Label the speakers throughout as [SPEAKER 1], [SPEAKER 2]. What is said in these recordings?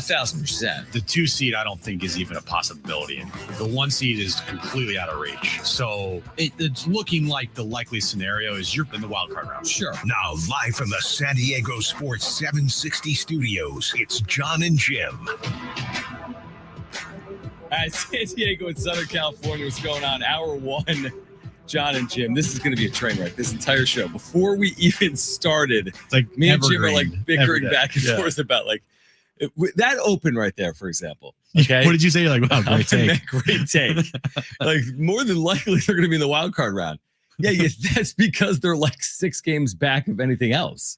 [SPEAKER 1] 1,000%.
[SPEAKER 2] The 2 seed, I don't think, is even a possibility. The 1 seed is completely out of reach. So it's looking like the likely scenario is you're in the wild card round.
[SPEAKER 1] Sure.
[SPEAKER 3] Now, live from the San Diego Sports 760 studios, it's Jon and Jim.
[SPEAKER 1] San Diego and Southern California, what's going on? Hour 1, Jon and Jim. This is going to be a train wreck, this entire show. Before we even started,
[SPEAKER 2] it's like
[SPEAKER 1] me and Jim are like bickering back and forth about like that open right there, for example. Okay.
[SPEAKER 2] What did you say? You're like, wow, great take.
[SPEAKER 1] Great take. Like, more than likely, they're going to be in the wild card round. Yeah, that's because they're like 6 games back of anything else.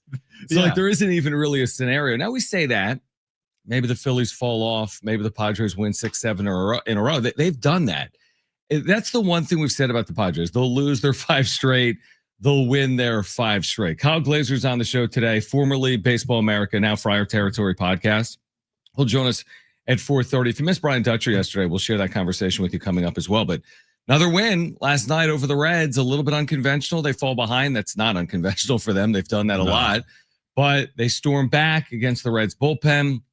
[SPEAKER 1] So like there isn't even really a scenario. Now we say that. Maybe the Phillies fall off. Maybe the Padres win 6, 7 in a row. They've done that. That's the one thing we've said about the Padres. They'll lose their 5 straight. They'll win their 5 straight. Kyle Glaser's on the show today, formerly Baseball America, now Friar Territory podcast. He'll join us at 4:30. If you missed Brian Dutcher yesterday, we'll share that conversation with you coming up as well. But another win last night over the Reds, a little bit unconventional. They fall behind. That's not unconventional for them. They've done that a lot. But they storm back against the Reds bullpen.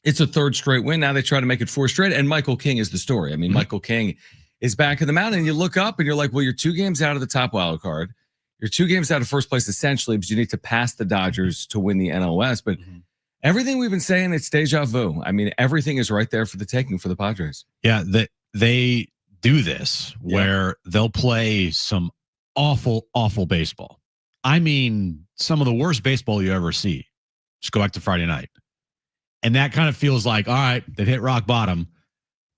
[SPEAKER 1] It's a 3rd straight win. Now they try to make it 4 straight. And Michael King is the story. I mean, Michael King is back in the mound. And you look up and you're like, well, you're 2 games out of the top wild card. You're 2 games out of first place, essentially, because you need to pass the Dodgers to win the NL West. But everything we've been saying, it's deja vu. I mean, everything is right there for the taking for the Padres.
[SPEAKER 2] Yeah, they do this where they'll play some awful, awful baseball. I mean, some of the worst baseball you ever see. Just go back to Friday night. And that kind of feels like, all right, they've hit rock bottom.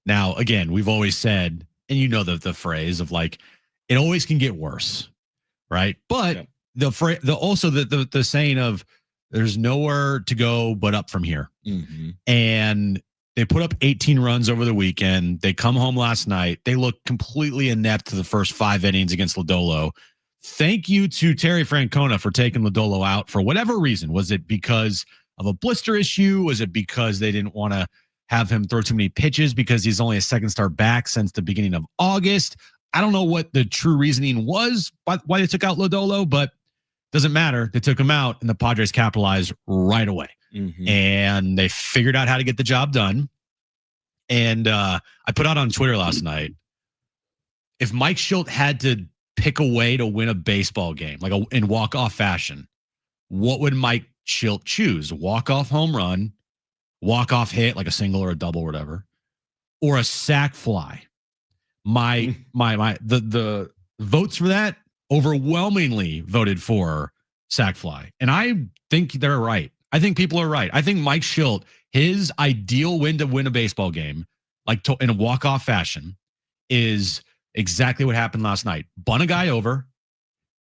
[SPEAKER 2] Now, again, we've always said, and you know the phrase of like, it always can get worse, right? But the saying of there's nowhere to go but up from here. And they put up 18 runs over the weekend. They come home last night. They look completely inept to the first 5 innings against Lodolo. Thank you to Terry Francona for taking Lodolo out for whatever reason. Was it because of a blister issue? Was it because they didn't want to have him throw too many pitches because he's only a 2nd start back since the beginning of August? I don't know what the true reasoning was why they took out Lodolo, but doesn't matter. They took him out and the Padres capitalized right away. And they figured out how to get the job done. And I put out on Twitter last night, if Mike Shildt had to pick a way to win a baseball game, like in walk-off fashion, what would Mike Shildt choose? Walk-off home run, walk-off hit, like a single or a double or whatever, or a sac fly? The votes for that overwhelmingly voted for sac fly. And I think they're right. I think people are right. I think Mike Shildt, his ideal win to win a baseball game, like in a walk-off fashion, is exactly what happened last night. Bun a guy over,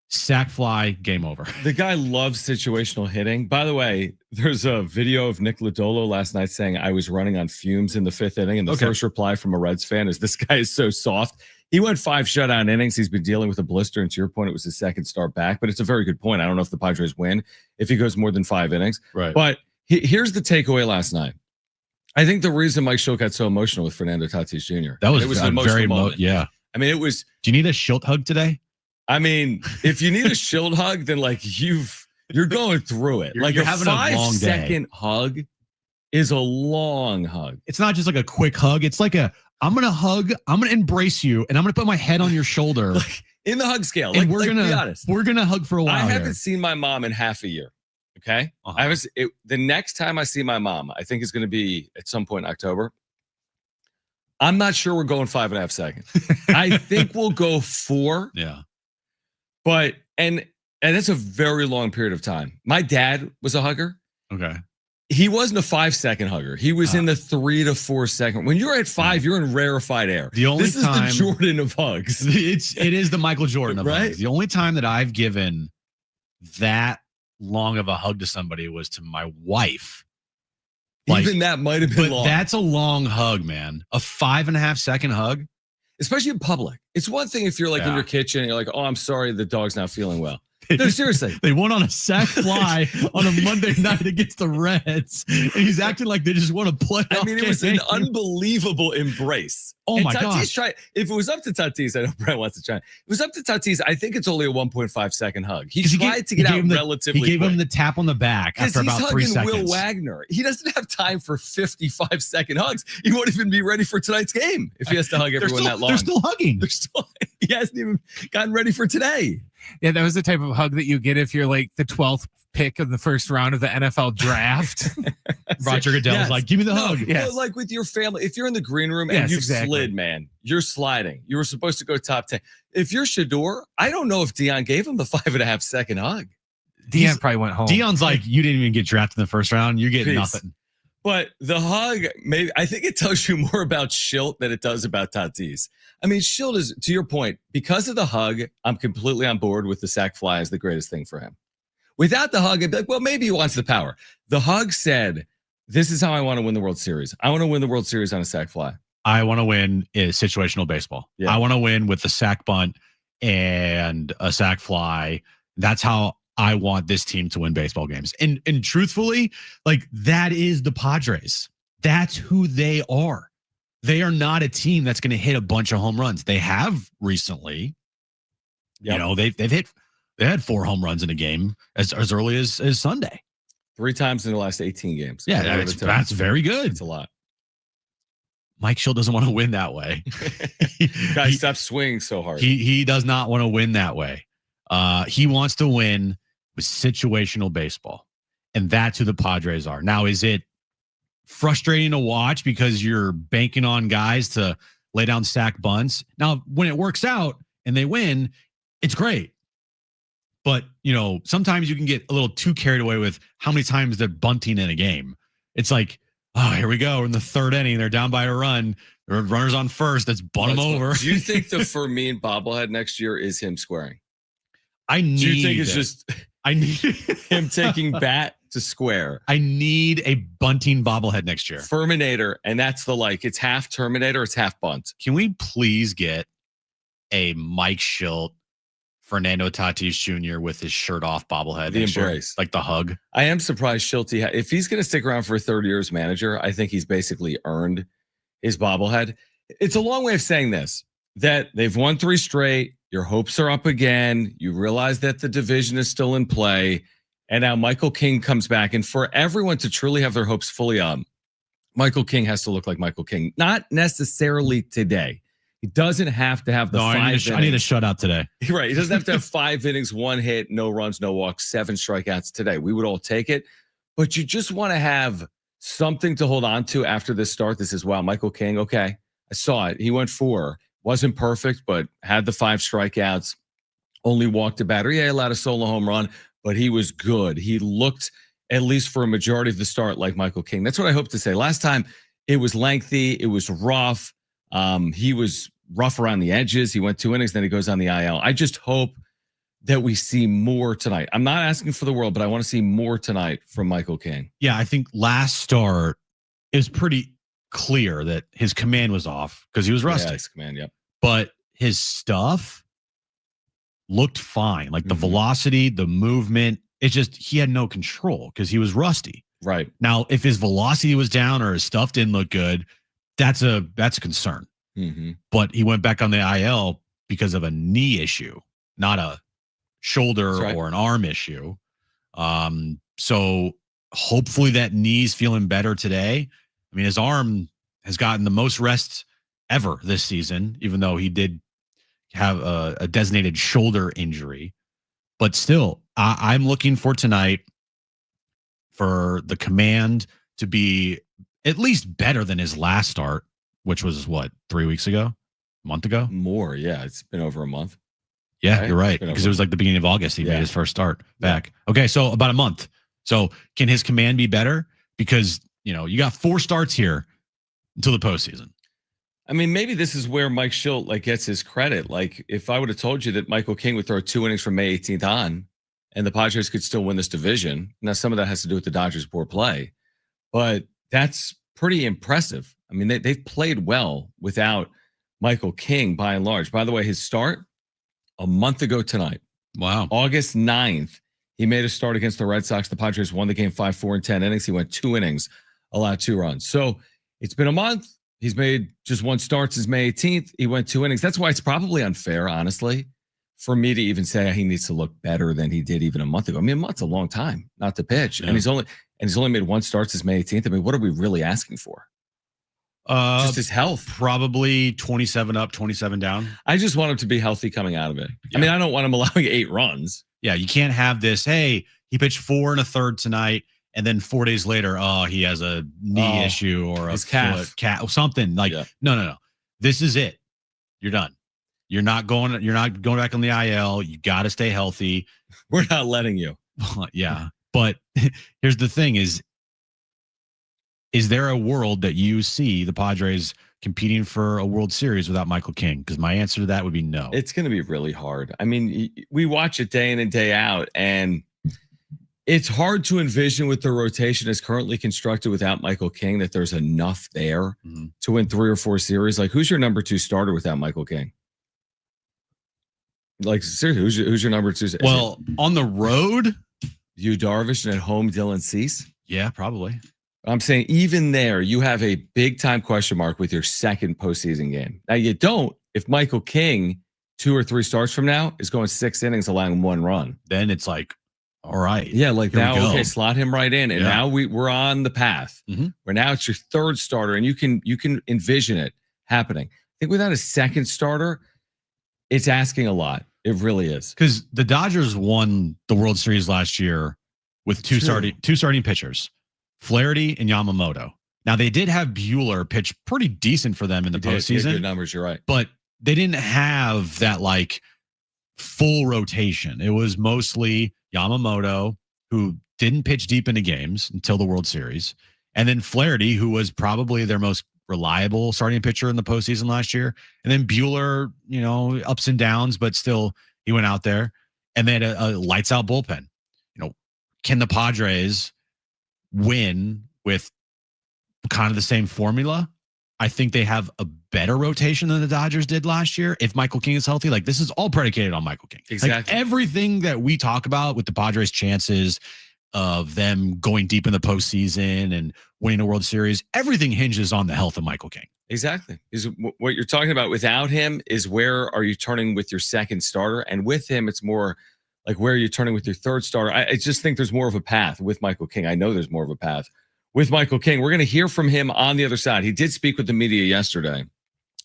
[SPEAKER 2] sac fly, game over.
[SPEAKER 1] The guy loves situational hitting. By the way, there's a video of Nick Lodolo last night saying I was running on fumes in the 5th inning. And the first reply from a Reds fan is, this guy is so soft. He went 5 shutout innings. He's been dealing with a blister. And to your point, it was his 2nd start back. But it's a very good point. I don't know if the Padres win if he goes more than 5 innings.
[SPEAKER 2] Right.
[SPEAKER 1] But here's the takeaway last night. I think the reason Mike Shildt got so emotional with Fernando Tatis Jr.
[SPEAKER 2] That was,
[SPEAKER 1] it was an emotional moment.
[SPEAKER 2] Yeah.
[SPEAKER 1] I mean, it was.
[SPEAKER 2] Do you need a Shildt hug today?
[SPEAKER 1] I mean, if you need a Shildt hug, then like you're going through it. Like
[SPEAKER 2] you're
[SPEAKER 1] a
[SPEAKER 2] having a long
[SPEAKER 1] 5-second hug is a long hug.
[SPEAKER 2] It's not just like a quick hug. It's like I'm going to hug, I'm going to embrace you, and I'm going to put my head on your shoulder.
[SPEAKER 1] Like in the hug scale.
[SPEAKER 2] And
[SPEAKER 1] we're
[SPEAKER 2] going to hug for a while.
[SPEAKER 1] I haven't seen my mom in half a year. Okay. The next time I see my mom, I think is going to be at some point in October. I'm not sure we're going 5.5 seconds. I think we'll go 4.
[SPEAKER 2] Yeah.
[SPEAKER 1] But, and it's a very long period of time. My dad was a hugger.
[SPEAKER 2] Okay.
[SPEAKER 1] He wasn't a 5-second hugger. He was in the 3 to 4 second. When you're at 5, you're in rarefied air. This is the Jordan of hugs.
[SPEAKER 2] It is the Michael Jordan of
[SPEAKER 1] right?
[SPEAKER 2] hugs. The only time that I've given that long of a hug to somebody was to my wife.
[SPEAKER 1] Even that might have been long.
[SPEAKER 2] That's a long hug, man. A 5.5 second hug.
[SPEAKER 1] Especially in public. It's one thing if you're like in your kitchen and you're like, oh, I'm sorry, the dog's not feeling well. No, seriously.
[SPEAKER 2] They won on a sac fly on a Monday night against the Reds, and he's acting like they just want to play.
[SPEAKER 1] I mean, it was an unbelievable embrace.
[SPEAKER 2] Oh
[SPEAKER 1] and
[SPEAKER 2] my
[SPEAKER 1] Tatis
[SPEAKER 2] gosh.
[SPEAKER 1] if it was up to Tatis, I know Brent wants to try. If it was up to Tatis, I think it's only a 1.5 second hug. He tried to get out relatively
[SPEAKER 2] quick. He gave
[SPEAKER 1] quick.
[SPEAKER 2] him the tap on the back after about 3 seconds.
[SPEAKER 1] Will Wagner. He doesn't have time for 55-second hugs. He won't even be ready for tonight's game if he has to hug everyone that long.
[SPEAKER 2] They're still hugging.
[SPEAKER 1] He hasn't even gotten ready for today.
[SPEAKER 4] Yeah, that was the type of hug that you get if you're like the 12th pick of the first round of the NFL draft.
[SPEAKER 2] Roger Goodell's like, give me the hug.
[SPEAKER 1] Yes. Well, like with your family, if you're in the green room and you've slid, man, you're sliding. You were supposed to go top 10. If you're Shador, I don't know if Dion gave him the 5.5-second hug.
[SPEAKER 4] Dion probably went home.
[SPEAKER 2] Dion's like, you didn't even get drafted in the first round. You're getting nothing.
[SPEAKER 1] But the hug, maybe I think it tells you more about Shildt than it does about Tatis. I mean, Shildt is, to your point, because of the hug, I'm completely on board with the sac fly as the greatest thing for him. Without the hug, I'd be like, well, maybe he wants the power. The hug said, this is how I want to win the World Series. I want to win the World Series on a sac fly.
[SPEAKER 2] I want to win is situational baseball. Yeah. I want to win with the sac bunt and a sac fly. That's how I want this team to win baseball games. And truthfully, like that is the Padres. That's who they are. They are not a team that's going to hit a bunch of home runs. They have recently. Yep. You know, they had 4 home runs in a game as early as Sunday.
[SPEAKER 1] 3 times in the last 18 games.
[SPEAKER 2] Yeah, that's very good.
[SPEAKER 1] It's a lot.
[SPEAKER 2] Mike Shildt doesn't want to win that way.
[SPEAKER 1] Guys, stop swinging so hard.
[SPEAKER 2] He does not want to win that way. He wants to win with situational baseball. And that's who the Padres are. Now, is it frustrating to watch because you're banking on guys to lay down sack bunts? Now, when it works out and they win, it's great. But, you know, sometimes you can get a little too carried away with how many times they're bunting in a game. It's like, oh, here we go. We're in the 3rd inning. They're down by a run. There are runners on first. Let's bunt them over.
[SPEAKER 1] Do you think the Fermin bobblehead next year is him squaring?
[SPEAKER 2] Do you
[SPEAKER 1] think it's just I need him taking bat to square?
[SPEAKER 2] I need a bunting bobblehead next year.
[SPEAKER 1] Ferminator, and that's it's half Terminator, it's half bunt.
[SPEAKER 2] Can we please get a Mike Shildt, Fernando Tatis Jr. with his shirt off bobblehead?
[SPEAKER 1] The embrace.
[SPEAKER 2] Like the hug.
[SPEAKER 1] I am surprised Shildt, if he's going to stick around for a 3rd year as manager, I think he's basically earned his bobblehead. It's a long way of saying this, that they've won 3 straight. Your hopes are up again. You realize that the division is still in play. And now Michael King comes back. And for everyone to truly have their hopes fully up, Michael King has to look like Michael King. Not necessarily today. He doesn't have to have the 5 innings.
[SPEAKER 2] I need a shutout today.
[SPEAKER 1] Right. He doesn't have to have 5 innings, 1 hit, no runs, no walks, 7 strikeouts today. We would all take it. But you just want to have something to hold on to after this start. This is, wow, Michael King, okay. I saw it. He went 4. Wasn't perfect, but had the 5 strikeouts. Only walked a batter. Yeah, allowed a solo home run, but he was good. He looked, at least for a majority of the start, like Michael King. That's what I hope to say. Last time, it was lengthy. It was rough. He was rough around the edges. He went 2 innings, then he goes on the IL. I just hope that we see more tonight. I'm not asking for the world, but I want to see more tonight from Michael King.
[SPEAKER 2] Yeah, I think last start is pretty clear that his command was off because he was rusty.
[SPEAKER 1] Yeah, his command, yep.
[SPEAKER 2] But his stuff looked fine. Like the velocity, the movement, it's just he had no control because he was rusty.
[SPEAKER 1] Right.
[SPEAKER 2] Now, if his velocity was down or his stuff didn't look good, that's a concern. But he went back on the IL because of a knee issue, not a shoulder or an arm issue. So hopefully that knee's feeling better today. I mean, his arm has gotten the most rest ever this season, even though he did have a designated shoulder injury. But still, I'm looking for tonight for the command to be at least better than his last start, which was 3 weeks ago, a month ago?
[SPEAKER 1] More, yeah. It's been over a month.
[SPEAKER 2] Yeah, you're right. Because it was like the beginning of August he made his first start back. Yeah. Okay, so about a month. So can his command be better? Because, you know, you got 4 starts here until the postseason.
[SPEAKER 1] I mean, maybe this is where Mike Shildt gets his credit. Like, if I would have told you that Michael King would throw 2 innings from May 18th on, and the Padres could still win this division. Now, some of that has to do with the Dodgers' poor play, but that's pretty impressive. I mean, they've played well without Michael King by and large. By the way, his start a month ago tonight,
[SPEAKER 2] Wow.
[SPEAKER 1] August 9th, he made a start against the Red Sox. The Padres won the game 5-4 in 10 innings. He went 2 innings, allowed 2 runs. So it's been a month. He's made just 1 start since May 18th. He went 2 innings. That's why it's probably unfair, honestly, for me to even say he needs to look better than he did even a month ago. I mean, a month's a long time not to pitch. Yeah. And he's only made 1 start since May 18th. I mean, what are we really asking for? Just his health.
[SPEAKER 2] Probably 27 up, 27 down.
[SPEAKER 1] I just want him to be healthy coming out of it. Yeah. I mean, I don't want him allowing 8 runs.
[SPEAKER 2] Yeah, you can't have this, hey, he pitched 4 1/3 tonight, and then 4 days later, he has a knee issue or
[SPEAKER 1] his
[SPEAKER 2] a
[SPEAKER 1] calf
[SPEAKER 2] or something. Like, no. This is it. You're done. You're not going back on the IL. You got to stay healthy.
[SPEAKER 1] We're not letting you.
[SPEAKER 2] Yeah. But here's the thing is there a world that you see the Padres competing for a World Series without Michael King? Because my answer to that would be no.
[SPEAKER 1] It's going to be really hard. I mean, we watch it day in and day out, and it's hard to envision with the rotation as currently constructed without Michael King that there's enough there to win 3 or 4 series. Like, who's your number 2 starter without Michael King? Like, seriously, who's your number 2?
[SPEAKER 2] Well, on the road,
[SPEAKER 1] Yu Darvish, and at home, Dylan Cease?
[SPEAKER 2] Yeah, probably.
[SPEAKER 1] I'm saying even there, you have a big time question mark with your second postseason game. Now you don't if Michael King 2 or 3 starts from now is going 6 innings, allowing 1 run.
[SPEAKER 2] Then it's like, all right,
[SPEAKER 1] yeah, like now, okay, slot him right in, and now we're on the path. Where now it's your 3rd starter, and you can envision it happening. I think without a second starter, it's asking a lot. It really is,
[SPEAKER 2] because the Dodgers won the World Series last year with two starting pitchers. Flaherty and Yamamoto. Now, they did have Buehler pitch pretty decent for them in the postseason.
[SPEAKER 1] Good numbers, you're right.
[SPEAKER 2] But they didn't have that like full rotation. It was mostly Yamamoto, who didn't pitch deep into games until the World Series, and then Flaherty, who was probably their most reliable starting pitcher in the postseason last year. And then Buehler, ups and downs, but still he went out there. And they had a lights out bullpen. Can the Padres win with kind of the same formula? I think they have a better rotation than the Dodgers did last year. If Michael King is healthy, like, this is all predicated on Michael King.
[SPEAKER 1] Exactly.
[SPEAKER 2] Like, everything that we talk about with the Padres' chances of them going deep in the postseason and winning a World Series, everything hinges on the health of Michael King.
[SPEAKER 1] Exactly. Is what you're talking about without him is where are you turning with your second starter? And with him, it's more like where are you turning with your 3rd starter? I just think there's more of a path with Michael King. I know there's more of a path with Michael King. We're going to hear from him on the other side. He did speak with the media yesterday.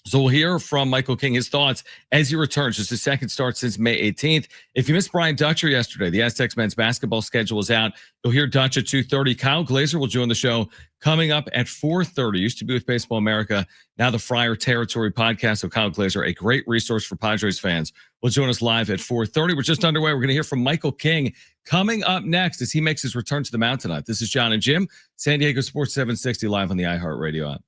[SPEAKER 1] So we'll hear from Michael King, his thoughts as he returns. Just his 2nd start since May 18th. If you missed Brian Dutcher yesterday, the Aztecs men's basketball schedule is out. You'll hear Dutch at 2:30. Kyle Glaser will join the show coming up at 4:30. Used to be with Baseball America, now the Friar Territory podcast. So Kyle Glaser, a great resource for Padres fans, will join us live at 4:30. We're just underway. We're going to hear from Michael King coming up next as he makes his return to the mound tonight. This is Jon and Jim, San Diego Sports 760, live on the iHeartRadio app.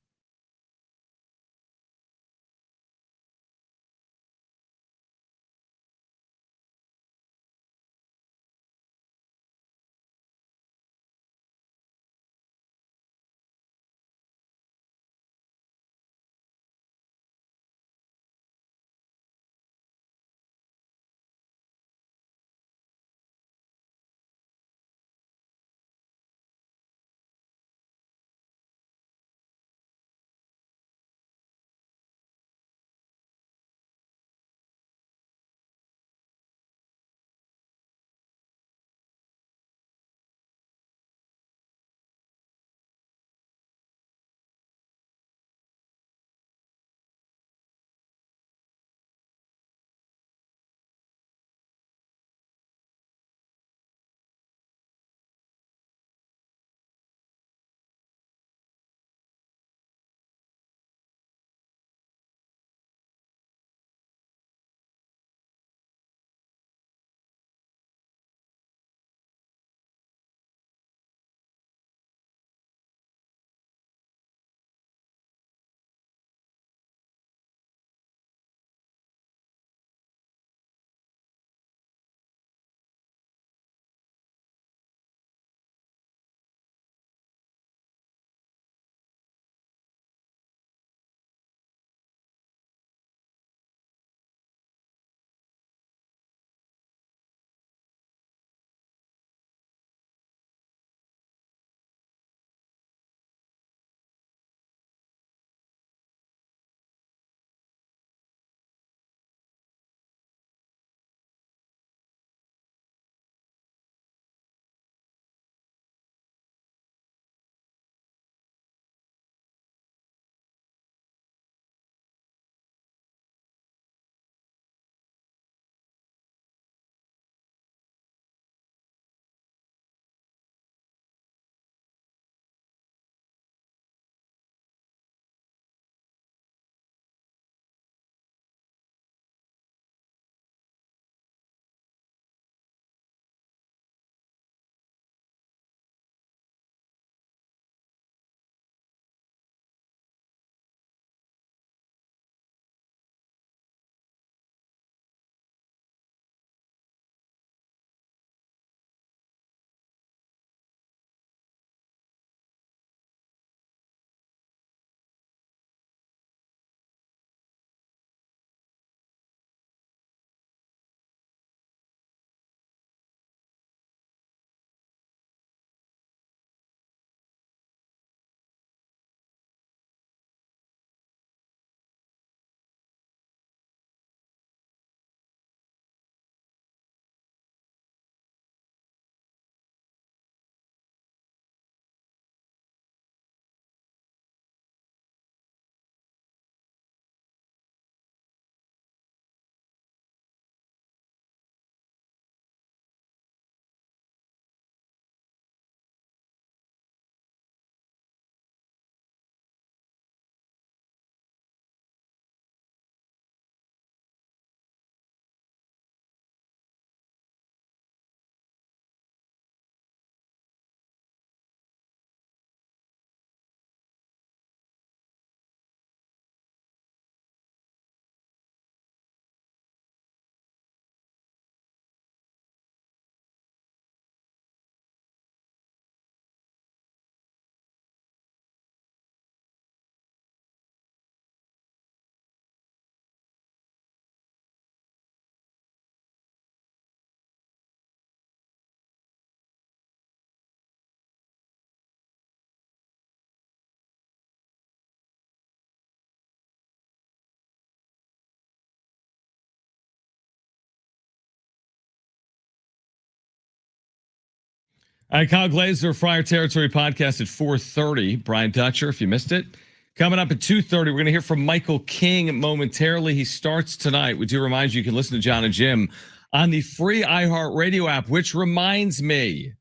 [SPEAKER 1] All right, Kyle Glaser, Friar Territory podcast at 4:30. Brian Dutcher, if you missed it. Coming up at 2:30, we're going to hear from Michael King momentarily. He starts tonight. We do remind you can listen to Jon and Jim on the free iHeartRadio app, which reminds me,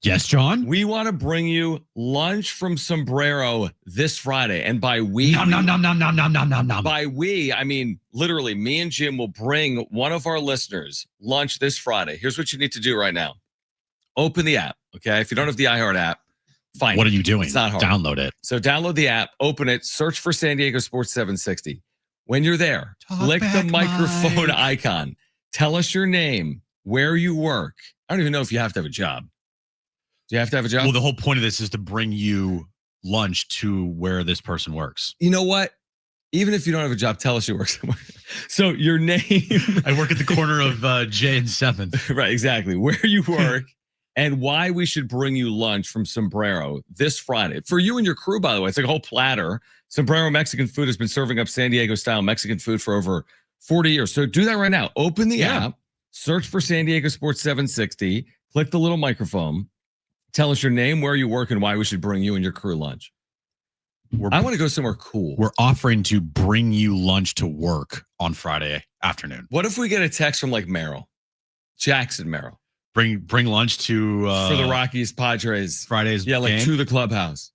[SPEAKER 2] Yes, John?
[SPEAKER 1] we want to bring you lunch from Sombrero this Friday. And by we,
[SPEAKER 2] Nom.
[SPEAKER 1] by we, I mean literally me and Jim will bring one of our listeners lunch this Friday. Here's what you need to do right now. Open the app, okay? If you don't have the iHeart app, fine.
[SPEAKER 2] What are you doing?
[SPEAKER 1] It's not hard.
[SPEAKER 2] Download it.
[SPEAKER 1] So download the app, open it, search for San Diego Sports 760. When you're there, click the microphone icon. Tell us your name, where you work. I don't even know if you have to have a job. Do you have to have a job?
[SPEAKER 2] Well, the whole point of this is to bring you lunch to where this person works.
[SPEAKER 1] You know what? Even if you don't have a job, tell us you work somewhere. So your name.
[SPEAKER 2] I work at the corner of J and 7th.
[SPEAKER 1] Right, exactly. Where you work and why we should bring you lunch from Sombrero this Friday. For you and your crew, by the way, it's like a whole platter. Sombrero Mexican Food has been serving up San Diego-style Mexican food for over 40 years. So do that right now. Open the app, search for San Diego Sports 760, click the little microphone, tell us your name, where you work, and why we should bring you and your crew lunch. I want to go somewhere cool.
[SPEAKER 2] We're offering to bring you lunch to work on Friday afternoon.
[SPEAKER 1] What if we get a text from like Merrill, Jackson Merrill?
[SPEAKER 2] Bring lunch to
[SPEAKER 1] For the Rockies, Padres.
[SPEAKER 2] Friday's
[SPEAKER 1] Yeah, like
[SPEAKER 2] game?
[SPEAKER 1] to the clubhouse.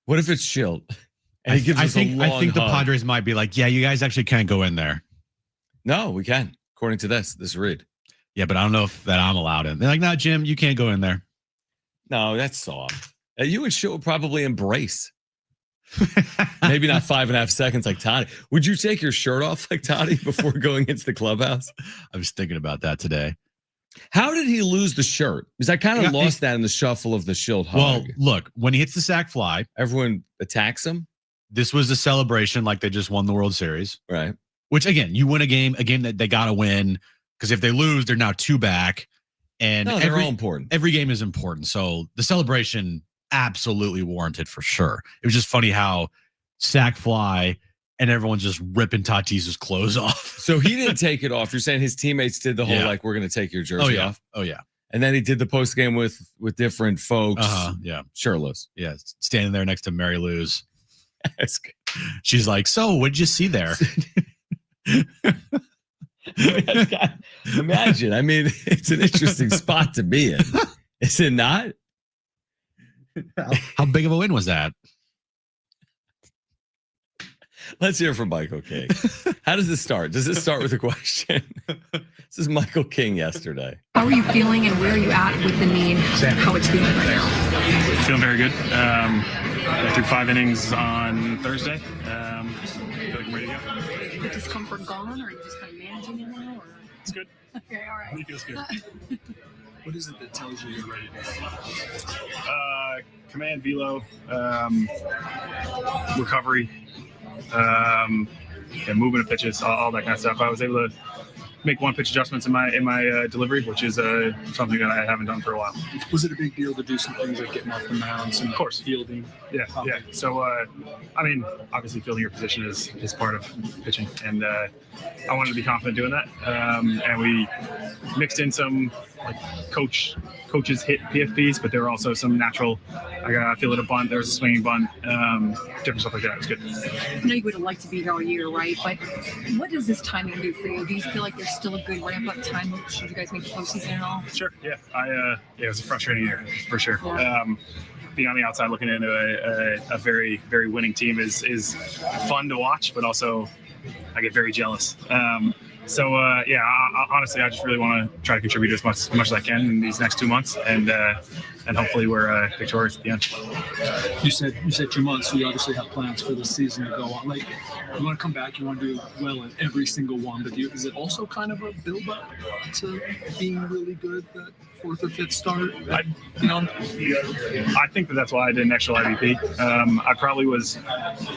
[SPEAKER 1] What if it's Shildt? And he gives us a long
[SPEAKER 2] I think the
[SPEAKER 1] hug.
[SPEAKER 2] Padres might be like, yeah, you guys actually can't go in there.
[SPEAKER 1] No, we can, according to this read.
[SPEAKER 2] Yeah, but I don't know if that I'm allowed in. They're like, no, Jim, you can't go in there.
[SPEAKER 1] No, that's soft. You and Shildt would probably embrace. Maybe not 5.5 seconds like Toddy. Would you take your shirt off like Toddy before going into the clubhouse?
[SPEAKER 2] I was thinking about that today.
[SPEAKER 1] How did he lose the shirt? Because I kind of lost that in the shuffle of the Shildt hug.
[SPEAKER 2] Well, look, when he hits the sack fly,
[SPEAKER 1] everyone attacks him.
[SPEAKER 2] This was a celebration like they just won the World Series.
[SPEAKER 1] Right.
[SPEAKER 2] Which, again, you win a game that they got to win. Because if they lose, they're now 2 back. And
[SPEAKER 1] they're all important.
[SPEAKER 2] Every game is important. So the celebration absolutely warranted for sure. It was just funny how sack fly and everyone's just ripping Tatis's clothes off.
[SPEAKER 1] So he didn't take it off. You're saying his teammates did the whole like, we're going to take your jersey off.
[SPEAKER 2] Oh yeah.
[SPEAKER 1] And then he did the post game with different folks.
[SPEAKER 2] Yeah.
[SPEAKER 1] Shirtless.
[SPEAKER 2] Yeah. Standing there next to Mary Lou's. She's like, so what'd you see there?
[SPEAKER 1] Imagine. I mean, it's an interesting spot to be in. Is it not?
[SPEAKER 2] How big of a win was that?
[SPEAKER 1] Let's hear from Michael King. How does this start? Does this start with a question? This is Michael King yesterday.
[SPEAKER 5] How are you feeling and where are you at with the knee and how it's feeling right now?
[SPEAKER 6] Feeling very good. I threw 5 innings on Thursday. Feel like I'm ready to go.
[SPEAKER 5] Is discomfort gone or are you just kind of managing it now? Or?
[SPEAKER 6] It's good.
[SPEAKER 5] Okay, all right.
[SPEAKER 6] It feels good.
[SPEAKER 7] What is it that tells you you're ready to go?
[SPEAKER 6] Command, velo, recovery, movement of pitches, all that kind of stuff. I was able to make 1 pitch adjustments in my delivery, which is something that I haven't done for a while.
[SPEAKER 7] Was it a big deal to do some things like getting off the mound, of course, fielding?
[SPEAKER 6] Yeah. So, I mean, obviously fielding your position is part of pitching, and I wanted to be confident doing that. And we mixed in some like coaches hit PFPs, but there were also some natural. I got fielded a bunt. There was a swinging bunt. Different stuff like that. It was good.
[SPEAKER 5] I know you would have liked to be there all year, right? But what does this timing do for you? Do you feel like there's still a good ramp-up time? Should you guys make the postseason at all?
[SPEAKER 6] Sure. Yeah. It was a frustrating year for sure. Yeah. Being on the outside looking into a very, very winning team is fun to watch, but also I get very jealous. Honestly, I just really want to try to contribute as much as I can in these next 2 months, and hopefully we're victorious at the end.
[SPEAKER 7] You said 2 months. So you obviously have plans for the season to go on. Like, you want to come back, you want to do well in every single one. But is it also kind of a build-up to being really good that 4th or 5th start?
[SPEAKER 6] I think that's why I did an extra IVP. I probably was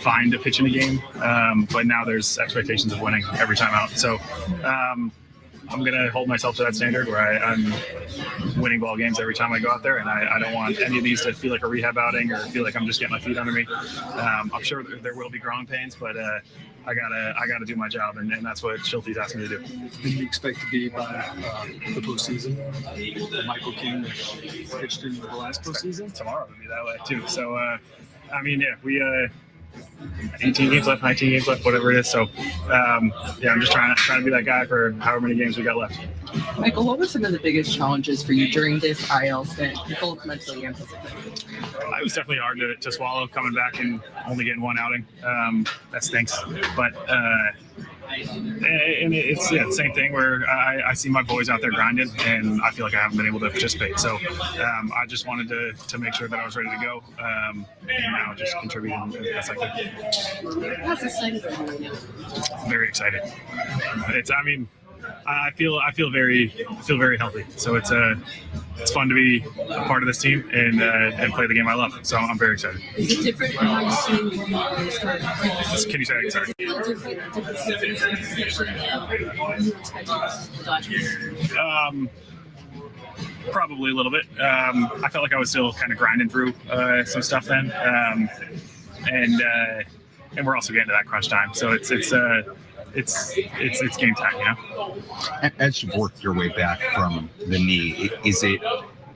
[SPEAKER 6] fine to pitch in a game, but now there's expectations of winning every time out. So I'm gonna hold myself to that standard where I'm winning ball games every time I go out there, and I don't want any of these to feel like a rehab outing or feel like I'm just getting my feet under me. I'm sure there will be growing pains, but I gotta do my job, and that's what Shilt's asking me to do.
[SPEAKER 7] And you expect to be by the postseason? Michael King pitched in the last postseason.
[SPEAKER 6] Tomorrow would be that way too. So I mean, yeah, we 18 games left, 19 games left, whatever it is. So yeah, I'm just trying to be that guy for however many games we got left.
[SPEAKER 8] Michael, what were some of the biggest challenges for you during this IL stint, both mentally and physically?
[SPEAKER 6] It was definitely hard to swallow coming back and only getting one outing. That stinks. But and it's the same thing where I see my boys out there grinding, and I feel like I haven't been able to participate. So I just wanted to make sure that I was ready to go, and now just contributing as best I could.
[SPEAKER 8] How's this thing going right now?
[SPEAKER 6] Very excited. I feel very healthy. So it's fun to be a part of this team and play the game I love. So I'm very excited.
[SPEAKER 8] Is it different from how you've seen when you started?
[SPEAKER 6] Can you say that? Sorry. Probably a little bit. I felt like I was still kind of grinding through some stuff then, and we're also getting to that crunch time. So it's game time, you know.
[SPEAKER 9] As you've worked your way back from the knee, is it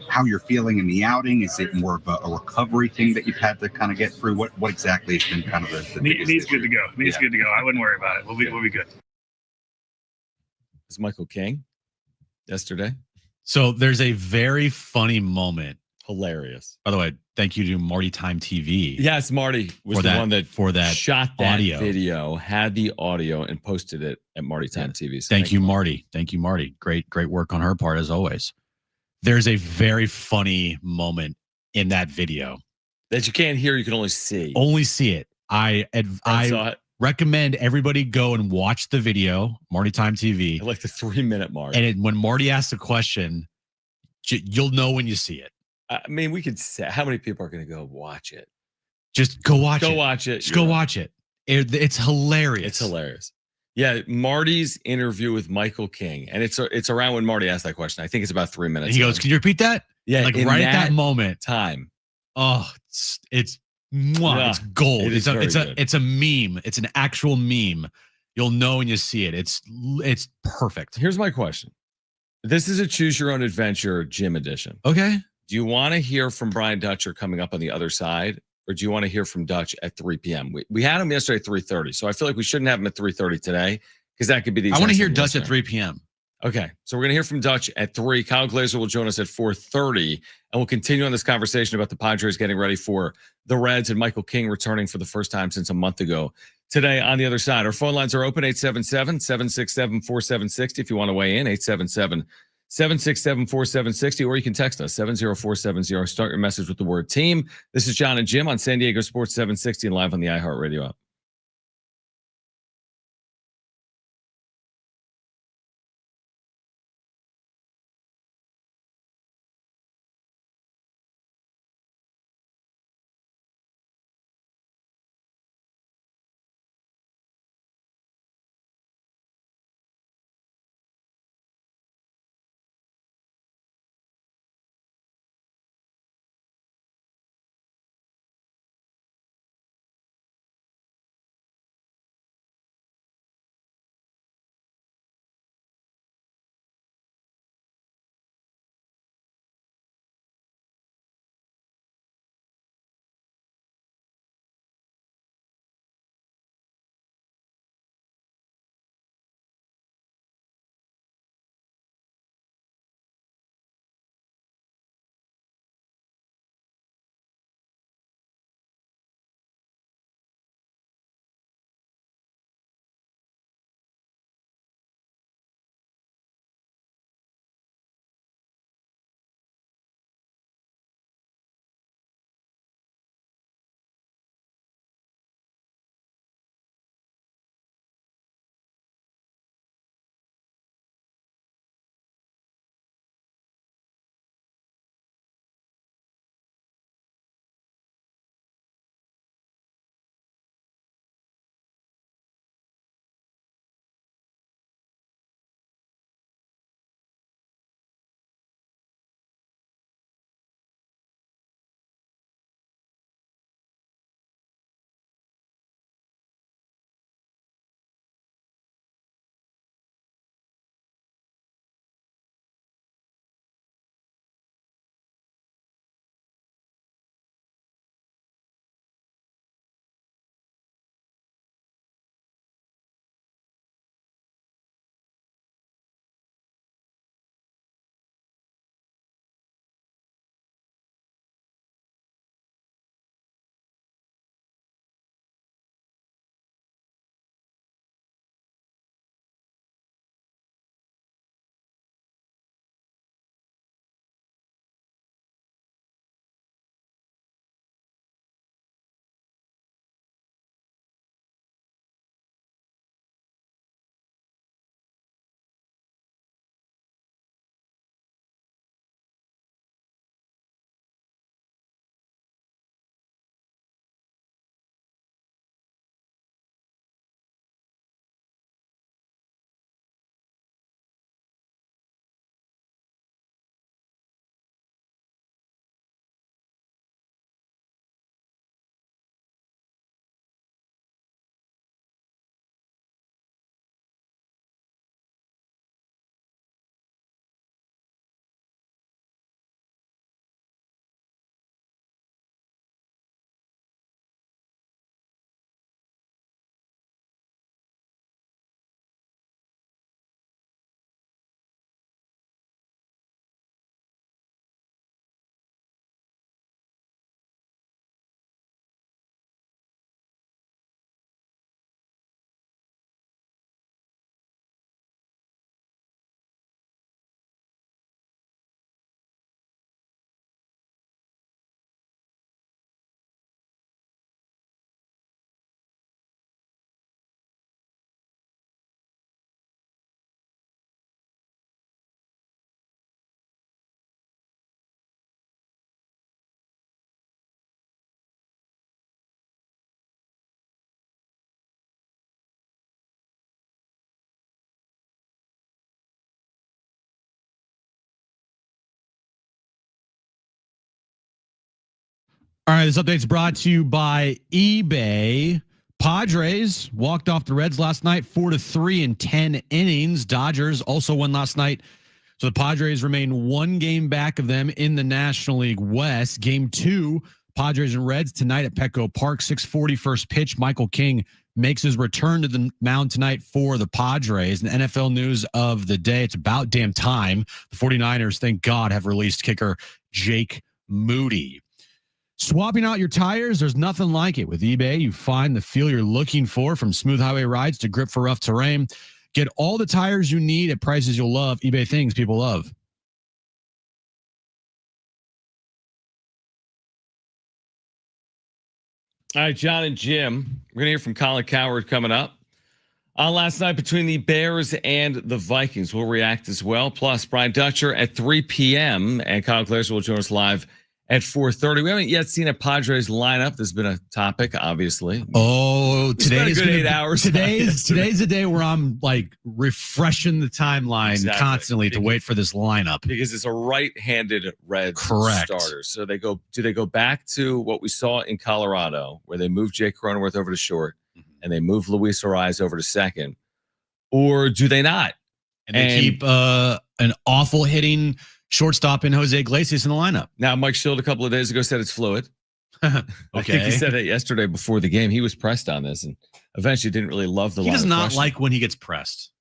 [SPEAKER 9] how you're feeling in the outing? Is it more of a recovery thing that you've had to kind of get through? What exactly has been kind of the
[SPEAKER 6] knee's good to go. Knee's good to go. I wouldn't worry about it. We'll be good.
[SPEAKER 1] It's Michael King yesterday.
[SPEAKER 2] So there's a very funny moment.
[SPEAKER 1] Hilarious.
[SPEAKER 2] By the way, thank you to Marty Time TV.
[SPEAKER 1] Yes, Marty was the one that shot that
[SPEAKER 2] audio.
[SPEAKER 1] video, had the audio, and posted it at Marty Time TV. So
[SPEAKER 2] thank you, Marty. Thank you, Marty. Great work on her part as always. There's a very funny moment in that video
[SPEAKER 1] that you can't hear. You can only see.
[SPEAKER 2] Only see it. I
[SPEAKER 1] saw it.
[SPEAKER 2] Recommend everybody go and watch the video, Marty Time TV.
[SPEAKER 1] I like the 3-minute mark.
[SPEAKER 2] And when Marty asks a question, you'll know when you see it.
[SPEAKER 1] I mean, we could say how many people are going to go watch it.
[SPEAKER 2] Just go watch it.
[SPEAKER 1] Go watch it.
[SPEAKER 2] Just go watch it. It's hilarious.
[SPEAKER 1] It's hilarious. Yeah, Marty's interview with Michael King, and it's around when Marty asked that question. I think it's about 3 minutes.
[SPEAKER 2] And he goes, "Can you repeat that?"
[SPEAKER 1] Yeah,
[SPEAKER 2] like right at that moment.
[SPEAKER 1] Time.
[SPEAKER 2] Oh, it's gold. It's a meme. It's an actual meme. You'll know when you see it. It's perfect.
[SPEAKER 1] Here's my question. This is a choose your own adventure Jim edition.
[SPEAKER 2] Okay.
[SPEAKER 1] Do you want to hear from Brian Dutcher coming up on the other side, or do you want to hear from Dutch at 3 p.m.? We had him yesterday at 3:30, so I feel like we shouldn't have him at 3:30 today because that could be the.
[SPEAKER 2] I want to hear Dutch at 3 p.m.
[SPEAKER 1] Okay, so we're going to hear from Dutch at 3. Kyle Glaser will join us at 4:30, and we'll continue on this conversation about the Padres getting ready for the Reds and Michael King returning for the first time since a month ago. Today on the other side, our phone lines are open, 877-767-4760 if you want to weigh in, 877-767-4760, or you can text us, 70470. Start your message with the word team. This is Jon and Jim on San Diego Sports 760 and live on the iHeartRadio app.
[SPEAKER 2] All right, this update's brought to you by eBay. Padres walked off the Reds last night 4-3 in 10 innings. Dodgers also won last night. So the Padres remain one game back of them in the National League West. Game 2, Padres and Reds tonight at Petco Park. 6:40 first pitch. Michael King makes his return to the mound tonight for the Padres. And NFL news of the day, it's about damn time. The 49ers, thank God, have released kicker Jake Moody. Swapping out your tires, there's nothing like it. With eBay, you find the feel you're looking for, from smooth highway rides to grip for rough terrain. Get all the tires you need at prices you'll love. eBay, things people love.
[SPEAKER 1] All right, Jon and Jim. We're going to hear from Colin Cowherd coming up. Last night between the Bears and the Vikings, we'll react as well. Plus, Brian Dutcher at 3 p.m. and Kyle Glaser will join us live at 4:30. We haven't yet seen a Padres lineup. There's been a topic, obviously.
[SPEAKER 2] Oh, today's
[SPEAKER 1] good 8 hours.
[SPEAKER 2] Today's the day where I'm like refreshing the timeline constantly to wait for this lineup,
[SPEAKER 1] because it's a right-handed Reds starter. So do they go back to what we saw in Colorado, where they moved Jake Cronenworth over to short and they moved Luis Ariz over to second, or do they not?
[SPEAKER 2] And they keep an awful hitting shortstop in Jose Iglesias in the lineup.
[SPEAKER 1] Now, Mike Shildt a couple of days ago said it's fluid.
[SPEAKER 2] Okay.
[SPEAKER 1] I think he said it yesterday before the game. He was pressed on this and eventually didn't really love the line.
[SPEAKER 2] He does not like when he gets pressed.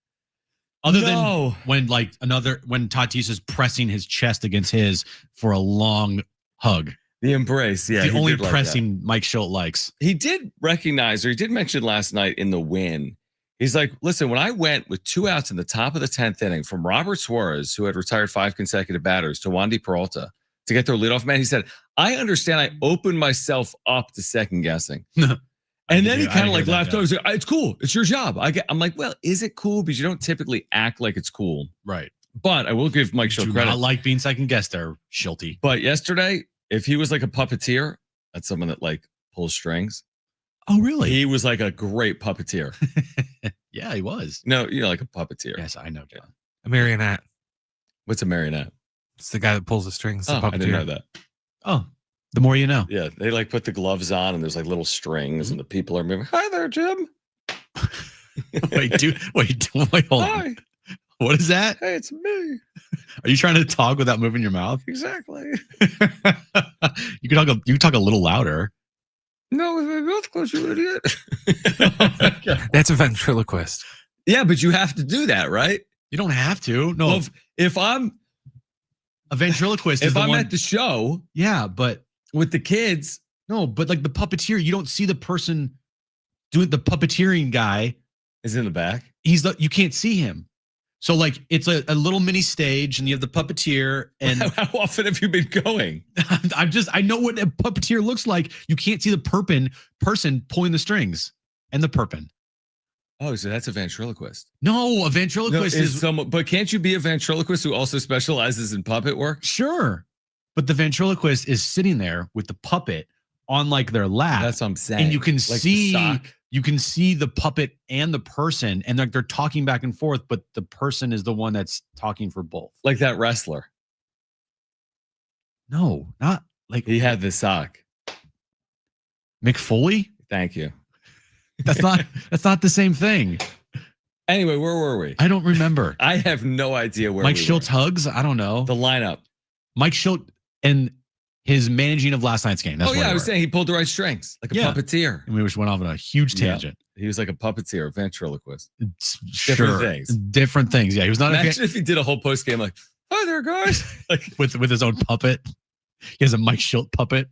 [SPEAKER 2] Other than when when Tatis is pressing his chest against his for a long hug.
[SPEAKER 1] The embrace, yeah.
[SPEAKER 2] It's the only pressing Mike Shildt likes.
[SPEAKER 1] He did recognize, or he did mention last night in the win, he's like, listen, when I went with 2 outs in the top of the 10th inning from Robert Suarez, who had retired 5 consecutive batters, to Wandy Peralta to get their leadoff man, he said, I understand I opened myself up to second guessing. And then he kind of like laughed over. He's like, it's cool. It's your job. I'm like, well, is it cool? Because you don't typically act like it's cool.
[SPEAKER 2] Right.
[SPEAKER 1] But I will give Mike Shildt credit.
[SPEAKER 2] I like being second guessed there, Shilty.
[SPEAKER 1] But yesterday, if he was like a puppeteer, that's someone that like pulls strings.
[SPEAKER 2] Oh, really?
[SPEAKER 1] He was like a great puppeteer.
[SPEAKER 2] Yeah, he was.
[SPEAKER 1] No, like a puppeteer.
[SPEAKER 2] Yes, I know, John.
[SPEAKER 4] A marionette.
[SPEAKER 1] What's a marionette?
[SPEAKER 4] It's the guy that pulls the strings.
[SPEAKER 1] Oh, I didn't know that.
[SPEAKER 2] Oh, the more you know.
[SPEAKER 1] Yeah, they like put the gloves on and there's like little strings and the people are moving. Hi there, Jim.
[SPEAKER 2] wait, hold on. What is that?
[SPEAKER 1] Hey, it's me.
[SPEAKER 2] Are you trying to talk without moving your mouth?
[SPEAKER 1] Exactly.
[SPEAKER 2] You can talk a little louder.
[SPEAKER 1] No, with my mouth closed, you idiot.
[SPEAKER 4] That's a ventriloquist.
[SPEAKER 1] Yeah, but you have to do that, right?
[SPEAKER 2] You don't have to. No.
[SPEAKER 1] Well, if I'm
[SPEAKER 2] a ventriloquist,
[SPEAKER 1] if I'm at the show,
[SPEAKER 2] yeah, but
[SPEAKER 1] with the kids,
[SPEAKER 2] no, but like the puppeteer, you don't see the person doing the puppeteering guy
[SPEAKER 1] is in the back.
[SPEAKER 2] You can't see him. So like it's a little mini stage and you have the puppeteer. And
[SPEAKER 1] how often have you been going?
[SPEAKER 2] I know what a puppeteer looks like. You can't see the person pulling the strings and the perpin.
[SPEAKER 1] Oh, so that's a ventriloquist.
[SPEAKER 2] No, a ventriloquist is
[SPEAKER 1] someone, but can't you be a ventriloquist who also specializes in puppet work?
[SPEAKER 2] Sure. But the ventriloquist is sitting there with the puppet on like their lap.
[SPEAKER 1] That's what I'm saying.
[SPEAKER 2] And you can
[SPEAKER 1] like
[SPEAKER 2] see the puppet and the person, and they're talking back and forth, but the person is the one that's talking for both.
[SPEAKER 1] Like that wrestler.
[SPEAKER 2] No, not like
[SPEAKER 1] he had the sock.
[SPEAKER 2] Mick Foley?
[SPEAKER 1] Thank you.
[SPEAKER 2] That's not the same thing.
[SPEAKER 1] Anyway, where were we?
[SPEAKER 2] I don't remember.
[SPEAKER 1] I have no idea where
[SPEAKER 2] Mike
[SPEAKER 1] we
[SPEAKER 2] Shilt's hugs? I don't know.
[SPEAKER 1] The lineup.
[SPEAKER 2] Mike Shildt and his managing of last night's game. That's
[SPEAKER 1] I was saying he pulled the right strings, like a puppeteer.
[SPEAKER 2] And we just went off on a huge tangent.
[SPEAKER 1] Yeah. He was like a puppeteer, a ventriloquist.
[SPEAKER 2] Different things. Yeah, he was not.
[SPEAKER 1] Imagine if he did a whole post game like, "Hi there, guys," like
[SPEAKER 2] with his own puppet. He has a Mike Shildt puppet.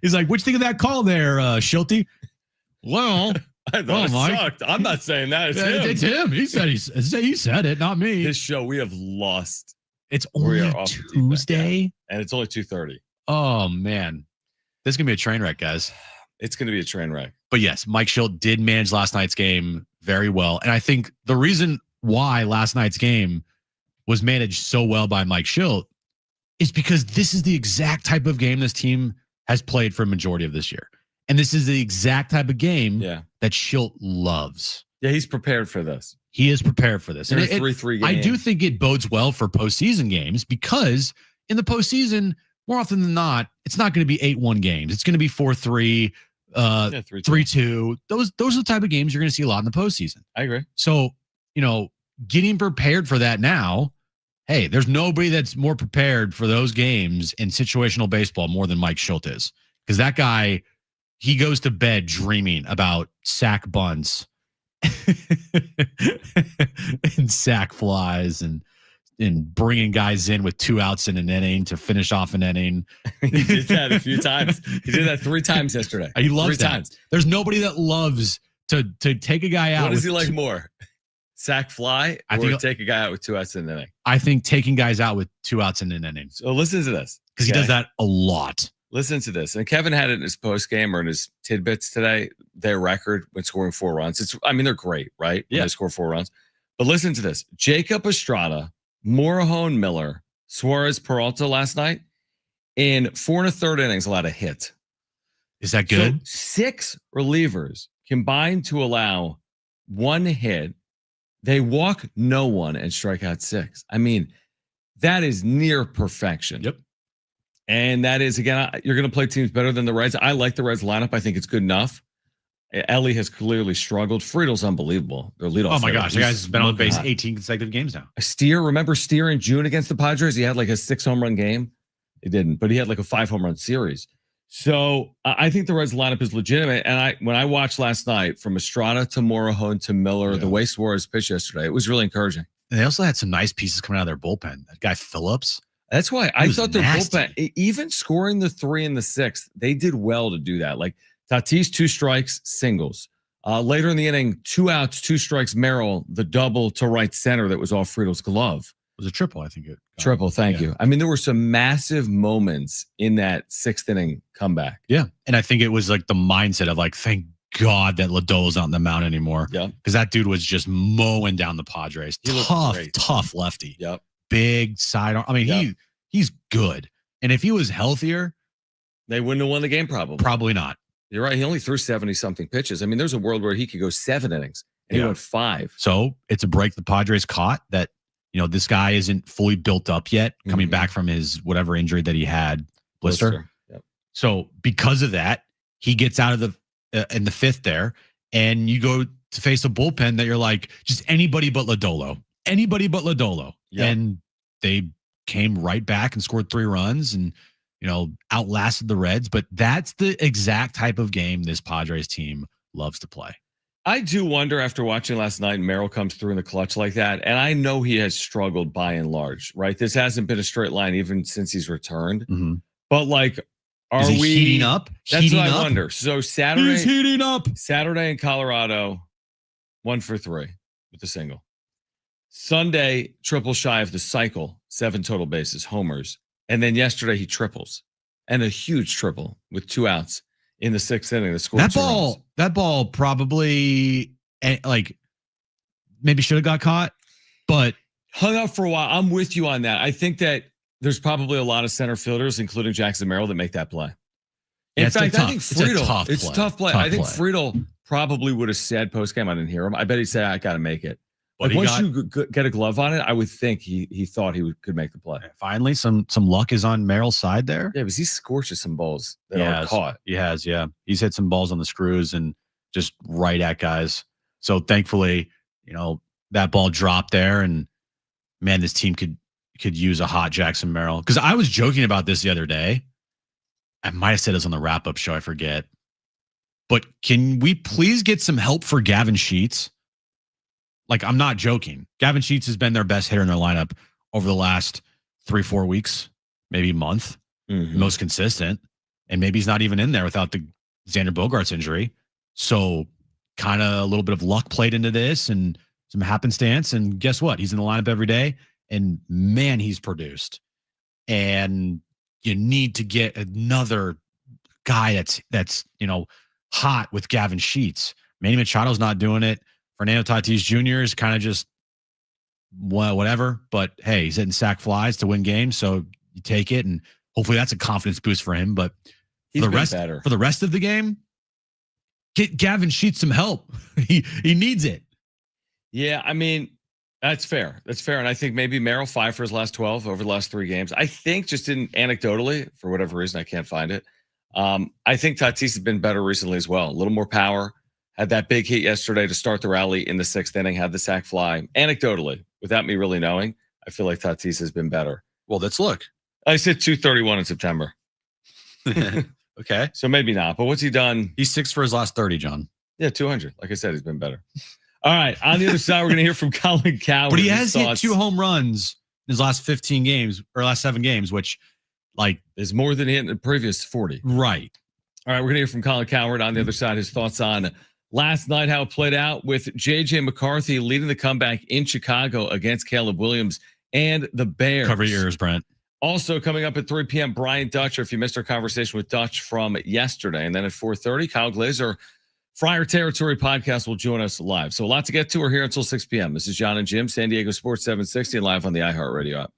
[SPEAKER 2] He's like, "What'd you think of that call there, Shilty?" Well,
[SPEAKER 1] I thought it sucked. I'm not saying that. It's him.
[SPEAKER 2] He said he said it, not me.
[SPEAKER 1] This show, we have lost.
[SPEAKER 2] It's only Tuesday,
[SPEAKER 1] and it's only 2:30.
[SPEAKER 2] Oh man, this is gonna be a train wreck, guys.
[SPEAKER 1] It's gonna be a train wreck.
[SPEAKER 2] But yes, Mike Shildt did manage last night's game very well, and I think the reason why last night's game was managed so well by Mike Shildt is because this is the exact type of game this team has played for a majority of this year. And this is the exact type of game that Shildt loves.
[SPEAKER 1] Yeah, he's prepared for this.
[SPEAKER 2] He is prepared for this.
[SPEAKER 1] And 3-3 game.
[SPEAKER 2] I do think it bodes well for postseason games because in the postseason, more often than not, it's not going to be 8-1 games. It's going to be 4-3, 3-2. Those are the type of games you're going to see a lot in the postseason.
[SPEAKER 1] I agree.
[SPEAKER 2] So, getting prepared for that now, hey, there's nobody that's more prepared for those games in situational baseball more than Mike Shildt is. Because that guy, he goes to bed dreaming about sack bunts and sack flies and bringing guys in with 2 outs in an inning to finish off an inning.
[SPEAKER 1] He did that a few times. He did that 3 times yesterday.
[SPEAKER 2] He loves
[SPEAKER 1] 3
[SPEAKER 2] that.
[SPEAKER 1] times.
[SPEAKER 2] There's nobody that loves to take a guy out.
[SPEAKER 1] What does he like more? Sack fly or take a guy out with 2 outs in an inning?
[SPEAKER 2] I think taking guys out with 2 outs in an inning.
[SPEAKER 1] So listen to this.
[SPEAKER 2] Because he does that a lot.
[SPEAKER 1] Listen to this. And Kevin had it in his post game or in his tidbits today, their record when scoring 4 runs. They're great, right? When they score 4 runs. But listen to this. Jacob Estrada, Morajón, Miller, Suarez, Peralta last night in 4 1/3 innings allowed a hit.
[SPEAKER 2] Is that good?
[SPEAKER 1] So 6 relievers combined to allow 1 hit. They walk no one and strike out 6. That is near perfection.
[SPEAKER 2] Yep.
[SPEAKER 1] And that is, again, you're going to play teams better than the Reds. I like the Reds lineup. I think it's good enough. Ellie has clearly struggled. Friedel's unbelievable. Their leadoff.
[SPEAKER 2] Oh my gosh, the guy's been on base 18 consecutive games now.
[SPEAKER 1] Remember Steer in June against the Padres? He had like a 6 home run game. He didn't, but he had like a 5 home run series. So I think the Reds lineup is legitimate. And when I watched last night from Estrada to Morajón to Miller, the way Suarez pitched yesterday, it was really encouraging.
[SPEAKER 2] And they also had some nice pieces coming out of their bullpen. That guy Phillips.
[SPEAKER 1] That's why I thought their bullpen, even scoring the 3 and the 6, they did well to do that. Like Tatis, 2 strikes, singles. Later in the inning, 2 outs, 2 strikes, Merrill, the double to right center that was off Friedel's glove.
[SPEAKER 2] It was a triple, I think.
[SPEAKER 1] Triple, thank you. There were some massive moments in that 6th inning comeback.
[SPEAKER 2] Yeah, and I think it was like the mindset of like, thank God that Lodolo's not on the mound anymore.
[SPEAKER 1] Yeah,
[SPEAKER 2] because that dude was just mowing down the Padres. Tough lefty.
[SPEAKER 1] Yep.
[SPEAKER 2] Big sidearm. He's good. And if he was healthier,
[SPEAKER 1] they wouldn't have won the game probably.
[SPEAKER 2] Probably not.
[SPEAKER 1] You're right. He only threw 70-something pitches. There's a world where he could go 7 innings and he went 5.
[SPEAKER 2] So it's a break the Padres caught that, this guy isn't fully built up yet, coming back from his whatever injury that he had, blister.
[SPEAKER 1] Yep.
[SPEAKER 2] So because of that, he gets out of in the 5th there, and you go to face a bullpen that you're like, just anybody but Lodolo. Anybody but Lodolo. Yep. And they came right back and scored 3 runs and, outlasted the Reds. But that's the exact type of game this Padres team loves to play.
[SPEAKER 1] I do wonder after watching last night, Merrill comes through in the clutch like that. And I know he has struggled by and large, right? This hasn't been a straight line even since he's returned.
[SPEAKER 2] Mm-hmm.
[SPEAKER 1] But are we
[SPEAKER 2] heating up?
[SPEAKER 1] That's what I wonder. So Saturday,
[SPEAKER 2] he's heating up.
[SPEAKER 1] Saturday in Colorado, 1 for 3 with a single. Sunday, triple shy of the cycle, 7 total bases, homers. And then yesterday he triples and a huge triple with 2 outs in the 6th inning.
[SPEAKER 2] That ball probably maybe should have got caught, but
[SPEAKER 1] hung out for a while. I'm with you on that. I think that there's probably a lot of center fielders, including Jackson Merrill, that make that play. In fact, I think Friedel, it's a tough play. I think Friedel probably would have said post game. I didn't hear him. I bet he said, I got to make it. But once you get a glove on it, I would think he thought he could make the play.
[SPEAKER 2] Finally, some luck is on Merrill's side there.
[SPEAKER 1] Yeah, because he scorches some balls that are caught.
[SPEAKER 2] He has, yeah. He's hit some balls on the screws and just right at guys. So thankfully, that ball dropped there, and man, this team could use a hot Jackson Merrill. Because I was joking about this the other day. I might have said this on the wrap-up show. I forget. But can we please get some help for Gavin Sheets? I'm not joking. Gavin Sheets has been their best hitter in their lineup over the last 3-4 weeks, maybe a month, most consistent. And maybe he's not even in there without the Xander Bogarts injury. So kind of a little bit of luck played into this and some happenstance. And guess what? He's in the lineup every day. And man, he's produced. And you need to get another guy that's hot with Gavin Sheets. Manny Machado's not doing it. Fernando Tatis Jr. is kind of just whatever, but hey, he's hitting sack flies to win games, so you take it, and hopefully that's a confidence boost for him. But for the rest of the game, get Gavin Sheets some help. He needs it.
[SPEAKER 1] Yeah, That's fair. That's fair. And I think maybe Merrill 5 for his last 12 over the last 3 games. I think just anecdotally, for whatever reason, I can't find it. I think Tatis has been better recently as well. A little more power. Had that big hit yesterday to start the rally in the 6th inning. Had the sac fly. Anecdotally, without me really knowing, I feel like Tatis has been better.
[SPEAKER 2] Well, let's look.
[SPEAKER 1] I said 231 in September.
[SPEAKER 2] Okay.
[SPEAKER 1] So maybe not. But what's he done?
[SPEAKER 2] He's 6 for his last 30, John.
[SPEAKER 1] Yeah, 200. Like I said, he's been better. All right. On the other side, we're going to hear from Colin Cowherd.
[SPEAKER 2] But he has hit 2 home runs in his last 15 games or last 7 games, which
[SPEAKER 1] is more than he hit in the previous 40.
[SPEAKER 2] Right.
[SPEAKER 1] All right. We're going to hear from Colin Cowherd on the other side, his thoughts on last night, how it played out with J.J. McCarthy leading the comeback in Chicago against Caleb Williams and the Bears.
[SPEAKER 2] Cover your ears, Brent.
[SPEAKER 1] Also coming up at 3 p.m., Brian Dutcher, if you missed our conversation with Dutch from yesterday. And then at 4:30, Kyle Glaser, Friar Territory podcast will join us live. So a lot to get to. We're here until 6 p.m. This is Jon and Jim, San Diego Sports 760, and live on the iHeartRadio app.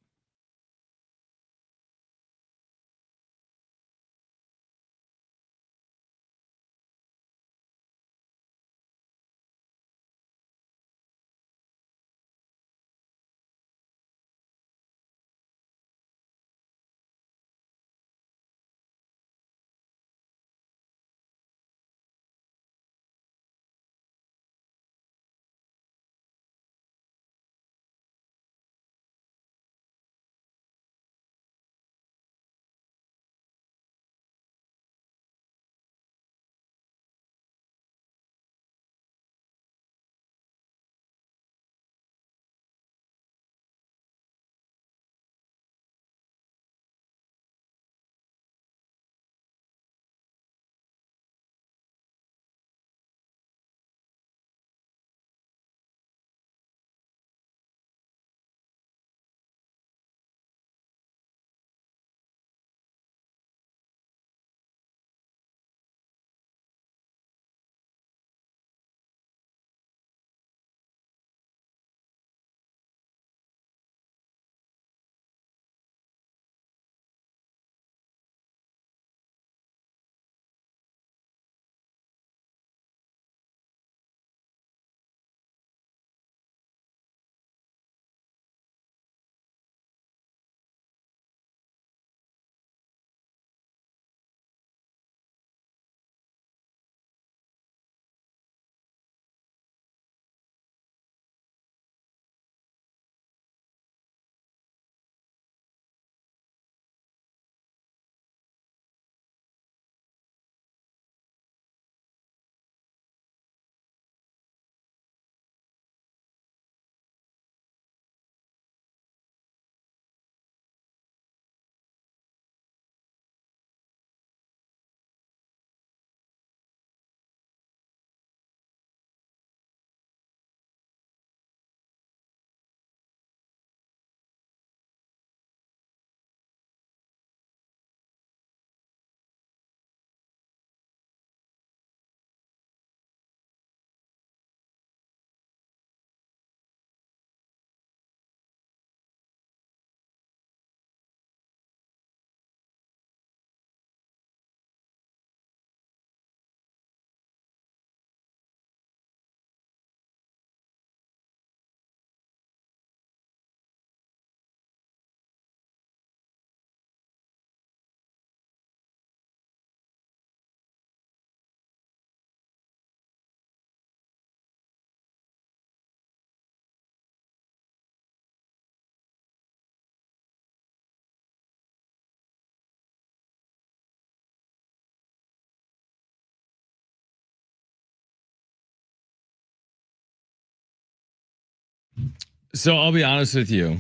[SPEAKER 1] So I'll be honest with you.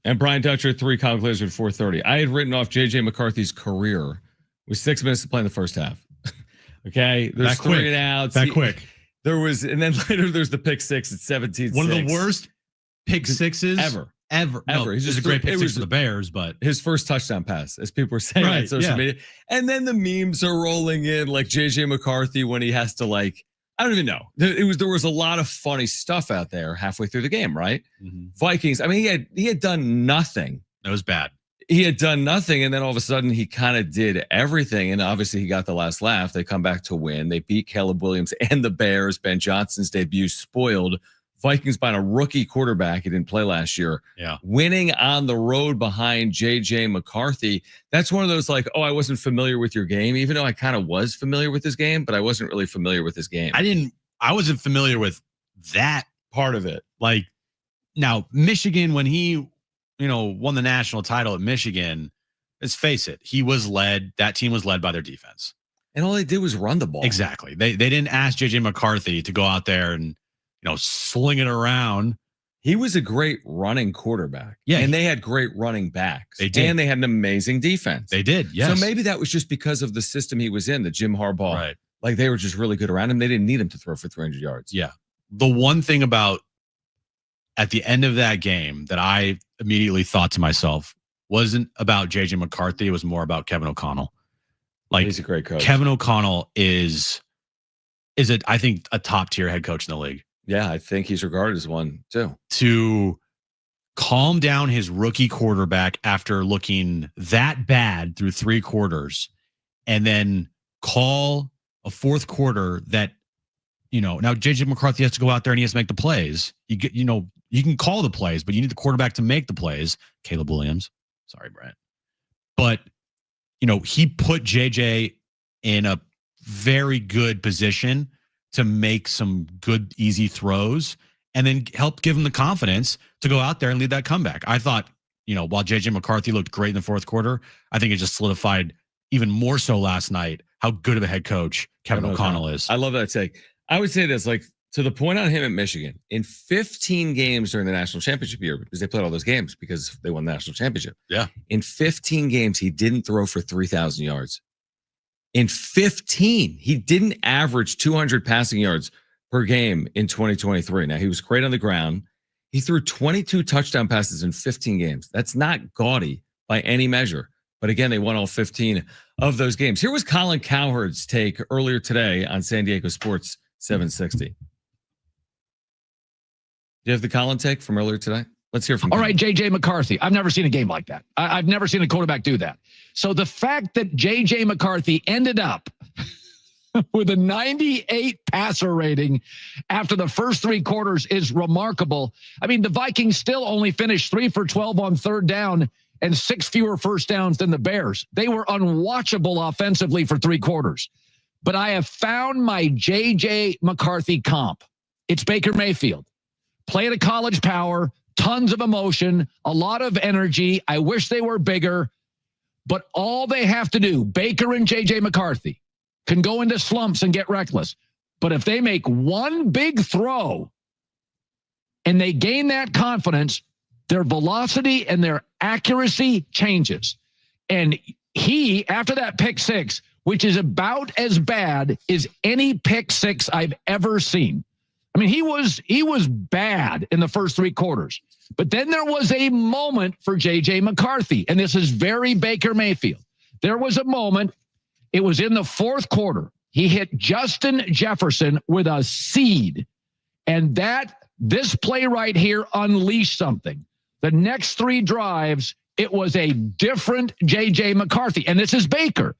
[SPEAKER 1] And Brian Dutcher at 3, Kyle Glaser at 4:30. I had written off J.J. McCarthy's career with 6 minutes to play in the first half. Okay, there's
[SPEAKER 2] that quick.
[SPEAKER 1] 3 and outs.
[SPEAKER 2] That quick.
[SPEAKER 1] There was, and then later there's the pick 6 at 17.
[SPEAKER 2] One of the worst pick sixes
[SPEAKER 1] ever.
[SPEAKER 2] No,
[SPEAKER 1] He's
[SPEAKER 2] just a great pick six for the Bears, but
[SPEAKER 1] his first touchdown pass, as people were saying on social media. And then the memes are rolling in, like JJ McCarthy when he has to, like, I don't even know. There was a lot of funny stuff out there halfway through the game, right?
[SPEAKER 2] Mm-hmm.
[SPEAKER 1] Vikings. I mean, he had done nothing.
[SPEAKER 2] That was bad.
[SPEAKER 1] He had done nothing, and then all of a sudden he kind of did everything. And obviously he got the last laugh. They come back to win. They beat Caleb Williams and the Bears. Ben Johnson's debut spoiled Vikings buying a rookie quarterback. He didn't play last year.
[SPEAKER 2] Yeah.
[SPEAKER 1] Winning on the road behind J.J. McCarthy. That's one of those like, oh, I wasn't familiar with your game, even though I kind of was familiar with his game, but I wasn't really familiar with his game.
[SPEAKER 2] I wasn't familiar with that
[SPEAKER 1] part of it.
[SPEAKER 2] Like, now, Michigan, when he, won the national title at Michigan, let's face it, that team was led by their defense.
[SPEAKER 1] And all they did was run the ball.
[SPEAKER 2] Exactly. They didn't ask J.J. McCarthy to go out there and, sling it around.
[SPEAKER 1] He was a great running quarterback.
[SPEAKER 2] Yeah.
[SPEAKER 1] And they had great running backs.
[SPEAKER 2] They did.
[SPEAKER 1] And they had an amazing defense.
[SPEAKER 2] They did, yes.
[SPEAKER 1] So maybe that was just because of the system he was in, the Jim Harbaugh.
[SPEAKER 2] Right.
[SPEAKER 1] Like they were just really good around him. They didn't need him to throw for 300 yards.
[SPEAKER 2] Yeah. The one thing about at the end of that game that I immediately thought to myself wasn't about J.J. McCarthy. It was more about Kevin O'Connell. Like,
[SPEAKER 1] he's a great coach.
[SPEAKER 2] Kevin O'Connell is I think a top tier head coach in the league.
[SPEAKER 1] Yeah, I think he's regarded as one too.
[SPEAKER 2] To calm down his rookie quarterback after looking that bad through 3 quarters, and then call a fourth quarter that, now JJ McCarthy has to go out there and he has to make the plays. You can call the plays, but you need the quarterback to make the plays. Caleb Williams. Sorry, Brent. But, he put JJ in a very good position to make some good, easy throws and then help give him the confidence to go out there and lead that comeback. I thought, while JJ McCarthy looked great in the fourth quarter, I think it just solidified even more so last night how good of a head coach Kevin O'Connell is.
[SPEAKER 1] I love that take. I would say this, like, to the point on him at Michigan, in 15 games during the national championship year, because they played all those games because they won the national championship.
[SPEAKER 2] Yeah.
[SPEAKER 1] In 15 games, he didn't throw for 3,000 yards. In 15, he didn't average 200 passing yards per game in 2023. Now, he was great on the ground. He threw 22 touchdown passes in 15 games. That's not gaudy by any measure. But again, they won all 15 of those games. Here was Colin Cowherd's take earlier today on San Diego Sports 760. Do you have the Colin take from earlier today? Let's hear from
[SPEAKER 10] All
[SPEAKER 1] Colin.
[SPEAKER 10] right, J.J. McCarthy. I've never seen a game like that. I've never seen a quarterback do that. So the fact that J.J. McCarthy ended up with a 98 passer rating after the first 3 quarters is remarkable. I mean, the Vikings still only finished 3 for 12 on third down and 6 fewer first downs than the Bears. They were unwatchable offensively for 3 quarters. But I have found my J.J. McCarthy comp. It's Baker Mayfield. Played a college power, tons of emotion, a lot of energy. I wish they were bigger. But all they have to do, Baker and J.J. McCarthy, can go into slumps and get reckless. But if they make one big throw and they gain that confidence, their velocity and their accuracy changes. And he, after that pick 6, which is about as bad as any pick 6 I've ever seen. I mean, he was bad in the first 3 quarters. But then there was a moment for J.J. McCarthy, and this is very Baker Mayfield. There was a moment. It was in the 4th quarter. He hit Justin Jefferson with a seed, and this play right here unleashed something. The next 3 drives, it was a different J.J. McCarthy, and this is Baker.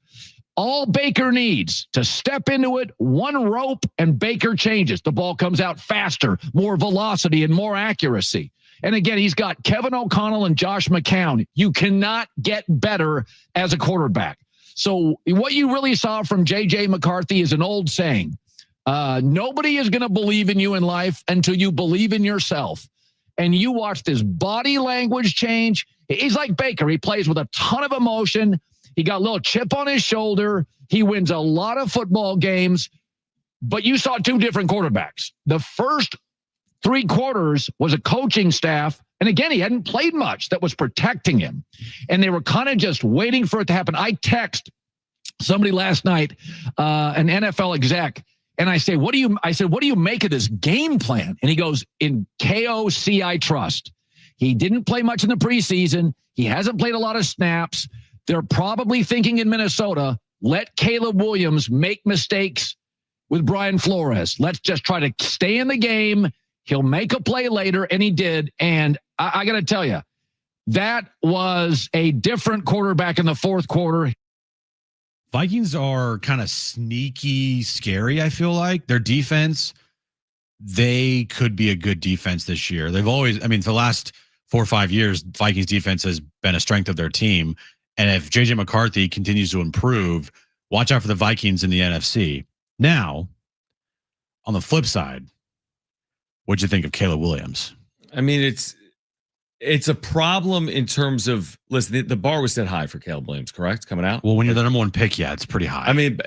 [SPEAKER 10] All Baker needs to step into it, one rope, and Baker changes. The ball comes out faster, more velocity, and more accuracy. And again, he's got Kevin O'Connell and Josh McCown. You cannot get better as a quarterback. So what you really saw from J.J. McCarthy is an old saying. Nobody is going to believe in you in life until you believe in yourself. And you watch this body language change. He's like Baker. He plays with a ton of emotion. He got a little chip on his shoulder. He wins a lot of football games. But you saw 2 different quarterbacks. The first 3 quarters was a coaching staff. And again, he hadn't played much that was protecting him. And they were kind of just waiting for it to happen. I text somebody last night, an NFL exec, and I said, what do you make of this game plan? And he goes, in KOC, I trust. He didn't play much in the preseason. He hasn't played a lot of snaps. They're probably thinking in Minnesota, let Caleb Williams make mistakes with Brian Flores. Let's just try to stay in the game. He'll make a play later, and he did. And I got to tell you, that was a different quarterback in the 4th quarter.
[SPEAKER 2] Vikings are kind of sneaky scary, I feel like. Their defense they could be a good defense this year. They've always, I mean, for the last 4 or 5 years, Vikings defense has been a strength of their team. And if JJ McCarthy continues to improve, watch out for the Vikings in the NFC. Now, on the flip side, what'd you think of Caleb Williams?
[SPEAKER 1] I mean, it's a problem in terms of, listen, the bar was set high for Caleb Williams, correct? Coming out?
[SPEAKER 2] Well, when you're the number 1 pick, yeah, it's pretty high.
[SPEAKER 1] I mean,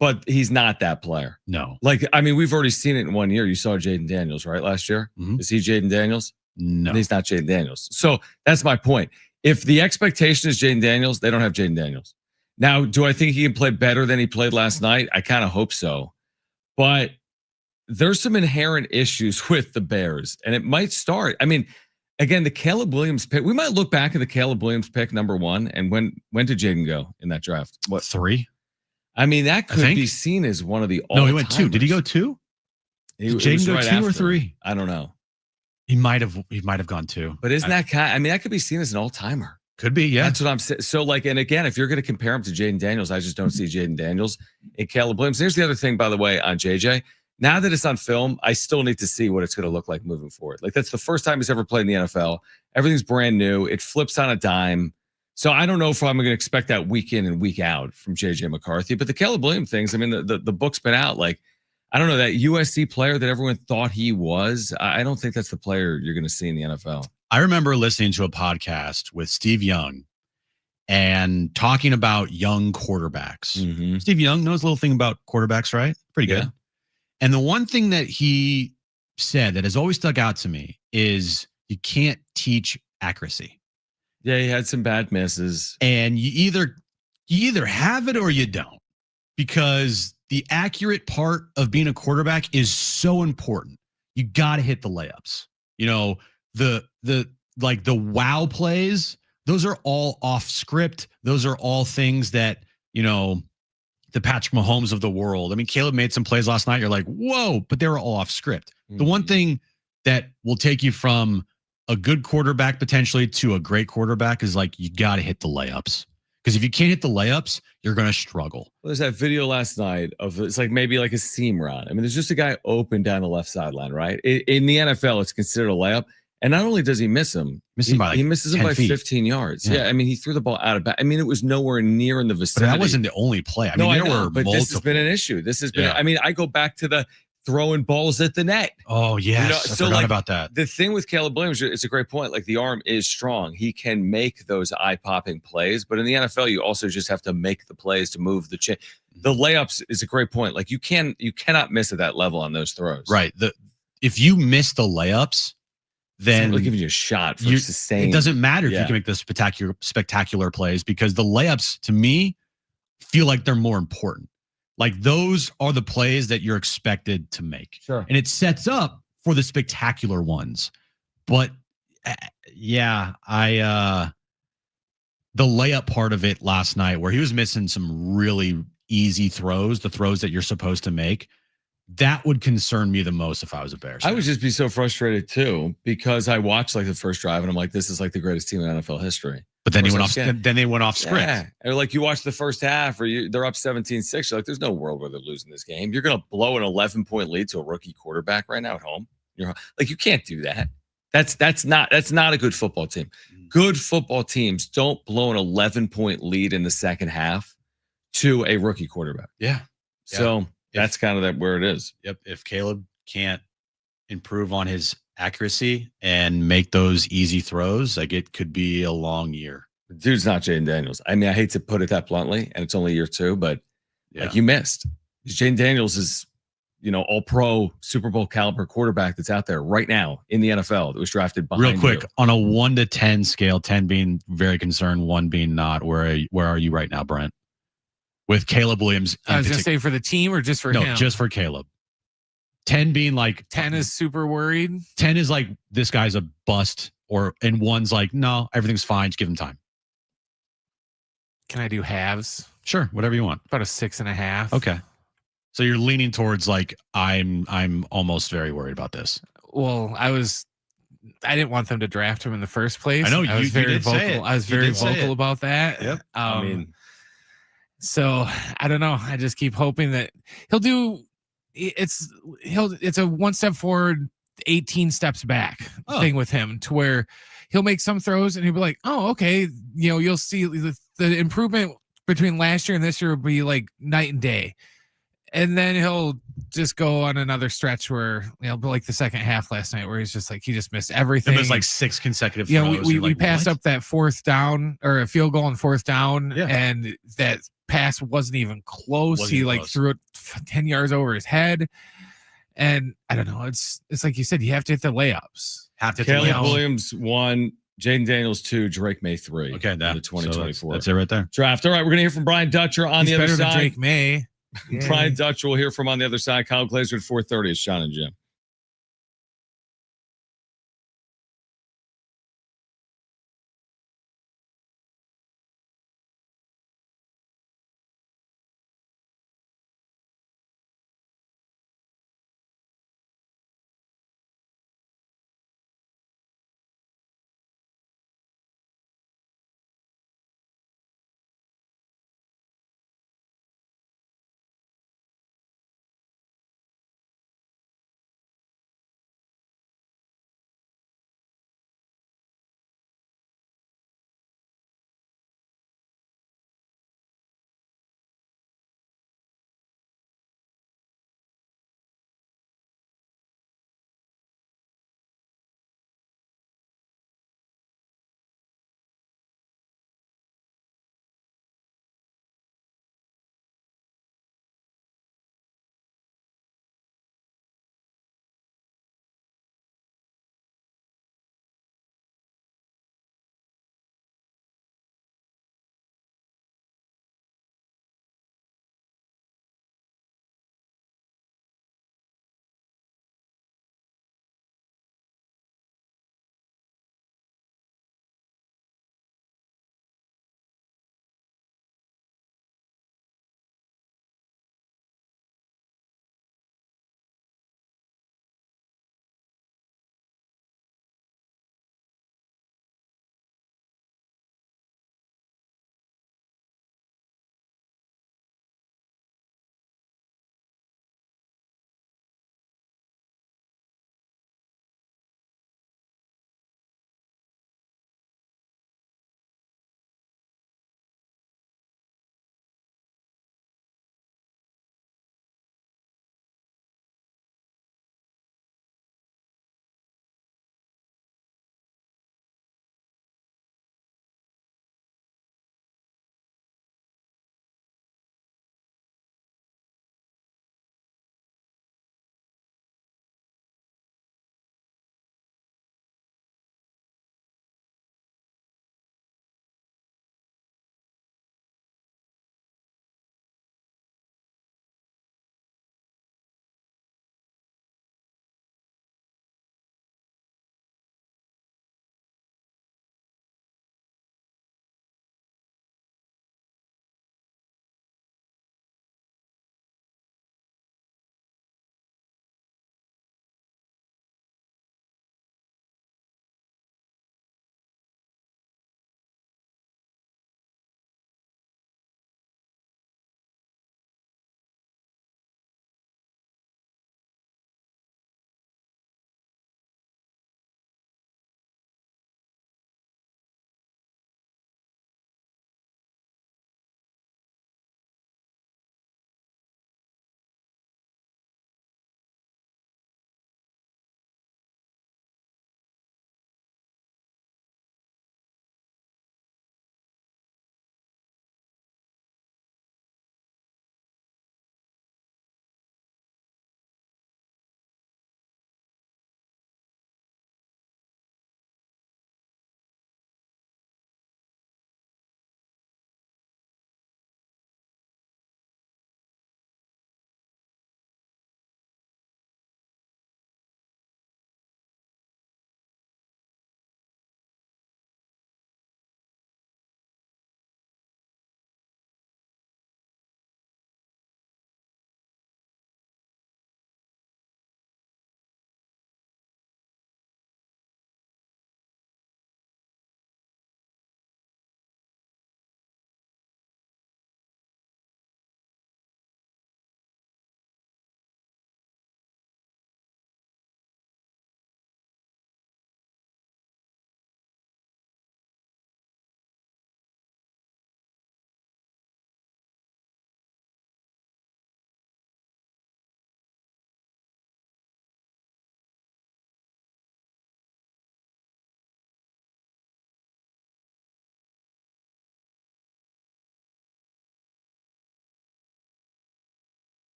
[SPEAKER 1] but he's not that player.
[SPEAKER 2] No.
[SPEAKER 1] Like, I mean, we've already seen it in 1 year. You saw Jaden Daniels, right, last year?
[SPEAKER 2] Mm-hmm.
[SPEAKER 1] Is he Jaden Daniels?
[SPEAKER 2] No.
[SPEAKER 1] He's not Jaden Daniels. So that's my point. If the expectation is Jaden Daniels, they don't have Jaden Daniels. Now, do I think he can play better than he played last night? I kind of hope so. But there's some inherent issues with the Bears, and it might start. I mean, again, the Caleb Williams pick, we might look back at the Caleb Williams pick, number 1, and when did Jaden go in that draft?
[SPEAKER 2] What, 3?
[SPEAKER 1] I mean, that could be seen as one of the all-timers.
[SPEAKER 2] No, he went 2. Did he go 2? Did Jaden go 2 or 3?
[SPEAKER 1] I don't know.
[SPEAKER 2] He might have gone 2.
[SPEAKER 1] But isn't that kind? I mean, that could be seen as an all-timer.
[SPEAKER 2] Could be, yeah.
[SPEAKER 1] That's what I'm saying. So, like, and again, if you're going to compare him to Jaden Daniels, I just don't see Jaden Daniels and Caleb Williams. Here's the other thing, by the way, on JJ. Now that it's on film, I still need to see what it's going to look like moving forward. Like, that's the first time he's ever played in the NFL. Everything's brand new. It flips on a dime. So I don't know if I'm going to expect that week in and week out from JJ McCarthy. But the Caleb Williams things, I mean, the book's been out. Like, I don't know, that USC player that everyone thought he was, I don't think that's the player you're going to see in the NFL.
[SPEAKER 2] I remember listening to a podcast with Steve Young and talking about young quarterbacks.
[SPEAKER 1] Mm-hmm.
[SPEAKER 2] Steve Young knows a little thing about quarterbacks, right? Pretty good.
[SPEAKER 1] Yeah.
[SPEAKER 2] And the one thing that he said that has always stuck out to me is you can't teach accuracy.
[SPEAKER 1] Yeah, he had some bad misses.
[SPEAKER 2] And you either have it or you don't, because the accurate part of being a quarterback is so important. You got to hit the layups. You know, the wow plays, those are all off script. Those are all things that, you know, the Patrick Mahomes of the world. I mean, Caleb made some plays last night. You're like, whoa, but they were all off script. Mm-hmm. The one thing that will take you from a good quarterback potentially to a great quarterback is, like, you got to hit the layups. Because if you can't hit the layups, you're going to struggle.
[SPEAKER 1] Well, there's that video last night of, it's like maybe like a seam route. I mean, there's just a guy open down the left sideline, right? In the NFL, it's considered a layup. And not only does he miss him, he misses him by 15 yards. Yeah, I mean, he threw the ball out of bounds. I mean, it was nowhere near in the vicinity.
[SPEAKER 2] But that wasn't the only play. I mean, there were multiple.
[SPEAKER 1] This has been an issue. This has been, I mean, I go back to the throwing balls at the net.
[SPEAKER 2] Oh, yes. I forgot about that.
[SPEAKER 1] The thing with Caleb Williams, it's a great point. Like, the arm is strong. He can make those eye-popping plays. But in the NFL, you also just have to make the plays to move the chain. The layups is a great point. Like, you cannot miss at that level on those throws.
[SPEAKER 2] Right. If you miss the layups, then
[SPEAKER 1] they'll give you a shot for sustained.
[SPEAKER 2] It doesn't matter if you can make those spectacular plays, because the layups, to me, feel like they're more important. Like, those are the plays that you're expected to make.
[SPEAKER 1] Sure.
[SPEAKER 2] And it sets up for the spectacular ones. But the layup part of it last night, where he was missing some really easy throws, the throws that you're supposed to make, that would concern me the most if I was a Bears fan.
[SPEAKER 1] I would just be so frustrated too, because I watched like the first drive and I'm like, this is like the greatest team in NFL history.
[SPEAKER 2] But then they went off script.
[SPEAKER 1] Yeah. Or like, you watch the first half, or they're up 17-6. You're like, there's no world where they're losing this game. You're going to blow an 11-point lead to a rookie quarterback right now at home. You're like, you can't do that. That's not a good football team. Good football teams don't blow an 11-point lead in the second half to a rookie quarterback.
[SPEAKER 2] Yeah.
[SPEAKER 1] So that's kind of where it is.
[SPEAKER 2] Yep. If Caleb can't improve on his accuracy and make those easy throws, like, it could be a long year.
[SPEAKER 1] Dude's not Jaden Daniels. I mean, I hate to put it that bluntly, and it's only year 2, but like, you missed. Jaden Daniels is, you know, all-pro Super Bowl caliber quarterback that's out there right now in the NFL that was drafted behind
[SPEAKER 2] Real quick,
[SPEAKER 1] you.
[SPEAKER 2] On a 1 to 10 scale, 10 being very concerned, 1 being not, where are you right now, Brent? With Caleb Williams.
[SPEAKER 4] I was going to say, for the team or just for him?
[SPEAKER 2] No, just for Caleb. 10 being like
[SPEAKER 4] 10 is super worried.
[SPEAKER 2] 10 is like, this guy's a bust, and 1's like, no, everything's fine. Just give him time.
[SPEAKER 4] Can I do halves?
[SPEAKER 2] Sure, whatever you want.
[SPEAKER 4] About a 6.5.
[SPEAKER 2] Okay. So you're leaning towards, like, I'm almost very worried about this.
[SPEAKER 4] Well, I didn't want them to draft him in the first place.
[SPEAKER 2] I know
[SPEAKER 4] I was very vocal. I was very vocal about that.
[SPEAKER 2] Yep.
[SPEAKER 4] So I don't know. I just keep hoping that he'll do it's a one step forward, 18 steps back thing with him, to where he'll make some throws and he'll be like, oh, okay. You'll see the improvement between last year and this year will be like night and day. And then he'll just go on another stretch where, like the second half last night, where he's just like, he just missed everything.
[SPEAKER 2] It was like 6 consecutive throws.
[SPEAKER 4] We passed up that fourth down, or a field goal on fourth down, and that pass wasn't even close. He threw it 10 yards over his head. And I don't know. It's like you said, you have to hit the layups.
[SPEAKER 1] Caleb Williams 1, Jaden Daniels 2, Drake May 3.
[SPEAKER 2] Okay,
[SPEAKER 1] the 2024.
[SPEAKER 2] So that's it right there.
[SPEAKER 1] Draft. All right, we're gonna hear from Brian Dutcher on the other
[SPEAKER 4] better
[SPEAKER 1] side.
[SPEAKER 4] than Drake May.
[SPEAKER 1] Brian Dutcher will hear from on the other side. Kyle Glaser at 4:30. It's Jon and Jim.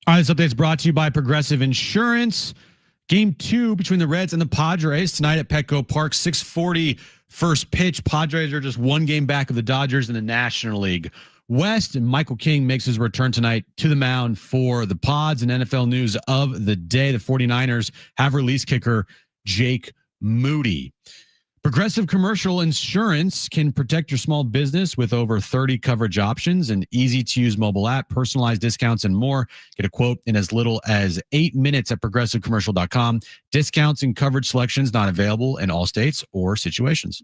[SPEAKER 2] All right, this update is brought to you by Progressive Insurance. Game 2 between the Reds and the Padres tonight at Petco Park, 6:40 first pitch. Padres are just one game back of the Dodgers in the National League West, and Michael King makes his return tonight to the mound for the Pods. And NFL news of the day, the 49ers have released kicker Jake Moody. Progressive Commercial Insurance can protect your small business with over 30 coverage options, an easy-to-use mobile app, personalized discounts, and more. Get a quote in as little as 8 minutes at progressivecommercial.com. Discounts and coverage selections not available in all states or situations.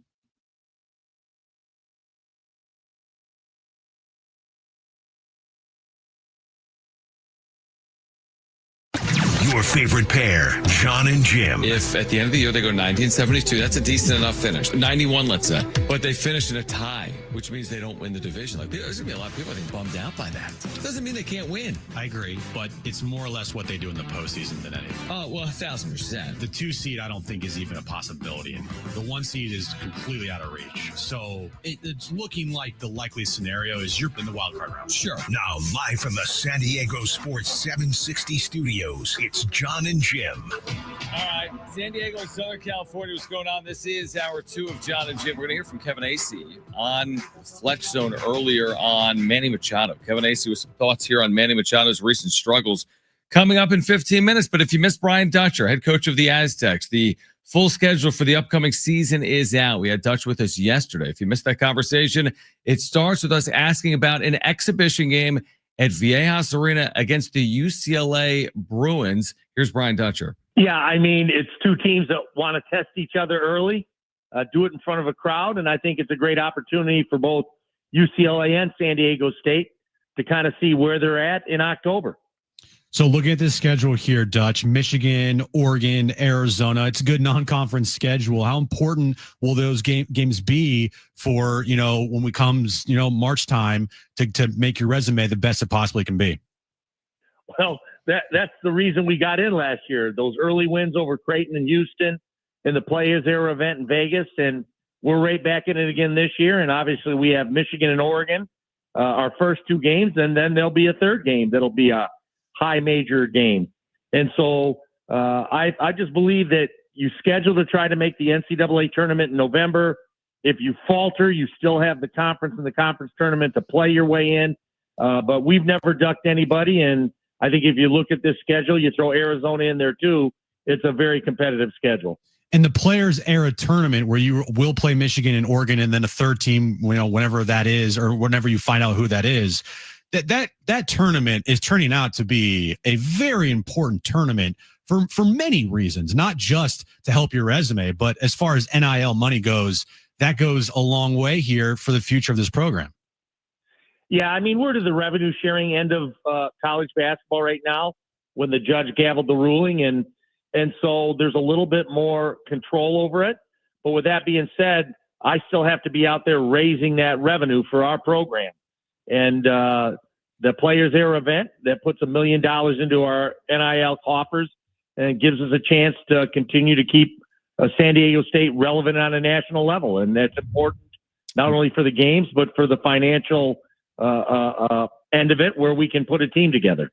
[SPEAKER 3] Your favorite pair, Jon and Jim.
[SPEAKER 1] If at the end of the year they go 1972, that's a decent enough finish. 91, let's say. But they finish in a tie, which means they don't win the division. Like, there's going to be a lot of people, I think, bummed out by that. Doesn't mean they can't win.
[SPEAKER 2] I agree, but it's more or less what they do in the postseason than anything.
[SPEAKER 1] Oh, well, 1,000%.
[SPEAKER 2] The 2 seed, I don't think, is even a possibility. And the 1 seed is completely out of reach. So it's looking like the likely scenario is you're in the wild card round.
[SPEAKER 1] Sure.
[SPEAKER 3] Now, live from the San Diego Sports 760 studios, it's Jon and Jim.
[SPEAKER 1] All right, San Diego and Southern California, what's going on? This is hour 2 of Jon and Jim. We're going to hear from Kevin Acee on Flex Zone earlier on Manny Machado. Kevin Acee with some thoughts here on Manny Machado's recent struggles coming up in 15 minutes. But if you missed Brian Dutcher, head coach of the Aztecs, the full schedule for the upcoming season is out. We had Dutch with us yesterday. If you missed that conversation, it starts with us asking about an exhibition game at Viejas Arena against the UCLA Bruins. Here's Brian Dutcher.
[SPEAKER 11] Yeah, I mean, it's two teams that want to test each other early, do it in front of a crowd, and I think it's a great opportunity for both UCLA and San Diego State to kind of see where they're at in October.
[SPEAKER 2] So looking at this schedule here, Dutch, Michigan, Oregon, Arizona, it's a good non-conference schedule. How important will those games be for, when it comes, March time to make your resume the best it possibly can be?
[SPEAKER 11] Well, that's the reason we got in last year. Those early wins over Creighton and Houston in the Players Era event in Vegas, and we're right back in it again this year. And obviously we have Michigan and Oregon, our first 2 games, and then there'll be a third game that'll be a high major game. And so I just believe that you schedule to try to make the NCAA tournament in November. If you falter, you still have the conference and the conference tournament to play your way in. But we've never ducked anybody. And I think if you look at this schedule, you throw Arizona in there too, it's a very competitive schedule.
[SPEAKER 2] And the Players Era tournament where you will play Michigan and Oregon and then a third team, whenever that is, or whenever you find out who that is, that tournament is turning out to be a very important tournament for many reasons, not just to help your resume, but as far as NIL money goes, that goes a long way here for the future of this program.
[SPEAKER 11] Yeah, I mean, we're to the revenue sharing end of college basketball right now when the judge gavelled the ruling. And so there's a little bit more control over it. But with that being said, I still have to be out there raising that revenue for our program. And the Players Era event that puts $1 million into our NIL coffers and gives us a chance to continue to keep San Diego State relevant on a national level. And that's important not only for the games, but for the financial end of it where we can put a team together.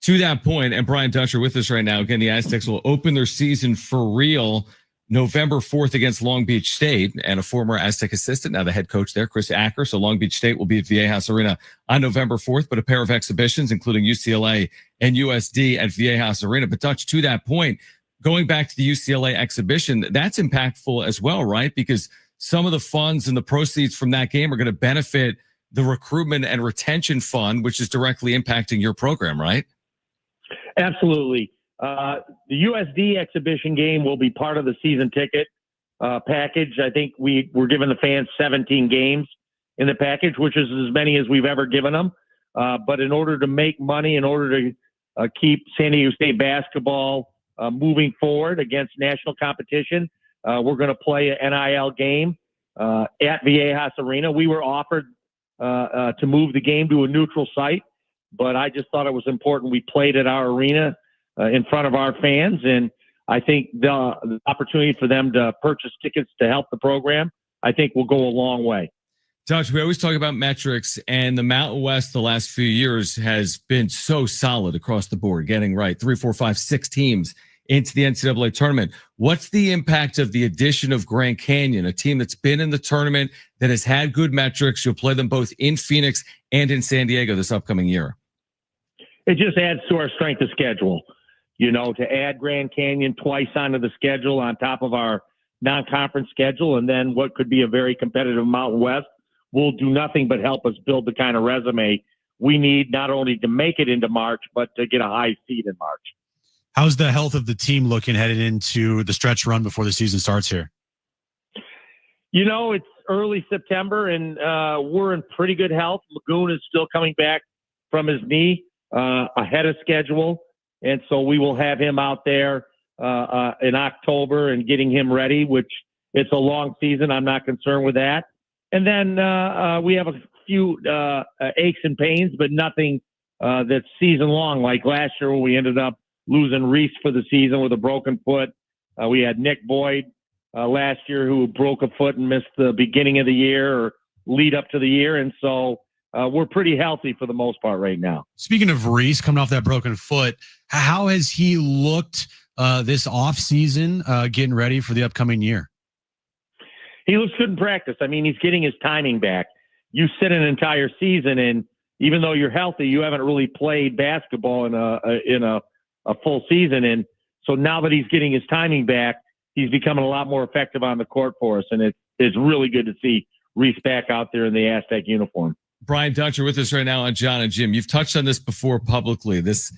[SPEAKER 1] To that point, and Brian Dutcher with us right now. Again, the Aztecs will open their season for real November 4th against Long Beach State, and a former Aztec assistant, now the head coach there, Chris Acker. So Long Beach State will be at Viejas Arena on November 4th, but a pair of exhibitions, including UCLA and USD at Viejas Arena. But Dutch, to that point, going back to the UCLA exhibition, that's impactful as well, right? Because some of the funds and the proceeds from that game are going to benefit the recruitment and retention fund, which is directly impacting your program, right?
[SPEAKER 11] Absolutely. The USD exhibition game will be part of the season ticket package. I think we're giving the fans 17 games in the package, which is as many as we've ever given them. But in order to make money, in order to keep San Diego State basketball moving forward against national competition, we're going to play an NIL game at Viejas Arena. We were offered to move the game to a neutral site, but I just thought it was important we played at our arena in front of our fans. And I think the opportunity for them to purchase tickets to help the program, I think will go a long way.
[SPEAKER 1] Dutch, we always talk about metrics, and the Mountain West the last few years has been so solid across the board, getting right 3, 4, 5, 6 teams into the NCAA tournament. What's the impact of the addition of Grand Canyon, a team that's been in the tournament, that has had good metrics? You'll play them both in Phoenix and in San Diego this upcoming year.
[SPEAKER 11] It just adds to our strength of schedule. To add Grand Canyon twice onto the schedule on top of our non-conference schedule, and then what could be a very competitive Mountain West will do nothing but help us build the kind of resume we need, not only to make it into March, but to get a high seed in March.
[SPEAKER 2] How's the health of the team looking headed into the stretch run before the season starts here?
[SPEAKER 11] It's early September, and we're in pretty good health. Lagoon is still coming back from his knee ahead of schedule, and so we will have him out there in October and getting him ready, which it's a long season. I'm not concerned with that. And then we have a few aches and pains, but nothing that's season long, like last year when we ended up losing Reese for the season with a broken foot. We had Nick Boyd last year who broke a foot and missed the beginning of the year or lead up to the year. And so we're pretty healthy for the most part right now.
[SPEAKER 2] Speaking of Reese coming off that broken foot, how has he looked this off season getting ready for the upcoming year?
[SPEAKER 11] He looks good in practice. I mean, he's getting his timing back. You sit an entire season, and even though you're healthy, you haven't really played basketball in a full season. And so now that he's getting his timing back, he's becoming a lot more effective on the court for us. And it's really good to see Reese back out there in the Aztec uniform.
[SPEAKER 1] Brian Dutcher with us right now on Jon and Jim. You've touched on this before publicly, this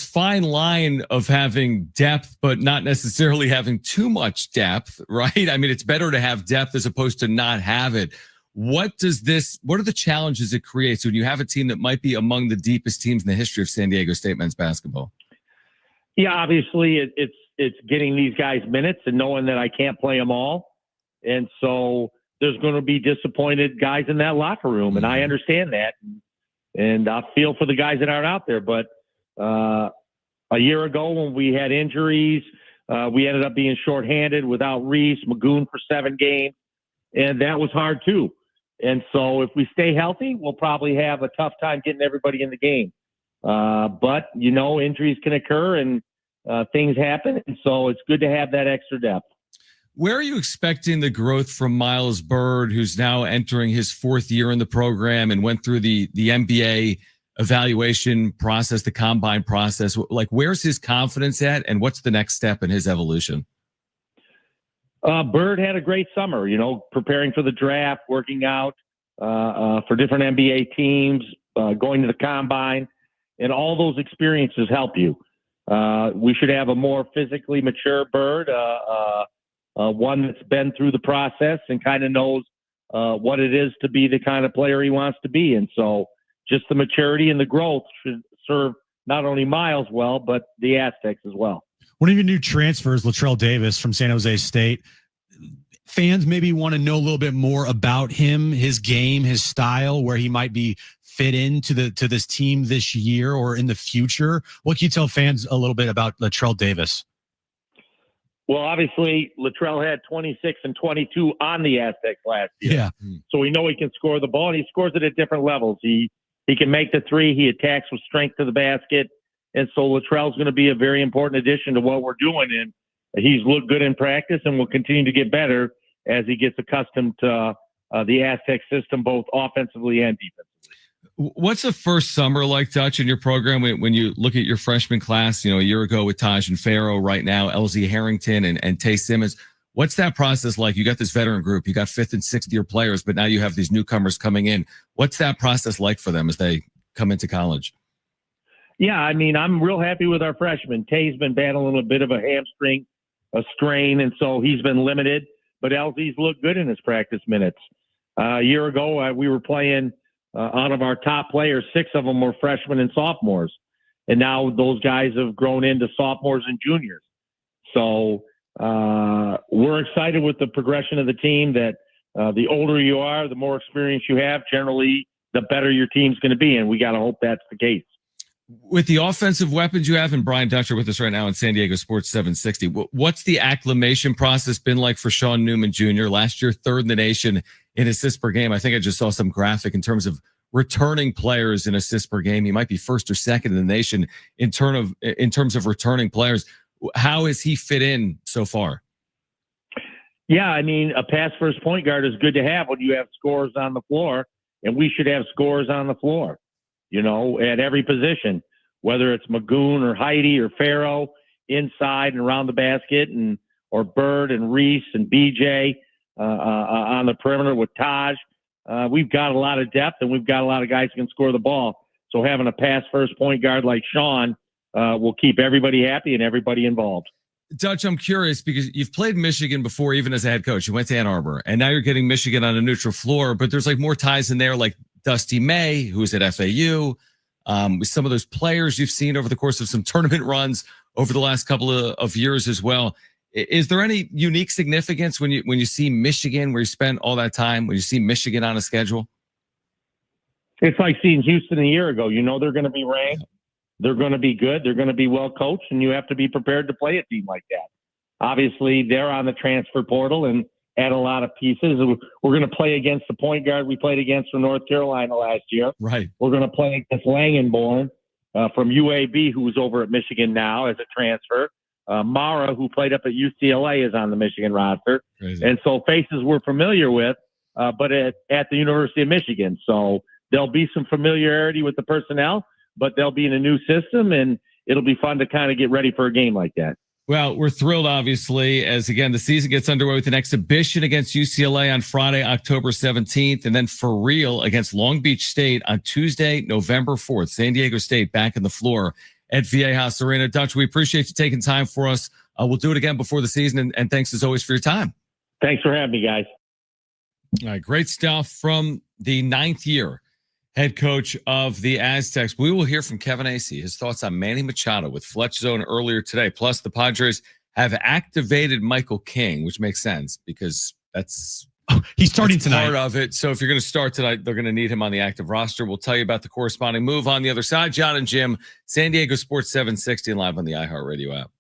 [SPEAKER 1] fine line of having depth, but not necessarily having too much depth, right? I mean, it's better to have depth as opposed to not have it. What are the challenges it creates when you have a team that might be among the deepest teams in the history of San Diego State men's basketball?
[SPEAKER 11] Yeah, obviously it's getting these guys minutes and knowing that I can't play them all. And so there's going to be disappointed guys in that locker room. And I understand that. And I feel for the guys that aren't out there, but a year ago when we had injuries, we ended up being shorthanded without Reese, Magoon for 7 games, and that was hard too. And so if we stay healthy, we'll probably have a tough time getting everybody in the game. But injuries can occur and things happen, and so it's good to have that extra depth.
[SPEAKER 1] Where are you expecting the growth from Miles Bird, who's now entering his 4th year in the program and went through the NBA evaluation process, the combine process? Like, where's his confidence at, and what's the next step in his evolution?
[SPEAKER 11] Bird had a great summer, preparing for the draft, working out for different NBA teams, going to the combine, and all those experiences help you. We should have a more physically mature Bird, one that's been through the process and kind of knows what it is to be the kind of player he wants to be. And so just the maturity and the growth should serve not only Miles well, but the Aztecs as well.
[SPEAKER 2] One of your new transfers, Latrell Davis from San Jose State. Fans maybe want to know a little bit more about him, his game, his style, where he might be fit into this team this year or in the future. What can you tell fans a little bit about Latrell Davis?
[SPEAKER 11] Well, obviously, Latrell had 26 and 22 on the Aztecs last year.
[SPEAKER 2] Yeah.
[SPEAKER 11] So we know he can score the ball, and he scores it at different levels. He can make the three. He attacks with strength to the basket. And so Latrell's going to be a very important addition to what we're doing. And he's looked good in practice and will continue to get better as he gets accustomed to the Aztec system, both offensively and defensively.
[SPEAKER 1] What's the first summer like, Dutch, in your program when you look at your freshman class, a year ago with Taj and Farrow, right now, LZ Harrington and Tay Simmons? What's that process like? You got this veteran group, you got 5th and 6th year players, but now you have these newcomers coming in. What's that process like for them as they come into college?
[SPEAKER 11] Yeah, I mean, I'm real happy with our freshmen. Tay's been battling a bit of a hamstring, a strain, and so he's been limited, but LZ's looked good in his practice minutes. A year ago, we were playing out of our top players, 6 of them were freshmen and sophomores. And now those guys have grown into sophomores and juniors. So we're excited with the progression of the team, that the older you are, the more experience you have, generally, the better your team's going to be. And we got to hope that's the case.
[SPEAKER 1] With the offensive weapons you have, and Brian Dutcher with us right now on San Diego Sports 760, what's the acclimation process been like for Sean Newman Jr.? Last year, 3rd in the nation in assists per game. I think I just saw some graphic in terms of returning players in assists per game. He might be first or second in the nation in terms of returning players. How has he fit in so far?
[SPEAKER 11] Yeah, I mean, a pass first point guard is good to have when you have scorers on the floor, and we should have scorers on the floor, at every position, whether it's Magoon or Heidi or Farrow inside and around the basket, or Bird and Reese and BJ on the perimeter with Taj. We've got a lot of depth, and we've got a lot of guys who can score the ball. So having a pass first point guard like Sean will keep everybody happy and everybody involved.
[SPEAKER 1] Dutch, I'm curious because you've played Michigan before, even as a head coach. You went to Ann Arbor, and now you're getting Michigan on a neutral floor, but there's like more ties in there, like Dusty May, who's at FAU, with some of those players you've seen over the course of some tournament runs over the last couple of years as well. Is there any unique significance when you see Michigan, where you spent all that time, when you see Michigan on a schedule?
[SPEAKER 11] It's like seeing Houston a year ago. They're going to be ranked. They're going to be good. They're going to be well coached, and you have to be prepared to play a team like that. Obviously, they're on the transfer portal and add a lot of pieces. We're going to play against the point guard we played against from North Carolina last year.
[SPEAKER 1] Right.
[SPEAKER 11] We're going to play against Langenborn from UAB, who's over at Michigan now as a transfer. Mara, who played up at UCLA, is on the Michigan roster.
[SPEAKER 1] Crazy.
[SPEAKER 11] And so faces we're familiar with, but at the University of Michigan. So there'll be some familiarity with the personnel, but they'll be in a new system, and it'll be fun to kind of get ready for a game like that.
[SPEAKER 1] Well, we're thrilled, obviously, as again, the season gets underway with an exhibition against UCLA on Friday, October 17th, and then for real against Long Beach State on Tuesday, November 4th. San Diego State back in the floor at Viejas Arena. Dutch, we appreciate you taking time for us. We'll do it again before the season, and thanks as always for your time.
[SPEAKER 11] Thanks for having me, guys.
[SPEAKER 1] All right, great stuff from the 9th year head coach of the Aztecs. We will hear from Kevin Acee, his thoughts on Manny Machado with Fletch Zone earlier today. Plus, the Padres have activated Michael King, which makes sense because
[SPEAKER 2] he's starting tonight.
[SPEAKER 1] Part of it. So if you're going to start tonight, they're going to need him on the active roster. We'll tell you about the corresponding move on the other side. Jon and Jim, San Diego Sports 760 and live on the iHeartRadio app.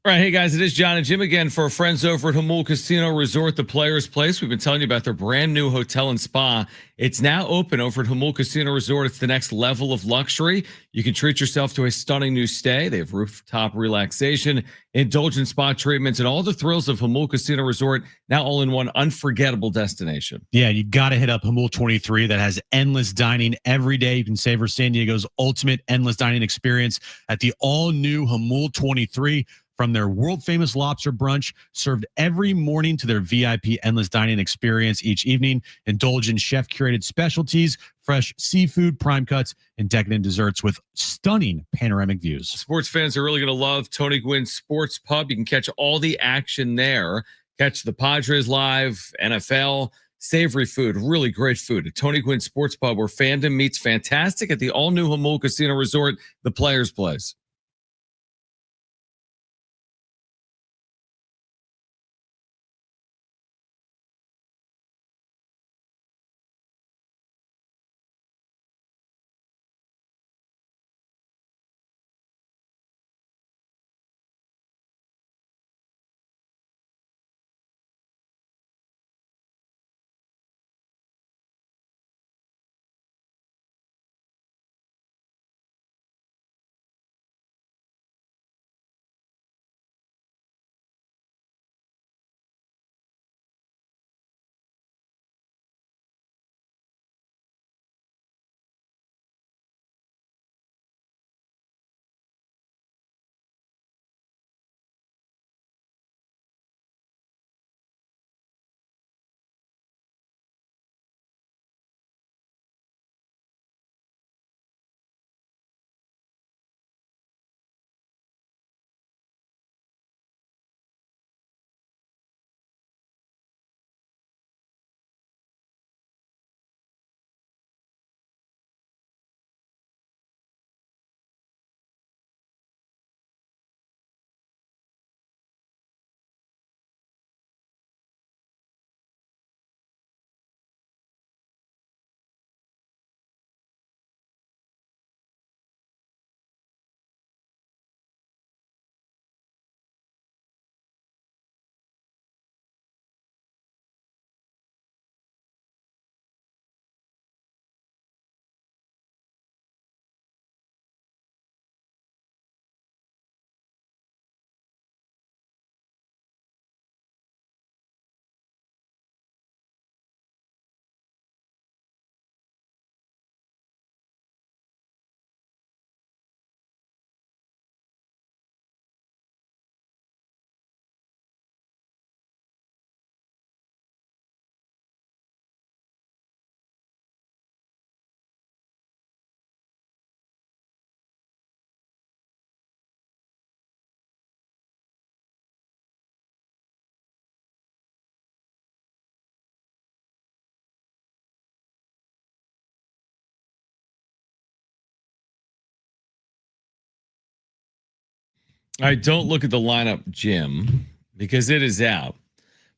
[SPEAKER 1] All right, hey guys, it is Jon and Jim again for our friends over at Jamul Casino Resort, the Players Place. We've been telling you about their brand new hotel and spa. It's now open over at Jamul Casino Resort. It's the next level of luxury. You can treat yourself to a stunning new stay. They have rooftop relaxation, indulgent spa treatments, and all the thrills of Jamul Casino Resort, now all in one unforgettable destination.
[SPEAKER 2] Yeah, you got to hit up Jamul 23 that has endless dining every day. You can savor San Diego's ultimate endless dining experience at the all-new Jamul 23. From their world-famous lobster brunch served every morning to their VIP endless dining experience each evening, indulgent chef-curated specialties, fresh seafood, prime cuts, and decadent desserts with stunning panoramic views.
[SPEAKER 1] Sports fans are really going to love Tony Gwynn Sports Pub. You can catch all the action there. Catch the Padres live, NFL, savory food, really great food at Tony Gwynn Sports Pub, where fandom meets fantastic at the all-new Jamul Casino Resort, the Players Place. All right, don't look at the lineup, Jim, because it is out.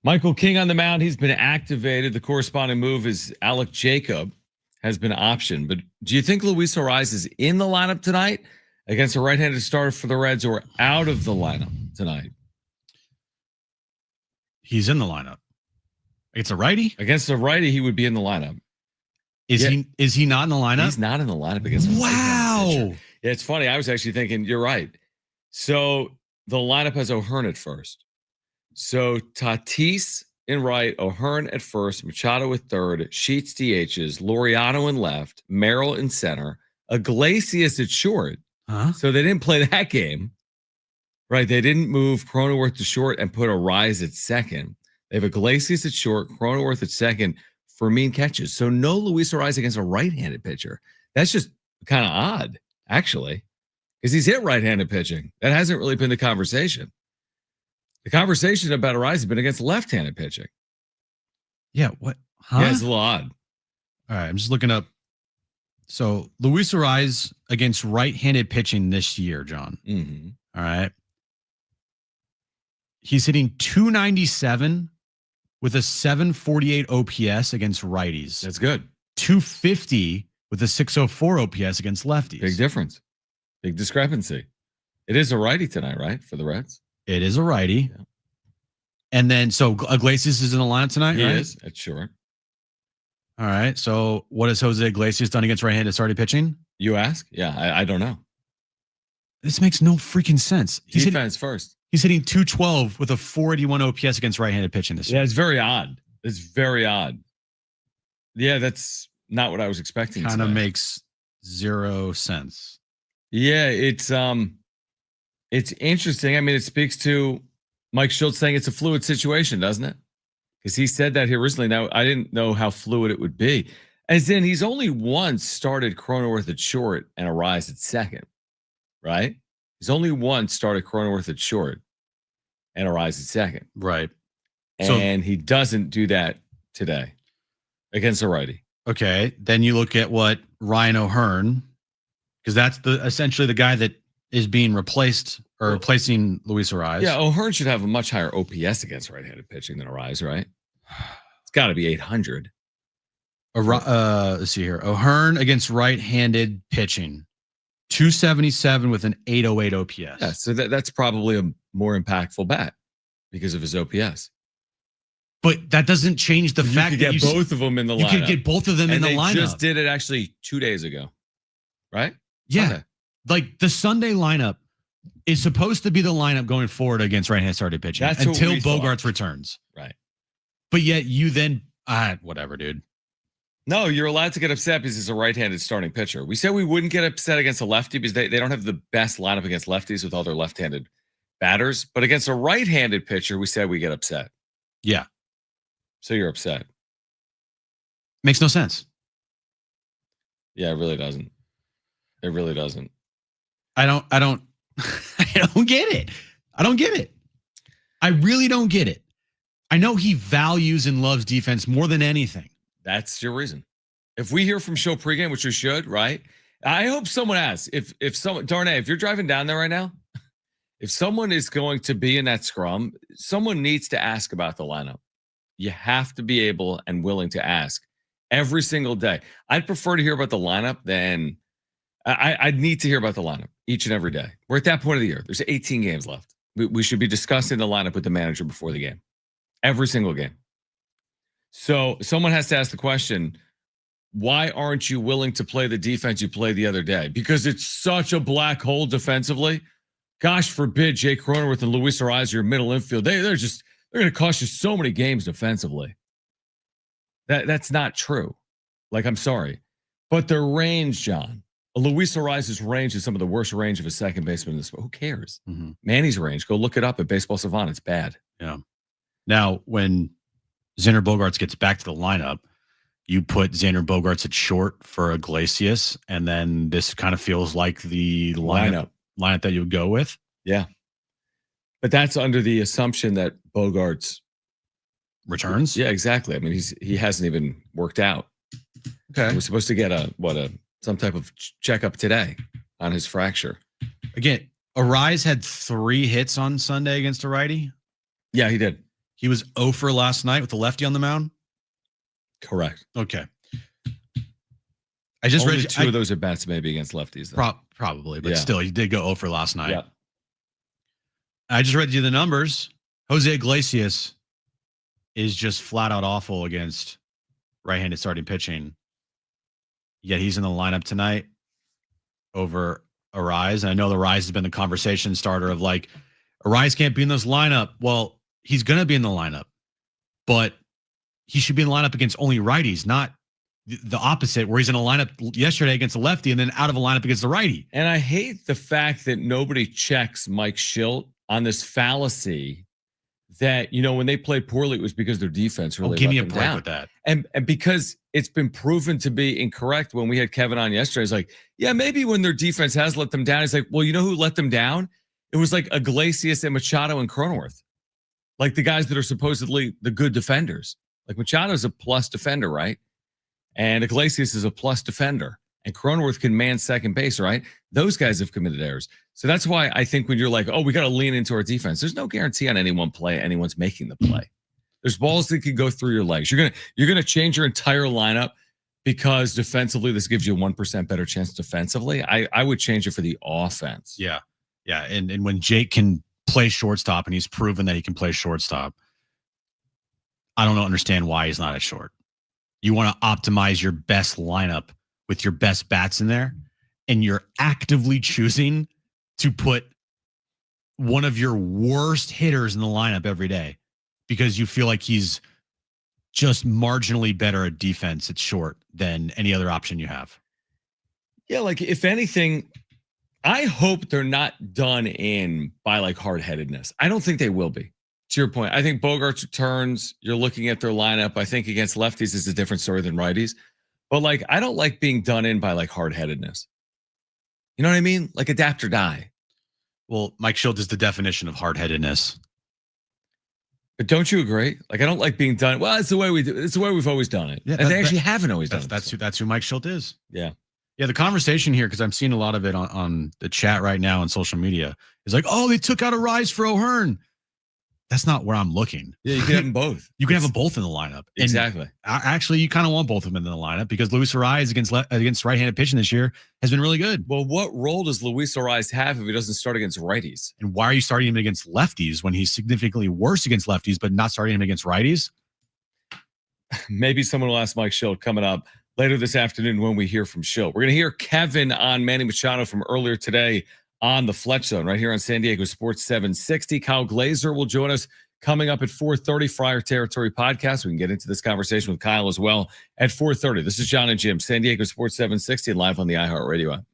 [SPEAKER 1] Michael King on the mound. He's been activated. The corresponding move is Alec Jacob has been optioned. But do you think Luis Ariz is in the lineup tonight against a right-handed starter for the Reds or out of the lineup tonight?
[SPEAKER 2] He's in the lineup. It's a righty?
[SPEAKER 1] Against a righty, he would be in the lineup.
[SPEAKER 2] Is he not in the lineup?
[SPEAKER 1] He's not in the lineup against a
[SPEAKER 2] wow.
[SPEAKER 1] Yeah, it's funny. I was actually thinking, you're right. So the lineup has O'Hearn at first. So Tatis in right, O'Hearn at first, Machado at third, Sheets DHs, Laureano in left, Merrill in center, Iglesias at short. So they didn't play that game, right? They didn't move Cronenworth to short and put Ariz at second. They have Iglesias at short, Cronenworth at second for mean catches. So no Luis Ariz against a right-handed pitcher. That's just kind of odd, actually, because he's hit right-handed pitching. That hasn't really been the conversation. The conversation about Ariz has been against left-handed pitching.
[SPEAKER 2] Yeah, what? Huh?
[SPEAKER 1] Yeah, it's a little odd.
[SPEAKER 2] All right, I'm just looking up. So Luis Ariz against right-handed pitching this year, John.
[SPEAKER 1] Mm-hmm.
[SPEAKER 2] All right. He's hitting 297 with a 748 OPS against righties.
[SPEAKER 1] That's good.
[SPEAKER 2] 250 with a 604 OPS against lefties.
[SPEAKER 1] Big difference. Big discrepancy. It is a righty tonight, right, for the Reds?
[SPEAKER 2] It is a righty.
[SPEAKER 1] Yeah.
[SPEAKER 2] And then, so Iglesias is in the lineup tonight,
[SPEAKER 1] He
[SPEAKER 2] right?
[SPEAKER 1] is, at short.
[SPEAKER 2] All right. So what has Jose Iglesias done against right-handed starting pitching?
[SPEAKER 1] You ask? Yeah, I don't know.
[SPEAKER 2] This makes no freaking sense.
[SPEAKER 1] Defense first.
[SPEAKER 2] He's hitting 212 with a 481 OPS against right-handed pitching this year.
[SPEAKER 1] Yeah, it's very odd. It's very odd. Yeah, that's not what I was expecting.
[SPEAKER 2] Kind of makes zero sense.
[SPEAKER 1] Yeah, it's interesting. I mean, it speaks to Mike Shildt saying it's a fluid situation, doesn't it? Because he said that here recently. Now, I didn't know how fluid it would be. As in, he's only once started Cronenworth at short and Ariz at second, right? He's only once started Cronenworth at short and Ariz at second.
[SPEAKER 2] Right.
[SPEAKER 1] And he doesn't do that today against a righty.
[SPEAKER 2] Okay. Then you look at what Ryan O'Hearn, because that's essentially the guy that is being replaced or replacing Luis Ariz.
[SPEAKER 1] Yeah, O'Hearn should have a much higher OPS against right-handed pitching than Ariz, right? It's got to be 800.
[SPEAKER 2] Let's see here. O'Hearn against right-handed pitching, 277 with an 808 OPS.
[SPEAKER 1] Yeah, so that's probably a more impactful bat because of his OPS.
[SPEAKER 2] But that doesn't change the fact that
[SPEAKER 1] you could get both of them in the lineup.
[SPEAKER 2] You could get both of them in the lineup.
[SPEAKER 1] They just did it actually 2 days ago, right?
[SPEAKER 2] Yeah.
[SPEAKER 1] Sunday.
[SPEAKER 2] Like the Sunday lineup is supposed to be the lineup going forward against right-hand started pitching until Bogarts returns.
[SPEAKER 1] Right.
[SPEAKER 2] But yet you then, whatever, dude.
[SPEAKER 1] No, you're allowed to get upset because he's a right-handed starting pitcher. We said we wouldn't get upset against a lefty because they don't have the best lineup against lefties with all their left-handed batters. But against a right-handed pitcher, we said we get upset.
[SPEAKER 2] Yeah.
[SPEAKER 1] So you're upset.
[SPEAKER 2] Makes no sense.
[SPEAKER 1] Yeah, it really doesn't. It really doesn't.
[SPEAKER 2] I don't I don't get it. I don't get it. I really don't get it. I know he values and loves defense more than anything.
[SPEAKER 1] That's your reason. If we hear from show pregame, which we should, right? I hope someone asks. If someone, Darnay, if you're driving down there right now, if someone is going to be in that scrum, someone needs to ask about the lineup. You have to be able and willing to ask every single day. I'd prefer to hear about the lineup than I'd need to hear about the lineup each and every day. We're at that point of the year. There's 18 games left. We should be discussing the lineup with the manager before the game. Every single game. So someone has to ask the question, why aren't you willing to play the defense you played the other day? Because it's such a black hole defensively. Gosh forbid Jake Cronenworth and Luis Ariz, your middle infield. They're going to cost you so many games defensively. That's not true. Like, I'm sorry. But their range, John, Luis Ariz's range is some of the worst range of a second baseman in this. Who cares?
[SPEAKER 2] Mm-hmm.
[SPEAKER 1] Manny's range, go look it up at Baseball Savant. It's bad.
[SPEAKER 2] Yeah. Now, when Xander Bogarts gets back to the lineup, you put Xander Bogarts at short for Iglesias, and then this kind of feels like the lineup that you would go with.
[SPEAKER 1] Yeah. But that's under the assumption that Bogarts
[SPEAKER 2] returns.
[SPEAKER 1] Yeah, exactly. I mean, he hasn't even worked out.
[SPEAKER 2] Okay.
[SPEAKER 1] We're supposed to get some type of checkup today on his fracture.
[SPEAKER 2] Again, Arise had 3 hits on Sunday against a righty.
[SPEAKER 1] Yeah, he did.
[SPEAKER 2] He was 0 for last night with the lefty on the mound.
[SPEAKER 1] Correct.
[SPEAKER 2] Okay. I just
[SPEAKER 1] Only
[SPEAKER 2] read
[SPEAKER 1] 2 of those at bats maybe against lefties.
[SPEAKER 2] Probably, but
[SPEAKER 1] Yeah.
[SPEAKER 2] still, he did go 0 for last night.
[SPEAKER 1] Yeah.
[SPEAKER 2] I just read you the numbers. Jose Iglesias is just flat out awful against right-handed starting pitching. Yet he's in the lineup tonight over Arise. And I know the Rise has been the conversation starter of like, Arise can't be in this lineup. Well, he's going to be in the lineup, but he should be in the lineup against only righties, not the opposite, where he's in a lineup yesterday against a lefty and then out of a lineup against the righty.
[SPEAKER 1] And I hate the fact that nobody checks Mike Shildt on this fallacy that, when they play poorly, it was because their defense really
[SPEAKER 2] give
[SPEAKER 1] let
[SPEAKER 2] me a
[SPEAKER 1] them
[SPEAKER 2] break
[SPEAKER 1] down.
[SPEAKER 2] with that.
[SPEAKER 1] And because it's been proven to be incorrect. When we had Kevin on yesterday, it's like, yeah, maybe when their defense has let them down, it's like, well, you know who let them down? It was like Iglesias and Machado and Cronenworth, like the guys that are supposedly the good defenders. Like Machado's a plus defender, right? And Iglesias is a plus defender. And Cronenworth can man second base, right? Those guys have committed errors. So that's why I think when you're like, oh, we got to lean into our defense, there's no guarantee on any one play anyone's making the play. There's balls that could go through your legs. You're gonna change your entire lineup because defensively this gives you a 1% better chance defensively. I would change it for the offense.
[SPEAKER 2] Yeah. Yeah. And when Jake can play shortstop and he's proven that he can play shortstop, I don't understand why he's not at short. You want to optimize your best lineup with your best bats in there, and you're actively choosing to put one of your worst hitters in the lineup every day because you feel like he's just marginally better at defense at short than any other option you have.
[SPEAKER 1] Yeah, like if anything, I hope they're not done in by like hard-headedness. I don't think they will be. To your point, I think Bogarts returns. You're looking at their lineup. I think against lefties is a different story than righties. But like, I don't like being done in by like hard-headedness. You know what I mean? Like adapt or die.
[SPEAKER 2] Well, Mike Shildt is the definition of hard-headedness.
[SPEAKER 1] But don't you agree? Like, I don't like being done. Well, it's the way we do. It's the way we've always done it.
[SPEAKER 2] Yeah,
[SPEAKER 1] and they actually haven't always done it.
[SPEAKER 2] That's who Mike Shildt is.
[SPEAKER 1] Yeah.
[SPEAKER 2] Yeah, the conversation here, because I'm seeing a lot of it on the chat right now on social media, is like, oh, they took out a Rise for O'Hearn. That's not where I'm looking.
[SPEAKER 1] Yeah, you can have them both.
[SPEAKER 2] You can have them both in the lineup.
[SPEAKER 1] Exactly.
[SPEAKER 2] And actually, you kind of want both of them in the lineup because Luis Arise against right-handed pitching this year has been really good.
[SPEAKER 1] Well, what role does Luis Arise have if he doesn't start against righties?
[SPEAKER 2] And why are you starting him against lefties when he's significantly worse against lefties, but not starting him against righties?
[SPEAKER 1] Maybe someone will ask Mike Shildt coming up later this afternoon when we hear from Shildt. We're going to hear Kevin on Manny Machado from earlier today on the Fletch Zone right here on San Diego Sports 760. Kyle Glaser will join us coming up at 4:30, Friar Territory podcast. We can get into this conversation with Kyle as well at 4:30. This is Jon and Jim, San Diego Sports 760, live on the iHeartRadio app.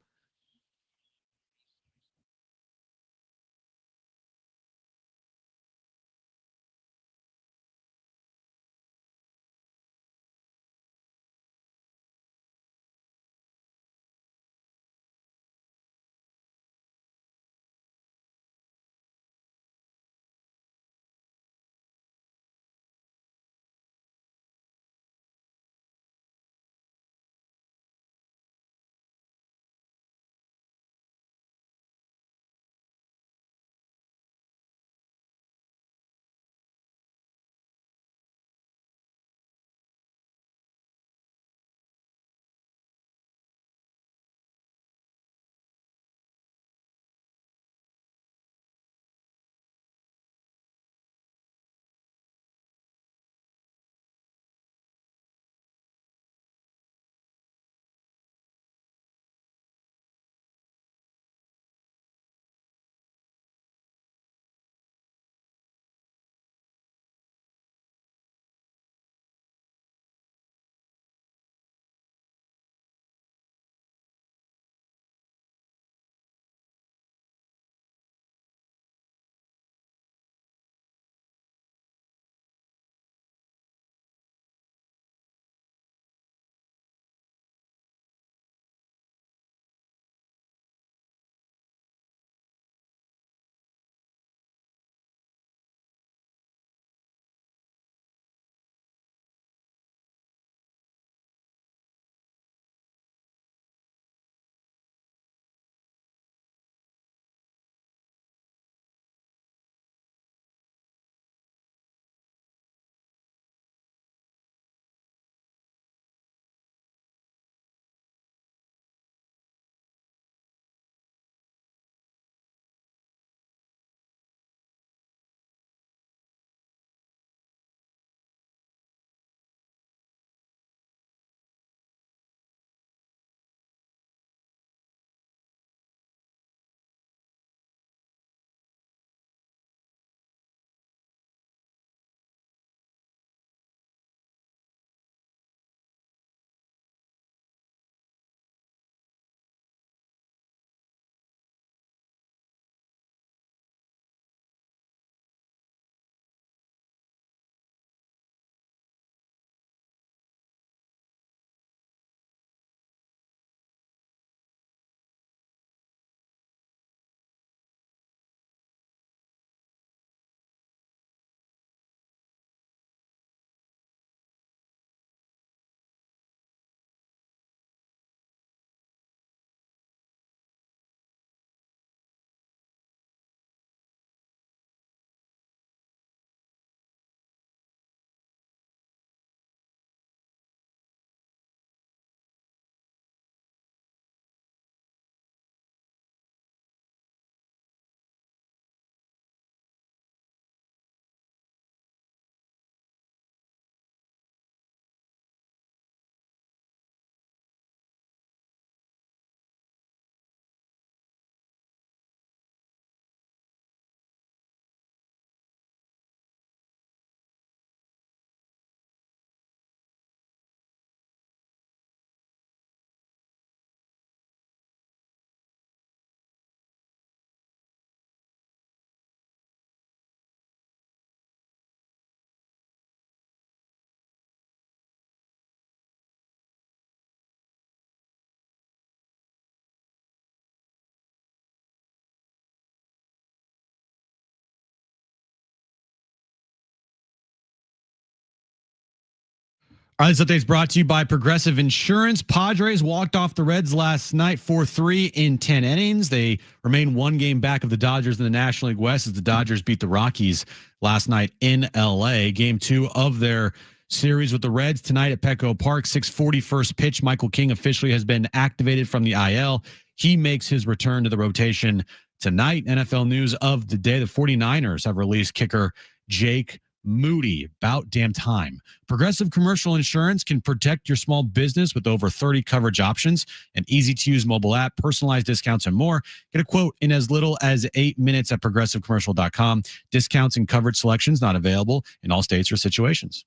[SPEAKER 2] All right, this update is brought to you by Progressive Insurance. Padres walked off the Reds last night 4-3 in 10 innings. They remain one game back of the Dodgers in the National League West as the Dodgers beat the Rockies last night in L.A. Game 2 of their series with the Reds tonight at Petco Park. 6:40 first pitch. Michael King officially has been activated from the IL. He makes his return to the rotation tonight. NFL news of the day. The 49ers have released kicker Jake Moody. About damn time. Progressive Commercial Insurance can protect your small business with over 30 coverage options, an easy-to-use mobile app, personalized discounts, and more. Get a quote in as little as 8 minutes at progressivecommercial.com. Discounts and coverage selections not available in all states or situations.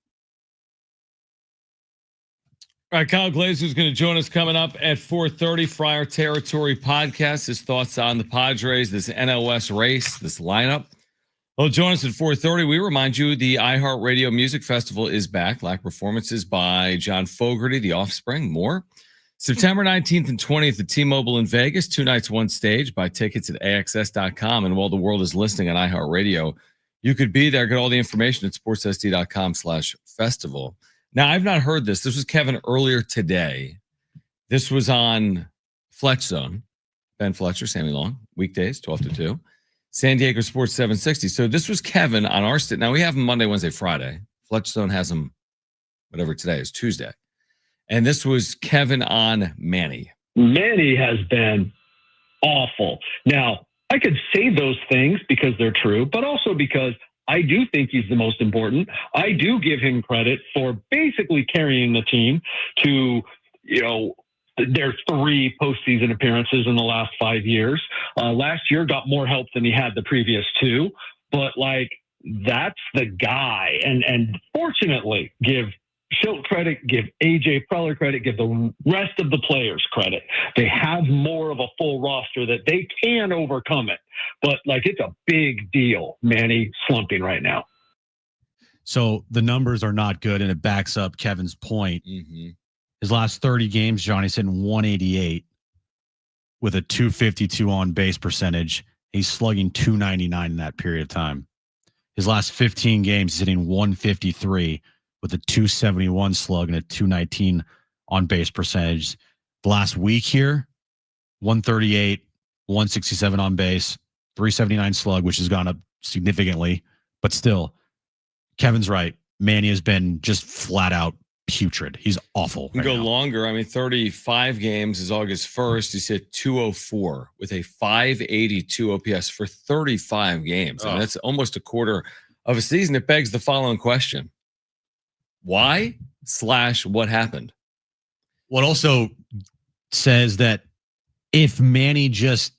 [SPEAKER 1] All right, Kyle Glaser is going to join us coming up at 4:30. Friar Territory podcast. His thoughts on the Padres, this NL West race, this lineup. Well, join us at 4:30. We remind you the iHeartRadio Music Festival is back. Live performances by John Fogerty, The Offspring, more. September 19th and 20th at T-Mobile in Vegas. 2 nights, 1 stage. Buy tickets at AXS.com. And while the world is listening on iHeartRadio, you could be there. Get all the information at sportssd.com/festival. Now, I've not heard this. This was Kevin earlier today. This was on Fletch Zone. Ben Fletcher, Sammy Long, weekdays, 12 to 2. San Diego Sports 760. So this was Kevin on our now we have him Monday, Wednesday, Friday. Fletch Zone has him whatever today is, Tuesday. And this was Kevin on Manny.
[SPEAKER 12] Manny has been awful. Now, I could say those things because they're true, but also because I do think he's the most important. I do give him credit for basically carrying the team to, their 3 postseason appearances in the last 5 years. Last year got more help than he had the previous 2, but that's the guy. And fortunately, give Shildt credit, give AJ Preller credit, give the rest of the players credit. They have more of a full roster that they can overcome it. But it's a big deal, Manny slumping right now.
[SPEAKER 2] So the numbers are not good, and it backs up Kevin's point.
[SPEAKER 1] Mm-hmm.
[SPEAKER 2] His last 30 games, Johnny's hitting 188 with a 252 on base percentage. He's slugging 299 in that period of time. His last 15 games, he's hitting 153 with a 271 slug and a 219 on base percentage. The last week here, 138, 167 on base, 379 slug, which has gone up significantly, but still, Kevin's right. Manny has been just flat out putrid. He's awful.
[SPEAKER 1] You can go longer. I mean, 35 games is August 1st. He's hit 204 with a 582 OPS for 35 games. I mean, that's almost a quarter of a season. It begs the following question. Why / what happened?
[SPEAKER 2] What also says that if Manny just,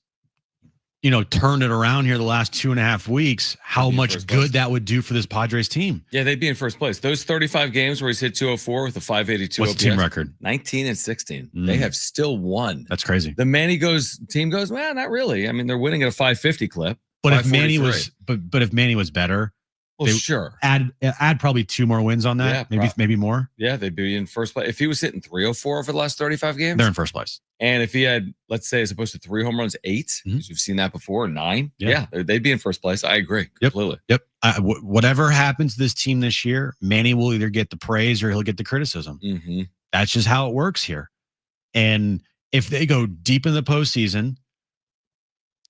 [SPEAKER 2] turned it around here the last 2.5 weeks, how much good that would do for this Padres team.
[SPEAKER 1] Yeah, they'd be in first place. Those 35 games where he's hit 204 with a 582
[SPEAKER 2] What's
[SPEAKER 1] OPS.
[SPEAKER 2] the team record?
[SPEAKER 1] 19 and 16. They have still won.
[SPEAKER 2] That's crazy.
[SPEAKER 1] The Manny team goes, well, not really. I mean, they're winning at a 550 clip.
[SPEAKER 2] But if Manny was if Manny was better,
[SPEAKER 1] well, sure.
[SPEAKER 2] Add probably 2 more wins on that.
[SPEAKER 1] Yeah,
[SPEAKER 2] maybe more.
[SPEAKER 1] Yeah, they'd be in first place. If he was hitting 304 over the last 35 games,
[SPEAKER 2] they're in first place.
[SPEAKER 1] And if he had, let's say, as opposed to 3 home runs, 8, because we've seen that before, 9, they'd be in first place. I agree completely.
[SPEAKER 2] Yep. Whatever happens to this team this year, Manny will either get the praise or he'll get the criticism.
[SPEAKER 1] Mm-hmm.
[SPEAKER 2] That's just how it works here. And if they go deep in the postseason,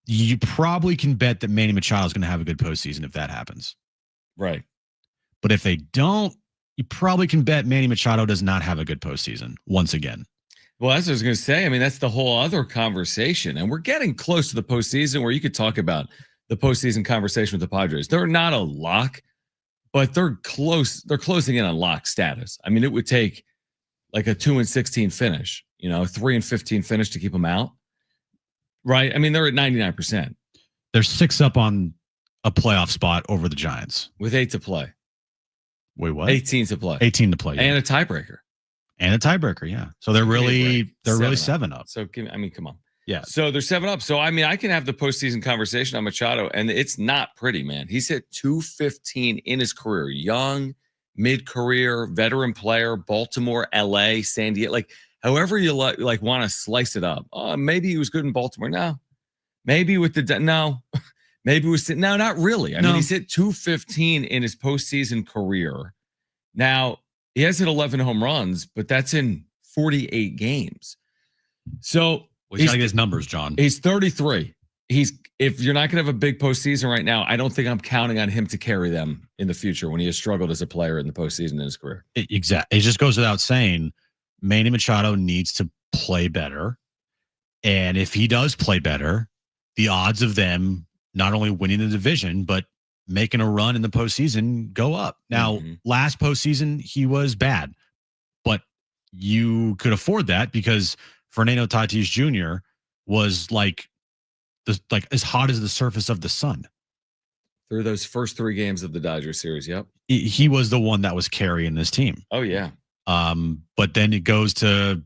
[SPEAKER 2] you probably can bet that Manny Machado is going to have a good postseason if that happens.
[SPEAKER 1] Right.
[SPEAKER 2] But if they don't, you probably can bet Manny Machado does not have a good postseason once again.
[SPEAKER 1] Well, as I was going to say, I mean, that's the whole other conversation. And we're getting close to the postseason where you could talk about the postseason conversation with the Padres. They're not a lock, but they're close. They're closing in on lock status. I mean, it would take like a 2-16 finish, 3-15 finish to keep them out. Right. I mean, they're at 99%.
[SPEAKER 2] They're 6 up on a playoff spot over the Giants
[SPEAKER 1] with 8 to play.
[SPEAKER 2] Wait, what?
[SPEAKER 1] 18 to play.
[SPEAKER 2] 18 to play. Yeah.
[SPEAKER 1] And a tiebreaker.
[SPEAKER 2] Yeah. So they're really 7 up.
[SPEAKER 1] So come on.
[SPEAKER 2] Yeah.
[SPEAKER 1] So they're 7 up. So I mean, I can have the postseason conversation on Machado, and it's not pretty, man. He's hit 215 in his career. Young, mid-career, veteran player, Baltimore, LA, San Diego. Like however you like want to slice it up. Maybe he was good in Baltimore. No. Maybe with the no. Maybe we sit. No, not really. I mean, he's hit 215 in his postseason career. Now, He has hit 11 home runs, but that's in 48 games. So
[SPEAKER 2] we got to get his numbers, John.
[SPEAKER 1] He's 33. If you're not going to have a big postseason right now, I don't think I'm counting on him to carry them in the future when he has struggled as a player in the postseason in his career.
[SPEAKER 2] Exactly. It just goes without saying, Manny Machado needs to play better. And if he does play better, the odds of them not only winning the division, but making a run in the postseason go up. Now, last postseason, he was bad, but you could afford that because Fernando Tatis Jr. was like as hot as the surface of the sun.
[SPEAKER 1] Through those first 3 games of the Dodgers series, yep.
[SPEAKER 2] He was the one that was carrying this team.
[SPEAKER 1] Oh, yeah.
[SPEAKER 2] But then it goes to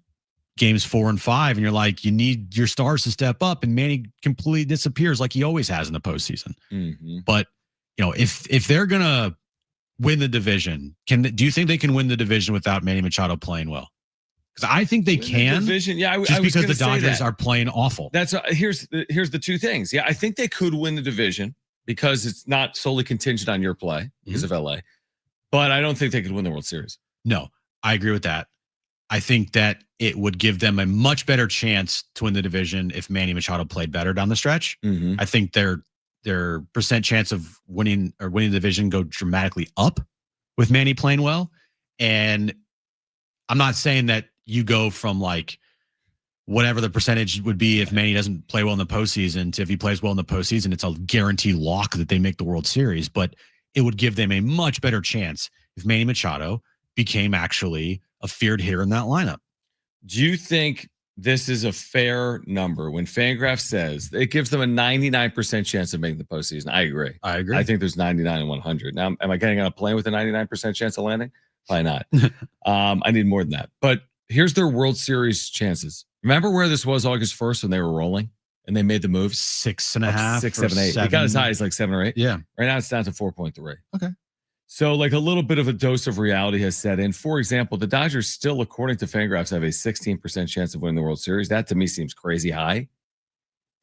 [SPEAKER 2] games 4 and 5, and you're like, you need your stars to step up, and Manny completely disappears like he always has in the postseason. But if they're gonna win the division, do you think they can win the division without Manny Machado playing well? Because I think they can.
[SPEAKER 1] Division, yeah,
[SPEAKER 2] just because the Dodgers are playing awful.
[SPEAKER 1] That's here's the 2 things. Yeah, I think they could win the division because it's not solely contingent on your play because of LA. But I don't think they could win the World Series.
[SPEAKER 2] No, I agree with that. I think that it would give them a much better chance to win the division if Manny Machado played better down the stretch. I think their percent chance of winning the division go dramatically up with Manny playing well. And I'm not saying that you go from like whatever the percentage would be if Manny doesn't play well in the postseason to if he plays well in the postseason, it's a guaranteed lock that they make the World Series. But it would give them a much better chance if Manny Machado became actually a feared hitter in that lineup.
[SPEAKER 1] Do you think this is a fair number when Fangraphs says it gives them a 99% chance of making the postseason? I agree. I think there's 99 and 100. Now, am I getting on a plane with a 99% chance of landing? Probably not. I need more than that. But here's their World Series chances. Remember where this was August 1st when they were rolling and they made the move?
[SPEAKER 2] 6.5,
[SPEAKER 1] 6, 7, 8. It got as high as like 7 or 8.
[SPEAKER 2] Yeah.
[SPEAKER 1] Right now it's down to 4.3.
[SPEAKER 2] Okay.
[SPEAKER 1] So like a little bit of a dose of reality has set in. For example, the Dodgers still, according to Fangraphs, have a 16% chance of winning the World Series. That to me seems crazy high.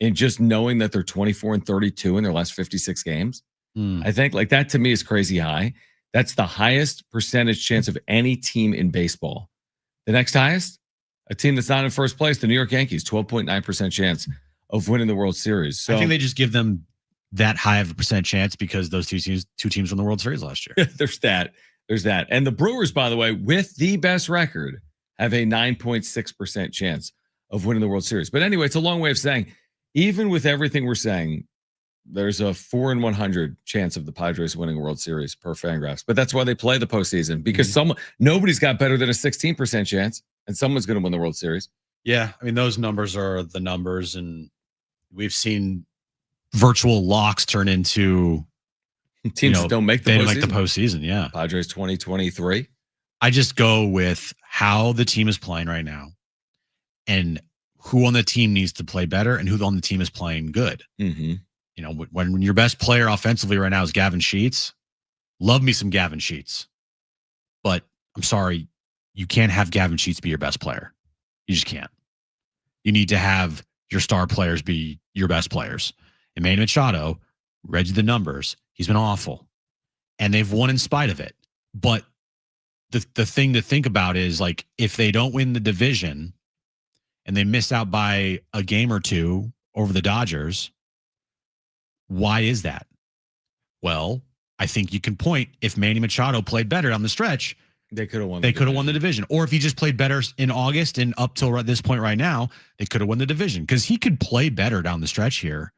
[SPEAKER 1] And just knowing that they're 24 and 32 in their last 56 games, I think like that to me is crazy high. That's the highest percentage chance of any team in baseball. The next highest, a team that's not in first place, the New York Yankees, 12.9% chance of winning the World Series. So
[SPEAKER 2] I think they just give them that high of a percent chance because those two teams won the World Series last year.
[SPEAKER 1] There's that. And the Brewers, by the way, with the best record, have a 9.6% chance of winning the World Series. But anyway, it's a long way of saying, even with everything we're saying, there's a 4 in 100 chance of the Padres winning a World Series per Fangraphs. But that's why they play the postseason, because nobody's got better than a 16% chance, and someone's going to win the World Series.
[SPEAKER 2] Yeah, I mean, those numbers are the numbers, and we've seen virtual locks turn into
[SPEAKER 1] teams that don't make the
[SPEAKER 2] postseason. Yeah.
[SPEAKER 1] Padres 2023.
[SPEAKER 2] I just go with how the team is playing right now and who on the team needs to play better and who on the team is playing good. When your best player offensively right now is Gavin Sheets, love me some Gavin Sheets, but I'm sorry, you can't have Gavin Sheets be your best player. You just can't. You need to have your star players be your best players. And Manny Machado, read you the numbers, he's been awful. And they've won in spite of it. But the thing to think about is, like, if they don't win the division and they miss out by a game or two over the Dodgers, why is that? Well, I think you can point, if Manny Machado played better on the stretch,
[SPEAKER 1] they could have won.
[SPEAKER 2] They could have won the division. Or if he just played better in August and up till this point right now, they could have won the division, because he could play better down the stretch here.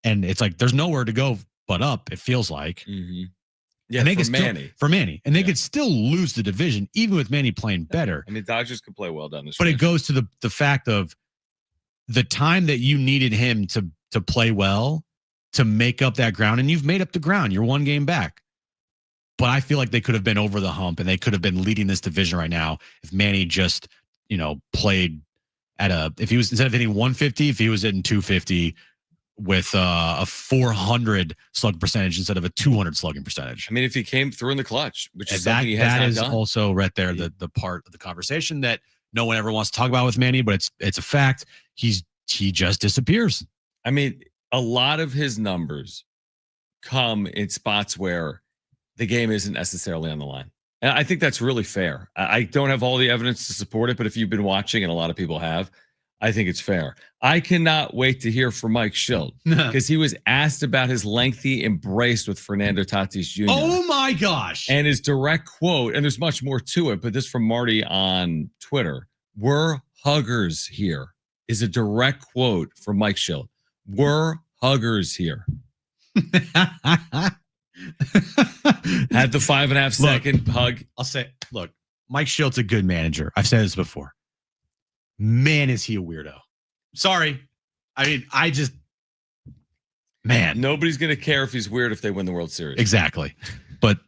[SPEAKER 2] And it's like there's nowhere to go but up, it feels like.
[SPEAKER 1] Yeah,
[SPEAKER 2] and
[SPEAKER 1] for
[SPEAKER 2] Manny. And they could still lose the division even with Manny playing better.
[SPEAKER 1] I mean, Dodgers could play well down the stretch.
[SPEAKER 2] But it goes to the fact of the time that you needed him to play well, to make up that ground, and you've made up the ground. You're 1 game back. But I feel like they could have been over the hump and they could have been leading this division right now if Manny just, played at if he was, instead of hitting 150, if he was hitting 250 with a 400 slug percentage instead of a 200 slugging percentage.
[SPEAKER 1] I mean, if he came through in the clutch, which is
[SPEAKER 2] that,
[SPEAKER 1] something he has
[SPEAKER 2] that
[SPEAKER 1] not
[SPEAKER 2] is
[SPEAKER 1] done.
[SPEAKER 2] Also right there, the part of the conversation that no one ever wants to talk about with Manny, but it's a fact. He just disappears.
[SPEAKER 1] I mean, a lot of his numbers come in spots where the game isn't necessarily on the line. And I think that's really fair. I don't have all the evidence to support it, but if you've been watching, and a lot of people have, I think it's fair. I cannot wait to hear from Mike Shildt because he was asked about his lengthy embrace with Fernando Tatis Jr.
[SPEAKER 2] Oh my gosh.
[SPEAKER 1] And his direct quote, and there's much more to it, but this from Marty on Twitter. "We're huggers here" is a direct quote from Mike Shildt. "We're huggers here." Had the 5.5 second hug.
[SPEAKER 2] I'll say, look, Mike Shildt's a good manager. I've said this before. Man, is he a weirdo. Sorry. I mean, man.
[SPEAKER 1] Nobody's going to care if he's weird if they win the World Series.
[SPEAKER 2] Exactly. But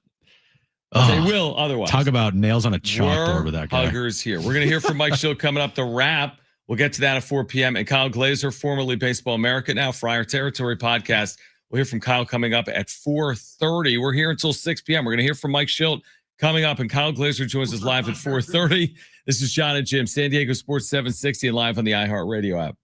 [SPEAKER 1] they will otherwise.
[SPEAKER 2] Talk about nails on a chalkboard with that guy.
[SPEAKER 1] Huggers here. We're going to hear from Mike Shildt coming up. The wrap. We'll get to that at 4 p.m. And Kyle Glaser, formerly Baseball America, now Friar Territory podcast. We'll hear from Kyle coming up at 4:30. We're here until 6 p.m. We're going to hear from Mike Shildt coming up, and Kyle Glaser joins us live at 4:30. This is Jon and Jim, San Diego Sports 760, and live on the iHeartRadio app.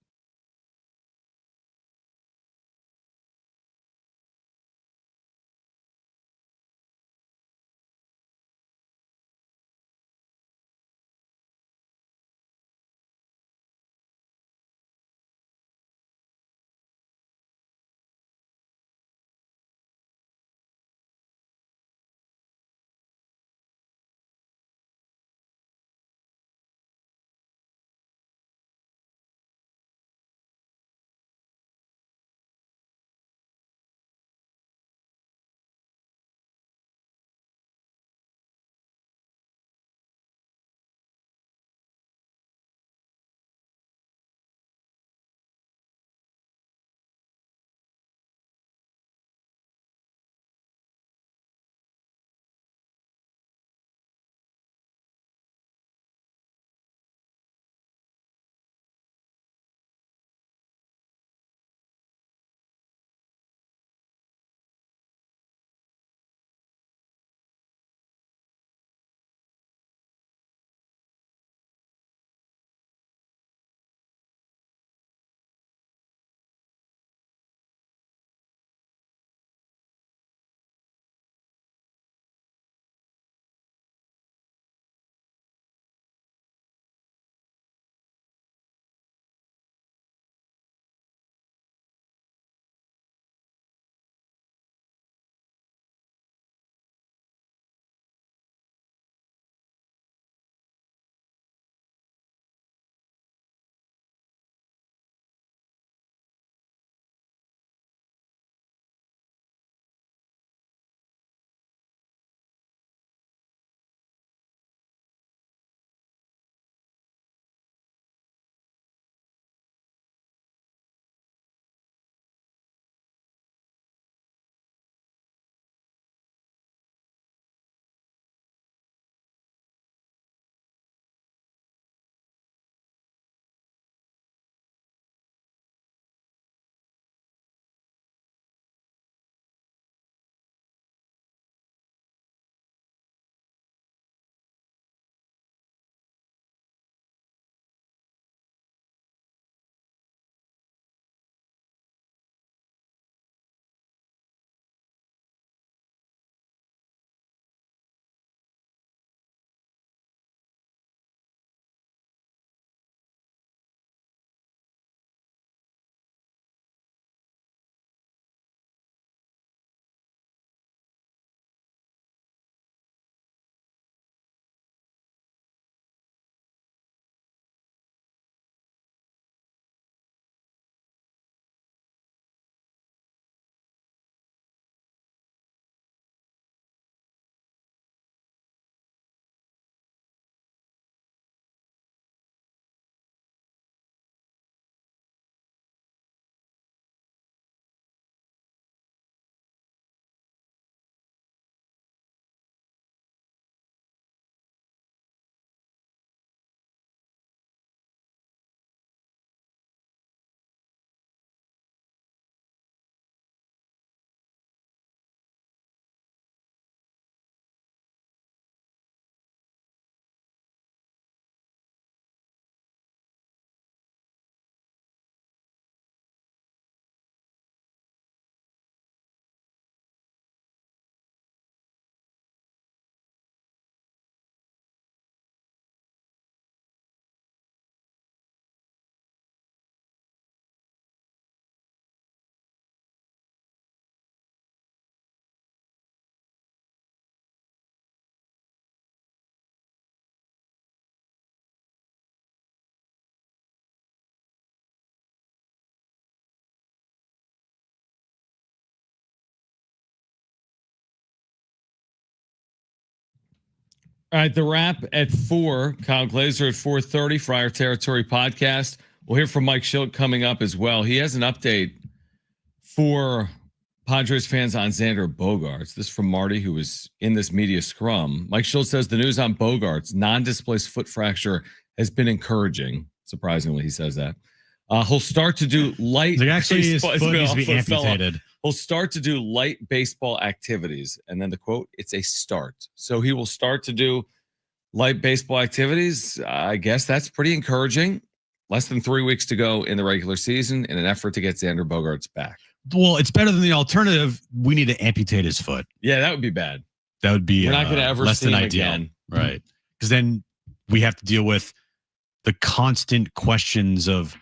[SPEAKER 1] All right, the wrap at 4. Kyle Glaser at 4:30. Friar Territory podcast. We'll hear from Mike Shildt coming up as well. He has an update for Padres fans on Xander Bogarts. This is from Marty, who was in this media scrum. Mike Shildt says the news on Bogarts' non-displaced foot fracture has been encouraging. Surprisingly, he says that. He'll start to do light.
[SPEAKER 2] Actually, his
[SPEAKER 1] baseball.
[SPEAKER 2] foot needs to be amputated.
[SPEAKER 1] He'll start to do light baseball activities. And then the quote, it's a start. So he will start to do light baseball activities. I guess that's pretty encouraging. Less than 3 weeks to go in the regular season in an effort to get Xander Bogarts back.
[SPEAKER 2] Well, it's better than the alternative. We need to amputate his foot.
[SPEAKER 1] Yeah, that would be bad.
[SPEAKER 2] That would be
[SPEAKER 1] We're not going to ever
[SPEAKER 2] less
[SPEAKER 1] see
[SPEAKER 2] than
[SPEAKER 1] him
[SPEAKER 2] ideal.
[SPEAKER 1] again.
[SPEAKER 2] Right. Because then we have to deal with the constant questions of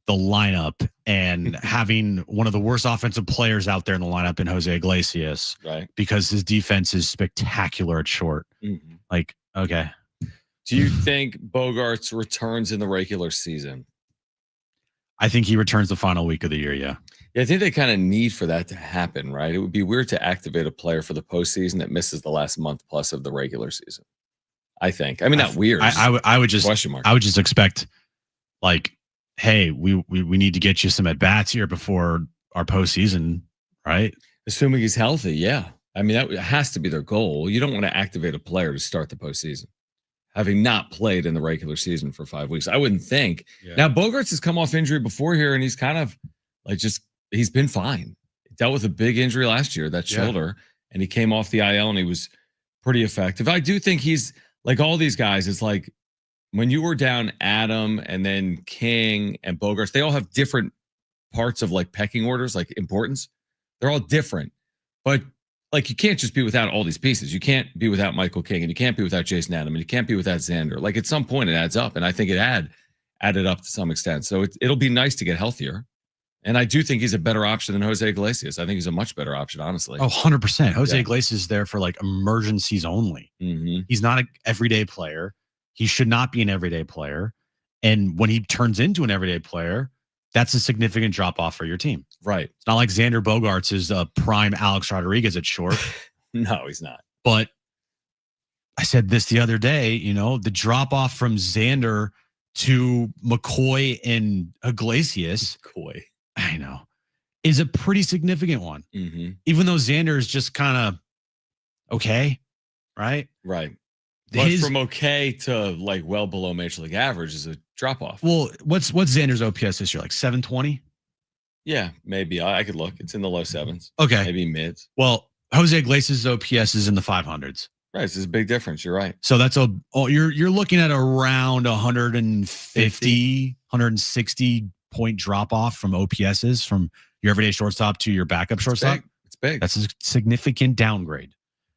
[SPEAKER 2] the lineup and having one of the worst offensive players out there in the lineup in Jose Iglesias.
[SPEAKER 1] Right.
[SPEAKER 2] Because his defense is spectacular at short.
[SPEAKER 1] Mm-hmm.
[SPEAKER 2] Like, okay.
[SPEAKER 1] Do you think Bogarts returns in the regular season?
[SPEAKER 2] I think he returns the final week of the year, yeah.
[SPEAKER 1] Yeah, I think they kind of need for that to happen, right? It would be weird to activate a player for the postseason that misses the last month plus of the regular season. I think. I mean, not weird.
[SPEAKER 2] I would just
[SPEAKER 1] question mark.
[SPEAKER 2] I would just expect, like, hey, we need to get you some at bats here before our postseason, right?
[SPEAKER 1] Assuming he's healthy, yeah. I mean, that has to be their goal. You don't want to activate a player to start the postseason, having not played in the regular season for 5 weeks. I wouldn't think. Yeah. Now, Bogarts has come off injury before here, and he's kind of like he's been fine. He dealt with a big injury last year, that shoulder, and he came off the IL, and he was pretty effective. I do think he's like all these guys. It's like when you were down Adam and then King and Bogarts, they all have different parts of like pecking orders, like importance. They're all different. But like you can't just be without all these pieces. You can't be without Michael King, and you can't be without Jason Adam, and you can't be without Xander. Like at some point it adds up, and I think it added up to some extent. So it'll be nice to get healthier. And I do think he's a better option than Jose Iglesias. I think he's a much better option, honestly.
[SPEAKER 2] Oh, 100%. Jose Iglesias is there for like emergencies only.
[SPEAKER 1] Mm-hmm.
[SPEAKER 2] He's not an everyday player. He should not be an everyday player. And when he turns into an everyday player, that's a significant drop off for your team.
[SPEAKER 1] Right.
[SPEAKER 2] It's not like Xander Bogarts is a prime Alex Rodriguez at short.
[SPEAKER 1] No, he's not.
[SPEAKER 2] But I said this the other day, the drop off from Xander to McCoy and Iglesias.
[SPEAKER 1] McCoy.
[SPEAKER 2] I know. Is a pretty significant one.
[SPEAKER 1] Mm-hmm.
[SPEAKER 2] Even though Xander is just kind of okay, right?
[SPEAKER 1] Right. But from okay to like well below Major League average is a drop off.
[SPEAKER 2] Well, what's Xander's OPS this year? Like 720?
[SPEAKER 1] Yeah, maybe. I could look. It's in the low sevens.
[SPEAKER 2] Okay.
[SPEAKER 1] Maybe mids.
[SPEAKER 2] Well, Jose Iglesias' OPS is in the 500s.
[SPEAKER 1] Right. This is a big difference. You're right.
[SPEAKER 2] So that's you're looking at around 150, 160 point drop off from OPSs from your everyday shortstop to your backup shortstop.
[SPEAKER 1] It's big.
[SPEAKER 2] That's a significant downgrade.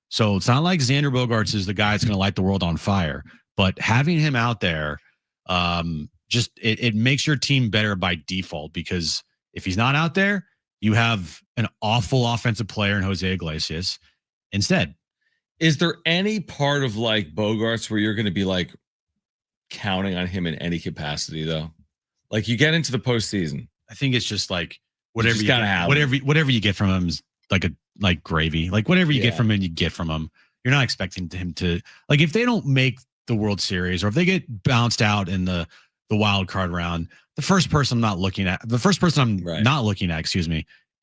[SPEAKER 2] So it's not like Xander Bogarts is the guy that's going to light the world on fire, but having him out there, it makes your team better by default, because if he's not out there, you have an awful offensive player in Jose Iglesias instead.
[SPEAKER 1] Is there any part of like Bogarts where you're going to be like counting on him in any capacity though? Like you get into the postseason.
[SPEAKER 2] I think it's just like whatever you
[SPEAKER 1] gotta have
[SPEAKER 2] whatever you get from him is like gravy. Like whatever you get from him, you get from him. You're not expecting him to, like, if they don't make the World Series or if they get bounced out in the wild card round, the first person I'm not looking at,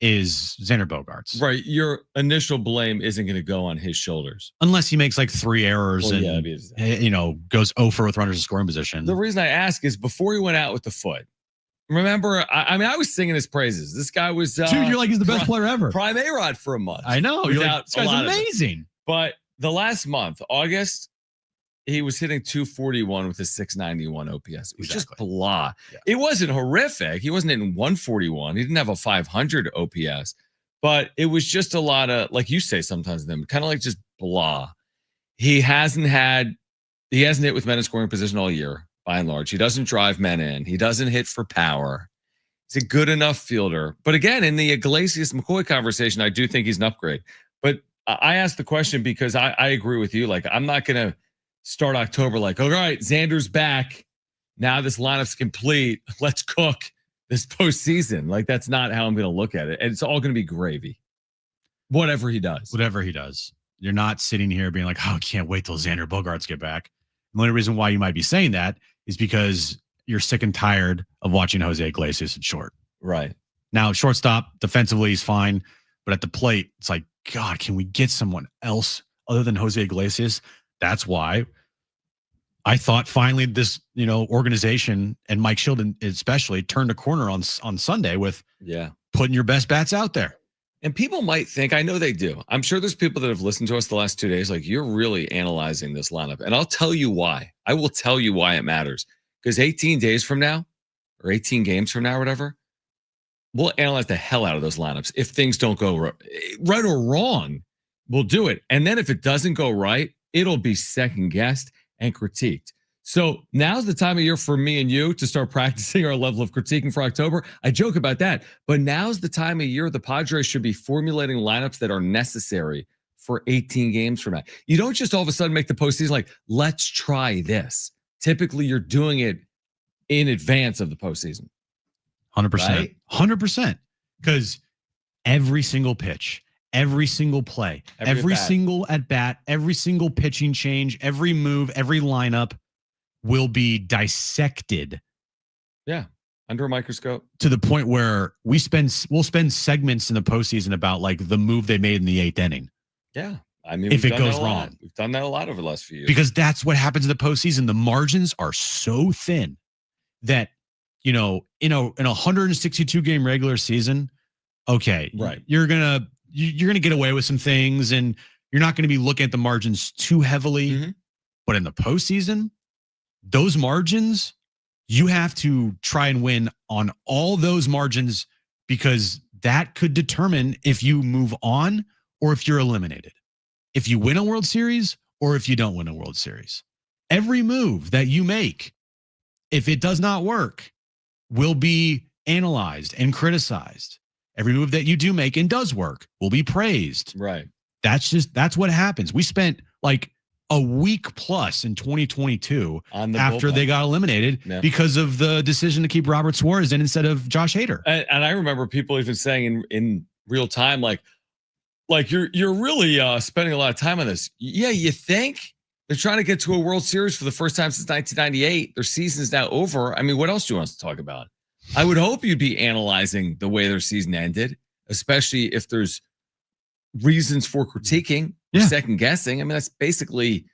[SPEAKER 2] is Xander Bogarts.
[SPEAKER 1] Right. Your initial blame isn't going to go on his shoulders.
[SPEAKER 2] Unless he makes like 3 errors goes 0 for with runners in scoring position.
[SPEAKER 1] The reason I ask is before he went out with the foot, remember, I mean, I was singing his praises. This guy was...
[SPEAKER 2] Dude, you're like, he's the best player ever.
[SPEAKER 1] Prime A-Rod for a month.
[SPEAKER 2] I know. You're like, this guy's amazing.
[SPEAKER 1] But the last month, August, he was hitting 241 with a 691 OPS. It was just blah. Yeah. It wasn't horrific. He wasn't hitting 141. He didn't have a 500 OPS. But it was just a lot of, like you say sometimes, them kind of like just blah. He hasn't hit with men in scoring position all year, by and large. He doesn't drive men in. He doesn't hit for power. He's a good enough fielder. But again, in the Iglesias-McCoy conversation, I do think he's an upgrade. But I asked the question because I agree with you. Like, I'm not going to start October like, all right, Xander's back. Now this lineup's complete. Let's cook this postseason. Like, that's not how I'm going to look at it. And it's all going to be gravy. Whatever he does.
[SPEAKER 2] You're not sitting here being like, oh, I can't wait till Xander Bogarts get back. The only reason why you might be saying that is because you're sick and tired of watching Jose Iglesias at short.
[SPEAKER 1] Right.
[SPEAKER 2] Now, shortstop, defensively, he's fine. But at the plate, it's like, God, can we get someone else other than Jose Iglesias? That's why I thought finally this, organization and Mike Shildt especially turned a corner on Sunday with putting your best bats out there.
[SPEAKER 1] And people might think, I know they do. I'm sure there's people that have listened to us the last 2 days, like, you're really analyzing this lineup. And I'll tell you why. I will tell you why it matters. Because 18 days from now, or 18 games from now, or whatever, we'll analyze the hell out of those lineups. If things don't go right or wrong, we'll do it. And then if it doesn't go right, it'll be second guessed and critiqued. So now's the time of year for me and you to start practicing our level of critiquing for October. I joke about that, but now's the time of year the Padres should be formulating lineups that are necessary for 18 games from now. You don't just all of a sudden make the postseason like, let's try this. Typically, you're doing it in advance of the postseason.
[SPEAKER 2] 100%.
[SPEAKER 1] Right?
[SPEAKER 2] 100%. Because every single pitch, every single play, every single at bat, every single pitching change, every move, every lineup will be dissected.
[SPEAKER 1] Yeah, under a microscope.
[SPEAKER 2] To the point where we'll spend segments in the postseason about like the move they made in the 8th inning.
[SPEAKER 1] Yeah. I mean,
[SPEAKER 2] if it goes wrong,
[SPEAKER 1] we've done that a lot over the last few years.
[SPEAKER 2] Because that's what happens in the postseason. The margins are so thin that, in a 162 game regular season, okay,
[SPEAKER 1] right,
[SPEAKER 2] you're gonna get away with some things, and you're not going to be looking at the margins too heavily. Mm-hmm. But in the postseason, those margins, you have to try and win on all those margins, because that could determine if you move on or if you're eliminated. If you win a World Series or if you don't win a World Series. Every move that you make, if it does not work, will be analyzed and criticized. Every move that you do make and does work will be praised.
[SPEAKER 1] Right.
[SPEAKER 2] That's what happens. We spent like a week plus in 2022 after they got eliminated because of the decision to keep Robert Suarez in instead of Josh Hader.
[SPEAKER 1] And I remember people even saying in real time, like you're really spending a lot of time on this. Yeah, you think? They're trying to get to a World Series for the first time since 1998. Their season is now over. I mean, what else do you want us to talk about? I would hope you'd be analyzing the way their season ended, especially if there's reasons for critiquing, second guessing. I mean, that's basically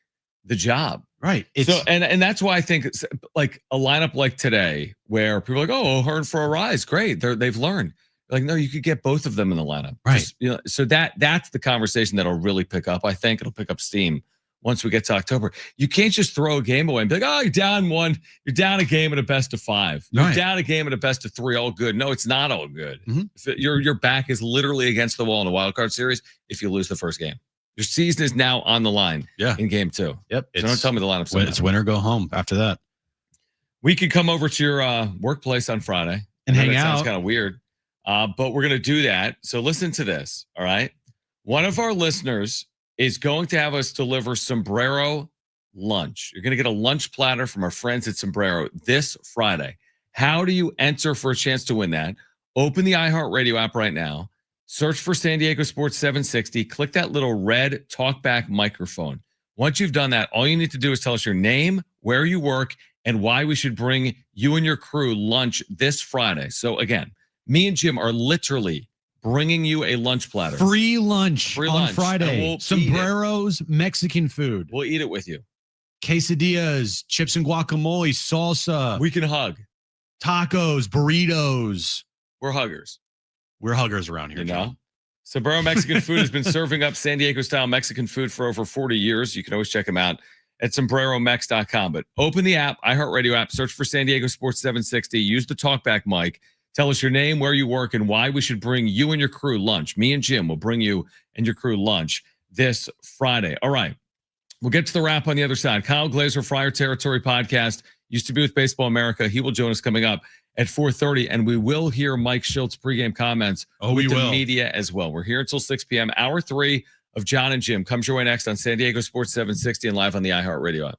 [SPEAKER 1] the job.
[SPEAKER 2] Right.
[SPEAKER 1] And that's why I think it's like a lineup like today where people are like, oh, Hearn for a rise. Great. They've learned. Like, no, you could get both of them in the lineup.
[SPEAKER 2] Right.
[SPEAKER 1] Just, so that's the conversation that'll really pick up. I think it'll pick up steam once we get to October. You can't just throw a game away and be like, oh, you're down one. You're down a game at a best of 5. You're down a game at a best of 3. All good. No, it's not all good. Mm-hmm. Your back is literally against the wall in a wild card series if you lose the first game. Your season is now on the line in game 2.
[SPEAKER 2] Yep.
[SPEAKER 1] So don't tell me the lineup's
[SPEAKER 2] it's win or go home after that.
[SPEAKER 1] We could come over to your workplace on Friday
[SPEAKER 2] and hang out.
[SPEAKER 1] Sounds kind of weird, but we're going to do that. So listen to this, all right? One of our listeners is going to have us deliver sombrero lunch. You're going to get a lunch platter from our friends at Sombrero this Friday. How do you enter for a chance to win that? Open the iHeartRadio app right now. Search for San Diego Sports 760. Click that little red talkback microphone. Once you've done that, all you need to do is tell us your name, where you work, and why we should bring you and your crew lunch this Friday. So again, me and Jim are literally bringing you a lunch platter.
[SPEAKER 2] Free lunch on Friday. Sombreros, Mexican food.
[SPEAKER 1] We'll eat it with you.
[SPEAKER 2] Quesadillas, chips and guacamole, salsa.
[SPEAKER 1] We can hug.
[SPEAKER 2] Tacos, burritos.
[SPEAKER 1] We're huggers.
[SPEAKER 2] We're huggers around here.
[SPEAKER 1] You know? Sombrero Mexican Food has been serving up San Diego-style Mexican food for over 40 years. You can always check them out at sombreromex.com. But open the app, iHeartRadio app, search for San Diego Sports 760. Use the talkback mic. Tell us your name, where you work, and why we should bring you and your crew lunch. Me and Jim will bring you and your crew lunch this Friday. All right. We'll get to the wrap on the other side. Kyle Glaser, Friar Territory podcast, used to be with Baseball America. He will join us coming up at 4:30, and we will hear Mike Shildt's pregame comments with the media as well. We're here until 6 p.m. Hour 3 of Jon and Jim comes your way next on San Diego Sports 760 and live on the iHeartRadio app.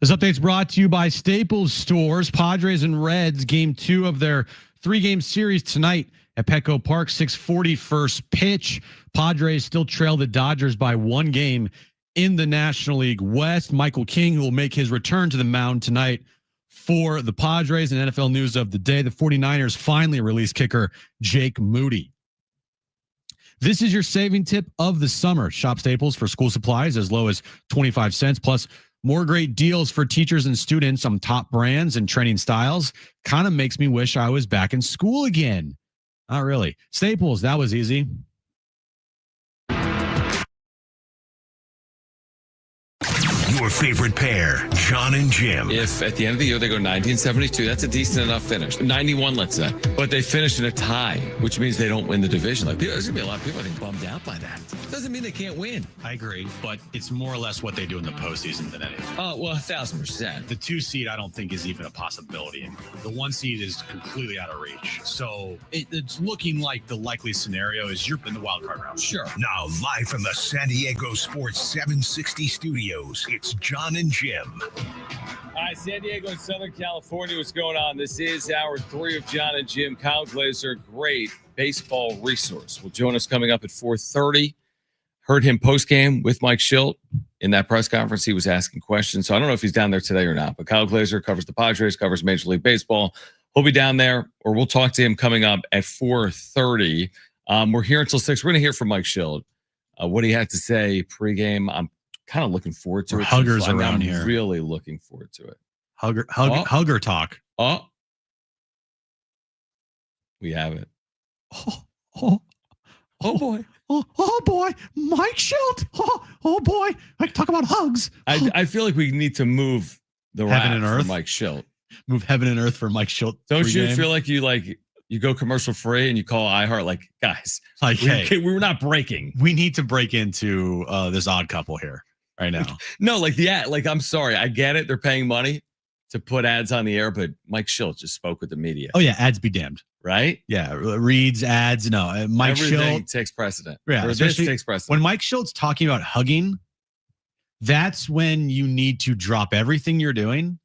[SPEAKER 2] This update's brought to you by Staples Stores. Padres and Reds, game 2 of their 3-game series tonight at Petco Park. 6:40 first pitch. Padres still trail the Dodgers by 1 game in the National League West. Michael King, who will make his return to the mound tonight for the Padres. And NFL news of the day, the 49ers finally released kicker Jake Moody. This is your saving tip of the summer. Shop Staples for school supplies as low as 25 cents, plus more great deals for teachers and students on top brands and training styles. Kind of makes me wish I was back in school again. Not really. Staples, that was easy.
[SPEAKER 3] Your favorite pair, Jon and Jim.
[SPEAKER 1] If at the end of the year they go 1972, that's a decent enough finish. 91, let's say. But they finish in a tie, which means they don't win the division. Like, there's going to be a lot of people, I think, bummed out by that. Doesn't mean they can't win.
[SPEAKER 2] I agree, but it's more or less what they do in the postseason than anything.
[SPEAKER 1] Oh, well, 1,000%.
[SPEAKER 2] The 2 seed, I don't think, is even a possibility. The 1 seed is completely out of reach. So it's looking like the likely scenario is you're in the wild card round.
[SPEAKER 1] Sure.
[SPEAKER 3] Now, live from the San Diego Sports 760 studios, it's Jon and Jim.
[SPEAKER 1] All right, San Diego and Southern California, what's going on? This is hour 3 of Jon and Jim. Kyle Glaser, great baseball resource, will join us coming up at 4:30. Heard him post-game with Mike Shildt in that press conference. He was asking questions. So I don't know if he's down there today or not, but Kyle Glaser covers the Padres, covers Major League Baseball. He'll be down there, or we'll talk to him coming up at 4:30. We're here until 6. We're going to hear from Mike Shildt, what he had to say pregame. I'm kind of looking forward to it.
[SPEAKER 2] Huggers around here.
[SPEAKER 1] Really looking forward to it.
[SPEAKER 2] Hugger talk.
[SPEAKER 1] Oh, we have it.
[SPEAKER 2] Oh boy. Oh boy. Mike Shildt. Oh boy. I talk about hugs.
[SPEAKER 1] I feel like we need to move the
[SPEAKER 2] Heaven
[SPEAKER 1] rap
[SPEAKER 2] and Earth
[SPEAKER 1] for Mike Shildt.
[SPEAKER 2] Move heaven and earth for Mike Shildt.
[SPEAKER 1] Don't you feel like you go commercial free and you call iHeart like, guys,
[SPEAKER 2] like, hey,
[SPEAKER 1] we were not breaking.
[SPEAKER 2] We need to break into this odd couple here right now.
[SPEAKER 1] No, I'm sorry. I get it. They're paying money to put ads on the air, but Mike Shildt just spoke with the media.
[SPEAKER 2] Oh yeah, ads be damned.
[SPEAKER 1] Right?
[SPEAKER 2] Yeah, reads, ads. No, Mike
[SPEAKER 1] Everything
[SPEAKER 2] Shildt
[SPEAKER 1] takes precedent.
[SPEAKER 2] Yeah,
[SPEAKER 1] especially takes precedent.
[SPEAKER 2] When Mike Shildt's talking about hugging, that's when you need to drop everything you're doing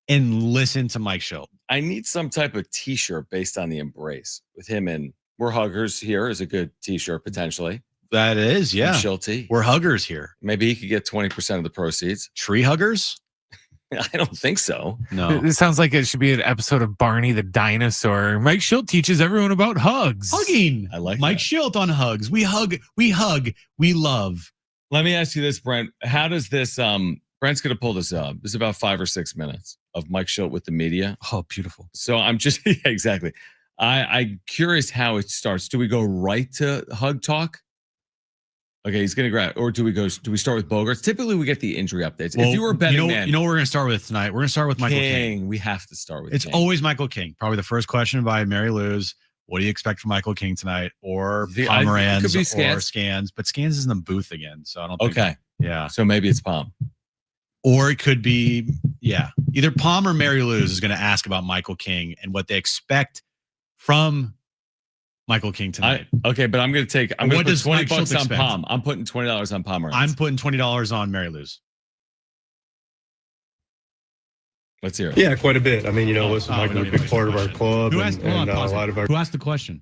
[SPEAKER 2] and listen to Mike Shildt.
[SPEAKER 1] I need some type of T-shirt based on the embrace with him and We're Huggers here is a good T-shirt potentially.
[SPEAKER 2] That is, yeah.
[SPEAKER 1] Shilty.
[SPEAKER 2] We're Huggers here.
[SPEAKER 1] Maybe he could get 20% of the proceeds.
[SPEAKER 2] Tree Huggers?
[SPEAKER 1] I don't think so.
[SPEAKER 2] No.
[SPEAKER 4] This sounds like it should be an episode of Barney the Dinosaur. Mike Shildt teaches everyone about hugs.
[SPEAKER 2] Hugging.
[SPEAKER 1] I like
[SPEAKER 2] Mike
[SPEAKER 1] that.
[SPEAKER 2] Shildt on hugs. We hug, we love.
[SPEAKER 1] Let me ask you this, Brent. How does this Brent's gonna pull this up. This is about 5 or 6 minutes of Mike Shildt with the media.
[SPEAKER 2] Oh, beautiful.
[SPEAKER 1] So I'm just yeah, exactly. I'm curious how it starts. Do we go right to hug talk? Okay, he's gonna grab, or do we start with Bogarts? Typically, we get the injury updates.
[SPEAKER 2] Well,
[SPEAKER 1] if you were a betting
[SPEAKER 2] man, you know what we're gonna start with tonight. We're gonna start with Michael King.
[SPEAKER 1] We have to start with.
[SPEAKER 2] It's
[SPEAKER 1] King.
[SPEAKER 2] always Michael King. Probably the first question by Mary Lou's. What do you expect from Michael King tonight, or Pomeranz, or Scans? But Scans is in the booth again, so I don't. Think
[SPEAKER 1] okay,
[SPEAKER 2] yeah.
[SPEAKER 1] So maybe it's Palm,
[SPEAKER 2] or it could be either Palm or Mary Lou's is going to ask about Michael King and what they expect from Michael King tonight.
[SPEAKER 1] Okay, but I'm going to put $20 on
[SPEAKER 2] expect?
[SPEAKER 1] Palm. I'm putting $20 on Pomeranz.
[SPEAKER 2] I'm putting $20 on Mary Lou's.
[SPEAKER 1] Let's hear it.
[SPEAKER 13] Yeah, quite a bit. I mean, listen, Michael's a big part of our club, and a lot of our.
[SPEAKER 2] Who asked the question?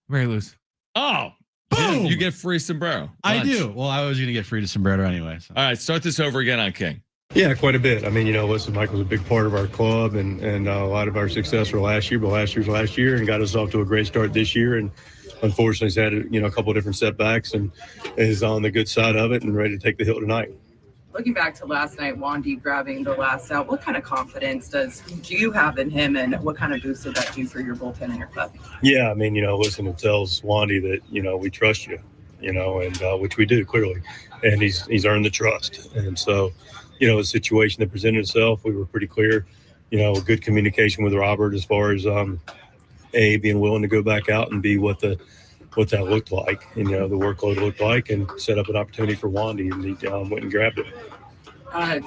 [SPEAKER 4] Mary Lou's.
[SPEAKER 1] Oh,
[SPEAKER 2] boom!
[SPEAKER 1] You get free sombrero.
[SPEAKER 2] I do. Well, I was going to get free to sombrero anyway. So.
[SPEAKER 1] All right, start this over again on King.
[SPEAKER 13] Yeah, quite a bit. I mean, listen, Michael's a big part of our club, and a lot of our success for last year, but last year, and got us off to a great start this year. And unfortunately, he's had a couple of different setbacks, and is on the good side of it and ready to take the hill tonight.
[SPEAKER 8] Looking back to last night, Wandy grabbing the last out, what kind of confidence do you have in him, and what kind of boost did that do for your bullpen and your club?
[SPEAKER 13] Yeah, I mean, listen, it tells Wandy that, we trust you, and which we do clearly, and he's earned the trust. And so, the situation that presented itself, we were pretty clear, good communication with Robert as far as being willing to go back out and be what that looked like, and the workload looked like, and set up an opportunity for Wandy, and he went and grabbed it.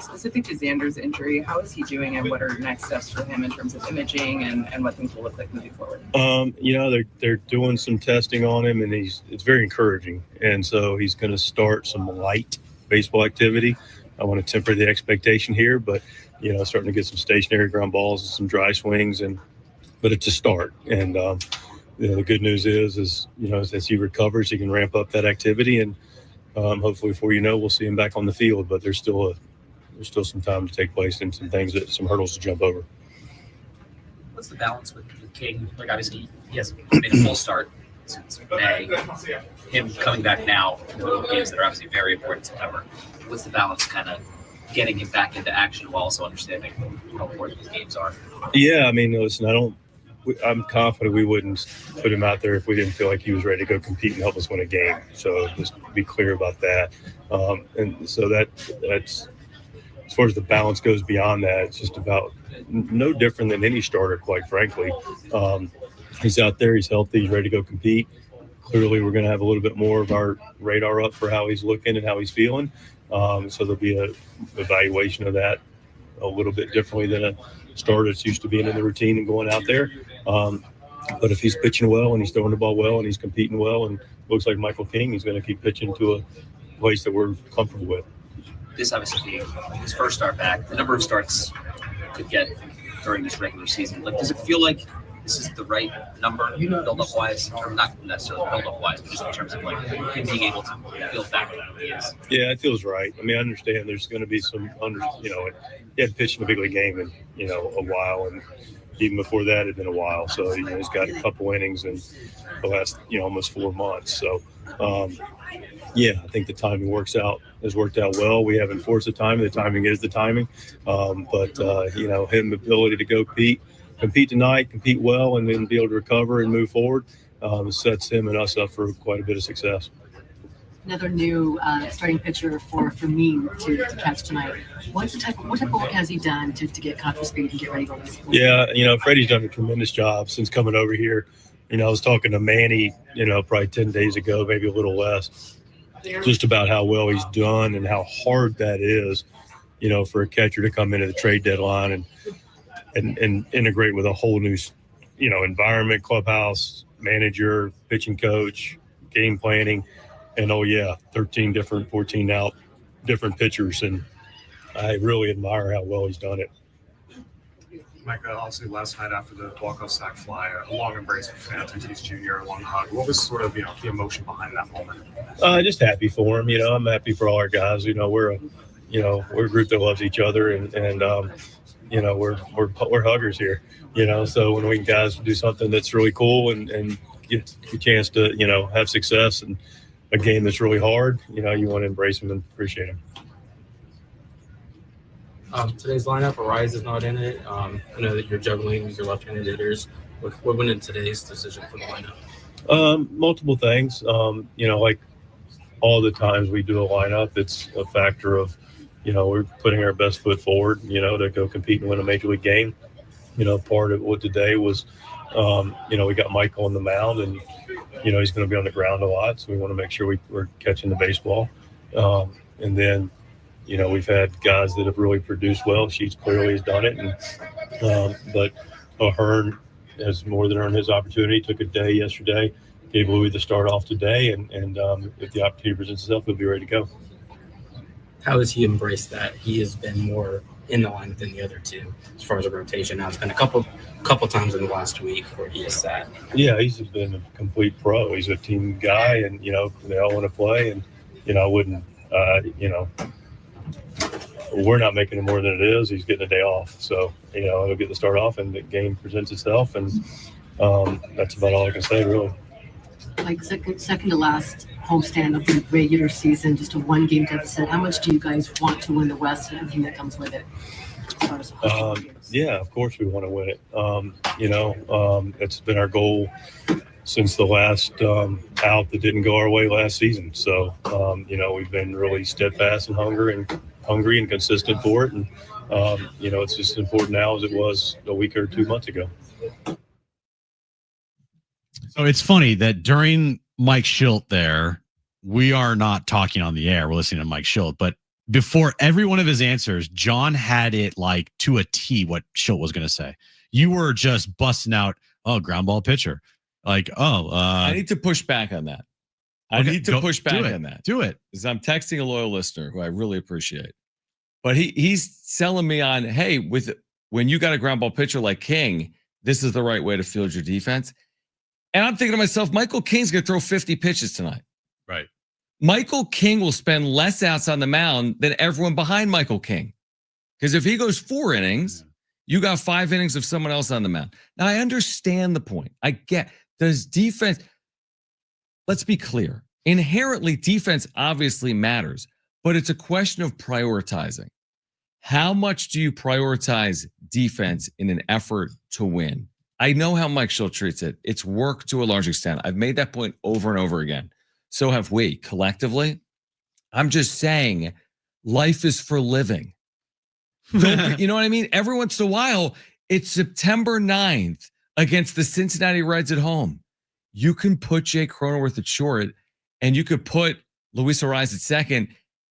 [SPEAKER 8] Specific to Xander's injury, how is he doing, and what are next steps for him in terms of imaging and what things will look like moving forward?
[SPEAKER 13] They're doing some testing on him, and it's very encouraging, and so he's going to start some light baseball activity. I want to temper the expectation here, but starting to get some stationary ground balls and some dry swings, but it's a start. And the good news is as he recovers, he can ramp up that activity, and hopefully, before we'll see him back on the field. But there's still some time to take place and some hurdles to jump over.
[SPEAKER 14] What's the balance with King? Like, obviously, he hasn't made a full start since May. Him coming back now in the middle of games that are obviously very important in September. What's the balance, kind of getting him back into action while also understanding how important these games are?
[SPEAKER 13] Yeah, I mean, listen, I'm confident we wouldn't put him out there if we didn't feel like he was ready to go compete and help us win a game. So just be clear about that. And so that's as far as the balance goes beyond that, it's just about no different than any starter, quite frankly. He's out there, he's healthy, he's ready to go compete. Clearly, we're going to have a little bit more of our radar up for how he's looking and how he's feeling. So there'll be an evaluation of that a little bit differently than a starter that's used to being in the routine and going out there. But if he's pitching well and he's throwing the ball well and he's competing well and looks like Michael King, he's going to keep pitching to a place that we're comfortable with.
[SPEAKER 14] This obviously being his first start back, the number of starts could get during this regular season. Like, does it feel like this is the right number, build-up wise, or not necessarily build-up wise, but just in terms of like him being able to build back to who he is?
[SPEAKER 13] Yeah, it feels right. I mean, I understand there's going to be some he hadn't pitched in a big league game in a while, and even before that it had been a while. So he's got a couple innings in the last almost 4 months. So I think the timing has worked out well. We haven't forced the timing. The timing is the timing. But him ability to go compete tonight, compete well, and then be able to recover and move forward sets him and us up for quite a bit of success.
[SPEAKER 5] Another new starting pitcher for me to catch tonight. What type of work has he done to get caught for speed and get ready for this?
[SPEAKER 13] Yeah, Freddie's done a tremendous job since coming over here. I was talking to Manny, probably 10 days ago, maybe a little less, just about how well he's done and how hard that is, for a catcher to come into the trade deadline and integrate with a whole new, environment, clubhouse, manager, pitching coach, game planning, and 13 different, 14 out different pitchers. And I really admire how well he's done it.
[SPEAKER 15] Mike, obviously last night after the walk-off sac fly, a long embrace with fans, Tatis Jr., a long hug. What was sort of, the emotion behind that moment?
[SPEAKER 13] Just happy for him. I'm happy for all our guys. We're a group that loves each other, and we're huggers here. So when we guys do something that's really cool and get a chance to have success in a game that's really hard, you want to embrace them and appreciate them.
[SPEAKER 16] Today's lineup, Arise is not in it. I know that you're juggling your left-handed hitters. What went in today's decision for the lineup?
[SPEAKER 13] Multiple things. Like all the times we do a lineup, it's a factor of, we're putting our best foot forward, to go compete and win a major league game. Part of what today was, we got Michael on the mound, and, he's going to be on the ground a lot. So we want to make sure we're catching the baseball. And then, we've had guys that have really produced well. Sheets clearly has done it. But Hearn has more than earned his opportunity. Took a day yesterday, gave Louis the start off today. And if the opportunity presents itself, he'll be ready to go.
[SPEAKER 16] How has he embraced that? He has been more in the line than the other two as far as a rotation. Now, it's been a couple times in the last week where he has sat.
[SPEAKER 13] Yeah, he's been a complete pro. He's a team guy, and, they all want to play. And, I wouldn't, we're not making it more than it is. He's getting a day off. So, he'll get the start off and the game presents itself. And that's about all I can say, really.
[SPEAKER 5] Like second to last homestand of the regular season, just a 1-game deficit. How much do you guys want to win the West and everything that comes with it?
[SPEAKER 13] Yeah, of course we want to win it. It's been our goal since the last out that didn't go our way last season. So, we've been really steadfast and hungry and consistent for it. And, it's just as important now as it was a week or 2 months ago.
[SPEAKER 2] So it's funny that during Mike Shildt there, we are not talking on the air. We're listening to Mike Shildt, but before every one of his answers, John had it like to a T what Shildt was going to say. You were just busting out, ground ball pitcher. Like, I
[SPEAKER 1] need to push back on that. I need to push back on that.
[SPEAKER 2] Do it.
[SPEAKER 1] Because I'm texting a loyal listener who I really appreciate. But he's selling me on, hey, when you got a ground ball pitcher like King, this is the right way to field your defense. And I'm thinking to myself, Michael King's going to throw 50 pitches tonight.
[SPEAKER 2] Right.
[SPEAKER 1] Michael King will spend less outs on the mound than everyone behind Michael King. Because if he goes 4 innings, you got 5 innings of someone else on the mound. Now, I understand the point. I get, does defense, let's be clear. Inherently, defense obviously matters, but it's a question of prioritizing. How much do you prioritize defense in an effort to win? I know how Mike Shildt treats it. It's work to a large extent. I've made that point over and over again. So have we collectively. I'm just saying life is for living. You know what I mean? Every once in a while, it's September 9th against the Cincinnati Reds at home. You can put Jake Cronenworth at short, and you could put Luis Ariz at second.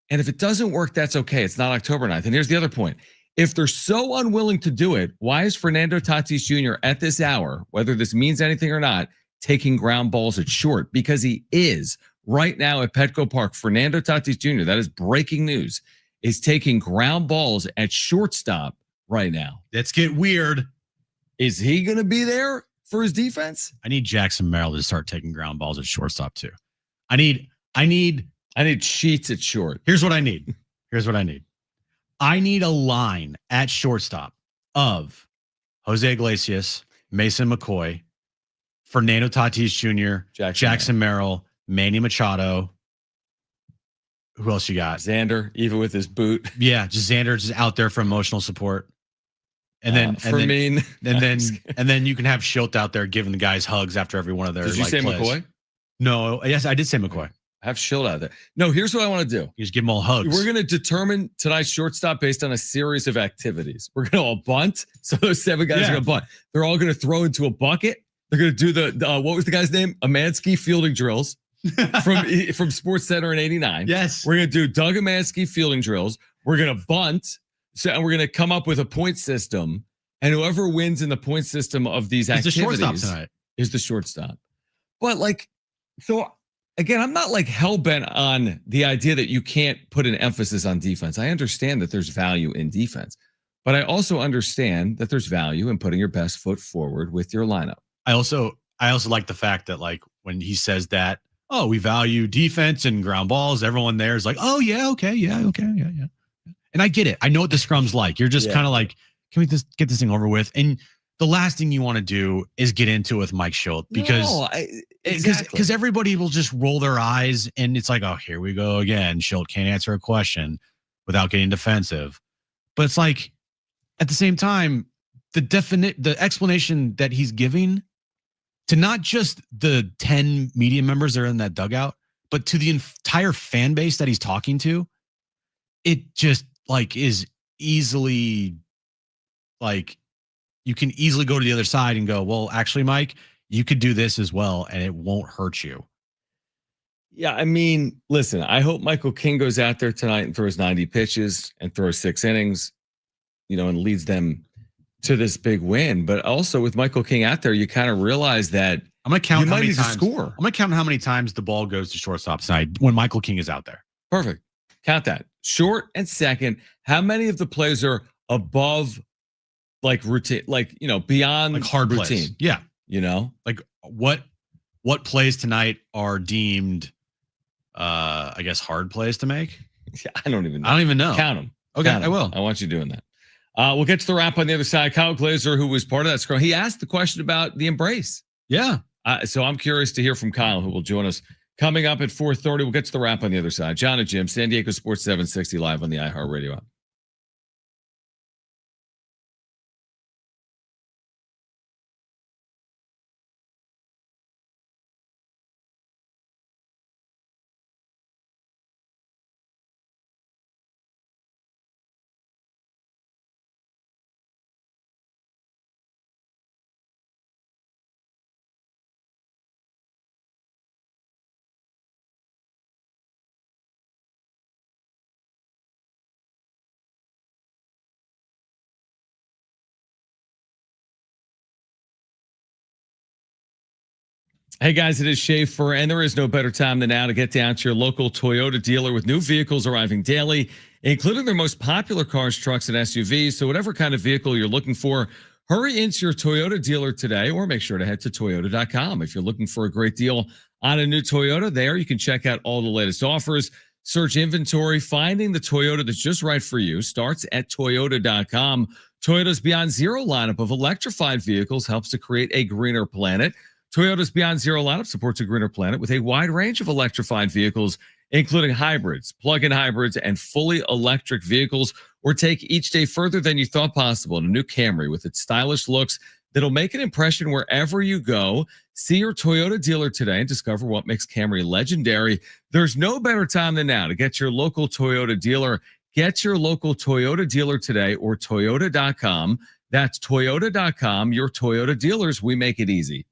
[SPEAKER 1] And if it doesn't work, that's okay. It's not October 9th. And here's the other point. If they're so unwilling to do it, why is Fernando Tatis Jr. at this hour, whether this means anything or not, taking ground balls at short? Because he is right now at Petco Park. Fernando Tatis Jr., that is breaking news, is taking ground balls at shortstop right now.
[SPEAKER 2] Let's get weird.
[SPEAKER 1] Is he going to be there for his defense?
[SPEAKER 2] I need Jackson Merrill to start taking ground balls at shortstop too. I need
[SPEAKER 1] Sheets at short.
[SPEAKER 2] Here's what I need. I need a line at shortstop of Jose Iglesias, Mason McCoy, Fernando Tatis Jr., Jackson Merrill, Manny Machado. Who else you got?
[SPEAKER 1] Xander, even with his boot.
[SPEAKER 2] Yeah, just Xander just out there for emotional support. And then and then you can have Shildt out there giving the guys hugs after every one of their.
[SPEAKER 1] Did you say
[SPEAKER 2] plays.
[SPEAKER 1] McCoy?
[SPEAKER 2] No, yes, I did say McCoy.
[SPEAKER 1] Have Shildt out there. No, here's what I want to do.
[SPEAKER 2] You just give them all hugs.
[SPEAKER 1] We're going to determine tonight's shortstop based on a series of activities. We're going to all bunt. So those 7 guys are going to bunt. They're all going to throw into a bucket. They're going to do the what was the guy's name? Amansky fielding drills from Sports Center in '89.
[SPEAKER 2] Yes.
[SPEAKER 1] We're going to do Doug Amansky fielding drills. We're going to bunt. And we're going to come up with a point system. And whoever wins in the point system of these activities is the shortstop. But so again, I'm not hell-bent on the idea that you can't put an emphasis on defense. I understand that there's value in defense, but I also understand that there's value in putting your best foot forward with your lineup.
[SPEAKER 2] I also like the fact that when he says that, oh, we value defense and ground balls, everyone there is like, oh yeah, okay, yeah. And I get it. I know what the scrum's like. You're just kind of like, can we just get this thing over with? And the last thing you want to do is get into it with Mike Shildt because everybody will just roll their eyes and it's like, oh, here we go again. Shildt can't answer a question without getting defensive. But it's like at the same time, the explanation that he's giving to not just the 10 media members that are in that dugout, but to the entire fan base that he's talking to, it just is easily you can easily go to the other side and go, well, actually, Mike, you could do this as well, and it won't hurt you.
[SPEAKER 1] Yeah, I mean, listen, I hope Michael King goes out there tonight and throws 90 pitches and throws 6 innings, and leads them to this big win. But also with Michael King out there, you kind of realize that
[SPEAKER 2] I'm going to count
[SPEAKER 1] how many times
[SPEAKER 2] score. I'm going to count how many times the ball goes to shortstop tonight when Michael King is out there.
[SPEAKER 1] Perfect. Count that. Short and second. How many of the plays are above routine, beyond
[SPEAKER 2] hard
[SPEAKER 1] routine?
[SPEAKER 2] Plays. Yeah. What plays tonight are deemed I guess hard plays to make?
[SPEAKER 1] Yeah, I don't even know. Count them.
[SPEAKER 2] Okay,
[SPEAKER 1] Count them.
[SPEAKER 2] I will.
[SPEAKER 1] I want you doing that. We'll get to the wrap on the other side. Kyle Glaser, who was part of that scrum, he asked the question about the embrace.
[SPEAKER 2] Yeah.
[SPEAKER 1] So I'm curious to hear from Kyle, who will join us coming up at 4:30. We'll get to the wrap on the other side. Jon and Jim, San Diego Sports 760 live on the iHeartRadio app. Hey guys, it is Schaefer, and there is no better time than now to get down to your local Toyota dealer with new vehicles arriving daily, including their most popular cars, trucks, and SUVs. So whatever kind of vehicle you're looking for, hurry into your Toyota dealer today, or make sure to head to Toyota.com. If you're looking for a great deal on a new Toyota, there you can check out all the latest offers, search inventory. Finding the Toyota that's just right for you starts at Toyota.com. Toyota's Beyond Zero lineup of electrified vehicles helps to create a greener planet. Toyota's Beyond Zero lineup supports a greener planet with a wide range of electrified vehicles, including hybrids, plug-in hybrids, and fully electric vehicles, or take each day further than you thought possible in a new Camry with its stylish looks that'll make an impression wherever you go. See your Toyota dealer today and discover what makes Camry legendary. There's no better time than now to get your local Toyota dealer. Get your local Toyota dealer today or Toyota.com. That's Toyota.com. Your Toyota dealers, we make it easy.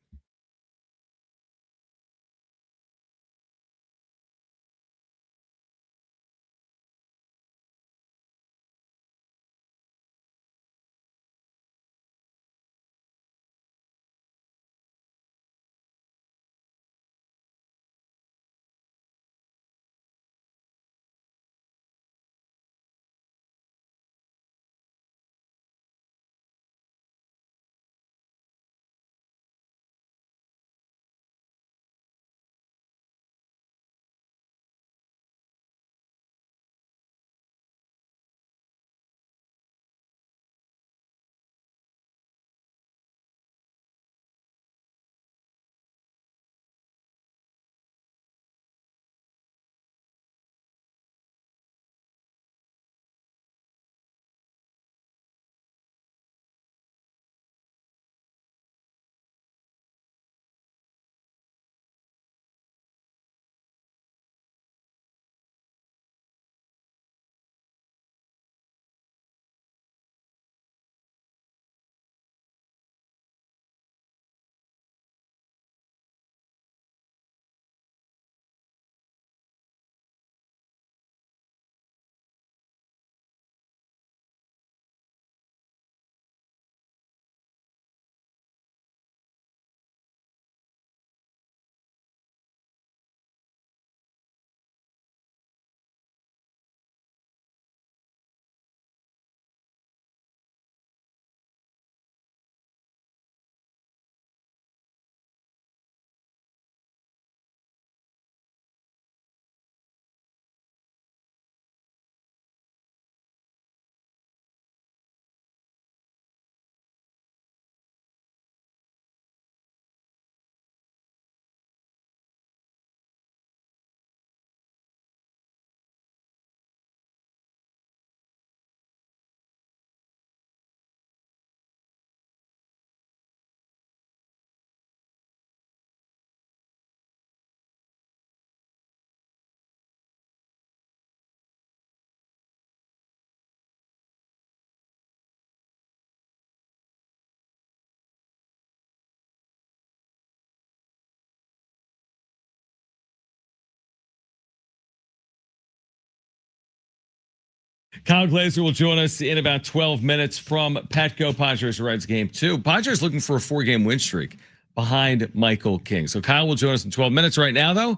[SPEAKER 1] Kyle Glaser will join us in about 12 minutes from Petco Padres Reds game 2. Padres looking for a 4-game win streak behind Michael King. So Kyle will join us in 12 minutes. Right now, though,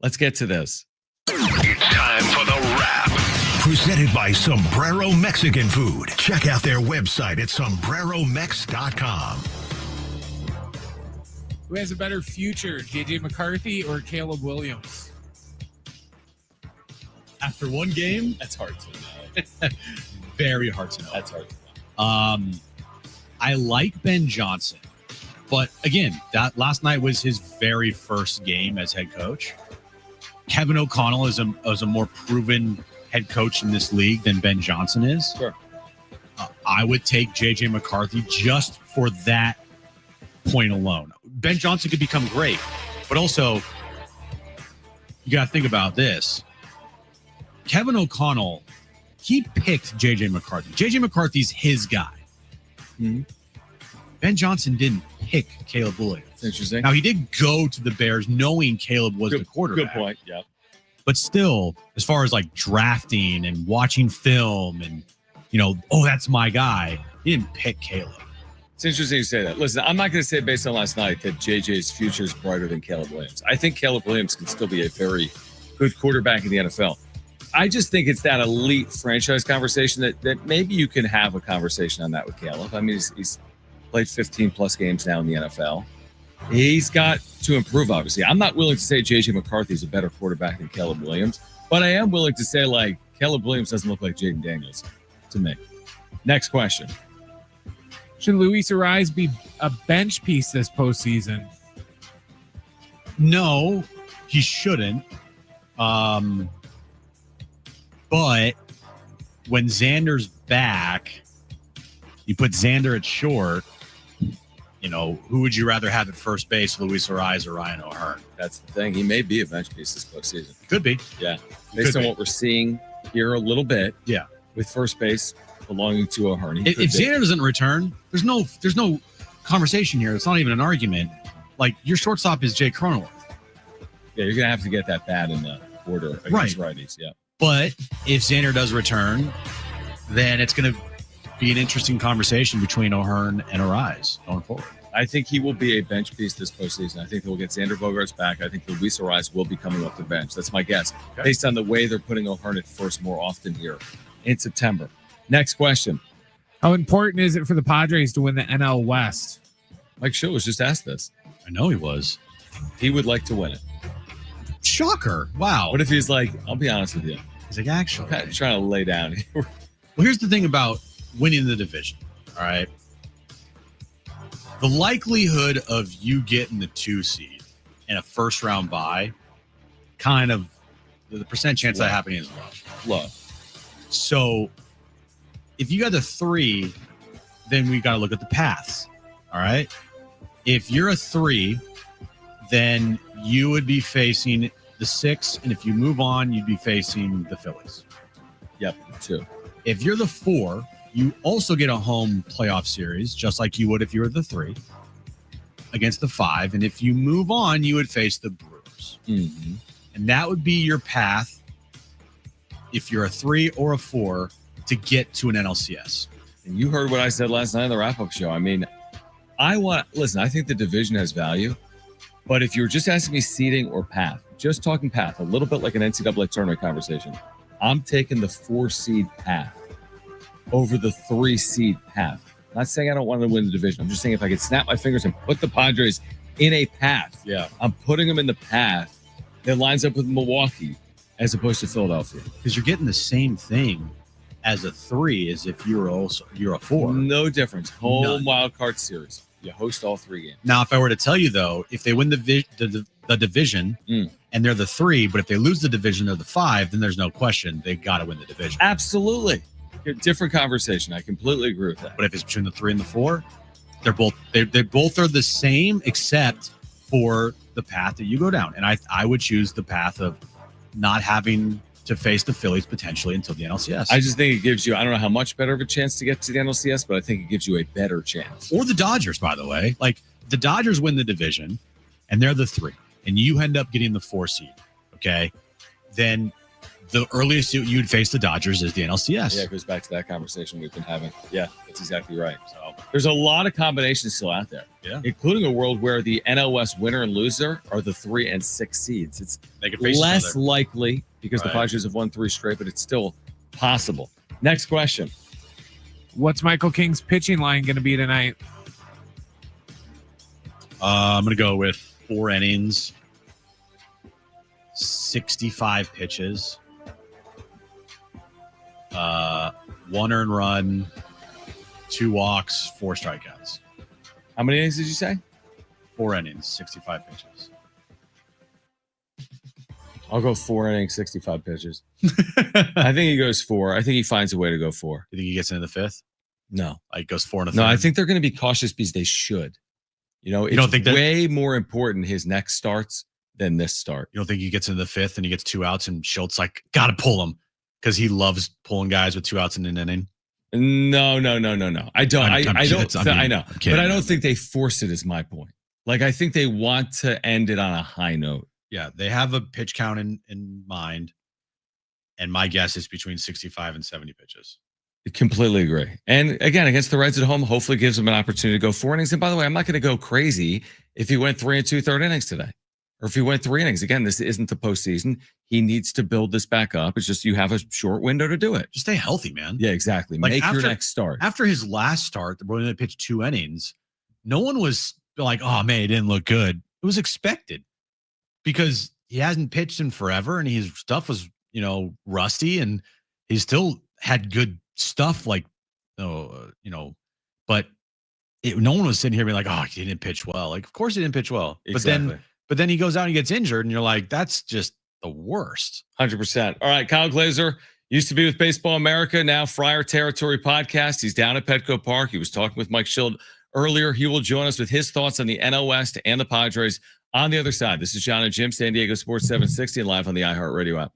[SPEAKER 1] let's get to this.
[SPEAKER 3] It's time for the wrap. Presented by Sombrero Mexican Food. Check out their website at sombreromex.com.
[SPEAKER 4] Who has a better future, JJ McCarthy or Caleb Williams?
[SPEAKER 2] After one game,
[SPEAKER 1] That's hard to know.
[SPEAKER 2] very hard to know.
[SPEAKER 1] That's hard to know.
[SPEAKER 2] I like Ben Johnson, but again, that last night was his very first game as head coach. Kevin O'Connell is a more proven head coach in this league than Ben Johnson is.
[SPEAKER 1] Sure.
[SPEAKER 2] I would take JJ McCarthy just for that point alone. Ben Johnson could become great, but also you got to think about this. Kevin O'Connell, he picked JJ McCarthy. JJ McCarthy's his guy.
[SPEAKER 1] Mm-hmm.
[SPEAKER 2] Ben Johnson didn't pick Caleb Williams.
[SPEAKER 1] That's interesting.
[SPEAKER 2] Now, he did go to the Bears knowing Caleb was the quarterback.
[SPEAKER 1] Good point. Yeah.
[SPEAKER 2] But still, as far as like drafting and watching film and, that's my guy, he didn't pick Caleb.
[SPEAKER 1] It's interesting you say that. Listen, I'm not going to say based on last night that JJ's future is brighter than Caleb Williams. I think Caleb Williams can still be a very good quarterback in the NFL. I just think it's that elite franchise conversation that maybe you can have a conversation on that with Caleb. I mean, he's played 15 plus games now in the NFL. He's got to improve, obviously. I'm not willing to say J.J. McCarthy is a better quarterback than Caleb Williams, but I am willing to say, like, Caleb Williams doesn't look like Jaden Daniels to me. Next question.
[SPEAKER 4] Should Luis Arise be a bench piece this postseason?
[SPEAKER 2] No, he shouldn't. But when Xander's back, you put Xander at short. You know, who would you rather have at first base, Luis Arise or Ryan O'Hearn?
[SPEAKER 1] That's the thing. He may be a bench piece this postseason.
[SPEAKER 2] Could be.
[SPEAKER 1] Yeah. Based on what we're seeing here a little bit.
[SPEAKER 2] Yeah.
[SPEAKER 1] With first base belonging to O'Hearn.
[SPEAKER 2] If Xander doesn't return, there's no conversation here. It's not even an argument. Like, your shortstop is Jay Cronenworth.
[SPEAKER 1] Yeah, you're going to have to get that bat in the order against righties. Yeah.
[SPEAKER 2] But if Xander does return, then it's going to be an interesting conversation between O'Hearn and Arise going forward.
[SPEAKER 1] I think he will be a bench piece this postseason. I think they'll get Xander Bogarts back. I think Luis Arise will be coming off the bench. That's my guess, based on the way they're putting O'Hearn at first more often here in September. Next question.
[SPEAKER 4] How important is it for the Padres to win the NL West?
[SPEAKER 1] Mike Shildt was just asked this.
[SPEAKER 2] I know he was.
[SPEAKER 1] He would like to win it.
[SPEAKER 2] Shocker. Wow.
[SPEAKER 1] What if he's like, I'll be honest with you.
[SPEAKER 2] He's like, actually.
[SPEAKER 1] I'm trying to lay down here.
[SPEAKER 2] Well, here's the thing about winning the division, all right? The likelihood of you getting the 2 seed and a first round bye, kind of the percent chance of that happening is low. So if you got the 3, then we got to look at the paths, all right? If you're a 3, then you would be facing the 6, and if you move on, you'd be facing the Phillies.
[SPEAKER 1] Yep, 2.
[SPEAKER 2] If you're the 4, you also get a home playoff series, just like you would if you were the 3, against the 5. And if you move on, you would face the Brewers.
[SPEAKER 1] Mm-hmm.
[SPEAKER 2] And that would be your path, if you're a 3 or a 4, to get to an NLCS.
[SPEAKER 1] And you heard what I said last night on the wrap-up show. I mean, I think the division has value, but if you're just asking me seeding or path, just talking path, a little bit like an NCAA tournament conversation, I'm taking the 4 seed path over the 3 seed path. I'm not saying I don't want to win the division. I'm just saying if I could snap my fingers and put the Padres in a path, I'm putting them in the path that lines up with Milwaukee as opposed to Philadelphia.
[SPEAKER 2] Because you're getting the same thing as a 3 as if you're a 4.
[SPEAKER 1] No difference. Home wild card series. You host all 3 games.
[SPEAKER 2] Now, if I were to tell you, though, if they win the division and they're the 3, but if they lose the division, they're the 5, then there's no question they've got to win the division.
[SPEAKER 1] Absolutely. Different conversation. I completely agree with that.
[SPEAKER 2] But if it's between the 3 and the 4, they both are the same, except for the path that you go down. And I would choose the path of not having to face the Phillies potentially until the NLCS.
[SPEAKER 1] I just think it gives you, I don't know how much better of a chance to get to the NLCS, but I think it gives you a better chance.
[SPEAKER 2] Or the Dodgers, by the way. Like, the Dodgers win the division, and they're the 3, and you end up getting the 4 seed, okay? Then the earliest you'd face the Dodgers is the NLCS.
[SPEAKER 1] Yeah, it goes back to that conversation we've been having. Yeah, that's exactly right. So there's a lot of combinations still out there, including a world where the NL West winner and loser are the 3 and 6 seeds. It's less likely because the Padres have won 3 straight, but it's still possible. Next question.
[SPEAKER 4] What's Michael King's pitching line going to be tonight?
[SPEAKER 2] I'm going to go with 4 innings, 65 pitches, 1 earned run, 2 walks, 4 strikeouts.
[SPEAKER 1] How many innings did you say?
[SPEAKER 2] 4 innings, 65 pitches.
[SPEAKER 1] I'll go 4 innings, 65 pitches. I think he goes 4. I think he finds a way to go 4.
[SPEAKER 2] You think he gets into the 5th?
[SPEAKER 1] No.
[SPEAKER 2] Like goes 4 and a 3rd?
[SPEAKER 1] No, I think they're going to be cautious because they should. You know, it's way more important his next starts than this start.
[SPEAKER 2] You don't think he gets into the 5th and he gets 2 outs and Shilt's like, got to pull him because he loves pulling guys with 2 outs in an inning?
[SPEAKER 1] No. I don't. I know.
[SPEAKER 2] But
[SPEAKER 1] I don't think they force it is my point. Like, I think they want to end it on a high note.
[SPEAKER 2] Yeah, they have a pitch count in mind, and my guess is between 65 and 70 pitches.
[SPEAKER 1] I completely agree. And again, against the Reds at home, hopefully gives them an opportunity to go 4 innings. And by the way, I'm not going to go crazy if he went 3 2 third innings today or if he went 3 innings. Again, this isn't the postseason. He needs to build this back up. It's just you have a short window to do it.
[SPEAKER 2] Just stay healthy, man.
[SPEAKER 1] Yeah, exactly.
[SPEAKER 2] Like
[SPEAKER 1] Make your next start.
[SPEAKER 2] After his last start, where he only pitched 2 innings, no one was like, oh, man, he didn't look good. It was expected because he hasn't pitched in forever and his stuff was, rusty, and he still had good stuff but no one was sitting here being like, oh, he didn't pitch well. Like, of course he didn't pitch well.
[SPEAKER 1] Exactly.
[SPEAKER 2] But then he goes out and gets injured, and you're like, that's just the worst.
[SPEAKER 1] 100%. All right, Kyle Glaser used to be with Baseball America, now Friar Territory podcast. He's down at Petco Park. He was talking with Mike Shildt earlier. He will join us with his thoughts on the NL West and the Padres on the other side. This is Jon and Jim, San Diego Sports 760, and live on the iHeartRadio app.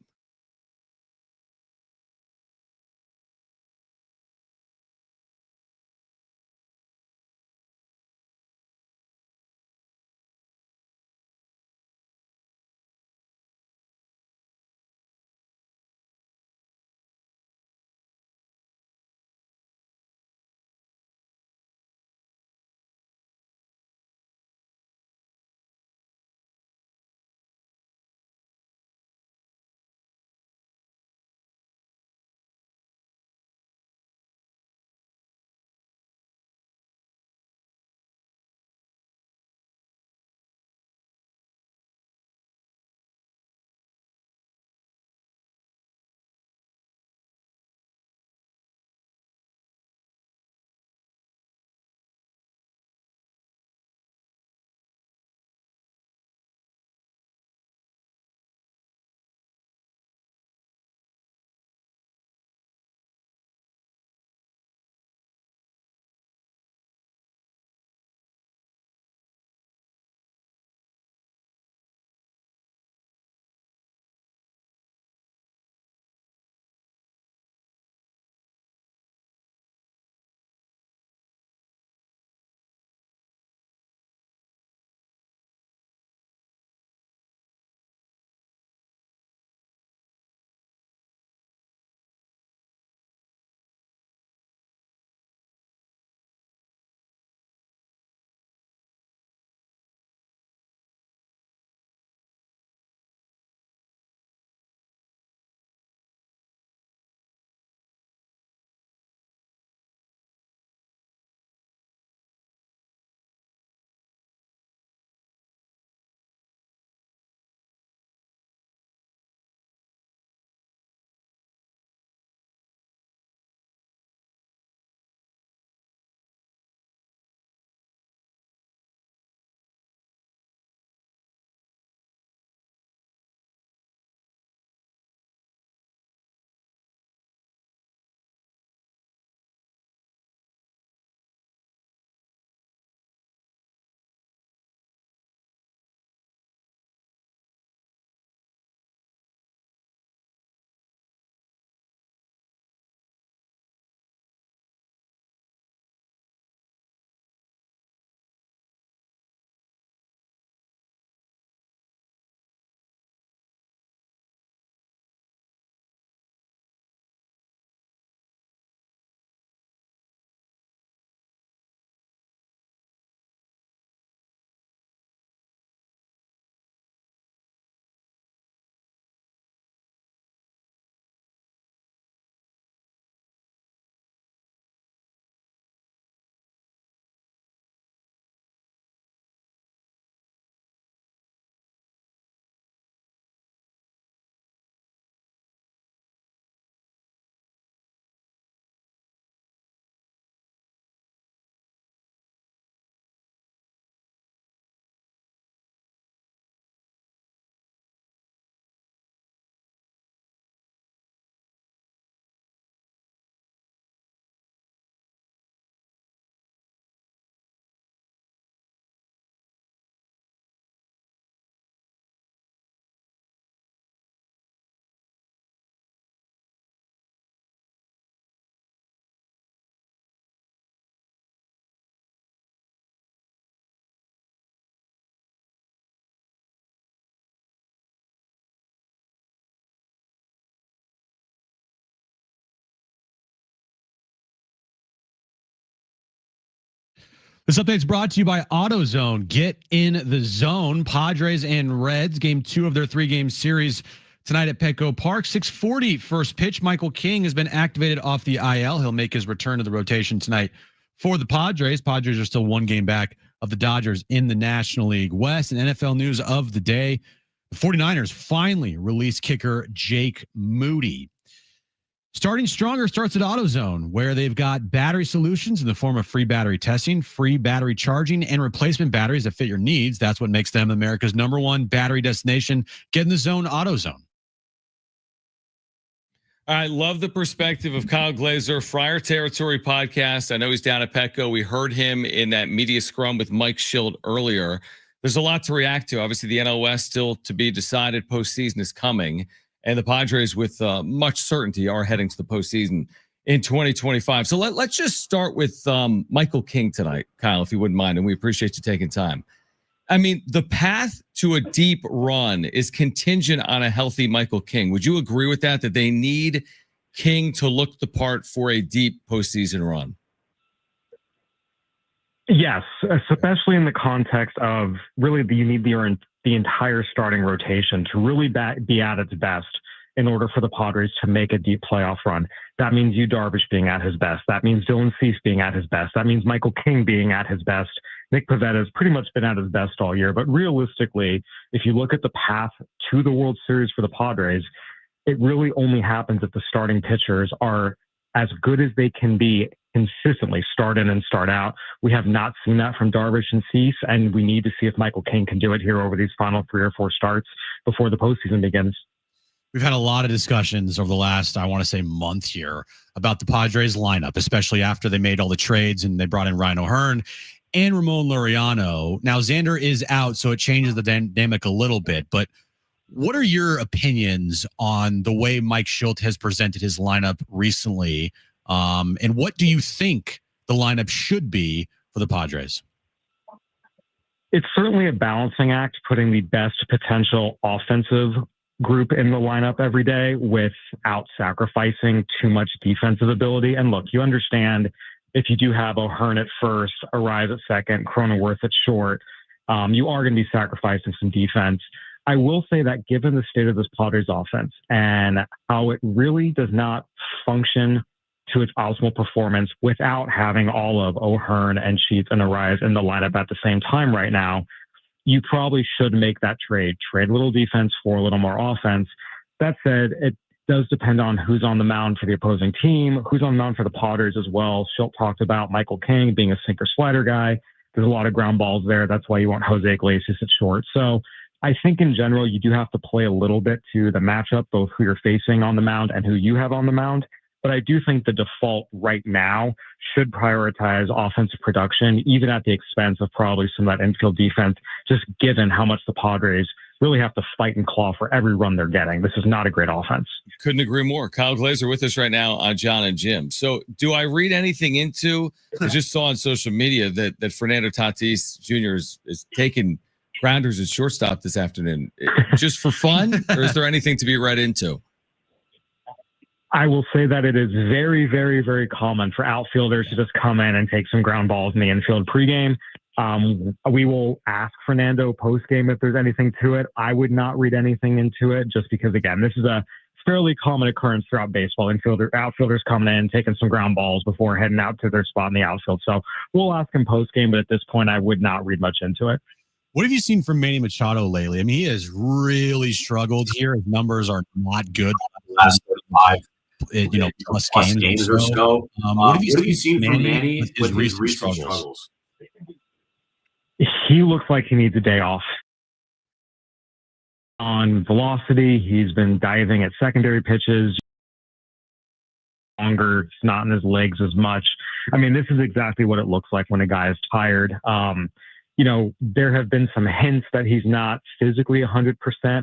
[SPEAKER 2] This update is brought to you by AutoZone. Get in the zone. Padres and Reds, game 2 of their 3-game series tonight at Petco Park. 6:40 first pitch. Michael King has been activated off the IL. He'll make his return to the rotation tonight for the Padres. Padres are still 1 game back of the Dodgers in the National League West. And NFL news of the day, the 49ers finally released kicker Jake Moody. Starting stronger starts at AutoZone, where they've got battery solutions in the form of free battery testing, free battery charging, and replacement batteries that fit your needs. That's what makes them America's #1 battery destination. Get in the zone, AutoZone.
[SPEAKER 1] I love the perspective of Kyle Glaser, Friar Territory podcast. I know he's down at Petco. We heard him in that media scrum with Mike Shildt earlier. There's a lot to react to. Obviously, the NL West still to be decided. Postseason is coming. And the Padres, with much certainty, are heading to the postseason in 2025. So let's just start with Michael King tonight, Kyle, if you wouldn't mind. And we appreciate you taking time. I mean, the path to a deep run is contingent on a healthy Michael King. Would you agree with that they need King to look the part for a deep postseason run?
[SPEAKER 17] Yes, especially in the context of really you need the entire starting rotation to really be at its best in order for the Padres to make a deep playoff run. That means Yu Darvish being at his best. That means Dylan Cease being at his best. That means Michael King being at his best. Nick Pavetta's pretty much been at his best all year. But realistically, if you look at the path to the World Series for the Padres, it really only happens if the starting pitchers are as good as they can be consistently, start in and start out. We have not seen that from Darvish and Cease, and we need to see if Michael King can do it here over these final 3 or 4 starts before the postseason begins.
[SPEAKER 2] We've had a lot of discussions over the last, I want to say, month here about the Padres lineup, especially after they made all the trades and they brought in Ryan O'Hearn and Ramon Laureano. Now, Xander is out, so it changes the dynamic a little bit, but what are your opinions on the way Mike Shildt has presented his lineup recently? And what do you think the lineup should be for the Padres?
[SPEAKER 17] It's certainly a balancing act, putting the best potential offensive group in the lineup every day without sacrificing too much defensive ability. And look, you understand if you do have O'Hearn at first, Arise at second, Cronenworth at short, you are going to be sacrificing some defense. I will say that given the state of this Padres offense and how it really does not function to its optimal performance without having all of O'Hearn and Sheets and Arise in the lineup at the same time right now, you probably should make that trade. Trade a little defense for a little more offense. That said, it does depend on who's on the mound for the opposing team, who's on the mound for the Padres as well. Shildt talked about Michael King being a sinker slider guy. There's a lot of ground balls there. That's why you want Jose Iglesias at short. So I think in general, you do have to play a little bit to the matchup, both who you're facing on the mound and who you have on the mound. But I do think the default right now should prioritize offensive production, even at the expense of probably some of that infield defense, just given how much the Padres really have to fight and claw for every run they're getting. This is not a great offense.
[SPEAKER 1] Couldn't agree more. Kyle Glaser with us right now on Jon and Jim. So do I read anything into, I just saw on social media that Fernando Tatis Jr. is taking grounders at shortstop this afternoon, just for fun, or is there anything to be read into?
[SPEAKER 17] I will say that it is very, very, very common for outfielders to just come in and take some ground balls in the infield pregame. We will ask Fernando postgame if there's anything to it. I would not read anything into it just because, again, this is a fairly common occurrence throughout baseball. Outfielders coming in, taking some ground balls before heading out to their spot in the outfield. So we'll ask him postgame, but at this point, I would not read much into it.
[SPEAKER 2] What have you seen from Manny Machado lately? I mean, he has really struggled here. His numbers are not good.
[SPEAKER 18] Last 5
[SPEAKER 2] plus
[SPEAKER 18] games or so.
[SPEAKER 2] What have you
[SPEAKER 18] seen from Manny
[SPEAKER 2] with his recent struggles?
[SPEAKER 17] He looks like he needs a day off. On velocity, he's been diving at secondary pitches longer. It's not in his legs as much. I mean, this is exactly what it looks like when a guy is tired. There have been some hints that he's not physically 100%.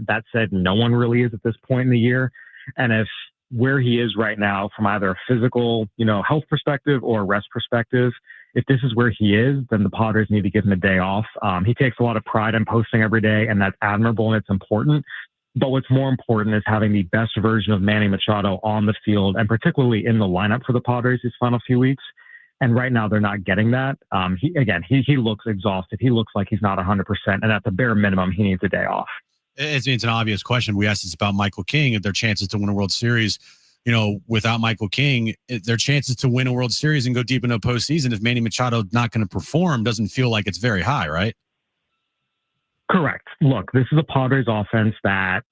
[SPEAKER 17] That said, no one really is at this point in the year. And if where he is right now from either a physical, health perspective or a rest perspective, if this is where he is, then the Padres need to give him a day off. He takes a lot of pride in posting every day, and that's admirable and it's important. But what's more important is having the best version of Manny Machado on the field and particularly in the lineup for the Padres these final few weeks. And right now they're not getting that. He looks exhausted. He looks like he's not 100%. And at the bare minimum, he needs a day off.
[SPEAKER 2] It's an obvious question. We asked this about Michael King, their chances to win a World Series. Without Michael King, their chances to win a World Series and go deep into a postseason, if Manny Machado not going to perform, doesn't feel like it's very high, right?
[SPEAKER 17] Correct. Look, this is a Padres offense that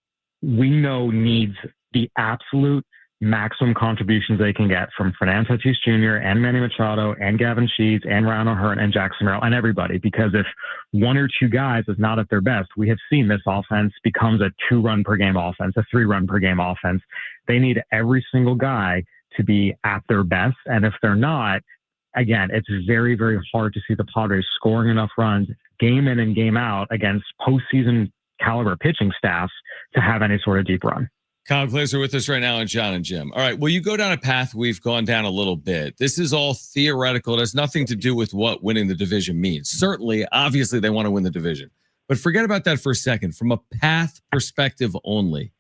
[SPEAKER 17] we know needs the absolute maximum contributions they can get from Fernando Tatis Jr. and Manny Machado and Gavin Sheets and Ryan O'Hearn and Jackson Merrill and everybody. Because if one or two guys is not at their best, we have seen this offense becomes a 2-run per game offense, a 3-run per game offense. They need every single guy to be at their best. And if they're not, again, it's very, very hard to see the Padres scoring enough runs game in and game out against postseason caliber pitching staffs to have any sort of deep run.
[SPEAKER 1] Kyle Glaser with us right now on Jon and Jim. All right, well, you go down a path we've gone down a little bit. This is all theoretical. It has nothing to do with what winning the division means. Certainly, obviously, they want to win the division. But forget about that for a second. From a path perspective only,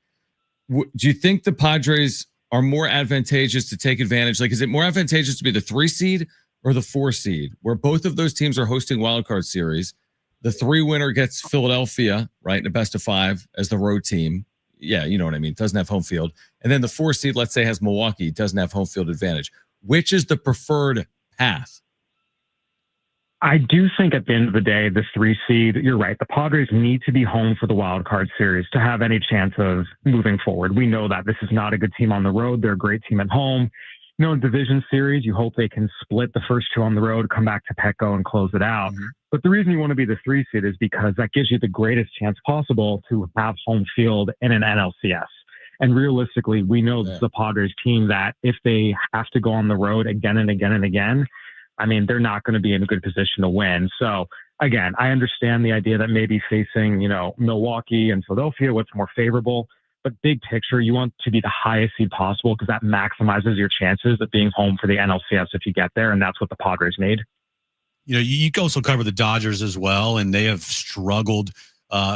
[SPEAKER 1] do you think the Padres are more advantageous to take advantage? Like, is it more advantageous to be the 3 seed or the 4 seed, where both of those teams are hosting wildcard series? The 3 winner gets Philadelphia, right, in a best of 5 as the road team. Yeah, you know what I mean. Doesn't have home field. And then the 4 seed, let's say, has Milwaukee, doesn't have home field advantage. Which is the preferred path?
[SPEAKER 17] I do think at the end of the day, the 3 seed, you're right. The Padres need to be home for the wild card series to have any chance of moving forward. We know that this is not a good team on the road. They're a great team at home. Division series, you hope they can split the first 2 on the road, come back to Petco and close it out. Mm-hmm. But the reason you want to be the 3 seed is because that gives you the greatest chance possible to have home field in an NLCS. And realistically, we know this is the Padres team that if they have to go on the road again and again and again, I mean, they're not going to be in a good position to win. So again, I understand the idea that maybe facing, Milwaukee and Philadelphia, what's more favorable. But big picture, you want to be the highest seed possible because that maximizes your chances of being home for the NLCS if you get there. And that's what the Padres need.
[SPEAKER 2] You also cover the Dodgers as well, and they have struggled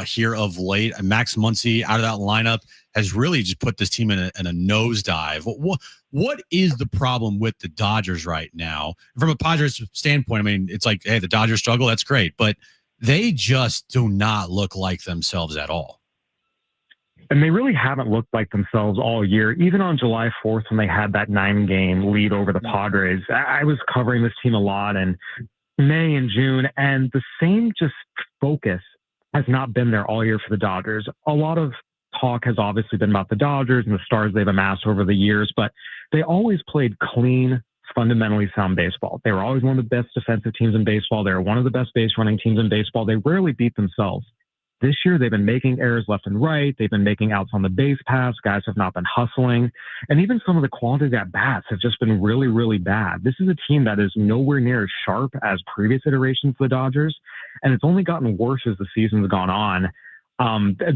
[SPEAKER 2] here of late. Max Muncy out of that lineup has really just put this team in a nosedive. What is the problem with the Dodgers right now? From a Padres standpoint, I mean, it's like, hey, the Dodgers struggle. That's great. But they just do not look like themselves at all.
[SPEAKER 17] And they really haven't looked like themselves all year. Even on July 4th, when they had that 9-game lead over the Padres, I was covering this team a lot in May and June, and the same just focus has not been there all year for the Dodgers. A lot of talk has obviously been about the Dodgers and the stars they've amassed over the years, but they always played clean, fundamentally sound baseball. They were always one of the best defensive teams in baseball. They were one of the best base running teams in baseball. They rarely beat themselves. This year, they've been making errors left and right. They've been making outs on the base paths. Guys have not been hustling. And even some of the quality at bats have just been really, really bad. This is a team that is nowhere near as sharp as previous iterations of the Dodgers. And it's only gotten worse as the season's gone on.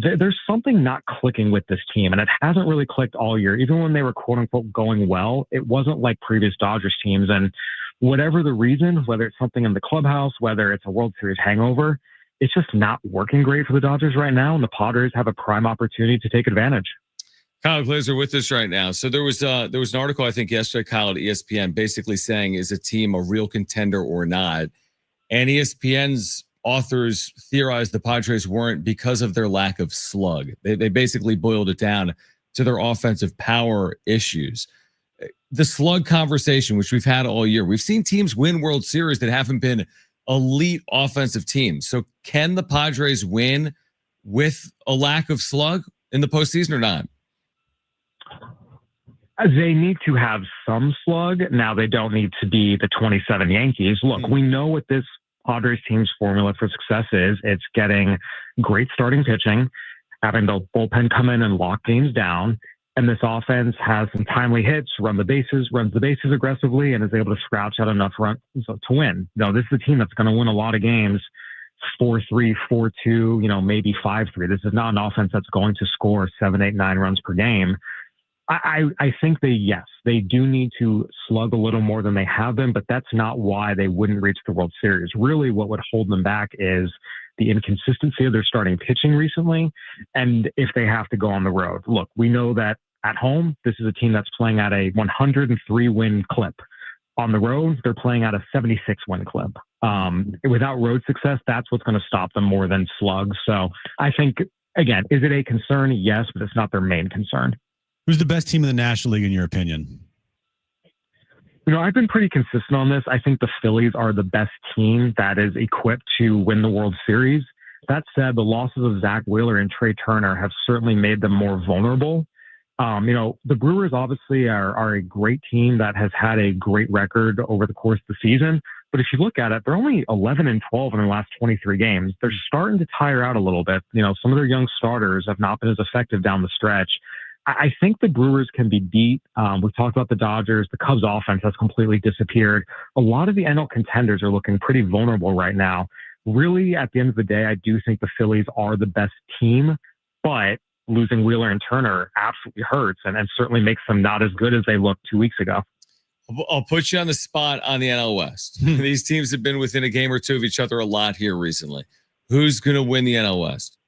[SPEAKER 17] There's something not clicking with this team, and it hasn't really clicked all year. Even when they were quote unquote going well, it wasn't like previous Dodgers teams. And whatever the reason, whether it's something in the clubhouse, whether it's a World Series hangover, it's just not working great for the Dodgers right now, and the Padres have a prime opportunity to take advantage.
[SPEAKER 1] Kyle Glaser with us right now. So there was an article, I think, yesterday, Kyle, at ESPN, basically saying, is a team a real contender or not? And ESPN's authors theorized the Padres weren't because of their lack of slug. They basically boiled it down to their offensive power issues. The slug conversation, which we've had all year, we've seen teams win World Series that haven't been elite offensive teams. So can the Padres win with a lack of slug in the postseason or not?
[SPEAKER 17] They need to have some slug. Now, they don't need to be the 27 Yankees. Look, we know what this Padres team's formula for success is. It's getting great starting pitching, having the bullpen come in and lock games down. And this offense has some timely hits, runs the bases aggressively, and is able to scratch out enough runs to win. Now, this is a team that's going to win a lot of games 4-3, 4-2, maybe 5-3. This is not an offense that's going to score 7, 8, 9 runs per game. I think they do need to slug a little more than they have been, but that's not why they wouldn't reach the World Series. Really, what would hold them back is the inconsistency of their starting pitching recently, and if they have to go on the road. Look, we know that at home, this is a team that's playing at a 103 win clip. On the road, they're playing at a 76 win clip. Without road success, that's what's going to stop them more than slugs. So I think, again, is it a concern? Yes, but it's not their main concern.
[SPEAKER 2] Who's the best team in the National League in your opinion?
[SPEAKER 17] I've been pretty consistent on this. I think the Phillies are the best team that is equipped to win the World Series. That said, the losses of Zach Wheeler and Trey Turner have certainly made them more vulnerable. The Brewers obviously are a great team that has had a great record over the course of the season. But if you look at it, they're only 11-12 in their last 23 games. They're starting to tire out a little bit. Some of their young starters have not been as effective down the stretch. I think the Brewers can be beat. We've talked about the Dodgers. The Cubs offense has completely disappeared. A lot of the NL contenders are looking pretty vulnerable right now. Really, at the end of the day, I do think the Phillies are the best team, but losing Wheeler and Turner absolutely hurts and certainly makes them not as good as they looked 2 weeks ago.
[SPEAKER 1] I'll put you on the spot on the NL West. These teams have been within a game or two of each other a lot here recently. Who's going to win the NL West?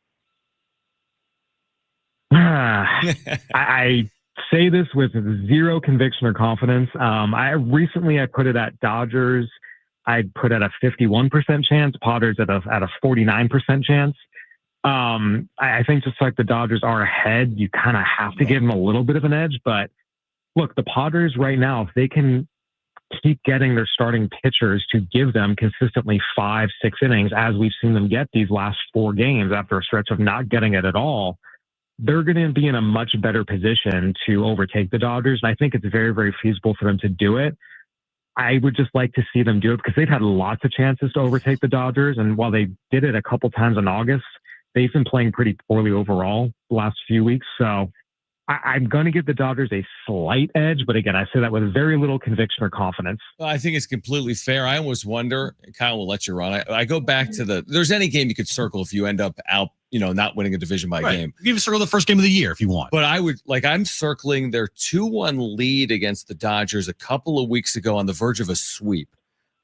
[SPEAKER 17] I say this with zero conviction or confidence. I put it at Dodgers. I'd put at a 51% chance. Padres at a 49% chance. I think just like the Dodgers are ahead, you kind of have to give them a little bit of an edge. But look, the Padres right now, if they can keep getting their starting pitchers to give them consistently 5-6 innings, as we've seen them get these last 4 games after a stretch of not getting it at all, they're going to be in a much better position to overtake the Dodgers. And I think it's very, very feasible for them to do it. I would just like to see them do it because they've had lots of chances to overtake the Dodgers. And while they did it a couple times in August, they've been playing pretty poorly overall the last few weeks. So I'm going to give the Dodgers a slight edge. But again, I say that with very little conviction or confidence.
[SPEAKER 1] Well, I think it's completely fair. I almost wonder, Kyle will let you run. I go back to there's any game you could circle if you end up out, not winning a division by game.
[SPEAKER 2] You can circle the first game of the year if you want.
[SPEAKER 1] But I'm circling their 2-1 lead against the Dodgers a couple of weeks ago on the verge of a sweep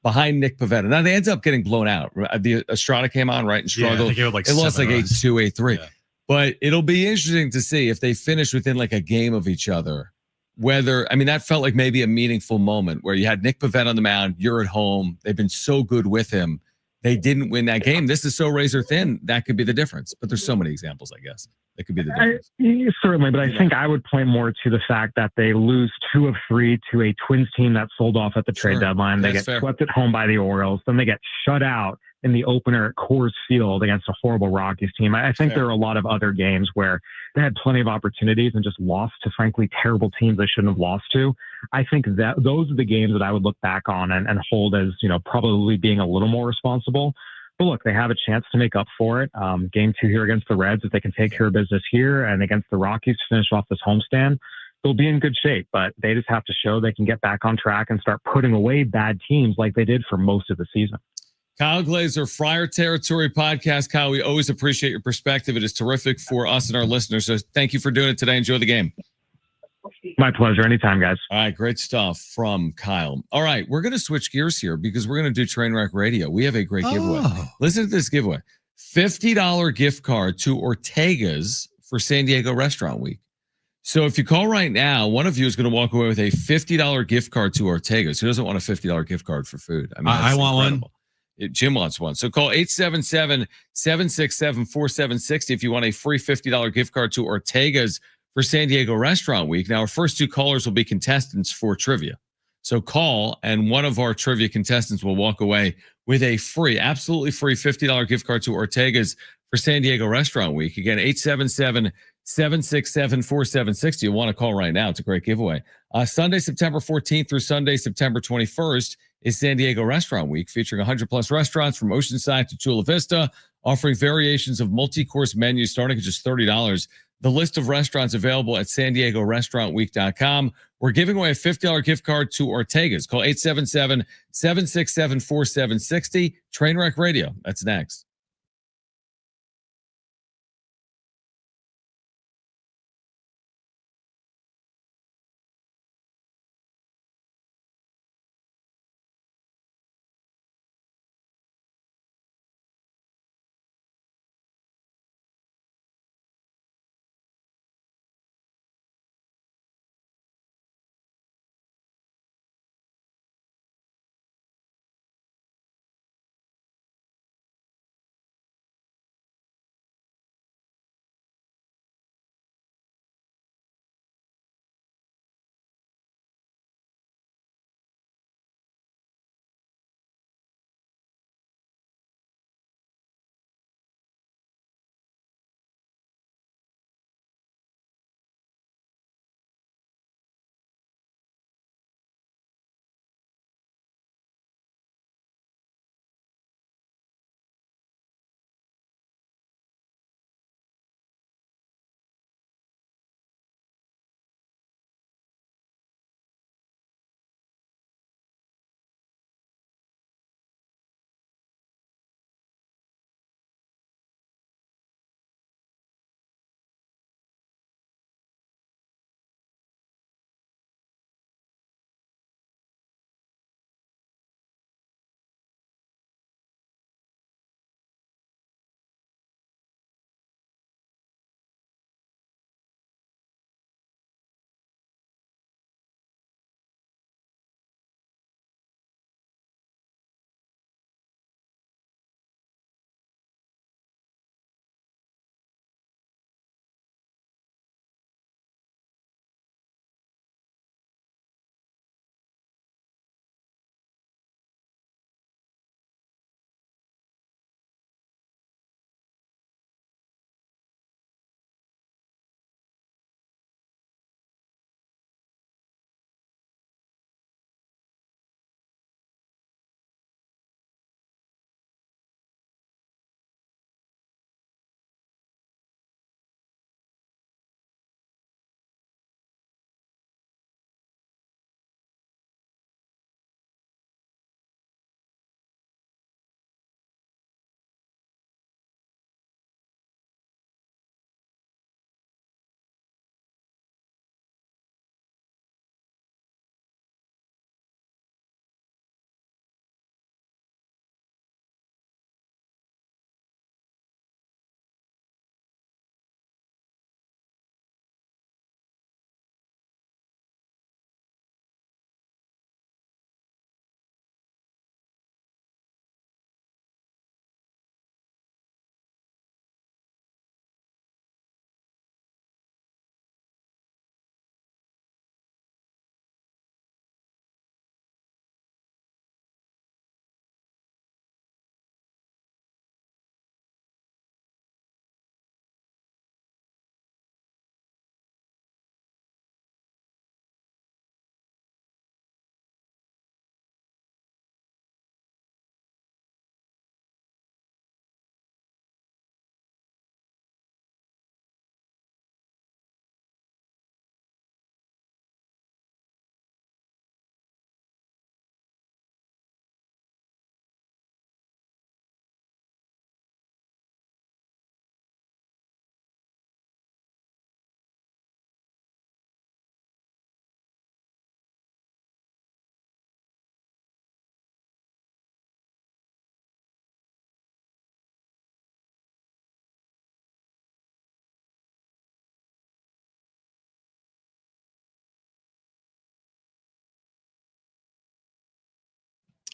[SPEAKER 1] behind Nick Pivetta. Now they ended up getting blown out. The Estrada came on, right, and struggled.
[SPEAKER 2] They
[SPEAKER 1] lost 8-2, 8-3. Yeah. But it'll be interesting to see if they finish within a game of each other. That felt like maybe a meaningful moment where you had Nick Pivetta on the mound, you're at home. They've been so good with him. They didn't win that game. This is so razor thin. That could be the difference. But there's so many examples, I guess. That could be the difference.
[SPEAKER 17] Certainly, but I think I would point more to the fact that they lose 2 of 3 to a Twins team that sold off at the trade deadline. They get swept at home by the Orioles. Then they get shut out in the opener at Coors Field against a horrible Rockies team. I think there are a lot of other games where they had plenty of opportunities and just lost to, frankly, terrible teams they shouldn't have lost to. I think that those are the games that I would look back on and hold as, probably being a little more responsible. But look, they have a chance to make up for it. Game 2 here against the Reds, if they can take care of business here and against the Rockies to finish off this homestand, they'll be in good shape. But they just have to show they can get back on track and start putting away bad teams like they did for most of the season.
[SPEAKER 1] Kyle Glaser, Friar Territory podcast. Kyle, we always appreciate your perspective. It is terrific for us and our listeners. So thank you for doing it today. Enjoy the game.
[SPEAKER 17] My pleasure. Anytime, guys.
[SPEAKER 1] All right. Great stuff from Kyle. All right. We're going to switch gears here because we're going to do Trainwreck Radio. We have a great giveaway. Listen to this giveaway. $50 gift card to Ortega's for San Diego Restaurant Week. So if you call right now, one of you is going to walk away with a $50 gift card to Ortega's. Who doesn't want a $50 gift card for food?
[SPEAKER 2] I want incredible.
[SPEAKER 1] One. Jim wants one. So call 877-767-4760 if you want a free $50 gift card to Ortega's for San Diego Restaurant Week. Now, our first 2 callers will be contestants for trivia. So call, and one of our trivia contestants will walk away with a free, absolutely free $50 gift card to Ortega's for San Diego Restaurant Week. Again, 877-767-4760. You want to call right now. It's a great giveaway. Sunday, September 14th through Sunday, September 21st is San Diego Restaurant Week, featuring 100-plus restaurants from Oceanside to Chula Vista, offering variations of multi-course menus starting at just $30. The list of restaurants available at SanDiegoRestaurantWeek.com. We're giving away a $50 gift card to Ortega's. Call 877-767-4760. Trainwreck Radio. That's next.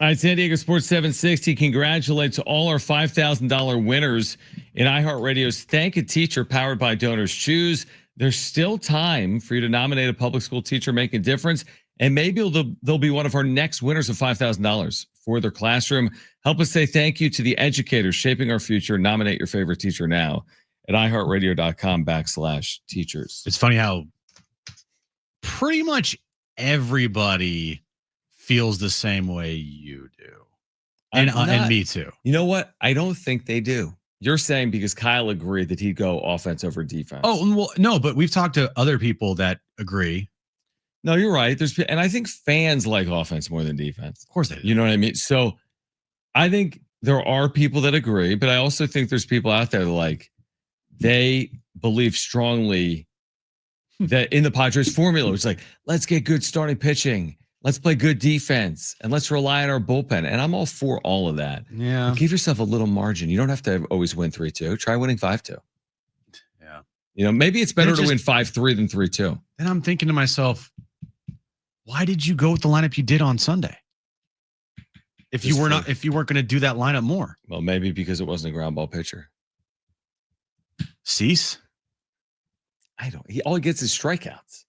[SPEAKER 1] All right, San Diego Sports 760 congratulates all our $5,000 winners in iHeartRadio's Thank a Teacher powered by Donors Choose. There's still time for you to nominate a public school teacher making a difference, and maybe they'll be one of our next winners of $5,000 for their classroom. Help us say thank you to the educators shaping our future. Nominate your favorite teacher now at iHeartRadio.com/teachers.
[SPEAKER 2] It's funny how pretty much everybody feels the same way you do. And me too.
[SPEAKER 1] You know what? I don't think they do. You're saying because Kyle agreed that he'd go offense over defense.
[SPEAKER 2] Oh, well, no, but we've talked to other people that agree.
[SPEAKER 1] No, you're right. And I think fans like offense more than defense.
[SPEAKER 2] Of course they do.
[SPEAKER 1] You know what I mean? So I think there are people that agree, but I also think there's people out there that they believe strongly that in the Padres formula, it's like, let's get good starting pitching. Let's play good defense and let's rely on our bullpen. And I'm all for all of that.
[SPEAKER 2] Yeah.
[SPEAKER 1] But give yourself a little margin. You don't have to always win 3-2. Try winning 5-2.
[SPEAKER 2] Yeah.
[SPEAKER 1] Maybe it's better to win 5-3 than 3-2.
[SPEAKER 2] And I'm thinking to myself, why did you go with the lineup you did on Sunday? If you weren't going to do that lineup more.
[SPEAKER 1] Well, maybe because it wasn't a ground ball pitcher.
[SPEAKER 2] Cease?
[SPEAKER 1] All he gets is strikeouts.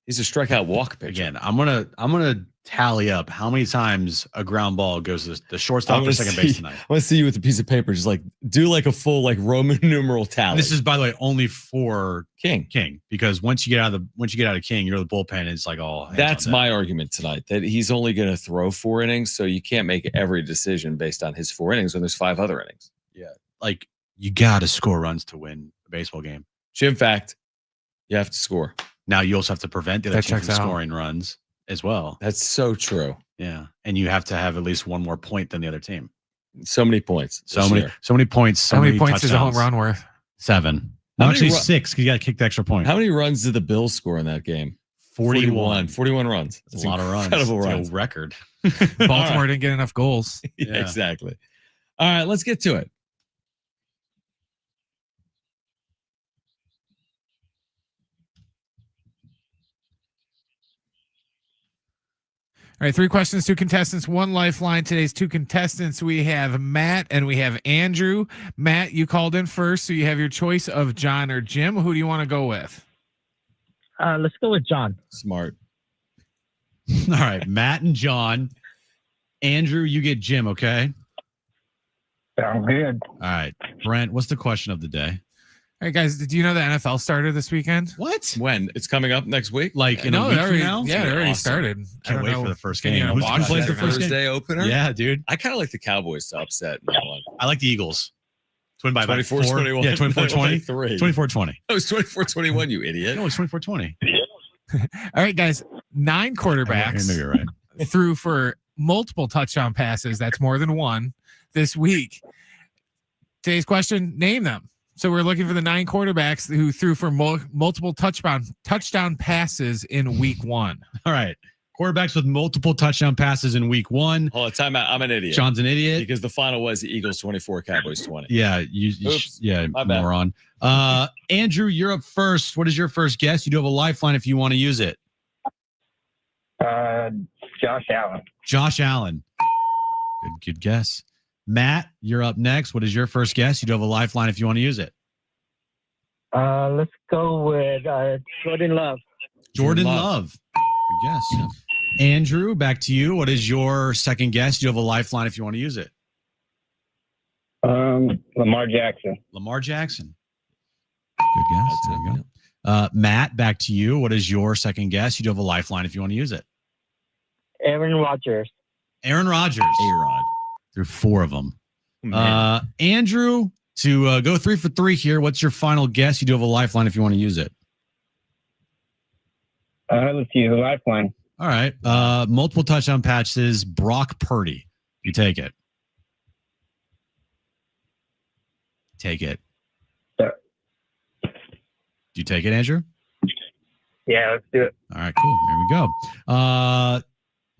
[SPEAKER 1] He's a strikeout walk pitcher.
[SPEAKER 2] Again, I'm gonna tally up how many times a ground ball goes to the shortstop or second base tonight.
[SPEAKER 1] I want to see you with a piece of paper, just do a full Roman numeral tally.
[SPEAKER 2] And this is, by the way, only for
[SPEAKER 1] King,
[SPEAKER 2] because once you get out of King, you're the bullpen. It's like all.
[SPEAKER 1] That's my argument tonight. That he's only going to throw 4 innings, so you can't make every decision based on his 4 innings when there's 5 other innings.
[SPEAKER 2] Yeah, you got to score runs to win a baseball game.
[SPEAKER 1] Jim fact, you have to score.
[SPEAKER 2] Now you also have to prevent the other team from scoring runs as well.
[SPEAKER 1] That's so true.
[SPEAKER 2] Yeah, and you have to have at least one more point than the other team.
[SPEAKER 1] So many points.
[SPEAKER 2] So many points.
[SPEAKER 4] How many points is a home run worth?
[SPEAKER 2] 7. No, actually 6 because you got to kick the extra point.
[SPEAKER 1] How many runs did the Bills score in that game?
[SPEAKER 2] 41.
[SPEAKER 1] 41 runs.
[SPEAKER 2] That's a lot of runs.
[SPEAKER 1] Incredible runs.
[SPEAKER 2] A record.
[SPEAKER 4] Baltimore didn't get enough goals.
[SPEAKER 1] Yeah, exactly. All right, let's get to it.
[SPEAKER 4] All right, 3 questions, 2 contestants, 1 lifeline. Today's 2 contestants, we have Matt and we have Andrew. Matt, you called in first, so you have your choice of Jon or Jim. Who do you want to go with?
[SPEAKER 19] Let's go with Jon.
[SPEAKER 1] Smart.
[SPEAKER 2] All right, Matt and Jon. Andrew, you get Jim, okay?
[SPEAKER 19] Sounds good.
[SPEAKER 2] All right, Brent, what's the question of the day?
[SPEAKER 4] All right, guys, did you know the NFL started this weekend?
[SPEAKER 2] What?
[SPEAKER 1] When? It's coming up next week?
[SPEAKER 2] In a week from now?
[SPEAKER 4] Yeah, it already started.
[SPEAKER 2] Can't wait for the first game.
[SPEAKER 4] Who
[SPEAKER 2] plays the first
[SPEAKER 1] Thursday opener?
[SPEAKER 2] Yeah, dude.
[SPEAKER 1] I kind of like the Cowboys to upset in that one.
[SPEAKER 2] I like the Eagles. To win by
[SPEAKER 1] 24-21.
[SPEAKER 2] Yeah, 24-20. 24-20.
[SPEAKER 1] Oh, it's 24-21, you idiot.
[SPEAKER 2] No, it's 24-20.
[SPEAKER 4] All right, guys, 9 quarterbacks
[SPEAKER 2] Maybe you're right.
[SPEAKER 4] threw for multiple touchdown passes. That's more than 1 this week. Today's question, name them. So we're looking for the 9 quarterbacks who threw for multiple touchdown passes in week 1.
[SPEAKER 2] All right. Quarterbacks with multiple touchdown passes in week 1.
[SPEAKER 1] Hold on, time out. I'm an idiot.
[SPEAKER 2] Jon's an idiot.
[SPEAKER 1] Because the final was the Eagles 24, Cowboys 20.
[SPEAKER 2] Yeah,
[SPEAKER 1] My bad.
[SPEAKER 2] moron. Andrew, you're up first. What is your first guess? You do have a lifeline if you want to use it.
[SPEAKER 19] Josh Allen.
[SPEAKER 2] Josh Allen. Good guess. Matt, you're up next. What is your first guess? You do have a lifeline if you want to use it.
[SPEAKER 19] Let's go with Jordan Love.
[SPEAKER 2] Jordan Love. Good guess. Andrew, back to you. What is your second guess? You have a lifeline if you want to use it.
[SPEAKER 19] Lamar Jackson.
[SPEAKER 2] Lamar Jackson. Good guess. There you go. Matt, back to you. What is your second guess? You do have a lifeline if you want to use it.
[SPEAKER 19] Aaron Rodgers.
[SPEAKER 2] Aaron Rodgers.
[SPEAKER 1] A-Rod.
[SPEAKER 2] There are 4 of them. Andrew, to go 3 for 3 here, what's your final guess? You do have a lifeline if you want to use it.
[SPEAKER 19] Let's use a lifeline.
[SPEAKER 2] All right. Multiple touchdown passes, Brock Purdy. You take it. Take it.
[SPEAKER 19] Yeah.
[SPEAKER 2] Do you take it, Andrew?
[SPEAKER 19] Yeah, let's do it.
[SPEAKER 2] All right, cool. There we go.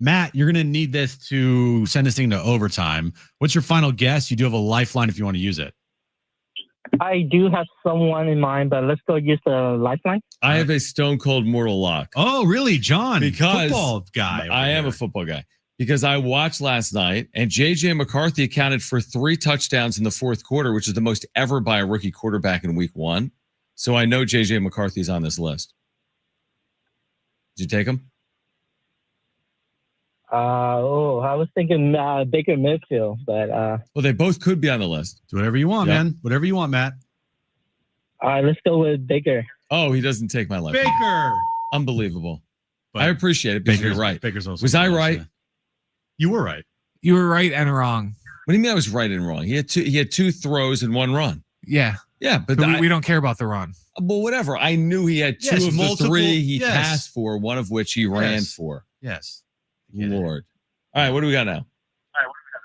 [SPEAKER 2] Matt, you're going to need this to send this thing to overtime. What's your final guess? You do have a lifeline if you want to use it.
[SPEAKER 19] I do have someone in mind, but let's go use the lifeline.
[SPEAKER 1] I have a stone cold mortal lock.
[SPEAKER 2] Oh, really, Jon?
[SPEAKER 1] Because
[SPEAKER 2] football guy.
[SPEAKER 1] I am a football guy. because I watched last night, and J.J. McCarthy accounted for 3 touchdowns in the fourth quarter, which is the most ever by a rookie quarterback in week 1. So I know J.J. McCarthy's on this list. Did you take him?
[SPEAKER 19] I was thinking Baker Mayfield, but
[SPEAKER 1] well, they both could be on the list.
[SPEAKER 2] Do whatever you want, man. Whatever you want, Matt.
[SPEAKER 19] all right, let's go with Baker.
[SPEAKER 1] Oh, he doesn't take my life.
[SPEAKER 2] Baker.
[SPEAKER 1] Unbelievable.
[SPEAKER 2] But
[SPEAKER 1] I appreciate it because you're right.
[SPEAKER 2] Baker's also
[SPEAKER 1] was I right?
[SPEAKER 2] Yeah. You were right.
[SPEAKER 4] You were right and wrong.
[SPEAKER 1] What do you mean I was right and wrong? He had 2 throws and 1 run.
[SPEAKER 4] Yeah.
[SPEAKER 1] Yeah, but
[SPEAKER 4] we don't care about the run.
[SPEAKER 1] Well, whatever. I knew he had 2 of the 3 he passed for, 1 of which he ran for.
[SPEAKER 2] Yes.
[SPEAKER 1] Lord. All right, what do we got now?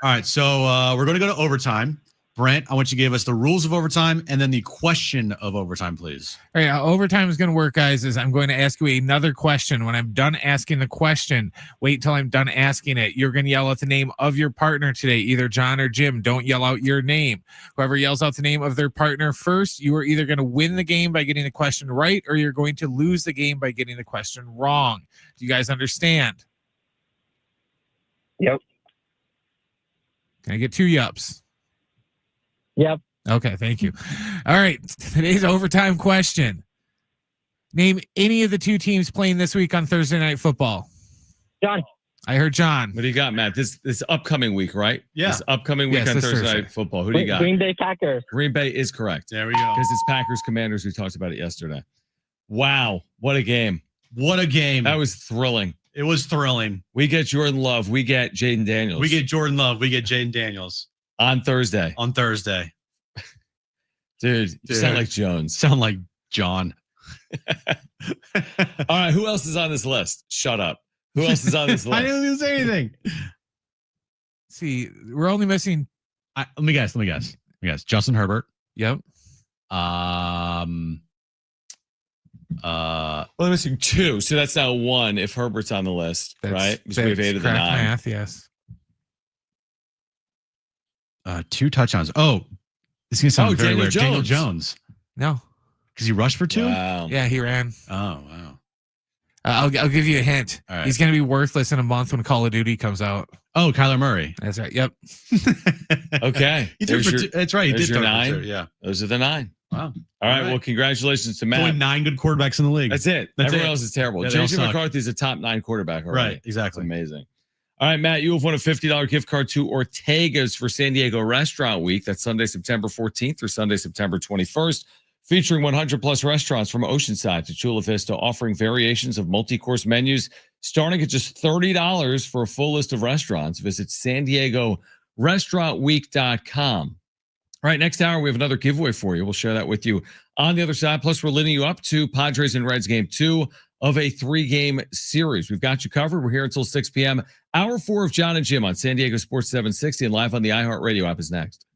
[SPEAKER 2] All right, so we're going to go to overtime. Brent, I want you to give us the rules of overtime and then the question of overtime, please.
[SPEAKER 4] All right, how overtime is going to work, guys, is I'm going to ask you another question. When I'm done asking the question, wait till I'm done asking it. You're going to yell out the name of your partner today, either John or Jim. Don't yell out your name. Whoever yells out the name of their partner first, you are either going to win the game by getting the question right, or you're going to lose the game by getting the question wrong. Do you guys understand?
[SPEAKER 19] Yep.
[SPEAKER 4] Can I get 2 yups?
[SPEAKER 19] Yep.
[SPEAKER 4] Okay, thank you. All right, today's overtime question. Name any of the 2 teams playing this week on Thursday Night Football.
[SPEAKER 19] John.
[SPEAKER 4] I heard John.
[SPEAKER 1] What do you got, Matt? This upcoming week, right?
[SPEAKER 2] Yeah.
[SPEAKER 1] This upcoming week on Thursday Night Football. Who do you got?
[SPEAKER 19] Green Bay Packers.
[SPEAKER 1] Green Bay is correct.
[SPEAKER 2] There we go.
[SPEAKER 1] Because it's Packers Commanders. We talked about it yesterday. Wow, what a game.
[SPEAKER 2] What a game.
[SPEAKER 1] That was thrilling.
[SPEAKER 2] It was thrilling.
[SPEAKER 1] We get Jordan Love. We get Jaden Daniels.
[SPEAKER 2] We get Jordan Love. We get Jaden Daniels.
[SPEAKER 1] On Thursday. Dude, you sound like Jones.
[SPEAKER 2] Sound like John.
[SPEAKER 1] All right, who else is on this list? Shut up. Who else is on this list?
[SPEAKER 2] I didn't even say anything.
[SPEAKER 4] See, we're only missing.
[SPEAKER 2] Let me guess. Justin Herbert.
[SPEAKER 4] Yep.
[SPEAKER 1] Well, I'm missing 2, so that's now 1 if Herbert's on the list, right? Because we have 8 of the 9.
[SPEAKER 4] Math, yes.
[SPEAKER 2] 2 touchdowns. Oh, this is going to sound very weird. Daniel Jones.
[SPEAKER 4] No.
[SPEAKER 2] Because he rushed for 2?
[SPEAKER 1] Wow.
[SPEAKER 4] Yeah, he ran.
[SPEAKER 2] Oh, wow.
[SPEAKER 4] I'll give you a hint.
[SPEAKER 2] All right.
[SPEAKER 4] He's going to be worthless in a month when Call of Duty comes out.
[SPEAKER 2] Oh, Kyler Murray.
[SPEAKER 4] That's right. Yep.
[SPEAKER 1] Okay.
[SPEAKER 2] That's right. He did
[SPEAKER 1] your
[SPEAKER 2] throw
[SPEAKER 1] 9.
[SPEAKER 2] for 2, yeah.
[SPEAKER 1] Those are the 9.
[SPEAKER 2] Wow.
[SPEAKER 1] All right. Well, congratulations to Matt.
[SPEAKER 2] Only 9 good quarterbacks in the league.
[SPEAKER 1] That's it. Everyone else is terrible.
[SPEAKER 2] Yeah, they all
[SPEAKER 1] J.J.
[SPEAKER 2] suck.
[SPEAKER 1] McCarthy's a top 9 quarterback already.
[SPEAKER 2] Right. Exactly.
[SPEAKER 1] That's amazing. All right, Matt, you have won a $50 gift card to Ortega's for San Diego Restaurant Week. That's Sunday, September 14th through Sunday, September 21st, featuring 100 plus restaurants from Oceanside to Chula Vista, offering variations of multi-course menus starting at just $30 for a full list of restaurants. Visit san diego restaurantweek.com. All right, next hour, we have another giveaway for you. We'll share that with you on the other side. Plus, we're leading you up to Padres and Reds game 2 of a 3-game series. We've got you covered. We're here until 6 p.m. Hour 4 of Jon and Jim on San Diego Sports 760 and live on the iHeartRadio app is next.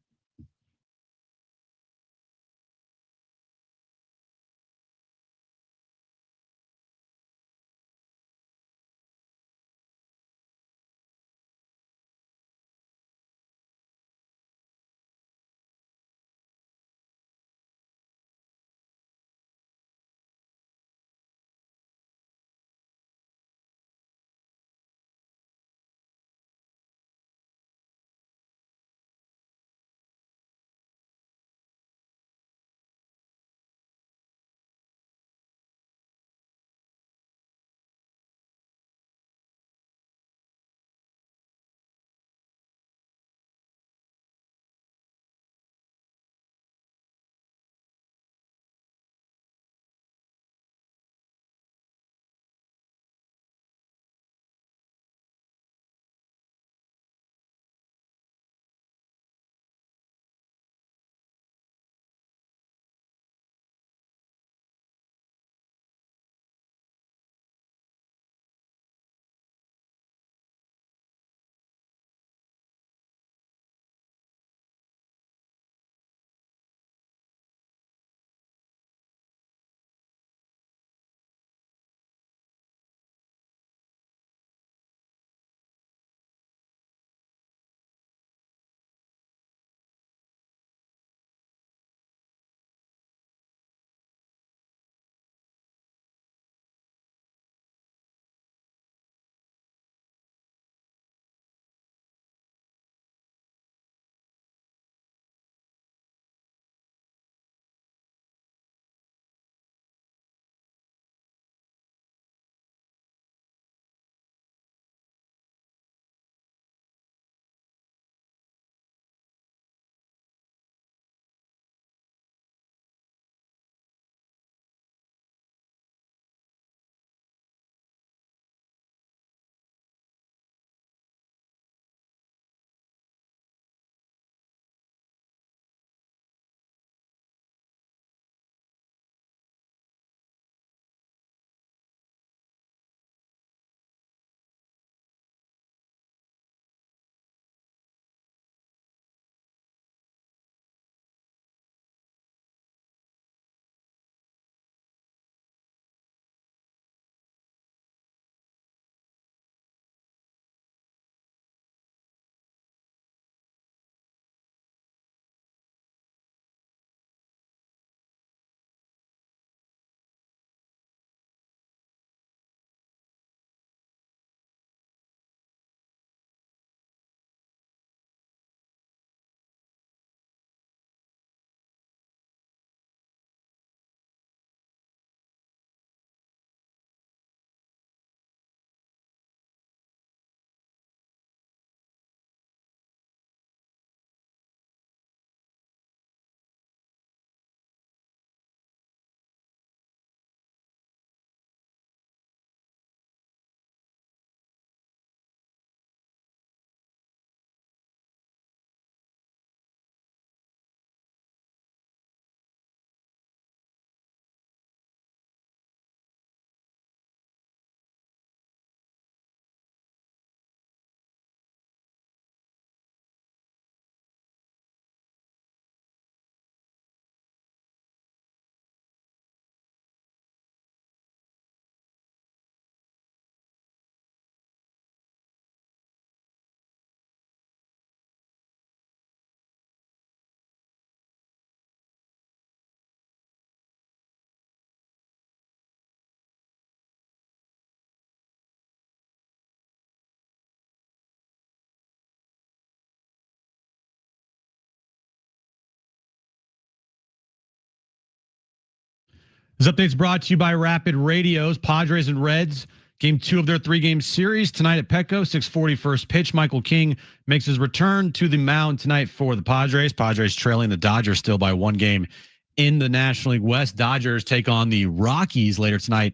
[SPEAKER 2] This update's brought to you by Rapid Radios. Padres and Reds, game 2 of their 3-game series tonight at Petco. 6:40 first pitch. Michael King makes his return to the mound tonight for the Padres. Padres trailing the Dodgers still by 1 game in the National League West. Dodgers take on the Rockies later tonight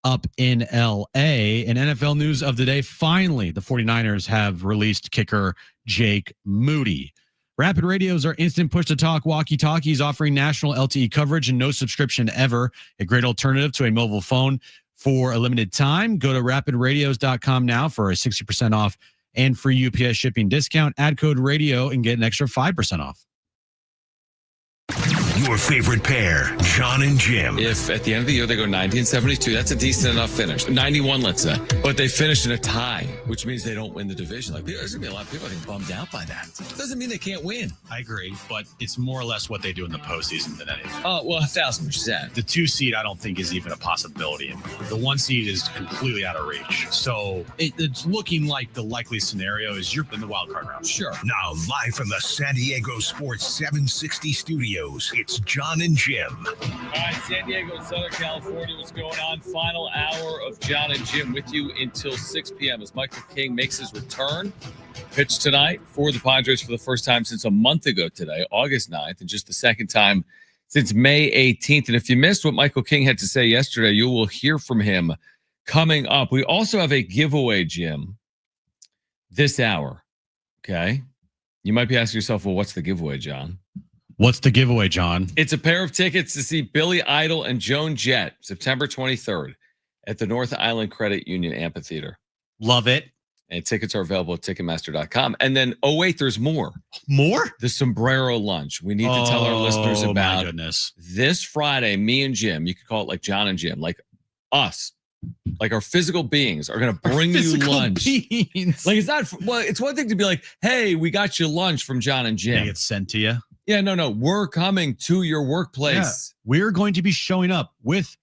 [SPEAKER 2] up in LA. And NFL news of the day, finally, the 49ers have released kicker Jake Moody. Rapid Radios are instant push-to-talk walkie-talkies offering national LTE coverage and no subscription ever. A great alternative to a mobile phone for a limited time. Go to rapidradios.com now for a 60% off and free UPS shipping discount. Add code radio and get an extra 5% off.
[SPEAKER 3] Your favorite pair, Jon and Jim.
[SPEAKER 1] If at the end of the year they go 90-72, that's a decent enough finish. 91, let's say. But they finish in a tie, which means they don't win the division. Like, there's going to be a lot of people getting bummed out by that. It doesn't mean they can't win.
[SPEAKER 2] I agree, but it's more or less what they do in the postseason than anything.
[SPEAKER 1] Oh, well, 1,000%.
[SPEAKER 2] The 2 seed, I don't think, is even a possibility. The 1 seed is completely out of reach. So it's looking like the likely scenario is you're in the wild card round.
[SPEAKER 1] Sure.
[SPEAKER 3] Now, live from the San Diego Sports 760 studios, it's Jon and Jim.
[SPEAKER 1] All right, San Diego and Southern California, what's going on? Final hour of Jon and Jim with you until 6 p.m. as Michael King makes his return. Pitch tonight for the Padres for the first time since a month ago today, August 9th, and just the second time since May 18th. And if you missed what Michael King had to say yesterday, you will hear from him coming up. We also have a giveaway, Jim, this hour. Okay? You might be asking yourself, well, what's the giveaway, Jon?
[SPEAKER 2] What's the giveaway, Jon?
[SPEAKER 1] It's a pair of tickets to see Billy Idol and Joan Jett, September 23rd at the North Island Credit Union Amphitheater.
[SPEAKER 2] Love it.
[SPEAKER 1] And tickets are available at Ticketmaster.com. And then, oh, wait, there's more.
[SPEAKER 2] More?
[SPEAKER 1] The Sombrero Lunch. We need to tell our listeners about
[SPEAKER 2] my goodness.
[SPEAKER 1] This Friday. Me and Jim, you could call it like Jon and Jim, like us, like our physical beings are going to bring you lunch.
[SPEAKER 2] Beings.
[SPEAKER 1] Like, it's not, well, it's one thing to be like, hey, we got you lunch from Jon and Jim.
[SPEAKER 2] They get sent to you.
[SPEAKER 1] Yeah, no. We're coming to your workplace.
[SPEAKER 2] Yeah. We're going to be showing up with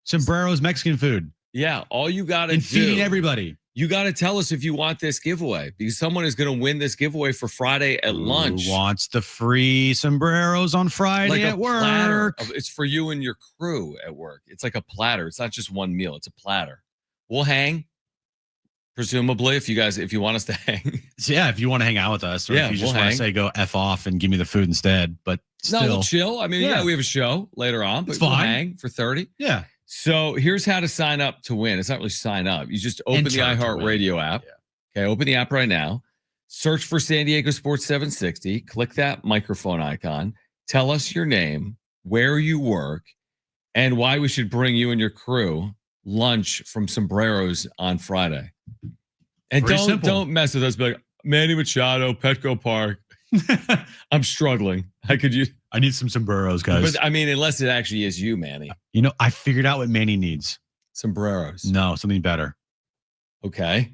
[SPEAKER 2] Sombrero's Mexican food.
[SPEAKER 1] Yeah, all you got to do.
[SPEAKER 2] And feeding everybody.
[SPEAKER 1] You got to tell us if you want this giveaway because someone is going to win this giveaway for Friday at lunch.
[SPEAKER 2] Who wants the free sombreros on Friday
[SPEAKER 1] like
[SPEAKER 2] at work?
[SPEAKER 1] Platter. It's for you and your crew at work. It's like a platter. It's not just one meal. It's a platter. We'll hang. Presumably, if you want us to hang.
[SPEAKER 2] So yeah, if you want to hang out with us, or
[SPEAKER 1] yeah,
[SPEAKER 2] if you just want to say go F off and give me the food instead. But still,
[SPEAKER 1] no, we'll chill. I mean, yeah, we have a show later on, but we'll hang for 30.
[SPEAKER 2] Yeah.
[SPEAKER 1] So here's how to sign up to win. It's not really sign up. You just open the iHeartRadio app. Yeah. Okay, open the app right now. Search for San Diego Sports 760. Click that microphone icon. Tell us your name, where you work, and why we should bring you and your crew lunch from Sombreros on Friday. And don't mess with us. Be like, Manny Machado, Petco Park. I'm struggling. I need some sombreros, guys. But I mean, unless it actually is you, Manny.
[SPEAKER 2] You know, I figured out what Manny needs.
[SPEAKER 1] Sombreros.
[SPEAKER 2] No, something better.
[SPEAKER 1] Okay.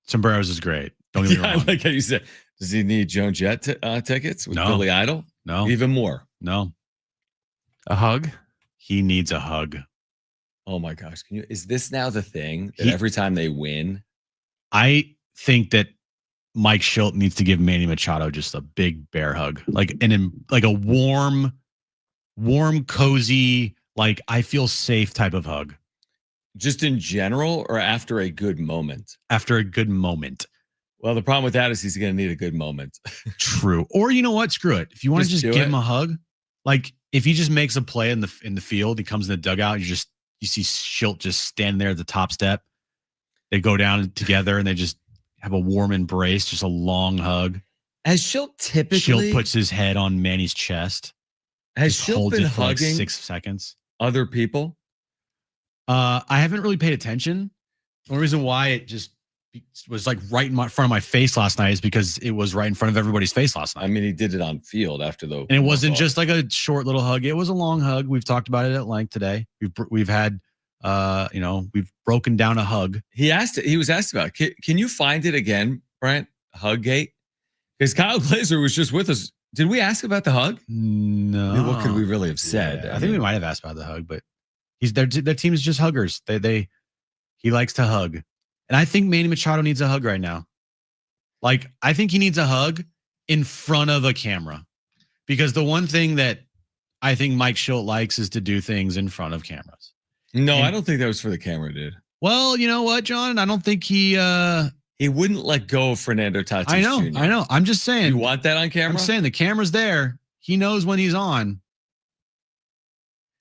[SPEAKER 2] Sombreros is great. Don't get me wrong.
[SPEAKER 1] I like how you said, does he need Joan Jett tickets with Billy Idol?
[SPEAKER 2] No.
[SPEAKER 1] Even more?
[SPEAKER 2] No.
[SPEAKER 4] A hug?
[SPEAKER 2] He needs a hug.
[SPEAKER 1] Oh my gosh. Is this now the thing that every time they win?
[SPEAKER 2] I think that Mike Shildt needs to give Manny Machado just a big bear hug. Like a warm, cozy, like I feel safe type of hug.
[SPEAKER 1] Just in general or after a good moment?
[SPEAKER 2] After a good moment.
[SPEAKER 1] Well, the problem with that is he's going to need a good moment.
[SPEAKER 2] True. Or you know what? Screw it. If you want to just give him a hug, like if he just makes a play in the field, he comes in the dugout, you see Shildt just standing there at the top step. They go down together and they just have a warm embrace, just a long hug.
[SPEAKER 1] Has Shildt typically...
[SPEAKER 2] Shildt puts his head on Manny's chest.
[SPEAKER 1] Has Shildt been hugging
[SPEAKER 2] like 6 seconds?
[SPEAKER 1] Other people?
[SPEAKER 2] I haven't really paid attention. The only reason why it just was like right in front of my face last night is because it was right in front of everybody's face last night.
[SPEAKER 1] I mean, he did it on field after the...
[SPEAKER 2] And it wasn't just like a short little hug. It was a long hug. We've talked about it at length today. We've had... we've broken down a hug.
[SPEAKER 1] He was asked about it. Can you find it again, Brent? Huggate? Because Kyle Glaser was just with us. Did we ask about the hug?
[SPEAKER 2] No.
[SPEAKER 1] I mean, what could we really have said?
[SPEAKER 2] Yeah, I think we might have asked about the hug, but their team is just huggers. He likes to hug. And I think Manny Machado needs a hug right now. Like, I think he needs a hug in front of a camera. Because the one thing that I think Mike Shildt likes is to do things in front of cameras.
[SPEAKER 1] No, I don't think that was for the camera, dude.
[SPEAKER 2] Well, you know what, John? I don't think he
[SPEAKER 1] wouldn't let go of Fernando Tatis Jr.
[SPEAKER 2] I know. I'm just saying.
[SPEAKER 1] You want that on camera?
[SPEAKER 2] I'm saying the camera's there. He knows when he's on.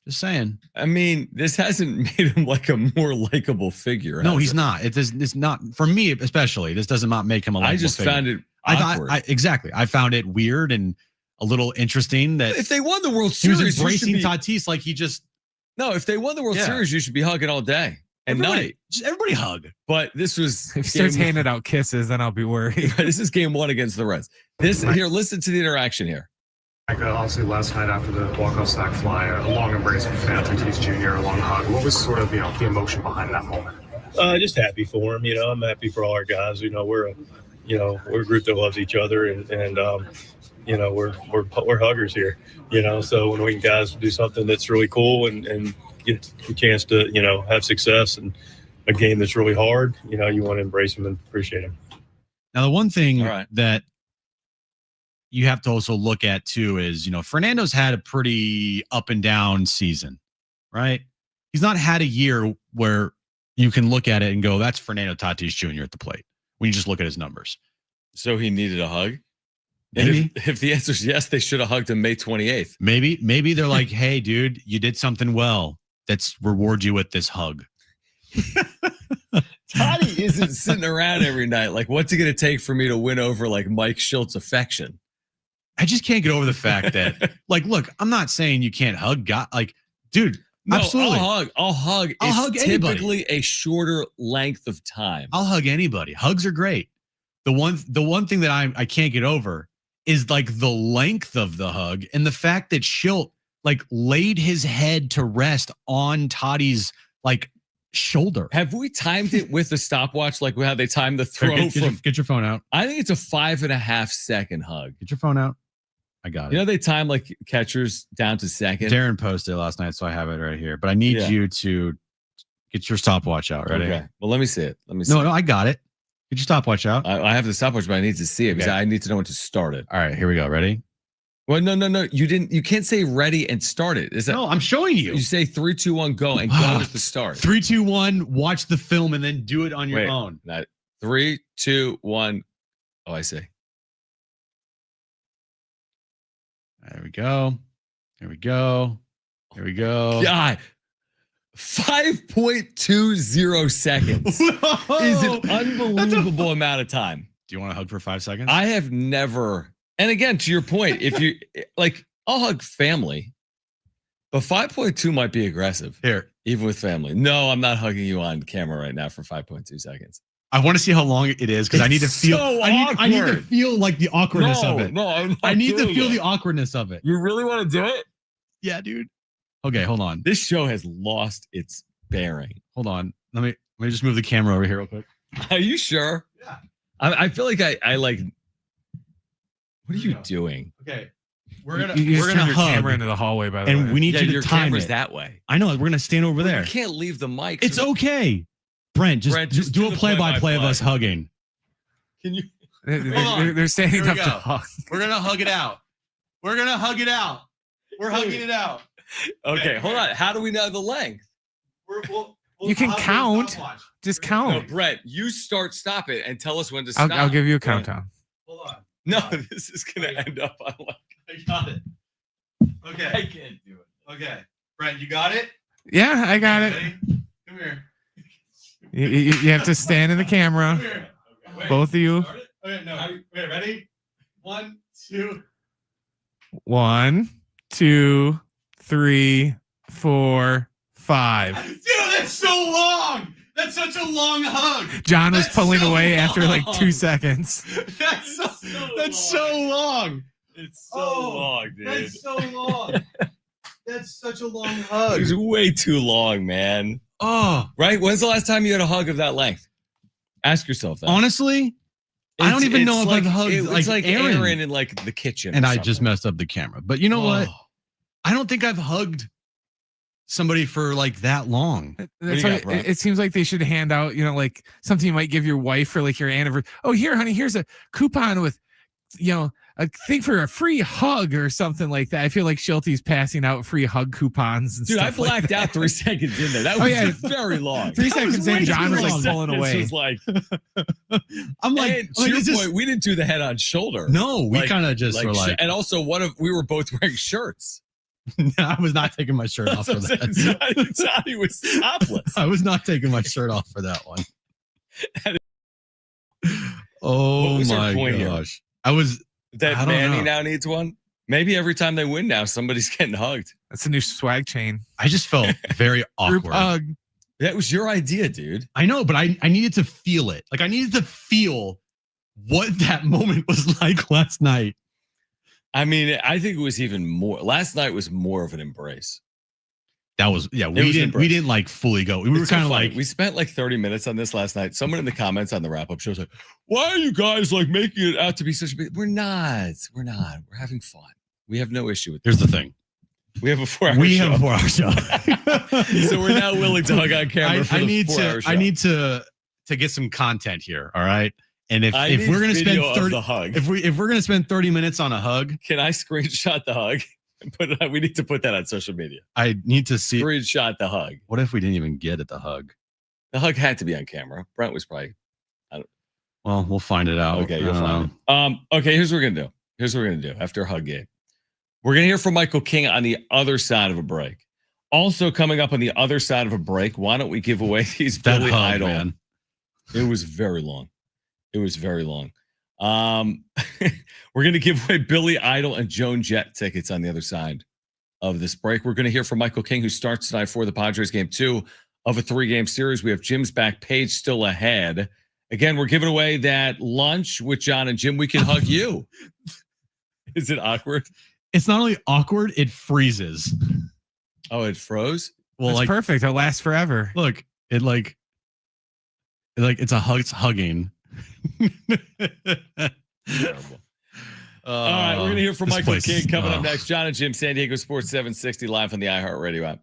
[SPEAKER 2] Just saying.
[SPEAKER 1] I mean, this hasn't made him like a more likable figure.
[SPEAKER 2] No, he's not. It's not for me, especially. This does not make him a likable
[SPEAKER 1] I just
[SPEAKER 2] figure.
[SPEAKER 1] found it awkward.
[SPEAKER 2] Exactly. I found it weird and a little interesting that
[SPEAKER 1] if they won the World
[SPEAKER 2] he was
[SPEAKER 1] Series,
[SPEAKER 2] embracing Tatis like he just.
[SPEAKER 1] No, if they won the World Series, you should be hugging all day and night.
[SPEAKER 2] Just everybody hug.
[SPEAKER 1] But this was
[SPEAKER 4] if he starts handing out kisses, then I'll be worried.
[SPEAKER 1] This is game 1 against the Reds. Here, listen to the interaction here.
[SPEAKER 15] Like obviously last night after the walk-off sac fly, a long embrace from Tatis Jr., a long hug. What was sort of the emotion behind that moment?
[SPEAKER 13] Just happy for him. I'm happy for all our guys. We're a group that loves each other, and we're huggers here. So when we guys do something that's really cool and get a chance to have success in a game that's really hard, you want to embrace him and appreciate him.
[SPEAKER 2] Now the one thing that you have to also look at too is, Fernando's had a pretty up and down season, right? He's not had a year where you can look at it and go, that's Fernando Tatis Jr. at the plate when you just look at his numbers.
[SPEAKER 1] So he needed a hug?
[SPEAKER 2] Maybe.
[SPEAKER 1] And if the answer is yes, they should have hugged him May 28th.
[SPEAKER 2] Maybe they're like, hey, dude, you did something well. Let's reward you with this hug.
[SPEAKER 1] Toddy isn't sitting around every night. Like, what's it going to take for me to win over like Mike Shilt's affection?
[SPEAKER 2] I just can't get over the fact that, like, look, I'm not saying you can't hug God. Like, dude,
[SPEAKER 1] no,
[SPEAKER 2] absolutely.
[SPEAKER 1] I'll hug.
[SPEAKER 2] I'll hug anybody.
[SPEAKER 1] Typically a shorter length of time.
[SPEAKER 2] I'll hug anybody. Hugs are great. The one thing that I can't get over is like the length of the hug and the fact that Shildt like laid his head to rest on Toddy's like shoulder.
[SPEAKER 1] Have we timed it with a stopwatch like how they timed the throw?
[SPEAKER 2] Get your phone out.
[SPEAKER 1] I think it's a 5.5 second hug.
[SPEAKER 2] Get your phone out. I got it.
[SPEAKER 1] They time like catchers down to second.
[SPEAKER 2] Darren posted it last night, so I have it right here. But I need you to get your stopwatch out. Ready?
[SPEAKER 1] Okay. Well, let me see it.
[SPEAKER 2] No, I got it. Get your stopwatch out.
[SPEAKER 1] I have the stopwatch, but I need to see it because I need to know when to start it.
[SPEAKER 2] All right, here we go. Ready?
[SPEAKER 1] Well, no. You can't say ready and start it. Is that?
[SPEAKER 2] No, I'm showing you.
[SPEAKER 1] You say 3, 2, 1, go, and go is the start.
[SPEAKER 2] 3, 2, 1. Watch the film and then do it on your own.
[SPEAKER 1] 3, 2, 1. Oh, I see.
[SPEAKER 2] There we go. Here we go. Here we go.
[SPEAKER 1] God. 5.20 seconds is an unbelievable amount of time.
[SPEAKER 2] Do you want to hug for 5 seconds?
[SPEAKER 1] I have never. And again, to your point, if you like, I'll hug family, but 5.2 might be aggressive.
[SPEAKER 2] Here,
[SPEAKER 1] even with family. No, I'm not hugging you on camera right now for 5.2 seconds.
[SPEAKER 2] I want to see how long it is because I need to feel.
[SPEAKER 1] So
[SPEAKER 2] I need to feel like the awkwardness of it.
[SPEAKER 1] No,
[SPEAKER 2] I need to feel the awkwardness of it.
[SPEAKER 1] You really want to do it?
[SPEAKER 2] Yeah, dude. Okay, hold on.
[SPEAKER 1] This show has lost its bearing.
[SPEAKER 2] Hold on. Let me just move the camera over here real quick.
[SPEAKER 1] Are you sure?
[SPEAKER 2] Yeah.
[SPEAKER 1] I feel like I like. What are you doing?
[SPEAKER 2] Okay.
[SPEAKER 4] We're gonna hug camera into the hallway, by the way.
[SPEAKER 2] And we need you to
[SPEAKER 1] your
[SPEAKER 2] time
[SPEAKER 1] camera's
[SPEAKER 2] it.
[SPEAKER 1] that way.
[SPEAKER 2] I know. We're gonna stand over there.
[SPEAKER 1] You can't leave the mic.
[SPEAKER 2] It's okay. Brent, just do a play-by-play of us hugging.
[SPEAKER 1] Can you?
[SPEAKER 4] They're standing up to hug.
[SPEAKER 2] We're gonna hug it out. We're gonna hug it out. We're hugging it out.
[SPEAKER 1] Okay, hold on. How do we know the length?
[SPEAKER 4] You can count. Just count.
[SPEAKER 1] No, Brett, you stop it, and tell us when to stop.
[SPEAKER 4] I'll give you a countdown.
[SPEAKER 2] Hold on.
[SPEAKER 1] No, this is gonna end up on like.
[SPEAKER 2] I got it. Okay.
[SPEAKER 1] I can't do it.
[SPEAKER 2] Okay. Brent, you got it?
[SPEAKER 4] Yeah, I got it.
[SPEAKER 2] Ready? Come here.
[SPEAKER 4] You have to stand in the camera.
[SPEAKER 2] Okay, wait.
[SPEAKER 4] Both of you.
[SPEAKER 2] Okay, no. Wait, ready? 1, 2.
[SPEAKER 4] 1, 2, 3, 4, 5.
[SPEAKER 2] Dude, that's so long. That's such a long hug.
[SPEAKER 4] John was pulling away after like 2 seconds.
[SPEAKER 2] That's so long.
[SPEAKER 1] It's so long, dude.
[SPEAKER 2] That's so long. That's such a long hug.
[SPEAKER 1] It's way too long, man.
[SPEAKER 2] Oh,
[SPEAKER 1] right. When's the last time you had a hug of that length? Ask yourself that.
[SPEAKER 2] Honestly, I don't even know if I've hugged
[SPEAKER 1] It's like
[SPEAKER 2] Aaron
[SPEAKER 1] in like the kitchen.
[SPEAKER 2] And I just messed up the camera. But you know what? I don't think I've hugged somebody for like that long.
[SPEAKER 4] That's why it seems like they should hand out, like something you might give your wife for like your anniversary. Oh, here, honey, here's a coupon with, a thing for a free hug or something like that. I feel like Shilty's passing out free hug coupons and
[SPEAKER 1] Dude,
[SPEAKER 4] stuff.
[SPEAKER 1] I blacked out 3 seconds in there. That was very long.
[SPEAKER 4] 3 seconds in, John was like pulling
[SPEAKER 1] This
[SPEAKER 4] away.
[SPEAKER 1] was like,
[SPEAKER 2] I'm like,
[SPEAKER 1] and to your point, we didn't do the head on shoulder.
[SPEAKER 2] No, we kind of just were like,
[SPEAKER 1] and also we were both wearing shirts.
[SPEAKER 2] I was not taking my shirt off for that.
[SPEAKER 1] Johnny was topless.
[SPEAKER 2] I was not taking my shirt off for that one. Oh my gosh. I was
[SPEAKER 1] that Manny now needs one. Maybe every time they win now, somebody's getting hugged.
[SPEAKER 4] That's a new swag chain.
[SPEAKER 2] I just felt very awkward.
[SPEAKER 4] Group hug.
[SPEAKER 1] That was your idea, dude.
[SPEAKER 2] I know, but I needed to feel it. Like I needed to feel what that moment was like last night.
[SPEAKER 1] I mean, I think it was even more. Last night was more of an embrace.
[SPEAKER 2] That was, yeah, we didn't like fully go. We were kind of like,
[SPEAKER 1] we spent like 30 minutes on this last night. Someone in the comments on the wrap up show was like, why are you guys like making it out to be such a big? We're not. We're having fun. We have no issue with
[SPEAKER 2] Here's the thing.
[SPEAKER 1] We have a 4-hour show.
[SPEAKER 2] We have a 4-hour show.
[SPEAKER 1] So we're now willing to hug on camera for the 4-hour show.
[SPEAKER 2] I need to get some content here. All right. And if we're gonna spend 30 if we're gonna spend 30 minutes on a hug,
[SPEAKER 1] can I screenshot the hug and put it on? We need to put that on social media.
[SPEAKER 2] I need to see
[SPEAKER 1] Screenshot the hug.
[SPEAKER 2] What if we didn't even get at the hug?
[SPEAKER 1] The hug had to be on camera. Brent was probably.
[SPEAKER 2] Well, we'll find it out.
[SPEAKER 1] Okay, you'll find it. Okay, here's what we're gonna do. After a hug game, we're gonna hear from Michael King on the other side of a break. Also coming up on the other side of a break, why don't we give away these Billy Idol? Man. It was very long. It was very long. We're going to give away Billy Idol and Joan Jett tickets on the other side of this break. We're going to hear from Michael King, who starts tonight for the Padres game 2 of a 3-game series. We have Jim's back page still ahead. Again, we're giving away that lunch with Jon and Jim. We can hug you. Is it awkward?
[SPEAKER 2] It's not only awkward, it freezes.
[SPEAKER 1] Oh, it froze?
[SPEAKER 4] Well, that's perfect. It'll last forever.
[SPEAKER 2] Look, it's a hug. It's hugging.
[SPEAKER 1] Terrible. All right, we're going to hear from Michael King coming up next. Jon and Jim, San Diego Sports 760 live on the iHeartRadio app.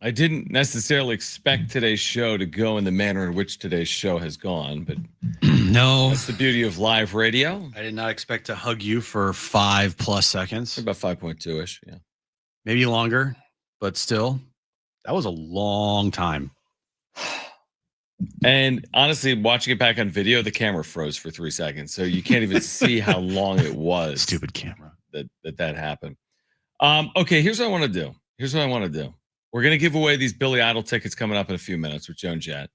[SPEAKER 1] I didn't necessarily expect today's show to go in the manner in which today's show has gone, but
[SPEAKER 2] no,
[SPEAKER 1] that's the beauty of live radio.
[SPEAKER 2] I did not expect to hug you for 5+ seconds.
[SPEAKER 1] About 5.2-ish, yeah.
[SPEAKER 2] Maybe longer, but still, that was a long time.
[SPEAKER 1] And honestly, watching it back on video, the camera froze for 3 seconds, so you can't even see how long it was.
[SPEAKER 2] Stupid camera.
[SPEAKER 1] That happened. Okay, here's what I want to do. We're going to give away these Billy Idol tickets coming up in a few minutes with Joan Jett.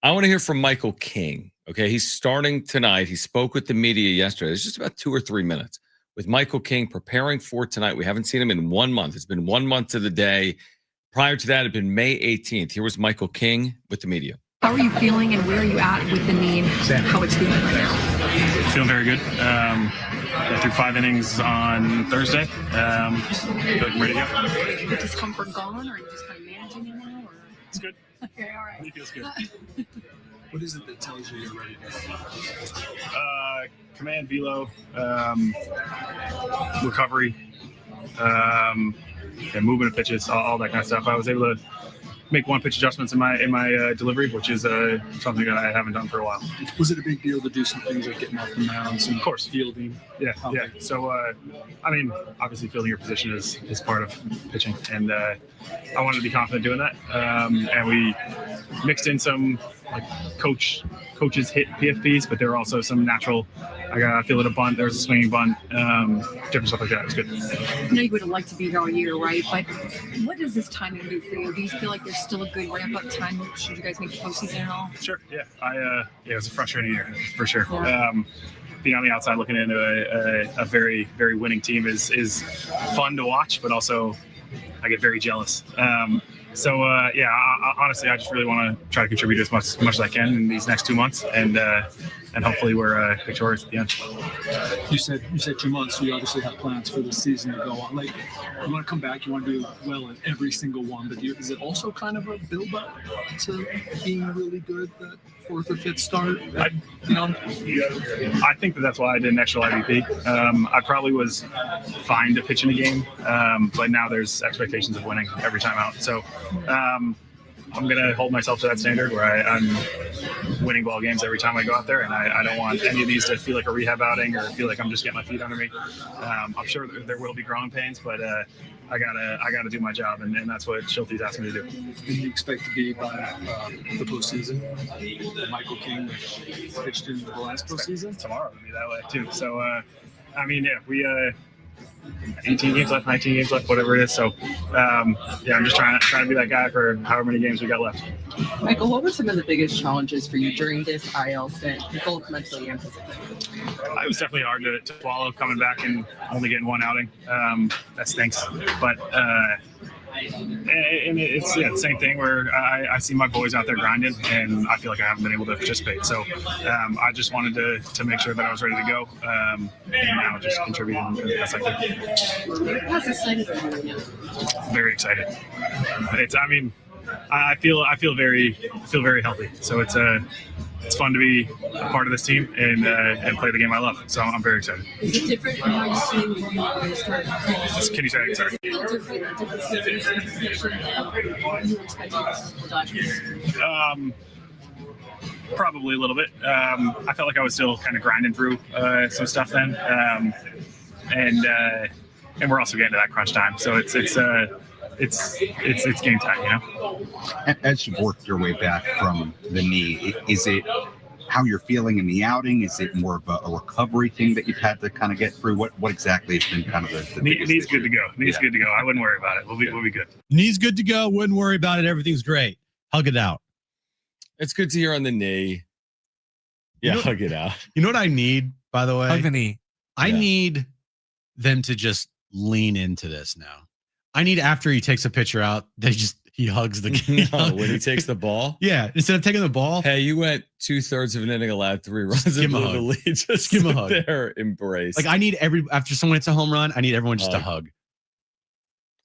[SPEAKER 1] I want to hear from Michael King. Okay, he's starting tonight. He spoke with the media yesterday. It's just about 2 or 3 minutes with Michael King preparing for tonight. We haven't seen him in 1 month. It's been 1 month to the day. Prior to that, it had been May 18th. Here was Michael King with the media.
[SPEAKER 5] How are you feeling and where are you at with the knee and how it's feeling right now?
[SPEAKER 6] Feeling very good. Got through 5 innings on Thursday. Feel like I'm ready to go.
[SPEAKER 5] The discomfort gone or are you just kind of managing it now? Or?
[SPEAKER 6] It's good.
[SPEAKER 5] Okay, all right.
[SPEAKER 6] It feels good.
[SPEAKER 7] What is it that tells you you're ready to go?
[SPEAKER 6] Command, velo, recovery, movement of pitches, all that kind of stuff. I was able to make 1 pitch adjustments in my delivery, which is something that I haven't done for a while.
[SPEAKER 7] Was it a big deal to do some things like getting off the mound, some
[SPEAKER 6] of course
[SPEAKER 7] fielding?
[SPEAKER 6] Yeah. So I mean, obviously fielding your position is part of pitching, and I wanted to be confident doing that. And we mixed in some like coaches hit PFPs, but there were also some natural. I got to feel it a bunt. There was a swinging bunt, different stuff like that. It was good.
[SPEAKER 5] I know you would have liked to be here all year, right? But what does this timing do for you? Do you feel like there's still a good ramp-up time? Should you guys make the postseason at all?
[SPEAKER 6] Sure. Yeah. It was a frustrating year for sure. Yeah. Being on the outside looking into a very, very winning team is fun to watch, but also I get very jealous. Honestly, I just really want to try to contribute as much as I can in these next 2 months, and hopefully we're victorious at the end.
[SPEAKER 7] You said 2 months, so you obviously have plans for the season to go on. Like, you want to come back, you want to do well in every single one, but is it also kind of a build-up to being really good that 4th or 5th start?
[SPEAKER 6] I think that's why I did an extra IVP. I probably was fine to pitch in a game, but now there's expectations of winning every time out. So I'm going to hold myself to that standard where I'm winning ball games every time I go out there, and I don't want any of these to feel like a rehab outing or feel like I'm just getting my feet under me. I'm sure there will be growing pains, but I gotta do my job, and that's what Shildt asked me to do.
[SPEAKER 7] And you expect to be by the postseason? Michael King pitched in the last postseason?
[SPEAKER 6] Tomorrow will be that way too. So, we 18 games left, 19 games left, whatever it is. So, I'm just trying to be that guy for however many games we got left.
[SPEAKER 8] Michael, what were some of the biggest challenges for you during this IL stint, both mentally and physically?
[SPEAKER 6] It was definitely hard to swallow coming back and only getting 1 outing. That stinks. But and it's the same thing where I see my boys out there grinding, and I feel like I haven't been able to participate. So I just wanted to make sure that I was ready to go, and now just contributing as best I can.
[SPEAKER 5] How's excited are you?
[SPEAKER 6] Very excited. I feel very healthy. So it's fun to be a part of this team and play the game I love. So I'm very excited.
[SPEAKER 5] Is it different from how you see when you started?
[SPEAKER 6] Can you say it? Sorry. Probably a little bit. I felt like I was still kind of grinding through some stuff then, and we're also getting to that crunch time. So it's game time, you know.
[SPEAKER 9] As you've worked your way back from the knee, is it how you're feeling in the outing? Is it more of a recovery thing that you've had to kind of get through? What exactly has been kind of the
[SPEAKER 6] knee's good to go. Knee's good to go. I wouldn't worry about it. We'll be good.
[SPEAKER 2] Knee's good to go. Wouldn't worry about it. Everything's great. Hug it out.
[SPEAKER 1] It's good to hear on the knee. Yeah, hug it out.
[SPEAKER 2] You know what I need, by the way?
[SPEAKER 4] Hug the knee.
[SPEAKER 2] I need them to just lean into this now. I need after he takes a pitcher out, he hugs the game.
[SPEAKER 1] When he takes the ball?
[SPEAKER 2] Yeah. Instead of taking the ball.
[SPEAKER 1] Hey, you went 2/3 of an inning, allowed 3 runs into the lead. Just give him a hug. There, embrace.
[SPEAKER 2] Like I need after someone hits a home run, I need everyone just to hug.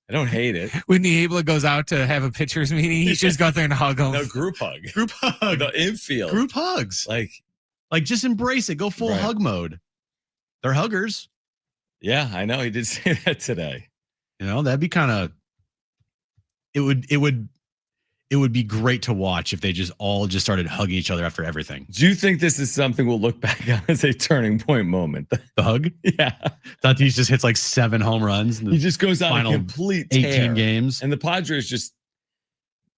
[SPEAKER 1] I don't hate it.
[SPEAKER 4] When Niebla goes out to have a pitcher's meeting, he just go out there and hug him.
[SPEAKER 1] No, group hug.
[SPEAKER 2] Group hug.
[SPEAKER 1] The infield.
[SPEAKER 2] Group hugs.
[SPEAKER 1] Like
[SPEAKER 2] just embrace it. Go full hug mode. They're huggers.
[SPEAKER 1] Yeah, I know. He did say that today.
[SPEAKER 2] You know, that'd be kind of it would be great to watch if they just all started hugging each other after everything.
[SPEAKER 1] Do you think this is something we'll look back on as a turning point moment?
[SPEAKER 2] The hug?
[SPEAKER 1] Yeah.
[SPEAKER 2] Tatis just hits like 7 home runs.
[SPEAKER 1] He just goes on a
[SPEAKER 2] final
[SPEAKER 1] complete
[SPEAKER 2] 18
[SPEAKER 1] tear.
[SPEAKER 2] games.
[SPEAKER 1] And the Padres just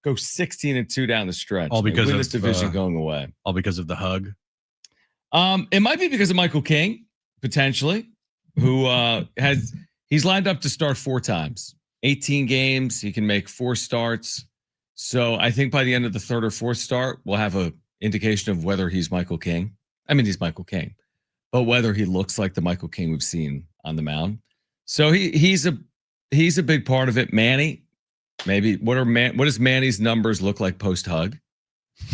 [SPEAKER 1] go 16-2 down the stretch.
[SPEAKER 2] All because
[SPEAKER 1] win
[SPEAKER 2] of
[SPEAKER 1] this division going away.
[SPEAKER 2] All because of the hug.
[SPEAKER 1] It might be because of Michael King, potentially, who he's lined up to start 4 times. 18 games. He can make 4 starts. So I think by the end of the 3rd or 4th start, we'll have an indication of whether he's Michael King. I mean, he's Michael King, but whether he looks like the Michael King we've seen on the mound. So he's a big part of it. Manny, maybe what does Manny's numbers look like post hug?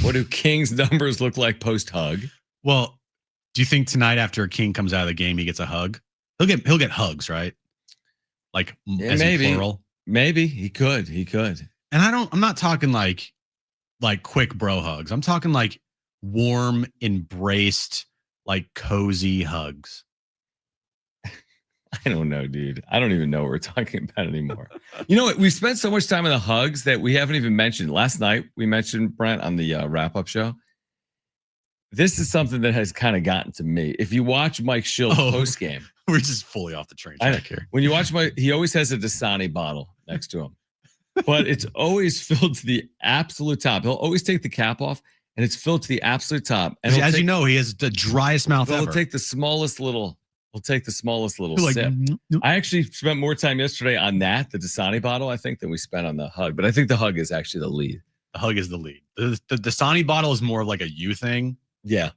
[SPEAKER 1] What do King's numbers look like post hug?
[SPEAKER 2] Well, do you think tonight after King comes out of the game, he gets a hug? He'll get hugs, right? Like as in plural.
[SPEAKER 1] Maybe he could.
[SPEAKER 2] And I'm not talking like quick bro hugs. I'm talking like warm, embraced, like cozy hugs.
[SPEAKER 1] I don't know, dude. I don't even know what we're talking about anymore. You know what? We spent so much time on the hugs that we haven't even mentioned. Last night, we mentioned Brent on the wrap-up show. This is something that has kind of gotten to me. If you watch Mike Shildt post-game.
[SPEAKER 2] We're just fully off the train track here.
[SPEAKER 1] When you watch he always has a Dasani bottle next to him. But it's always filled to the absolute top. He'll always take the cap off, and it's filled to the absolute top. And
[SPEAKER 2] as you know, he has the driest mouth ever.
[SPEAKER 1] He'll take the smallest little sip.
[SPEAKER 2] Like,
[SPEAKER 1] I actually spent more time yesterday on the Dasani bottle, I think, than we spent on the hug. But I think the hug is actually the lead.
[SPEAKER 2] The hug is the lead. The Dasani bottle is more of like a you thing.
[SPEAKER 1] Yeah.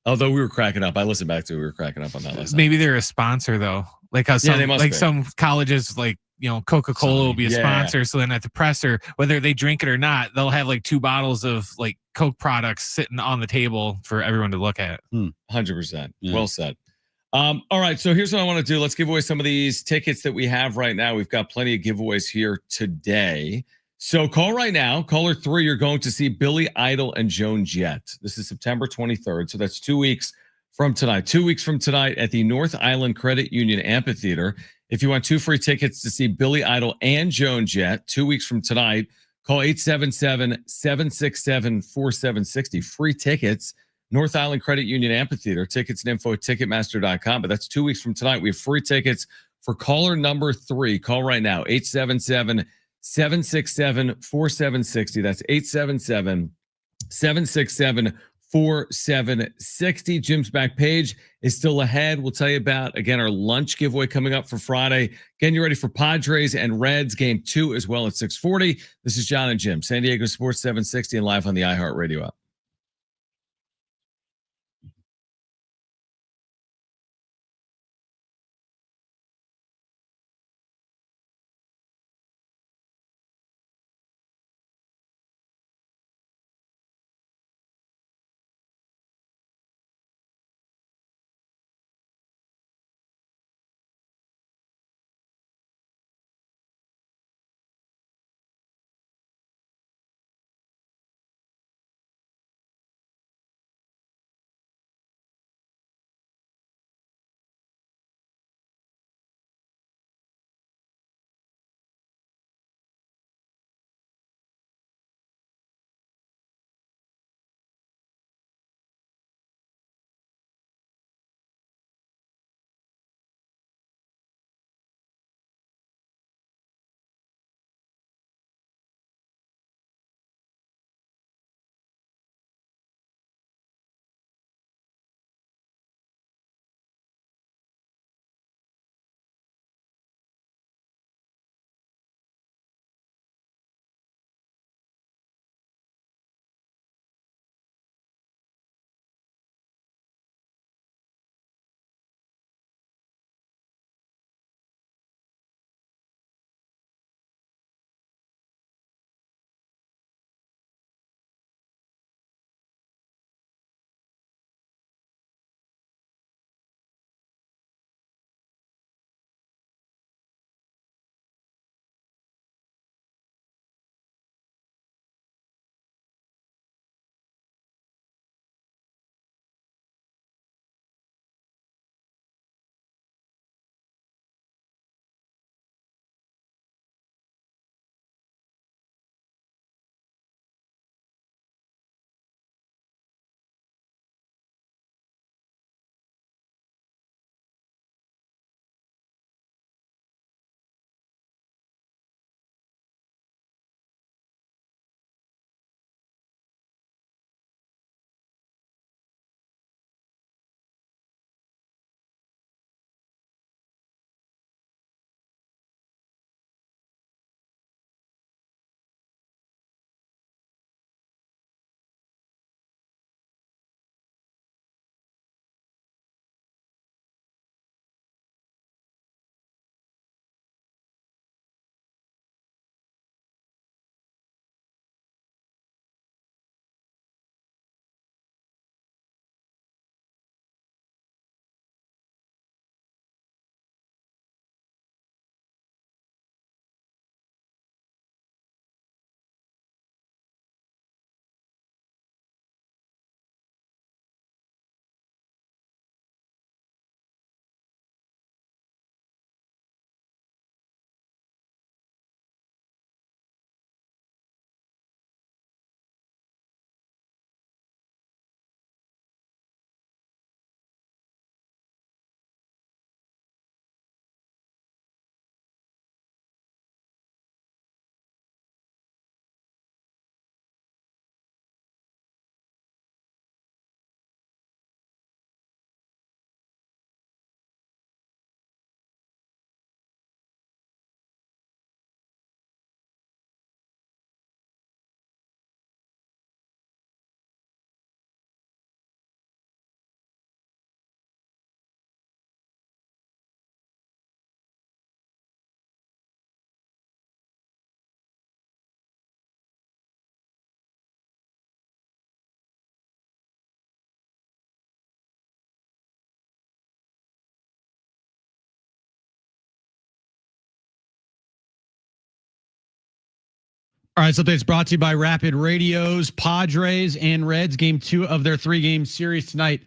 [SPEAKER 1] Although we were cracking up. I listened back to it. We were cracking up on that last night.
[SPEAKER 4] Maybe they're a sponsor, though. Like how some colleges, like, Coca-Cola will be a sponsor. So then at the presser, whether they drink it or not, they'll have like 2 bottles of like Coke products sitting on the table for everyone to look at.
[SPEAKER 1] 100%. Well said. All right. So here's what I want to do. Let's give away some of these tickets that we have right now. We've got plenty of giveaways here today. So call right now. Caller 3, you're going to see Billy Idol and Joan Jett. This is September 23rd. So that's 2 weeks from tonight. 2 weeks from tonight at the North Island Credit Union Amphitheater. If you want 2 free tickets to see Billy Idol and Joan Jett, 2 weeks from tonight, call 877-767-4760. Free tickets, North Island Credit Union Amphitheater. Tickets and info at Ticketmaster.com. But that's 2 weeks from tonight. We have free tickets for caller number 3. Call right now, 877-767-4760. That's 877-767-4760. Jim's back page is still ahead. We'll tell you about, again, our lunch giveaway coming up for Friday. Getting you ready for Padres and Reds game 2 as well at 6:40. This is Jon and Jim, San Diego Sports 760 and live on the iHeartRadio app.
[SPEAKER 2] All right, so it's brought to you by Rapid Radios. Padres and Reds, game 2 of their 3-game series tonight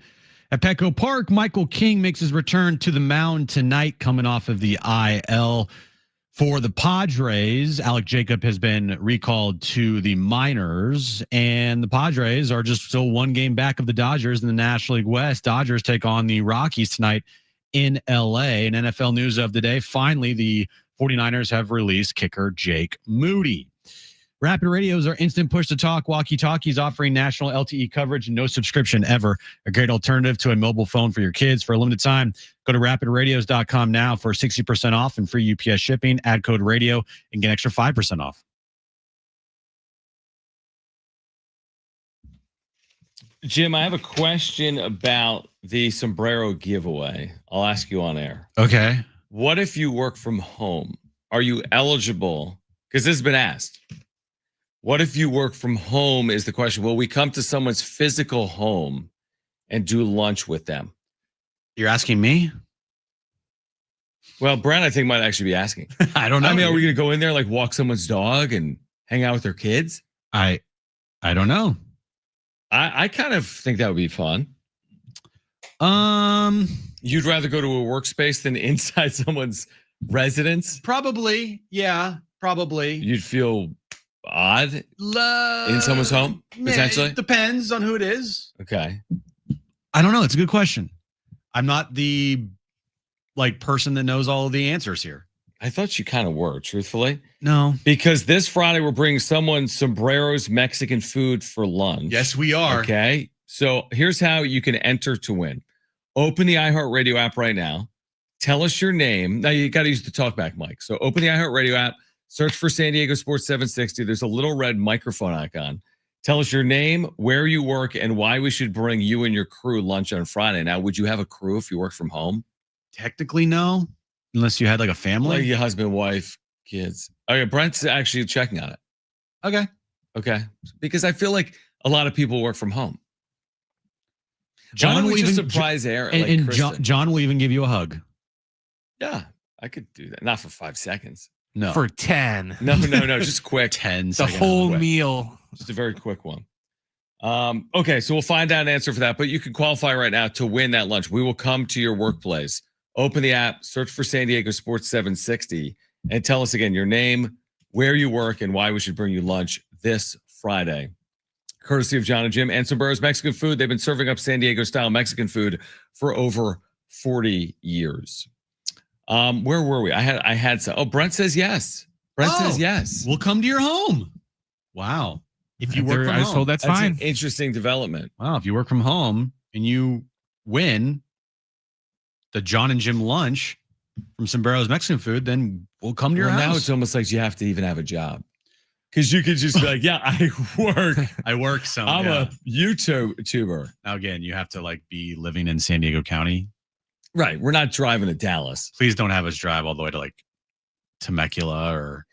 [SPEAKER 2] at Petco Park. Michael King makes his return to the mound tonight, coming off of the IL. For the Padres, Alec Jacob has been recalled to the minors, and the Padres are just still 1 game back of the Dodgers in the National League West. Dodgers take on the Rockies tonight in LA. And NFL news of the day, finally, the 49ers have released kicker Jake Moody. Rapid Radios are instant push-to-talk walkie-talkies offering national LTE coverage and no subscription ever. A great alternative to a mobile phone for your kids. For a limited time, go to rapidradios.com now for 60% off and free UPS shipping. Add code radio and get an extra 5% off.
[SPEAKER 1] Jim, I have a question about the sombrero giveaway. I'll ask you on air.
[SPEAKER 2] Okay.
[SPEAKER 1] What if you work from home? Are you eligible? Because this has been asked. What if you work from home is the question. Will we come to someone's physical home and do lunch with them?
[SPEAKER 2] You're asking me?
[SPEAKER 1] Well, Brent, I think might actually be asking.
[SPEAKER 2] I don't know.
[SPEAKER 1] I mean, are we going to go in there, like walk someone's dog and hang out with their kids?
[SPEAKER 2] I don't know.
[SPEAKER 1] I kind of think that would be fun. You'd rather go to a workspace than inside someone's residence?
[SPEAKER 2] Probably. Yeah, probably.
[SPEAKER 1] You'd feel odd in someone's home, potentially?
[SPEAKER 2] It depends on who it is.
[SPEAKER 1] Okay.
[SPEAKER 2] I don't know. It's a good question. I'm not the person that knows all of the answers here.
[SPEAKER 1] I thought you kind of were, truthfully.
[SPEAKER 2] No.
[SPEAKER 1] Because this Friday, we're bringing someone Sombrero's Mexican food for lunch.
[SPEAKER 2] Yes, we are.
[SPEAKER 1] Okay. So here's how you can enter to win. Open the iHeartRadio app right now. Tell us your name. Now, you got to use the talkback mic. So open the iHeartRadio app. Search for San Diego Sports 760. There's a little red microphone icon. Tell us your name, where you work, and why we should bring you and your crew lunch on Friday. Now, would you have a crew if you work from home?
[SPEAKER 2] Technically, no. Unless you had like a family.
[SPEAKER 1] Like your husband, wife, kids. Okay, Brent's actually checking on it. Okay. Because I feel like a lot of people work from home.
[SPEAKER 2] John will even
[SPEAKER 1] surprise Aaron.
[SPEAKER 2] And John will even give you a hug.
[SPEAKER 1] Yeah, I could do that. Not for 5 seconds.
[SPEAKER 2] No.
[SPEAKER 4] For 10.
[SPEAKER 1] No, just quick.
[SPEAKER 2] 10
[SPEAKER 4] The
[SPEAKER 2] seconds.
[SPEAKER 4] whole
[SPEAKER 1] quick.
[SPEAKER 4] meal.
[SPEAKER 1] Just a very quick one. Okay, so we'll find out an answer for that, but you can qualify right now to win that lunch. We will come to your workplace. Open the app, search for San Diego Sports 760, and tell us again your name, where you work, and why we should bring you lunch this Friday. Courtesy of Jon and Jim and Sombrero's Mexican Food. They've been serving up San Diego-style Mexican food for over 40 years. Where were we? I had some. Oh, Brent says yes. Brent says yes.
[SPEAKER 2] We'll come to your home. Wow. If you work from
[SPEAKER 4] I was
[SPEAKER 2] home,
[SPEAKER 4] told that's fine.
[SPEAKER 1] An interesting development.
[SPEAKER 2] Wow. If you work from home and you win the Jon and Jim lunch from Sombrero's Mexican Food, then we'll come to your house.
[SPEAKER 1] Now it's almost like you have to even have a job. Because you could just be like, yeah, I work.
[SPEAKER 2] I'm
[SPEAKER 1] a YouTuber.
[SPEAKER 2] Now, again, you have to be living in San Diego County.
[SPEAKER 1] Right. We're not driving to Dallas.
[SPEAKER 2] Please don't have us drive all the way to Temecula or.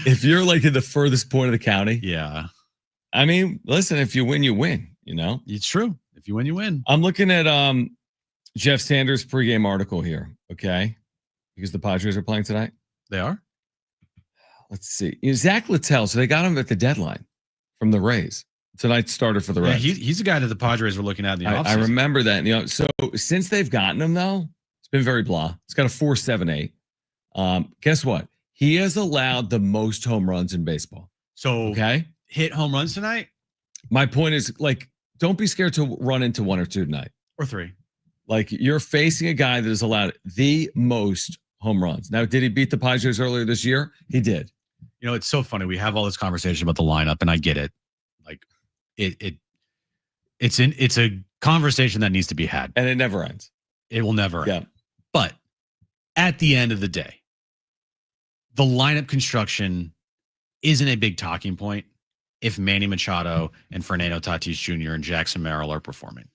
[SPEAKER 1] If you're in the furthest point of the county.
[SPEAKER 2] Yeah.
[SPEAKER 1] I mean, listen, if you win, you win,
[SPEAKER 2] It's true. If you win, you win.
[SPEAKER 1] I'm looking at Jeff Sanders' pregame article here. Okay. Because the Padres are playing tonight.
[SPEAKER 2] They are?
[SPEAKER 1] Let's see. Zach Littell. So they got him at the deadline from the Rays. Tonight's starter for the Reds.
[SPEAKER 2] Yeah, he's a guy that the Padres were looking at in the offseason.
[SPEAKER 1] I remember that. So since they've gotten him, though, it's been very blah. It's got a 4.78. Guess what? He has allowed the most home runs in baseball.
[SPEAKER 2] So
[SPEAKER 1] okay,
[SPEAKER 2] hit home runs tonight.
[SPEAKER 1] My point is, don't be scared to run into 1 or 2 tonight
[SPEAKER 2] or 3.
[SPEAKER 1] You're facing a guy that has allowed the most home runs. Now, did he beat the Padres earlier this year? He did.
[SPEAKER 2] It's so funny. We have all this conversation about the lineup, and I get it. It's a conversation that needs to be had,
[SPEAKER 1] and it never ends.
[SPEAKER 2] It will never
[SPEAKER 1] end.
[SPEAKER 2] Yeah. But at the end of the day, the lineup construction isn't a big talking point if Manny Machado and Fernando Tatis Jr. and Jackson Merrill are performing,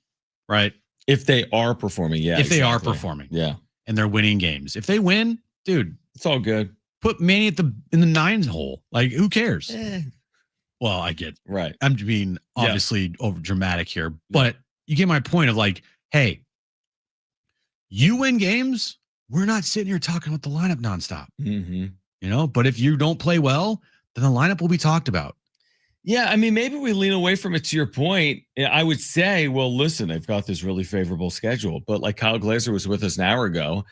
[SPEAKER 2] right?
[SPEAKER 1] If they are performing, yeah.
[SPEAKER 2] If they are performing,
[SPEAKER 1] yeah,
[SPEAKER 2] and they're winning games. If they win, dude,
[SPEAKER 1] it's all good.
[SPEAKER 2] Put Manny in the 9 hole. Who cares? Well, I get
[SPEAKER 1] right.
[SPEAKER 2] I'm being obviously over dramatic here, but you get my point of hey, you win games. We're not sitting here talking about the lineup nonstop.
[SPEAKER 1] Mm-hmm.
[SPEAKER 2] But if you don't play well, then the lineup will be talked about.
[SPEAKER 1] Yeah, I mean, maybe we lean away from it to your point. I would say, well, listen, they've got this really favorable schedule. But like Kyle Glaser was with us an hour ago,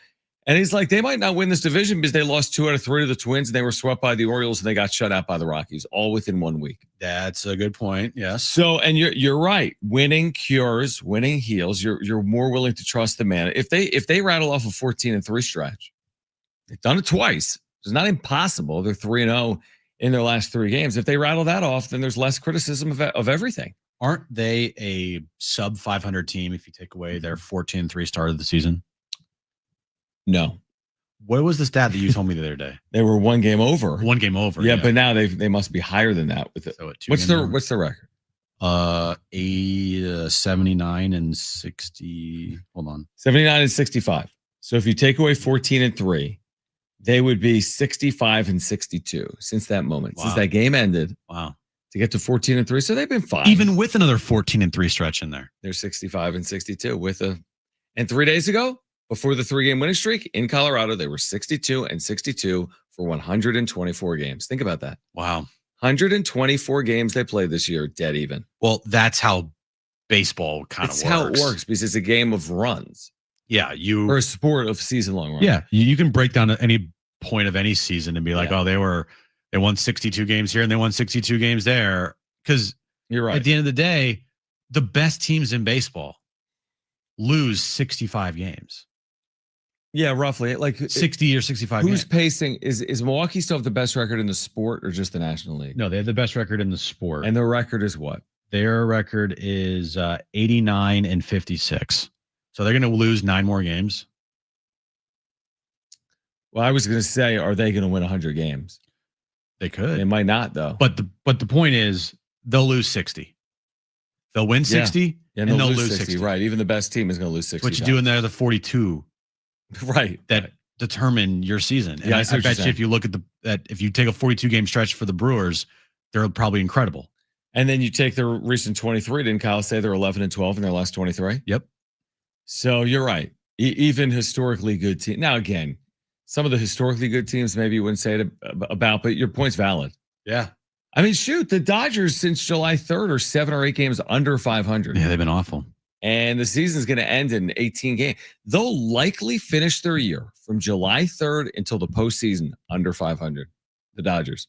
[SPEAKER 1] and he's like, they might not win this division because they lost 2 out of 3 to the Twins, and they were swept by the Orioles, and they got shut out by the Rockies, all within 1 week.
[SPEAKER 2] That's a good point. Yes.
[SPEAKER 1] So, and you're right. Winning cures, winning heals. You're more willing to trust the man. If they rattle off a 14-3 stretch, they've done it twice. It's not impossible. They're 3-0 in their last 3 games. If they rattle that off, then there's less criticism of everything.
[SPEAKER 2] Aren't they a sub 500 team if you take away their 14-3 start of the season?
[SPEAKER 1] No.
[SPEAKER 2] What was the stat that you told me the other day?
[SPEAKER 1] They were 1 game over.
[SPEAKER 2] 1 game over.
[SPEAKER 1] Yeah, but now they must be higher than that with it.
[SPEAKER 2] So
[SPEAKER 1] What's the record?
[SPEAKER 2] 79 and 60. Hold on.
[SPEAKER 1] 79 and 65. So if you take away 14-3, they would be 65 and 62 since that moment. Wow. Since that game ended.
[SPEAKER 2] Wow.
[SPEAKER 1] To get to 14-3. So they've been fine.
[SPEAKER 2] Even with another 14-3 stretch in there.
[SPEAKER 1] They're 65 and 62 and 3 days ago, before the 3-game winning streak in Colorado, they were 62 and 62 for 124 games. Think about that.
[SPEAKER 2] Wow.
[SPEAKER 1] 124 games they played this year, dead even.
[SPEAKER 2] Well, that's how baseball kind of works.
[SPEAKER 1] That's how it works because it's a game of runs.
[SPEAKER 2] Yeah,
[SPEAKER 1] or a sport of season-long runs.
[SPEAKER 2] Yeah, you can break down any point of any season and be like, oh, they won 62 games here and they won 62 games there. Because
[SPEAKER 1] you're right.
[SPEAKER 2] At the end of the day, the best teams in baseball lose 65 games.
[SPEAKER 1] Yeah, roughly like
[SPEAKER 2] 60 or 65.
[SPEAKER 1] Who's
[SPEAKER 2] games.
[SPEAKER 1] pacing? Is Milwaukee still have the best record in the sport or just the National League?
[SPEAKER 2] No, they have the best record in the sport.
[SPEAKER 1] And their record is what?
[SPEAKER 2] Their record is 89 and 56. So they're going to lose 9 more games.
[SPEAKER 1] Well, I was going to say, are they going to win 100 games?
[SPEAKER 2] They could.
[SPEAKER 1] They might not, though.
[SPEAKER 2] But the point is, they'll lose 60. They'll win 60,
[SPEAKER 1] and they'll lose 60. Right. Even the best team is going to lose 60.
[SPEAKER 2] What you do in there, the 42.
[SPEAKER 1] Right.
[SPEAKER 2] That determine your season. And
[SPEAKER 1] yeah,
[SPEAKER 2] I bet you if you look at if you take a 42-game stretch for the Brewers, they're probably incredible.
[SPEAKER 1] And then you take their recent 23. Didn't Kyle say they're 11 and 12 in their last 23?
[SPEAKER 2] Yep.
[SPEAKER 1] So you're right. Even historically good team. Now, again, some of the historically good teams maybe you wouldn't say it about, but your point's valid.
[SPEAKER 2] Yeah.
[SPEAKER 1] I mean, shoot, the Dodgers since July 3rd are 7 or 8 games under 500.
[SPEAKER 2] Yeah, they've been awful.
[SPEAKER 1] And the season's going to end in 18 games. They'll likely finish their year from July 3rd until the postseason under 500. The Dodgers,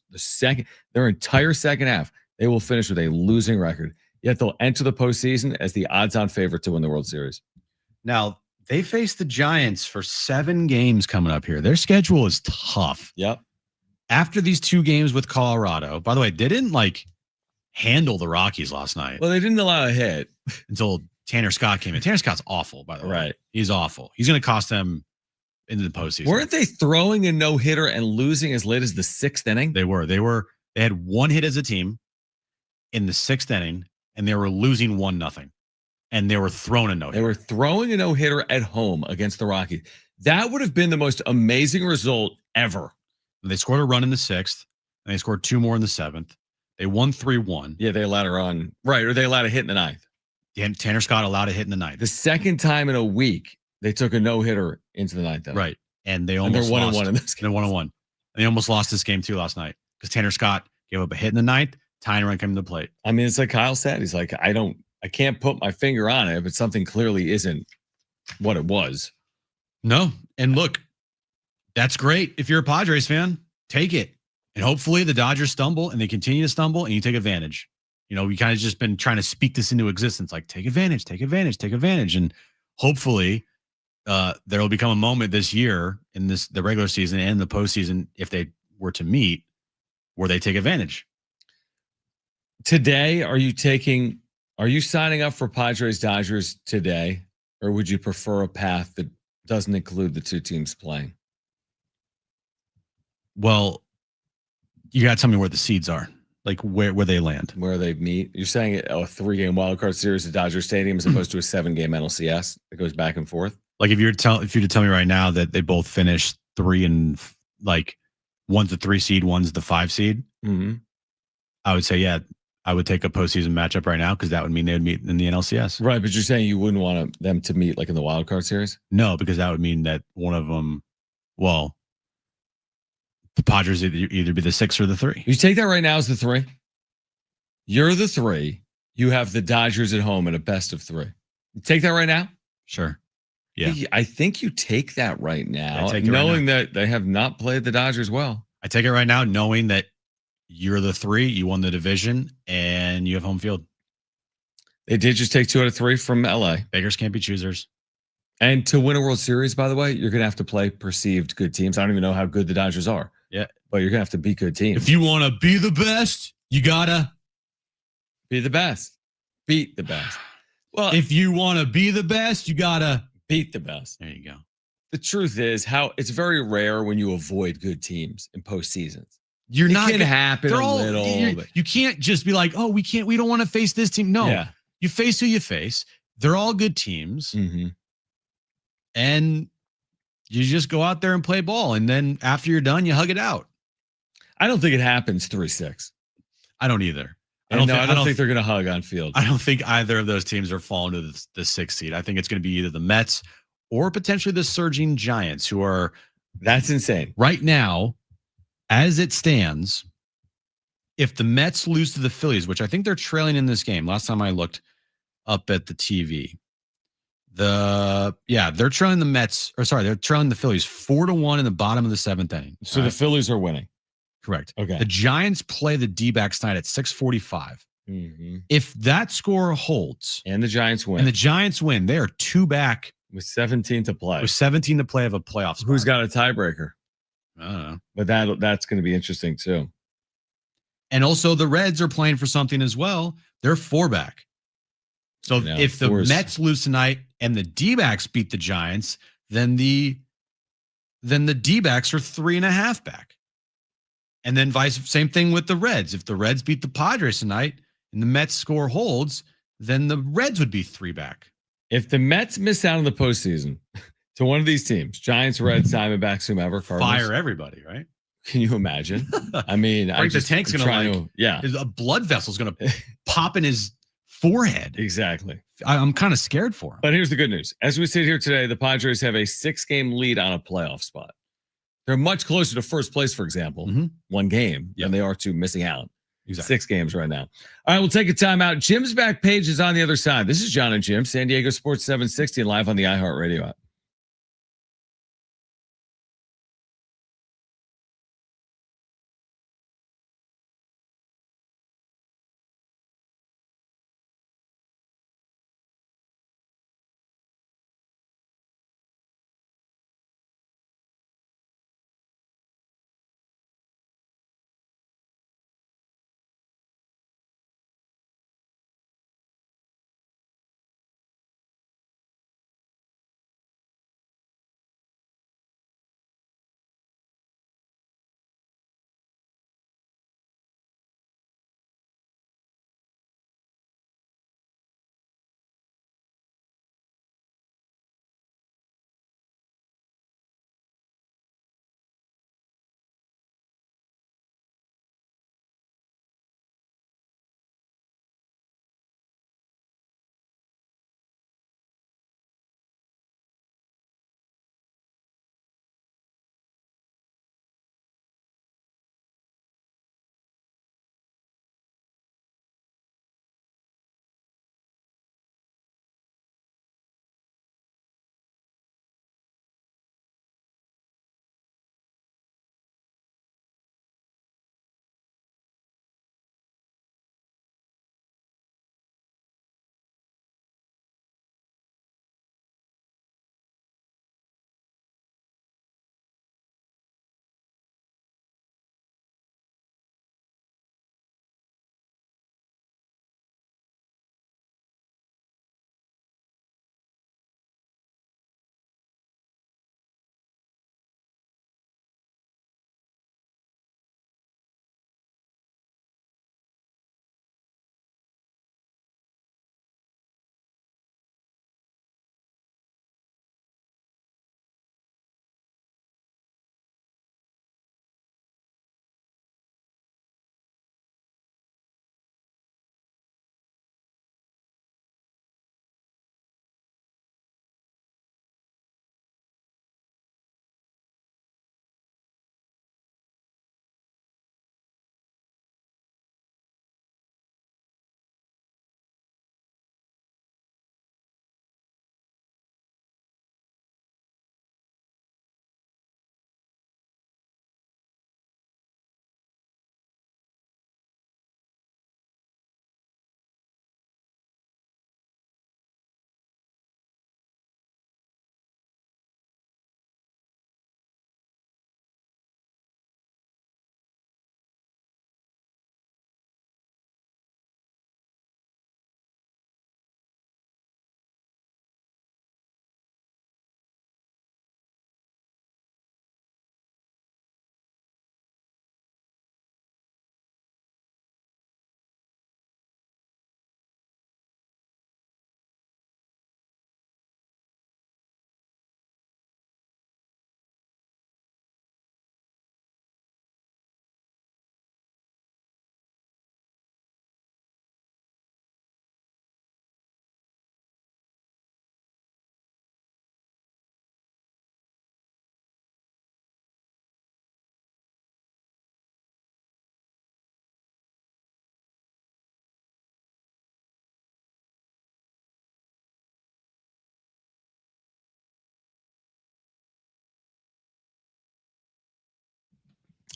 [SPEAKER 1] their entire second half, they will finish with a losing record. Yet they'll enter the postseason as the odds-on favorite to win the World Series.
[SPEAKER 2] Now, they face the Giants for 7 games coming up here. Their schedule is tough.
[SPEAKER 1] Yep.
[SPEAKER 2] After these 2 games with Colorado, by the way, they didn't handle the Rockies last night.
[SPEAKER 1] Well, they didn't allow a hit
[SPEAKER 2] until Tanner Scott came in. Tanner Scott's awful, by the way.
[SPEAKER 1] Right.
[SPEAKER 2] He's awful. He's going to cost them into the postseason.
[SPEAKER 1] Weren't they throwing a no-hitter and losing as late as the 6th inning?
[SPEAKER 2] They were. They had 1 hit as a team in the 6th inning, and they were losing 1-0. And they were throwing a no-hitter.
[SPEAKER 1] They were throwing a no-hitter at home against the Rockies. That would have been the most amazing result ever.
[SPEAKER 2] They scored a run in the 6th, and they scored 2 more in the 7th. They won 3-1.
[SPEAKER 1] Yeah, they allowed a run. Right, or they allowed a hit in the 9th.
[SPEAKER 2] Tanner Scott allowed a hit in the 9th.
[SPEAKER 1] The second time in a week, they took a no-hitter into the 9th.
[SPEAKER 2] Right. And they almost
[SPEAKER 1] they're
[SPEAKER 2] 1-1
[SPEAKER 1] in this game.
[SPEAKER 2] They're 1-1. And they almost lost this game, too, last night. Because Tanner Scott gave up a hit in the 9th. Tying run came to the plate.
[SPEAKER 1] I mean, it's like Kyle said. He's like, I can't put my finger on it, but something clearly isn't what it was.
[SPEAKER 2] No. And look, that's great. If you're a Padres fan, take it. And hopefully the Dodgers stumble and they continue to stumble and you take advantage. You know, we kind of just been trying to speak this into existence, like take advantage, take advantage, take advantage. And hopefully there will become a moment this year in the regular season and the postseason, if they were to meet, where they take advantage.
[SPEAKER 1] Today, are you signing up for Padres Dodgers today, or would you prefer a path that doesn't include the 2 teams playing?
[SPEAKER 2] Well, you got to tell me where the seeds are, like where they land,
[SPEAKER 1] where they meet. You're saying a 3-game wildcard series at Dodger Stadium as opposed to a 7-game NLCS that goes back and forth.
[SPEAKER 2] Like if you were to tell me right now that they both finished 3 and one's the 3 seed, one's the 5 seed, I would say I would take a postseason matchup right now because that would mean they would meet in the NLCS.
[SPEAKER 1] Right, but you're saying you wouldn't want them to meet in the wildcard series?
[SPEAKER 2] No, because that would mean that one of them, The Padres either be the 6 or the 3.
[SPEAKER 1] You take that right now as the 3. You're the 3. You have the Dodgers at home in a best of 3. You take that right now?
[SPEAKER 2] Sure. Yeah.
[SPEAKER 1] I think you take that right now,
[SPEAKER 2] knowing
[SPEAKER 1] that they have not played the Dodgers well.
[SPEAKER 2] I take it right now, knowing that you're the 3, you won the division, and you have home field.
[SPEAKER 1] They did just take 2 out of 3 from LA.
[SPEAKER 2] Beggars can't be choosers.
[SPEAKER 1] And to win a World Series, by the way, you're going to have to play perceived good teams. I don't even know how good the Dodgers are.
[SPEAKER 2] Yeah.
[SPEAKER 1] But you're going to have to beat good teams.
[SPEAKER 2] If you want to be the best, you got to
[SPEAKER 1] be the best. Beat the best.
[SPEAKER 2] Well, if you want to be the best, you got to
[SPEAKER 1] beat the best.
[SPEAKER 2] There you go.
[SPEAKER 1] The truth is it's very rare when you avoid good teams in postseasons.
[SPEAKER 2] You're not
[SPEAKER 1] going to happen a
[SPEAKER 2] all,
[SPEAKER 1] little.
[SPEAKER 2] You can't just be like, oh, we don't want to face this team. No,
[SPEAKER 1] Yeah.
[SPEAKER 2] You face who you face. They're all good teams.
[SPEAKER 1] Mm-hmm.
[SPEAKER 2] And you just go out there and play ball. And then after you're done, you hug it out.
[SPEAKER 1] I don't think it happens 3-6.
[SPEAKER 2] I don't either.
[SPEAKER 1] I don't think they're going to hug on field.
[SPEAKER 2] I don't think either of those teams are falling to the 6th seed. I think it's going to be either the Mets or potentially the surging Giants, who are.
[SPEAKER 1] That's insane.
[SPEAKER 2] Right now, as it stands, if the Mets lose to the Phillies, which I think they're trailing in this game, last time I looked up at the TV, they're trailing the Mets, they're trailing the Phillies 4-1 in the bottom of the 7th inning.
[SPEAKER 1] So the Phillies are winning.
[SPEAKER 2] Correct.
[SPEAKER 1] Okay.
[SPEAKER 2] The Giants play the D-backs tonight at 6:45.
[SPEAKER 1] Mm-hmm.
[SPEAKER 2] If that score holds
[SPEAKER 1] and the Giants win,
[SPEAKER 2] they are 2 back
[SPEAKER 1] with 17 to play.
[SPEAKER 2] With 17 to play of a playoff spot.
[SPEAKER 1] Who's got a tiebreaker?
[SPEAKER 2] I don't know.
[SPEAKER 1] But that's going to be interesting too.
[SPEAKER 2] And also the Reds are playing for something as well. They're 4 back. So if the Mets lose tonight and the D-backs beat the Giants, then the D-backs are 3.5 back. And then same thing with the Reds. If the Reds beat the Padres tonight and the Mets score holds, then the Reds would be 3 back.
[SPEAKER 1] If the Mets miss out on the postseason to one of these teams, Giants, Reds, Diamondbacks, whomever, Cardinals,
[SPEAKER 2] fire everybody, right?
[SPEAKER 1] Can you imagine? I mean,
[SPEAKER 2] the tank's going to a blood vessel's going to pop in his forehead.
[SPEAKER 1] Exactly.
[SPEAKER 2] I'm kind of scared for him.
[SPEAKER 1] But here's the good news. As we sit here today, the Padres have a 6-game lead on a playoff spot. They're much closer to first place, for example, 1 game, than they are to missing out.
[SPEAKER 2] Exactly.
[SPEAKER 1] 6 games right now. All right, we'll take a timeout. Jim's back page is on the other side. This is Jon and Jim, San Diego Sports 760, live on the iHeartRadio app.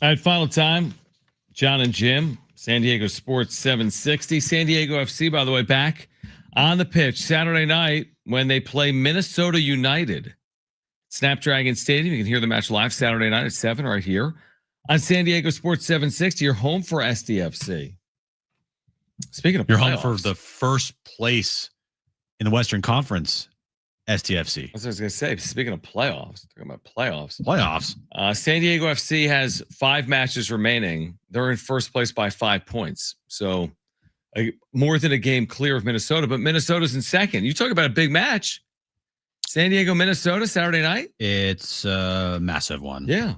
[SPEAKER 1] All right, final time. Jon and Jim, San Diego Sports 760. San Diego FC, by the way, back on the pitch Saturday night when they play Minnesota United. Snapdragon Stadium. You can hear the match live Saturday night at 7 right here on San Diego Sports 760. You're home for SDFC. Speaking of
[SPEAKER 2] You're
[SPEAKER 1] playoffs,
[SPEAKER 2] home for the first place in the Western Conference, STFC.
[SPEAKER 1] That's what I was going to say. Speaking of playoffs, talking about playoffs.
[SPEAKER 2] Playoffs.
[SPEAKER 1] San Diego FC has 5 matches remaining. They're in first place by 5 points. So more than a game clear of Minnesota, but Minnesota's in second. You talk about a big match. San Diego, Minnesota, Saturday night.
[SPEAKER 2] It's a massive one.
[SPEAKER 1] Yeah.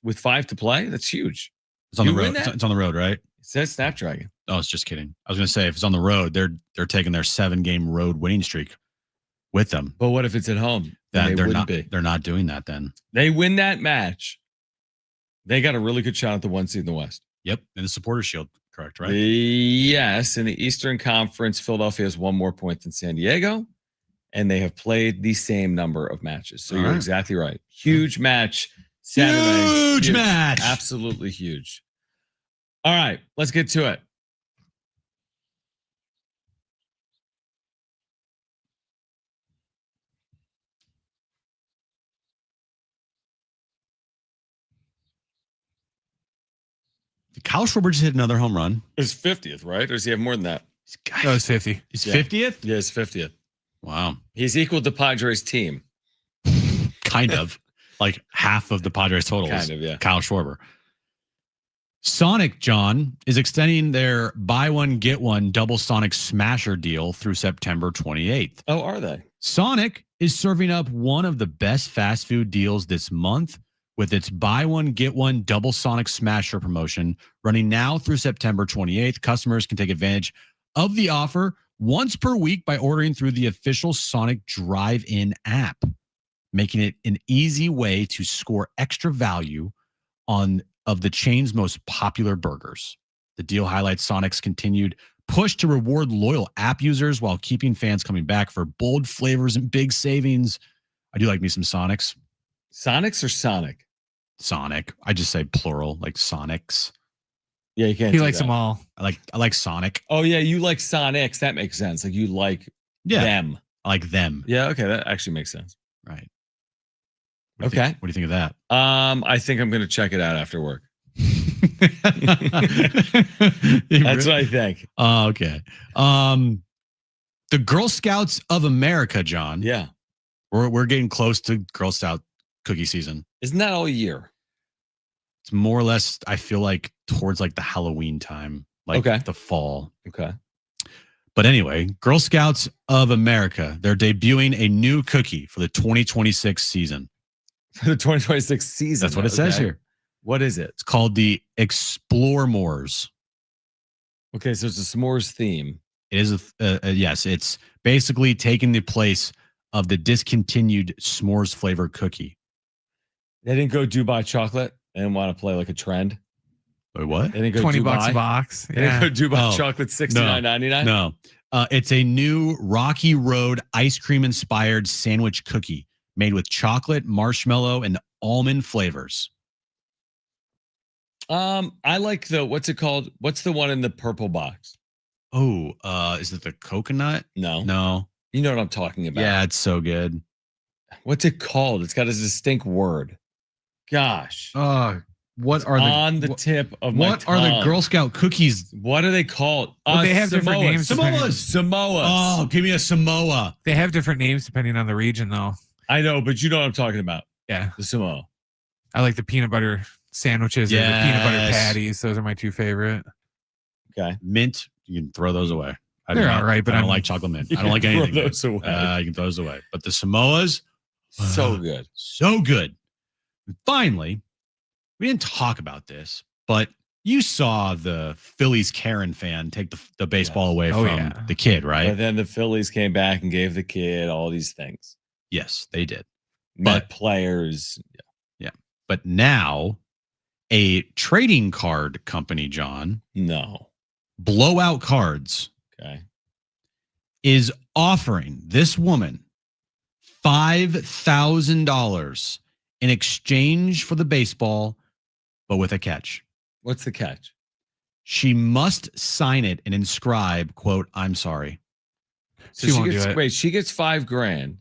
[SPEAKER 1] With 5 to play, that's huge.
[SPEAKER 2] It's on the road. It's on the road, right?
[SPEAKER 1] It says Snapdragon.
[SPEAKER 2] Oh, it's just kidding. I was going to say, if it's on the road, they're taking their 7-game road winning streak with them.
[SPEAKER 1] But what if it's at home?
[SPEAKER 2] Then they're not doing that then.
[SPEAKER 1] They win that match. They got a really good shot at the 1 seed in the West.
[SPEAKER 2] Yep. And the Supporters Shield, correct, right?
[SPEAKER 1] Yes. In the Eastern Conference, Philadelphia has 1 more point than San Diego, and they have played the same number of matches. So you're exactly right. Huge match Saturday.
[SPEAKER 2] Huge match.
[SPEAKER 1] Absolutely huge. All right, let's get to it.
[SPEAKER 2] Kyle Schwarber just hit another home run.
[SPEAKER 1] His 50th, right? Or does he have more than that?
[SPEAKER 4] No, it's 50.
[SPEAKER 2] He's 50th?
[SPEAKER 1] Yeah, his 50th.
[SPEAKER 2] Wow.
[SPEAKER 1] He's equal to Padres team.
[SPEAKER 2] Kind of. Like half of the Padres total.
[SPEAKER 1] Kind of, yeah.
[SPEAKER 2] Kyle Schwarber. Sonic, John, is extending their buy one, get one double Sonic Smasher deal through September 28th.
[SPEAKER 1] Oh, are they?
[SPEAKER 2] Sonic is serving up one of the best fast food deals this month with its buy one, get one double Sonic Smasher promotion running now through September 28th. Customers can take advantage of the offer once per week by ordering through the official Sonic Drive-In app, making it an easy way to score extra value on of the chain's most popular burgers. The deal highlights Sonic's continued push to reward loyal app users while keeping fans coming back for bold flavors and big savings. I do like me some Sonics.
[SPEAKER 1] Sonics or Sonic?
[SPEAKER 2] Sonic. I just say plural, like Sonics.
[SPEAKER 1] Yeah, you can't.
[SPEAKER 4] He likes them all.
[SPEAKER 2] I like Sonic.
[SPEAKER 1] Oh yeah, you like Sonics. That makes sense. Like you like them.
[SPEAKER 2] I like them.
[SPEAKER 1] Yeah, okay, that actually makes sense.
[SPEAKER 2] Right.
[SPEAKER 1] What do you
[SPEAKER 2] think of that?
[SPEAKER 1] I think I'm going to check it out after work. That's what I think.
[SPEAKER 2] Okay. The Girl Scouts of America, John.
[SPEAKER 1] Yeah.
[SPEAKER 2] We're getting close to Girl Scout cookie season.
[SPEAKER 1] Isn't that all year?
[SPEAKER 2] It's more or less, I feel like, towards like the Halloween time, like the fall.
[SPEAKER 1] Okay.
[SPEAKER 2] But anyway, Girl Scouts of America, they're debuting a new cookie for the 2026 season.
[SPEAKER 1] For the 2026 season.
[SPEAKER 2] That's what it says here.
[SPEAKER 1] What is it?
[SPEAKER 2] It's called the Explore Moors.
[SPEAKER 1] Okay, so it's a s'mores theme.
[SPEAKER 2] It is yes. It's basically taking the place of the discontinued s'mores flavor cookie.
[SPEAKER 1] They didn't go Dubai chocolate and want to play like a trend.
[SPEAKER 2] Wait, what?
[SPEAKER 1] They didn't go
[SPEAKER 4] $20
[SPEAKER 1] Dubai.
[SPEAKER 4] a box.
[SPEAKER 1] They didn't go Dubai
[SPEAKER 2] Oh,
[SPEAKER 1] chocolate $69.99.
[SPEAKER 2] No. It's a new Rocky Road ice cream inspired sandwich cookie made with chocolate, marshmallow, and almond flavors.
[SPEAKER 1] I like what's it called? What's the one in the purple box?
[SPEAKER 2] Oh, is it the coconut? No.
[SPEAKER 1] You know what I'm talking about.
[SPEAKER 2] Yeah, it's so good.
[SPEAKER 1] What's it called? It's got a distinct word. Gosh.
[SPEAKER 2] What are
[SPEAKER 1] on the tip of my
[SPEAKER 2] What are the
[SPEAKER 1] tongue.
[SPEAKER 2] Girl Scout cookies?
[SPEAKER 1] What are they called?
[SPEAKER 4] Well, they have different names.
[SPEAKER 1] Samoas.
[SPEAKER 2] Oh, give me a Samoa.
[SPEAKER 4] They have different names depending on the region, though.
[SPEAKER 1] I know, but you know what I'm talking about.
[SPEAKER 4] Yeah.
[SPEAKER 1] The Samoa.
[SPEAKER 4] I like the peanut butter sandwiches or the peanut butter patties. Those are my 2 favorite.
[SPEAKER 1] Okay.
[SPEAKER 2] Mint, you can throw those away.
[SPEAKER 4] They're all right, but
[SPEAKER 2] I
[SPEAKER 4] I'm
[SPEAKER 2] don't like chocolate mint. I don't like
[SPEAKER 1] Throw
[SPEAKER 2] anything.
[SPEAKER 1] those away.
[SPEAKER 2] You can throw those away. But the Samoas,
[SPEAKER 1] So good.
[SPEAKER 2] so good. And finally, we didn't talk about this, but you saw the Phillies Karen fan take the baseball away from the kid, right?
[SPEAKER 1] But then the Phillies came back and gave the kid all these things.
[SPEAKER 2] Yes, they did.
[SPEAKER 1] Met players.
[SPEAKER 2] Yeah. But now a trading card company, John.
[SPEAKER 1] No.
[SPEAKER 2] Blowout Cards.
[SPEAKER 1] Okay.
[SPEAKER 2] Is offering this woman $5,000 in exchange for the baseball, but with a catch.
[SPEAKER 1] What's the catch?
[SPEAKER 2] She must sign it and inscribe, quote, "I'm sorry."
[SPEAKER 1] So she gets, wait, she gets $5,000.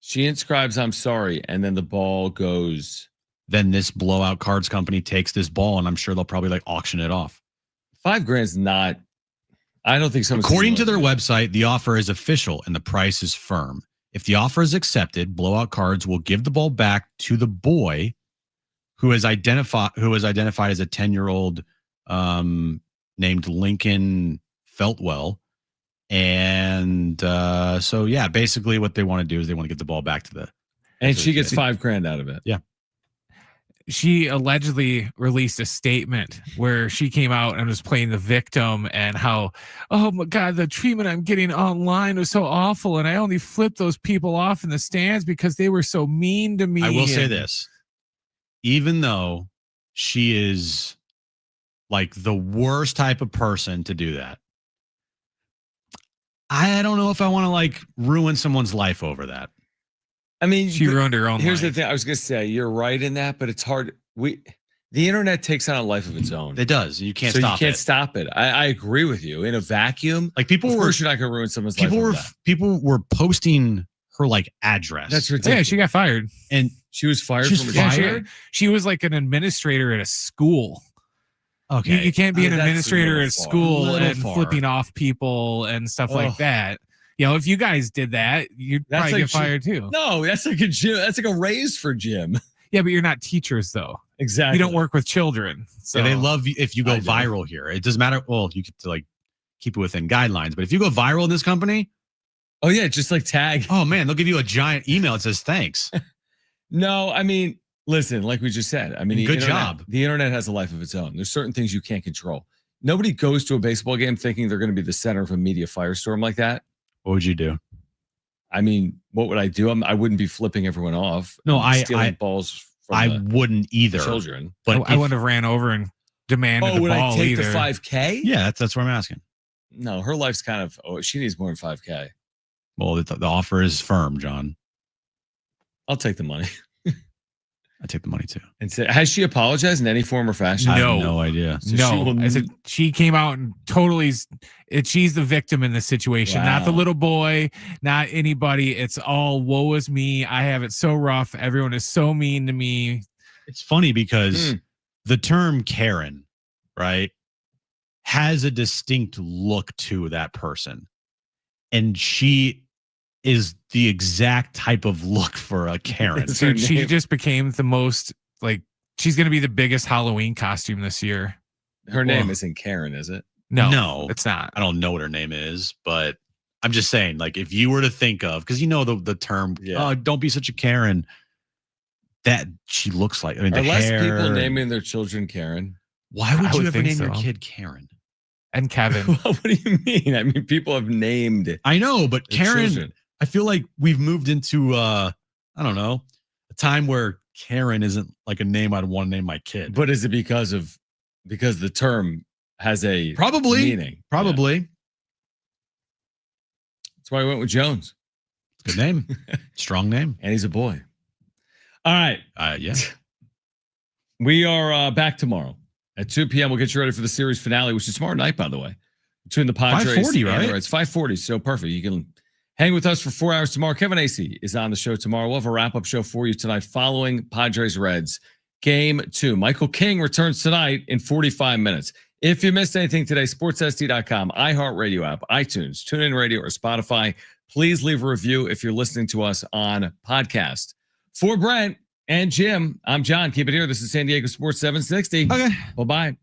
[SPEAKER 1] She inscribes "I'm sorry," and then the ball goes.
[SPEAKER 2] Then this blowout cards company takes this ball, and I'm sure they'll probably like auction it off.
[SPEAKER 1] $5,000 is not. I don't think so.
[SPEAKER 2] According to their website, the offer is official and the price is firm. If the offer is accepted, Blowout Cards will give the ball back to the boy who is identified as a 10-year-old named Lincoln Feltwell. And so yeah, basically what they want to do is they want to get the ball back to the.
[SPEAKER 1] And she gets $5,000 out of it.
[SPEAKER 2] Yeah.
[SPEAKER 4] She allegedly released a statement where she came out and was playing the victim and how, oh my God, the treatment I'm getting online was so awful. And I only flipped those people off in the stands because they were so mean to me.
[SPEAKER 2] I will say this, even though she is like the worst type of person to do that, I don't know if I want to like ruin someone's life over that.
[SPEAKER 1] I mean,
[SPEAKER 4] she ruined her own
[SPEAKER 1] Here's
[SPEAKER 4] life.
[SPEAKER 1] the thing. I was going to say, you're right in that, but it's hard. The internet takes on a life of its own.
[SPEAKER 2] It does. You can't
[SPEAKER 1] so
[SPEAKER 2] stop it.
[SPEAKER 1] You can't stop it. I agree with you. In a vacuum,
[SPEAKER 2] like people
[SPEAKER 1] of
[SPEAKER 2] were,
[SPEAKER 1] course you're not going to ruin someone's life.
[SPEAKER 2] People were posting her like address.
[SPEAKER 1] That's ridiculous.
[SPEAKER 4] Yeah, she got fired.
[SPEAKER 2] And
[SPEAKER 1] she was fired
[SPEAKER 4] She's
[SPEAKER 1] from
[SPEAKER 4] fired? She was like an administrator at a school.
[SPEAKER 2] Okay.
[SPEAKER 4] You can't be an
[SPEAKER 1] that's a
[SPEAKER 4] administrator
[SPEAKER 1] little
[SPEAKER 4] at
[SPEAKER 1] far.
[SPEAKER 4] school
[SPEAKER 2] Little
[SPEAKER 4] and
[SPEAKER 2] far.
[SPEAKER 4] flipping off people and stuff like that. You know, if you guys did that, you'd probably
[SPEAKER 1] like
[SPEAKER 4] get fired too.
[SPEAKER 1] No, that's like a Jim. That's like a raise for Jim.
[SPEAKER 4] Yeah, but you're not teachers though.
[SPEAKER 1] Exactly.
[SPEAKER 4] You don't work with children. So
[SPEAKER 2] Yeah, they love you if you go viral here. It doesn't matter. Well, you get to like keep it within guidelines, but if you go viral in this company,
[SPEAKER 1] oh yeah, just like tag.
[SPEAKER 2] Oh man, they'll give you a giant email that says thanks.
[SPEAKER 1] No, I mean, listen, like we just said, I mean,
[SPEAKER 2] Good job.
[SPEAKER 1] The internet has a life of its own. There's certain things you can't control. Nobody goes to a baseball game thinking they're going to be the center of a media firestorm like that.
[SPEAKER 2] What would you do?
[SPEAKER 1] I mean, what would I do? I wouldn't be flipping everyone off.
[SPEAKER 2] No,
[SPEAKER 1] stealing balls from
[SPEAKER 2] I
[SPEAKER 1] the
[SPEAKER 2] wouldn't either.
[SPEAKER 1] children.
[SPEAKER 2] But
[SPEAKER 4] I wouldn't have ran over and demanded the
[SPEAKER 1] would
[SPEAKER 4] ball
[SPEAKER 1] I take
[SPEAKER 4] either.
[SPEAKER 1] the $5,000?
[SPEAKER 2] Yeah, that's what I'm asking.
[SPEAKER 1] No, her life's kind of. Oh, she needs more than $5,000.
[SPEAKER 2] Well, the offer is firm, John.
[SPEAKER 1] I'll take the money.
[SPEAKER 2] I take the money too.
[SPEAKER 1] And say, has she apologized in any form or fashion?
[SPEAKER 2] I have no idea.
[SPEAKER 1] So
[SPEAKER 4] No, I said she came out and totally. She's the victim in this situation, not the
[SPEAKER 1] Wow.
[SPEAKER 4] little boy, not anybody. It's all woe is me. I have it so rough. Everyone is so mean to me.
[SPEAKER 2] It's funny because the term Karen, right, has a distinct look to that person. And she is the exact type of look for a Karen.
[SPEAKER 4] Dude, she just became the most like she's going to be the biggest Halloween costume this year.
[SPEAKER 1] Her name isn't Karen, is it?
[SPEAKER 4] No, it's not.
[SPEAKER 2] I don't know what her name is, but I'm just saying, like, if you were to think of, because you know the term, oh, don't be such a Karen. That she looks like. I mean,
[SPEAKER 1] Are
[SPEAKER 2] the
[SPEAKER 1] less
[SPEAKER 2] hair.
[SPEAKER 1] people naming their children Karen?
[SPEAKER 2] Why would
[SPEAKER 4] I
[SPEAKER 2] you
[SPEAKER 4] would
[SPEAKER 2] ever
[SPEAKER 4] think
[SPEAKER 2] name your
[SPEAKER 4] so.
[SPEAKER 2] kid Karen?
[SPEAKER 4] And Kevin.
[SPEAKER 1] What do you mean? I mean, people have named.
[SPEAKER 2] I know, but
[SPEAKER 1] their
[SPEAKER 2] Karen.
[SPEAKER 1] children.
[SPEAKER 2] I feel like we've moved into I don't know, a time where Karen isn't like a name I'd want to name my kid.
[SPEAKER 1] But is it because the term has a
[SPEAKER 2] Probably
[SPEAKER 1] meaning?
[SPEAKER 2] Probably.
[SPEAKER 1] Yeah. That's why I went with Jones.
[SPEAKER 2] Good name. Strong name.
[SPEAKER 1] And he's a boy. All right.
[SPEAKER 2] Yeah.
[SPEAKER 1] We are back tomorrow at 2 p.m. We'll get you ready for the series finale, which is tomorrow night, by the way. Between the Padres
[SPEAKER 2] 5:40,
[SPEAKER 1] and
[SPEAKER 2] right?
[SPEAKER 1] the Reds. 5:40. So perfect. You can hang with us for 4 hours tomorrow. Kevin Acee is on the show tomorrow. We'll have a wrap-up show for you tonight following Padres Reds Game 2. Michael King returns tonight in 45 minutes. If you missed anything today, sportssd.com, iHeartRadio app, iTunes, TuneIn Radio, or Spotify. Please leave a review if you're listening to us on podcast. For Brent and Jim, I'm John. Keep it here. This is San Diego Sports 760.
[SPEAKER 2] Okay.
[SPEAKER 1] Bye-bye.